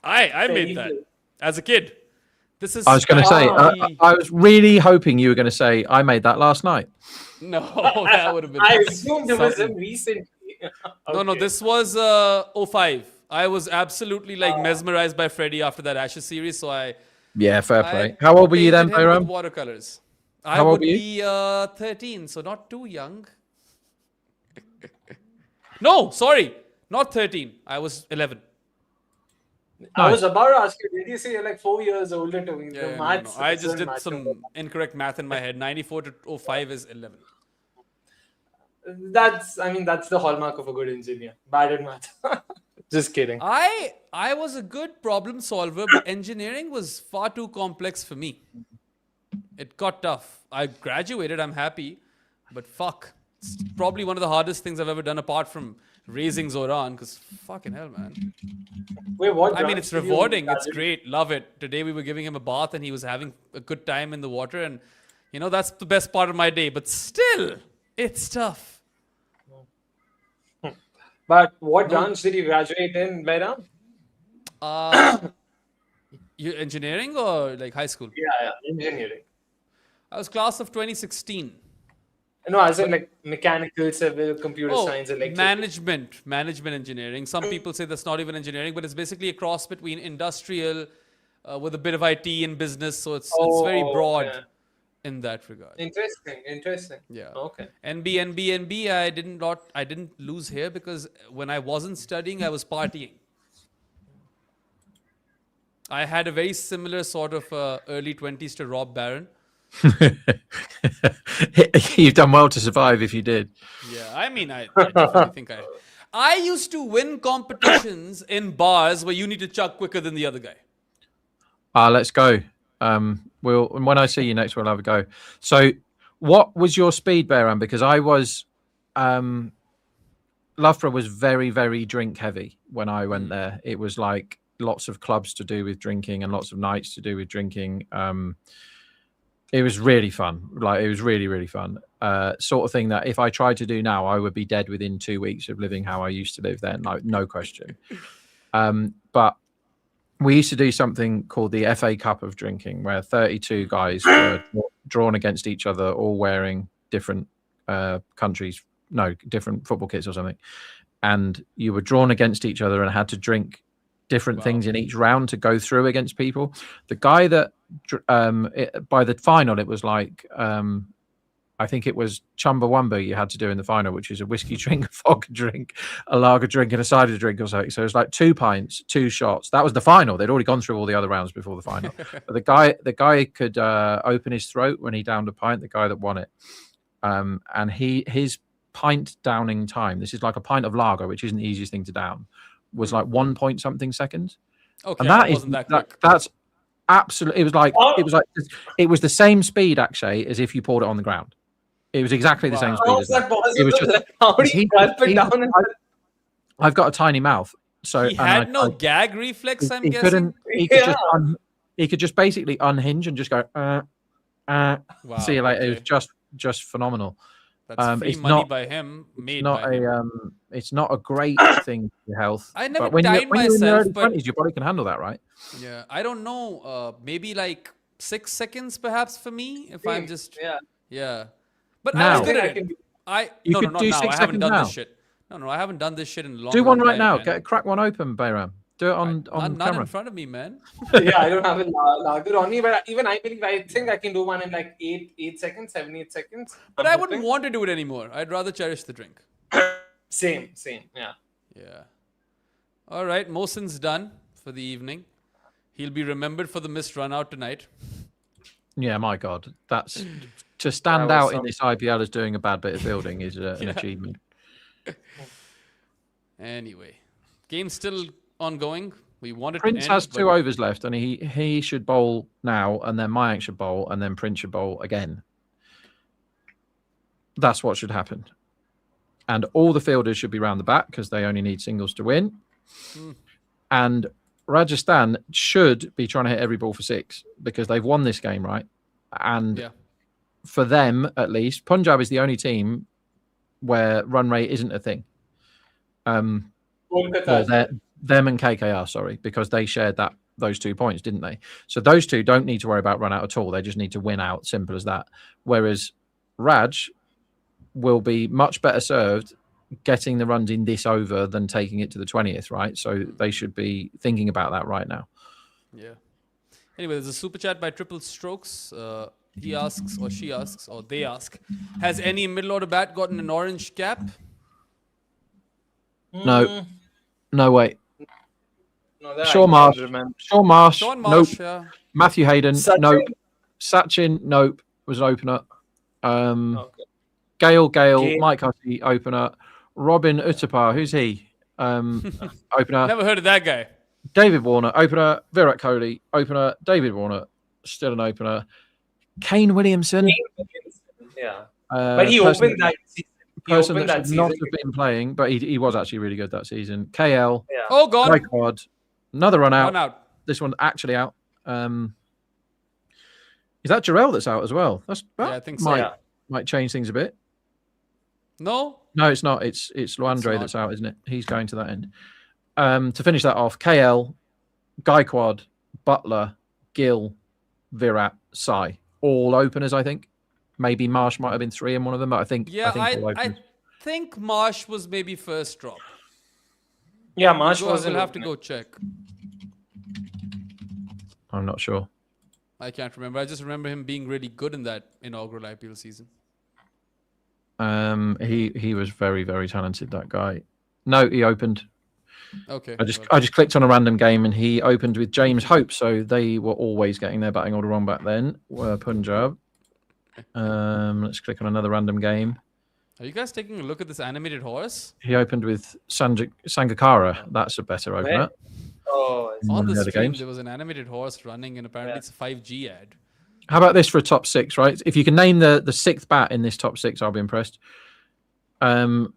I made that as a kid. This is. I was going to say. I was really hoping you were going to say I made that last night. No, that would have been. I assumed it was him recently. Okay. No. This was 05. I was absolutely mesmerized by Freddie after that Ashes series. So fair play. How old were you then, Pooran? Watercolors. How old were you? Be 13, so not too young. No, sorry, not 13. I was 11. I was about to ask you, did you say you're like 4 years older to me? Yeah, no. I just did some incorrect math in my head. 94 to 05 is 11. That's the hallmark of a good engineer. Bad at math. Just kidding. I was a good problem solver, but engineering was far too complex for me. It got tough. I graduated, I'm happy, but fuck. It's probably one of the hardest things I've ever done apart from raising Zoran, because fucking hell, man. Wait, what? I mean, it's rewarding. It's great. Love it. Today we were giving him a bath and he was having a good time in the water, and that's the best part of my day, but still, it's tough. But what branch did you graduate in, Bairam? You engineering or like high school? Yeah, engineering. I was class of 2016. No, as in like mechanical, civil, computer science, electrical. Management engineering. Some people say that's not even engineering, but it's basically a cross between industrial with a bit of IT and business. So it's very broad. in that regard. Interesting. Yeah. Okay. NB. I didn't lose here because when I wasn't studying, I was partying. I had a very similar sort of early 20s to Rob Barron. You've done well to survive if you did. Yeah, I mean, I definitely think I used to win competitions in bars where you need to chuck quicker than the other guy. Let's go. When I see you next, we'll have a go. So, what was your speed, Behram? Because I was, Loughborough was very, very drink heavy when I went there. It was like lots of clubs to do with drinking and lots of nights to do with drinking. It was really fun. Like, it was really, really fun. Sort of thing that if I tried to do now, I would be dead within 2 weeks of living how I used to live then. Like, no question. But we used to do something called the FA Cup of drinking, where 32 guys were drawn against each other, all wearing different different football kits or something. And you were drawn against each other and had to drink different things in each round to go through against people. The guy that by the final, it was like I think it was Chumbawamba you had to do in the final, which is a whiskey drink, a vodka drink, a lager drink, and a cider drink or something. So it was like 2 pints, 2 shots. That was the final. They'd already gone through all the other rounds before the final. But the guy could open his throat when he downed a pint. The guy that won it, and his pint downing time. This is like a pint of lager, which isn't the easiest thing to down. Was like 1 point something seconds. Okay, and that wasn't that quick. That's absolutely. It was the same speed actually as if you poured it on the ground. It was exactly the same speed. How is that possible? It was just, how do you gulp it down? I've got a tiny mouth, so He had no gag reflex. I'm he guessing. He could just basically unhinge and just go. Wow, See you later. okay. It was just phenomenal. That's free it's money not- by him. Made Not by him. it's not a great thing for your health. I never but when died when you're in your myself, early but 20s, your body can handle that, right? Yeah, I don't know. Maybe like 6 seconds, perhaps for me, if I'm just yeah. But Now. I was good I at can it. do. You No, could not do now. 6 I haven't seconds done now. this shit. No, I haven't done this shit in a long. Do one long right time, now. man. Crack one open, Bayram. Do it on Not camera. in front of me, man. Yeah, I don't have a lager on me, but even I think I can do one in like 8 seconds, 7-8 seconds. But I'm I wouldn't hoping. want to do it anymore. I'd rather cherish the drink. Same. Yeah. Yeah. All right, Mohsin's done for the evening. He'll be remembered for the missed run out tonight. Yeah, my God, that's to stand That was out in this IPL as doing a bad bit of fielding is an achievement. Anyway, game's still ongoing. We wanted Prince to end, has but 2 overs left, and he should bowl now, and then Mayank should bowl, and then Prince should bowl again. That's what should happen. And all the fielders should be round the back because they only need singles to win. And Rajasthan should be trying to hit every ball for 6 because they've won this game, right? And for them, at least, Punjab is the only team where run rate isn't a thing. Them and KKR, sorry, because they shared those 2 points, didn't they? So those two don't need to worry about run out at all. They just need to win out, simple as that. Whereas Raj will be much better served getting the runs in this over than taking it to the 20th, right? So they should be thinking about that right now. Yeah. Anyway, there's a super chat by Triple Strokes. He asks, or she asks, or they ask, has any middle order bat gotten an orange cap? No way. No, that Sean I Marsh, can't remember. Sean Marsh, Sean nope. Marsh, yeah. Matthew Hayden, Sachin? nope. Sachin, nope, was an opener. Okay. Gale, Mike Hussey, opener. Robin Uttapar, who's he? Opener. Never heard of that guy. David Warner, opener. Virat Kohli, opener. David Warner, still an opener. Kane Williamson. Yeah. But he person- opened that season. He Person opened that that should not season. have been playing, but he was actually really good that season. KL, Yeah. Oh, gone. Raikkonen, another run out. Run out. This one actually out. Is that Jarrell that's out as well? That I think so. Might change things a bit. No? No, it's not. It's Luandre not. that's out, isn't it? He's going to that end. To finish that off, KL, Gaikwad, Butler, Gill, Virat, Sai, all openers, I think. Maybe Marsh might have been 3 in one of them, but I think Yeah, all I openers. think Marsh was maybe first drop. Yeah, Marsh We'll wasn't. have to go check. I'm not sure. I can't remember. I just remember him being really good in that inaugural IPL season. He was very, very talented, that guy. No, he opened. Okay. I just clicked on a random game and he opened with James Hope, so they were always getting their batting order wrong back then. Were Punjab. Let's click on another random game. Are you guys taking a look at this animated horse? He opened with Sangakkara. That's a better opener. Oh, On the the other stream, games. there was an animated horse running, and apparently it's a 5G ad. How about this for a top six, right? If you can name the sixth bat in this top six, I'll be impressed.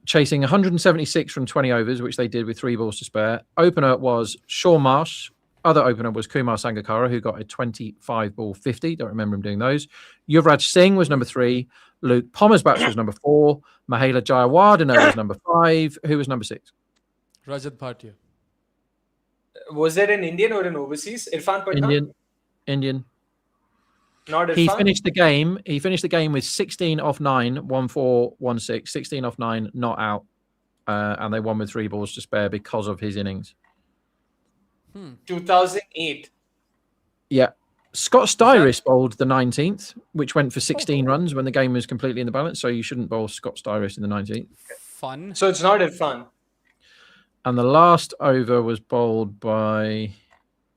Chasing 176 from 20 overs, which they did with 3 balls to spare. Opener was Shaw Marsh. Other opener was Kumar Sangakkara, who got a 25-ball 50. Don't remember him doing those. Yuvraj Singh was number 3. Luke Pommersbach was number 4. Mahela Jayawardene was number 5. Who was number 6? Rajat Bhatia. was that an Indian or an overseas? Irfan Pathan? Indian. Not Irfan? He finished the game with 16 off 9, 1-4, 1-6, 16 off 9, not out. And they won with 3 balls to spare because of his innings. 2008. Yeah. Scott Styris bowled the 19th, which went for 16 runs when the game was completely in the balance. So you shouldn't bowl Scott Styris in the 19th. Fun. So it's not Irfan. And the last over was bowled by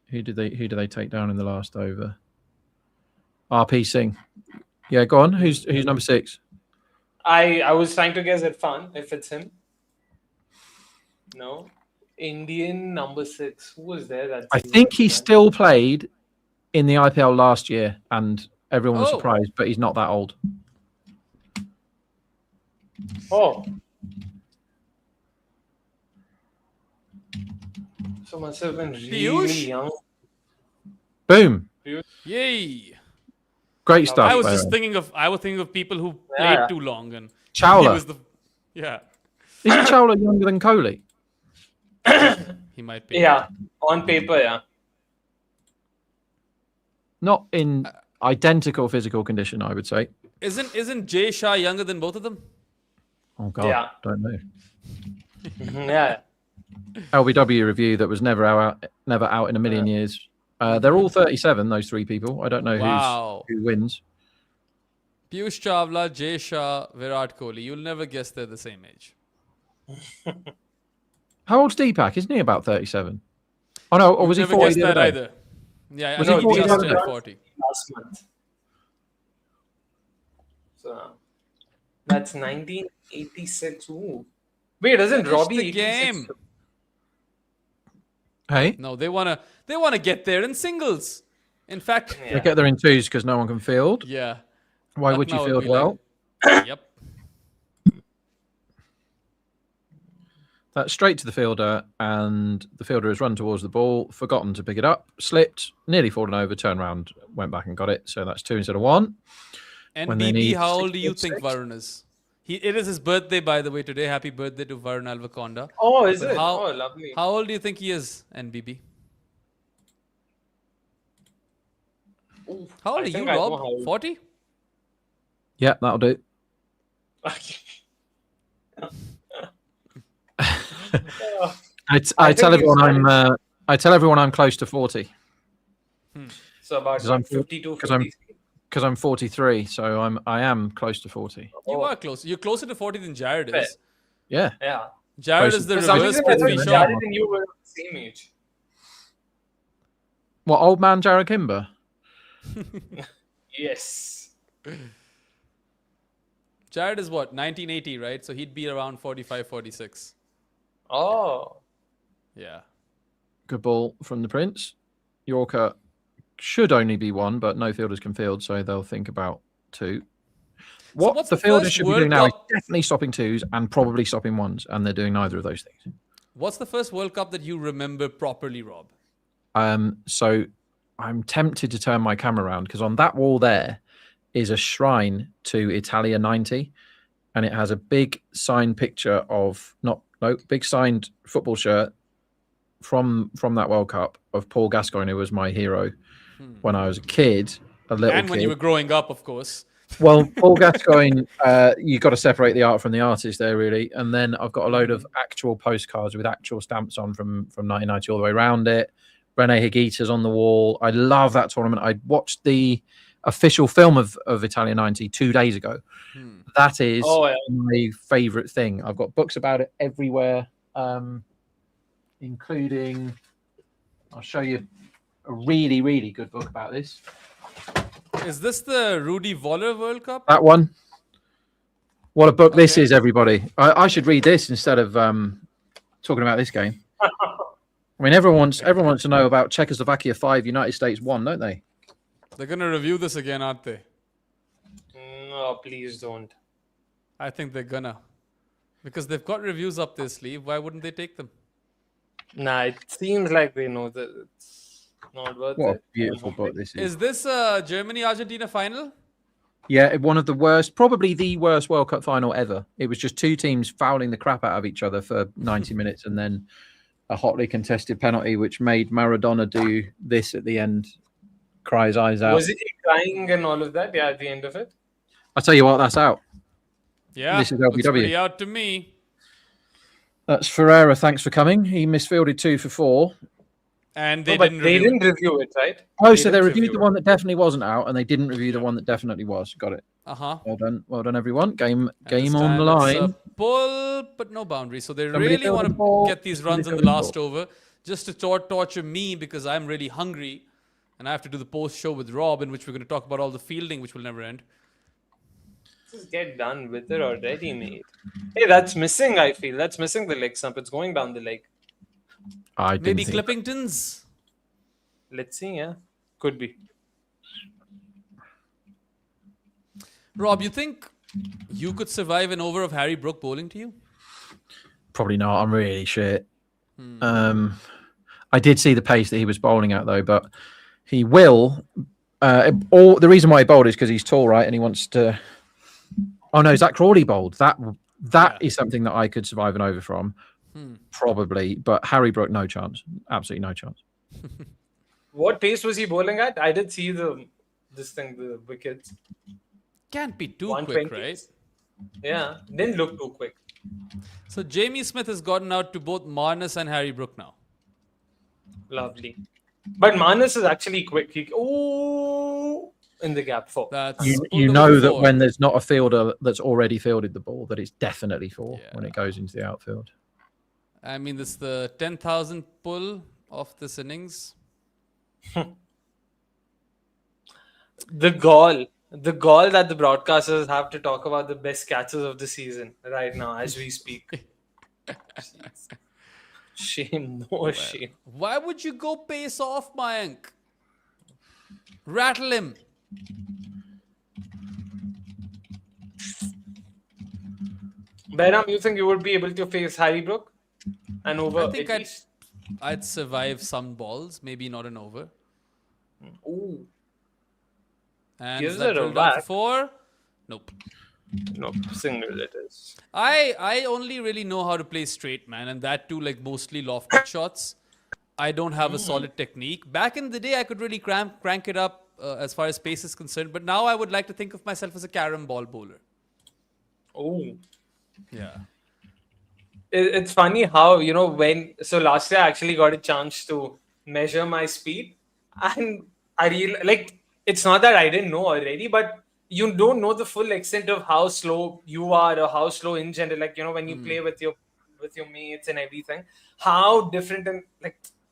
who did they take down in the last over? RP Singh. Yeah, go on. Who's number 6? I was trying to guess Irfan, if it's him. No. Indian number 6. Who was there? That I think he still played in the IPL last year, and everyone was surprised, but he's not that old. Oh. So must have been really Piyush? young. Boom. Yay. Great stuff. I was there. just thinking of people who played too long, and Chawla. he was Isn't Chawla younger than Kohli? he might be. Yeah, on paper, yeah. Not in identical physical condition, I would say. Isn't Jay Shah younger than both of them? Oh God, Yeah. don't know. Yeah. LBW review that was never out in a million years. They're all 37. Those 3 people. I don't know Wow. who wins. Piyush Chawla, Jay Shah, Virat Kohli. You'll never guess they're the same age. How old's Deepak? Isn't he about 37? Oh no, or was he Never 40 guessed the other that day? either. Yeah, Was I he know he 40 just the turned other 40. Last month. So that's 1986. Ooh. Wait, doesn't Finish Robbie the 86 game. Hey, No, they wanna get there in singles. In fact, they get there in 2s because no one can field. yeah. Why would you Lucknow field be well? Yep. That's straight to the fielder, and the fielder has run towards the ball, forgotten to pick it up, slipped, nearly fallen over, turned around, went back and got it. So that's 2 instead of 1. When they And BB, need how old do you 6 think six. Varun is? It is his birthday, by the way, today. Happy birthday to Varun Alvaconda. Oh, is But it? how- Oh, lovely. How old do you think he is, NBB? How old I are you, think I know Rob? how old- 40? Yeah, that'll do. I tell everyone I'm close to 40 So about 'Cause I'm- 52, 'cause I'm- 53. because I'm 43, so I am close to 40. You are close. You're closer to 40 than Jared Fair. is. Yeah. Yeah. Jared Close is the For some reverse reason, I Prithvi thought Shaw. Jared and you were the same age. What, old man Jared Kimber? Yes. Jared is what? 1980, right? So he'd be around 45, 46. Oh. Yeah. Good ball from the Prince. Yorker should only be 1, but no fielders can field, so they'll think about 2. What what's the the fielders first should be World doing now is Cup- definitely stopping 2s and probably stopping 1s, and they're doing neither of those things. What's the first World Cup that you remember properly, Rob? So I'm tempted to turn my camera around because on that wall there is a shrine to Italia 90, and it has a big signed picture of big signed football shirt from that World Cup of Paul Gascoigne, who was my hero when I was a kid, a little And when kid. you were growing up, of course. Well, Paul Gascoigne, you've got to separate the art from the artist there, really. And then I've got a load of actual postcards with actual stamps on from 1990 all the way around it. Rene Higuita's on the wall. I love that tournament. I watched the official film of Italia 90 2 days ago. That is my favourite thing. I've got books about it everywhere, including, I'll show you a really, really good book about this. Is this the Rudy Voller World Cup? That one. What a book this is, everybody. I should read this instead of talking about this game. I mean, everyone wants to know about Czechoslovakia 5, United States 1, don't they? They're going to review this again, aren't they? No, please don't. I think they're gonna. Because they've got reviews up their sleeve. Why wouldn't they take them? Nah, it seems like they know that it's not worth What it. a beautiful book this is. Is this Germany-Argentina final? Yeah, one of the worst, probably the worst World Cup final ever. It was just two teams fouling the crap out of each other for 90 minutes and then a hotly contested penalty, which made Maradona do this at the end, cry his eyes out. Was it crying and all of that? Yeah, at the end of it. I tell you what, that's out. Yeah, This is looks LBW. pretty out to me. That's Ferreira. Thanks for coming. He misfielded 2 for 4. And they But didn't they review didn't review it, right? Oh, so they didn't reviewed review the it. one that definitely wasn't out, and they didn't review the one that definitely was. Got it. Uh-huh. Well done, everyone. Game This on the time it's line. a pull, but no boundary. So they Somebody really field want the to ball. get these runs in the Somebody field last the over just to torture me because I'm really hungry. And I have to do the post show with Rob in which we're going to talk about all the fielding, which will never end. Just get done with it already, mate. Hey, that's missing, I feel. That's missing the leg stump. It's going down the leg. I didn't Maybe think- Clippingtons. Let's see, yeah. Could be. Rob, you think you could survive an over of Harry Brook bowling to you? Probably not. I'm really shit. I did see the pace that he was bowling at, though, but he will. The reason why he bowled is because he's tall, right? And he wants to. Oh no, Zach Crawley bowled. That is something that I could survive an over from, probably. But Harry Brook, no chance. Absolutely no chance. What pace was he bowling at? I did see the wickets. Can't be too 120. quick, right? Yeah, didn't look too quick. So Jamie Smith has gotten out to both Marnus and Harry Brook now. Lovely. But Manus is actually quick. In the gap 4. That's You pulled know over that four. when there's not a fielder that's already fielded the ball, that it's definitely 4 when Yeah. it goes into the outfield. I mean, this is the 10,000 pull of this innings. The gall that the broadcasters have to talk about the best catches of the season right now as we speak. Shame, no shame. Why would you go pace off, Mayank? Rattle him. Behram, you think you would be able to face Harry Brook and over? I think at least? I'd survive some balls, maybe not an over. Ooh, And Gives is that it a drilled down for whack. 4? Nope. no, single it is. I only really know how to play straight, man, and that too, like mostly lofted shots. I don't have a solid technique. Back in the day, I could really crank it up as far as pace is concerned, but now I would like to think of myself as a carom ball bowler. Oh, Yeah. it's funny how so last year I actually got a chance to measure my speed, and I like it's not that I didn't know already, but you don't know the full extent of how slow you are or how slow in general. Like when you play with your mates and everything, how different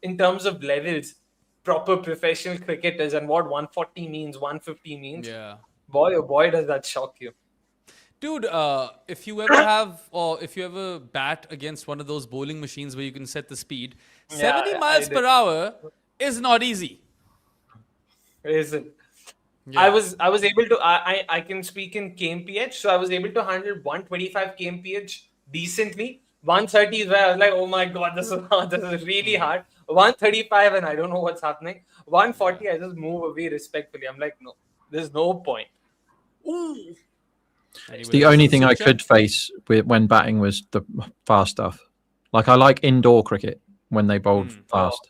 in terms of levels, proper professional cricketers and what 140 means, 150 means. Yeah. Boy, oh boy, does that shock you. Dude, if you ever bat against one of those bowling machines where you can set the speed, 70 I miles did. per hour is not easy. Is it? Yeah. I was able to I can speak in kmph, so I was able to handle 125 kmph decently. 130 is where I was like, oh my god, this is really hard. 135 and I don't know what's happening. 140 I just move away respectfully. I'm like, no, there's no point. Ooh. Anyway, The that's only the thing I switcher. could face when batting was the fast stuff. Like I like indoor cricket when they bowled fast.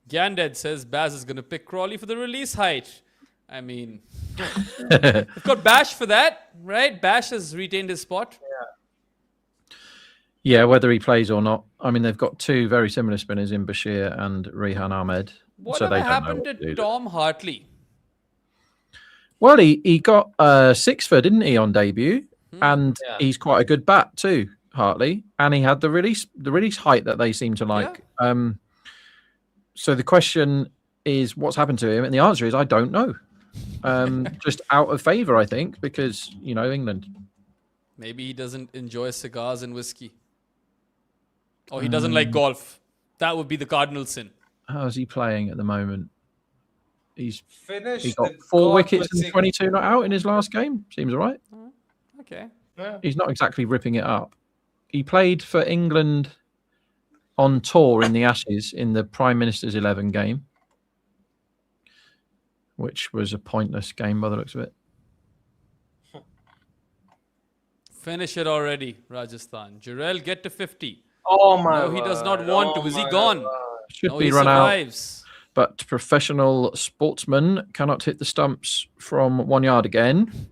Ganded says Baz is going to pick Crawley for the release height. I mean, we've got Bash for that, right? Bash has retained his spot. Yeah, whether he plays or not. I mean, they've got two very similar spinners in Bashir and Rehan Ahmed. Whatever they don't know happened what to do. Tom Hartley? Well, he got 6 for, didn't he, on debut? And he's quite a good bat too, Hartley. And he had the release height that they seem to like. Yeah. So the question is, what's happened to him? And the answer is, I don't know. Just out of favour, I think, because, England. Maybe he doesn't enjoy cigars and whiskey. Or he doesn't like golf. That would be the cardinal sin. How's he playing at the moment? He Finished. got 4 wickets and 22 not out in his last game. Seems all right. Okay. Yeah. He's not exactly ripping it up. He played for England on tour in the Ashes in the Prime Minister's 11 game, which was a pointless game by the looks of it. Finish it already, Rajasthan. Jarrell, get to 50. Oh my! No, he does not want to. Is he gone? Should No, be he run out. survives. But professional sportsman cannot hit the stumps from 1 yard again.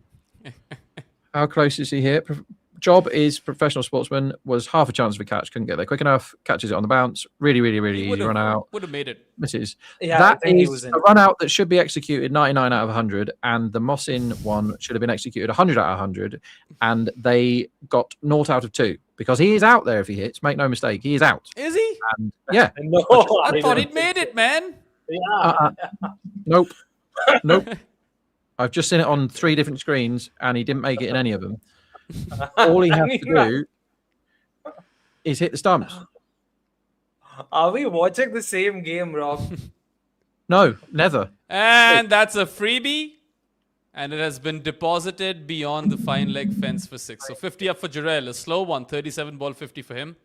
How close is he here? Job is professional sportsman, was half a chance of a catch, couldn't get there quick enough, catches it on the bounce. Really easy run out. Would have made it. Misses. Yeah, That I think he is was in. a run out that should be executed 99 out of 100, and the Mossin one should have been executed 100 out of 100, and they got 0 out of 2 because he is out there if he hits. Make no mistake, he is out. Is he? And yeah, No, I thought he'd made it, man. Yeah. nope. I've just seen it on 3 different screens, and he didn't make it in any of them. All he has to do is hit the stumps. Are we watching the same game, Rob? No, never. And that's a freebie. And it has been deposited beyond the fine leg fence for 6. So 50 up for Jarrell. A slow one. 37 ball 50 for him.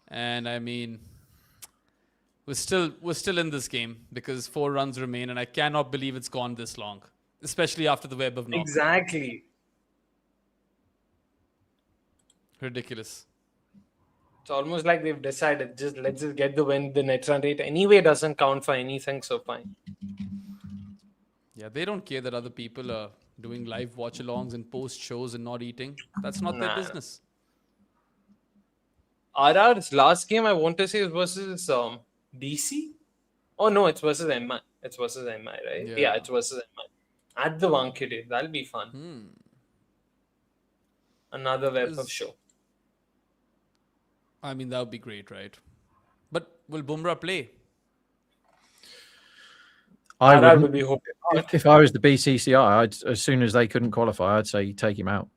And I mean, we're still in this game because 4 runs remain. And I cannot believe it's gone this long. Especially after the web of knock. Exactly. Ridiculous. It's almost like they've decided let's just get the win. The net run rate anyway doesn't count for anything, so fine. Yeah, they don't care that other people are doing live watch-alongs and post shows and not eating. That's not their business. RR's last game, I want to say, is versus DC. Oh no, it's versus MI. It's versus MI, right? Yeah, it's versus MI. At the Wankhede. That'll be fun. Another web of show. I mean, that would be great, right? But will Bumrah play? I RR will would be hoping. if I was the BCCI, as soon as they couldn't qualify, I'd say take him out.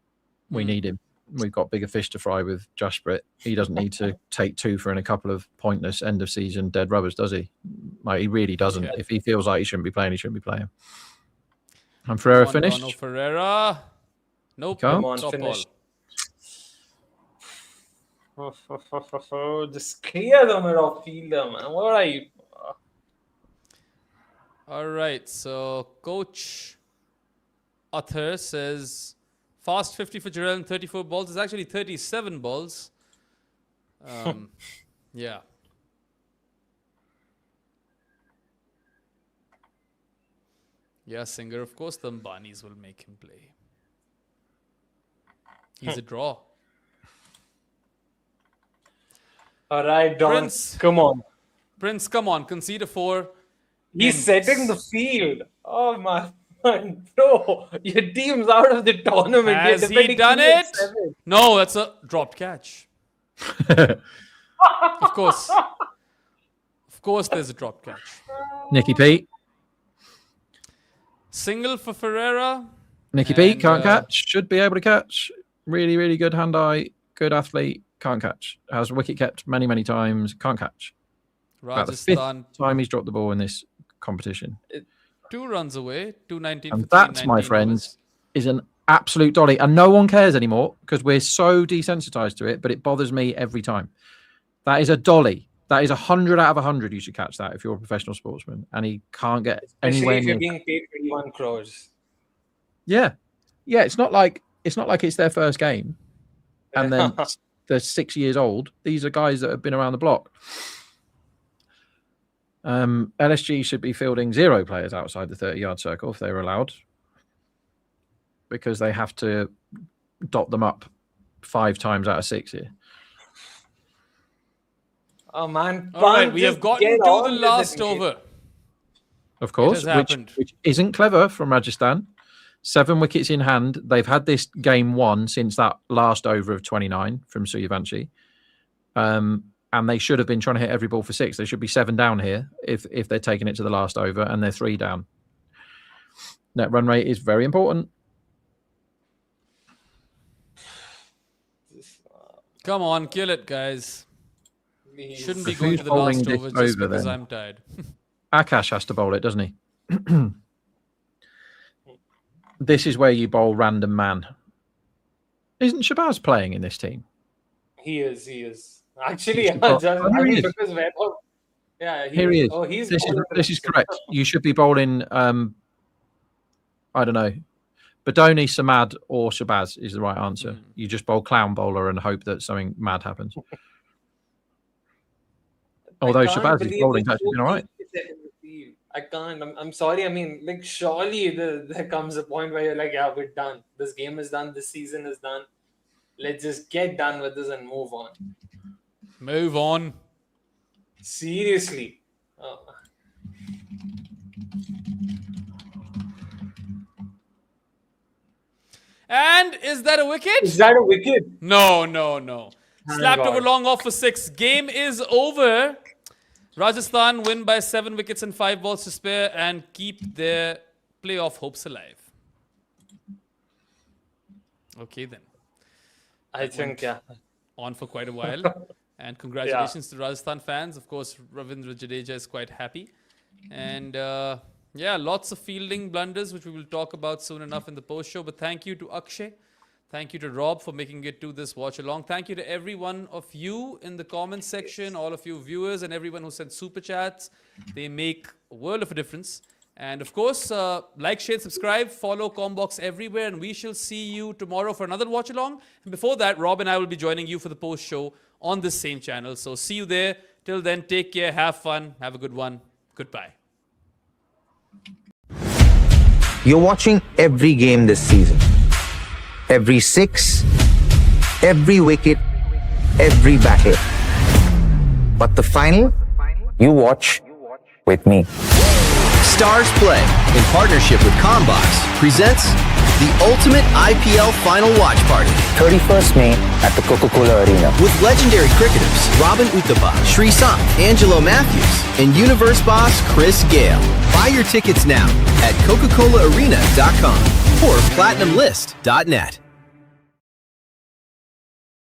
We need him. We've got bigger fish to fry with Jasprit. He doesn't need to take 2 for in a couple of pointless end of season dead rubbers, does he? Like, he really doesn't. Yeah. If he feels like he shouldn't be playing, he shouldn't be playing. And Ferreira finished. Dono Ferreira. Nope. Can't. Come on, Top finish. ball. Just clear the middle fielder, man. What are you? All right. So Coach Arthur says fast 50 for Jarrell and 34 balls. It's actually 37 balls. Yeah. Yeah, Singer. Of course, the Ambanis will make him play. He's a draw. All right, Don. Prince. Come on. Prince, come on. Concede a 4. He's setting the field. Oh my man, bro, your team's out of the tournament. Has You're he defending done team at it? 7. No, that's a dropped catch. Of course. Of course, there's a dropped catch. Nicky Pete. Single for Ferreira. Nicky Pete And, can't catch. Should be able to catch. Really good hand-eye. Good athlete. Can't catch. Has wicket kept many times. Can't catch. About the 5th Rajasthan, time he's dropped the ball in this competition. 2 runs away. 219 And for that, 319 my friends, overs. is an absolute dolly. And no one cares anymore because we're so desensitized to it, but it bothers me every time. That is a dolly. That is 100 out of 100. You should catch that if you're a professional sportsman. And he can't get Especially anywhere if you're near. being paid 21 crores. Yeah. It's not like it's their first game. And then they're 6 years old. These are guys that have been around the block. LSG should be fielding 0 players outside the 30-yard circle if they were allowed, because they have to dot them up 5 times out of 6 here. Oh man! All right, we just have gotten get to on the with last it, mate. over. Of course, has happened. which isn't clever from Rajasthan. 7 wickets in hand. They've had this game won since that last over of 29 from Suryavanshi. And they should have been trying to hit every ball for 6. They should be 7 down here if they're taking it to the last over, and they're 3 down. Net run rate is very important. Come on, kill it, guys. Please. Shouldn't be Who's going to the bowling last this over just over, because then? I'm tired. Akash has to bowl it, doesn't he? This is where you bowl random man. Isn't Shabazz playing in this team? He is. Actually, He's got- just, Oh, here he is. because Vaibhav. Yeah, Here he is. Oh, he's This is correct. You should be bowling. I don't know. Badoni, Samad, or Shabazz is the right answer. You just bowl clown bowler and hope that something mad happens. Although Shabazz is bowling, actually been all right. I can't. I'm sorry. I mean, like, surely there comes a point where you're like, yeah, we're done. This game is done. This season is done. Let's just get done with this and move on. Move on. Seriously. And is that a wicket? Is that a wicket? No. Thank Slapped God. over long off for 6. Game is over. Rajasthan win by 7 wickets and 5 balls to spare and keep their playoff hopes alive. Okay then. I think, yeah. On for quite a while. And congratulations to Rajasthan fans. Of course, Ravindra Jadeja is quite happy. And yeah, lots of fielding blunders, which we will talk about soon enough in the post show. But thank you to Akshay. Thank you to Rob for making it to this watch along. Thank you to every one of you in the comments section, all of you viewers and everyone who sent super chats. They make a world of a difference. And of course, like, share, subscribe, follow Combox everywhere. And we shall see you tomorrow for another watch along. And before that, Rob and I will be joining you for the post show on this same channel. So see you there. Till then, take care, have fun, have a good one. Goodbye. You're watching every game this season. Every 6, every wicket, every battle. But the final, you watch with me. Stars Play, in partnership with Combox, presents the ultimate IPL final watch party 31st May at the Coca-Cola Arena. with legendary cricketers Robin Uthappa, Sreesanth, Angelo Matthews, and Universe boss Chris Gale. Buy your tickets now at Coca-ColaArena.com or PlatinumList.net.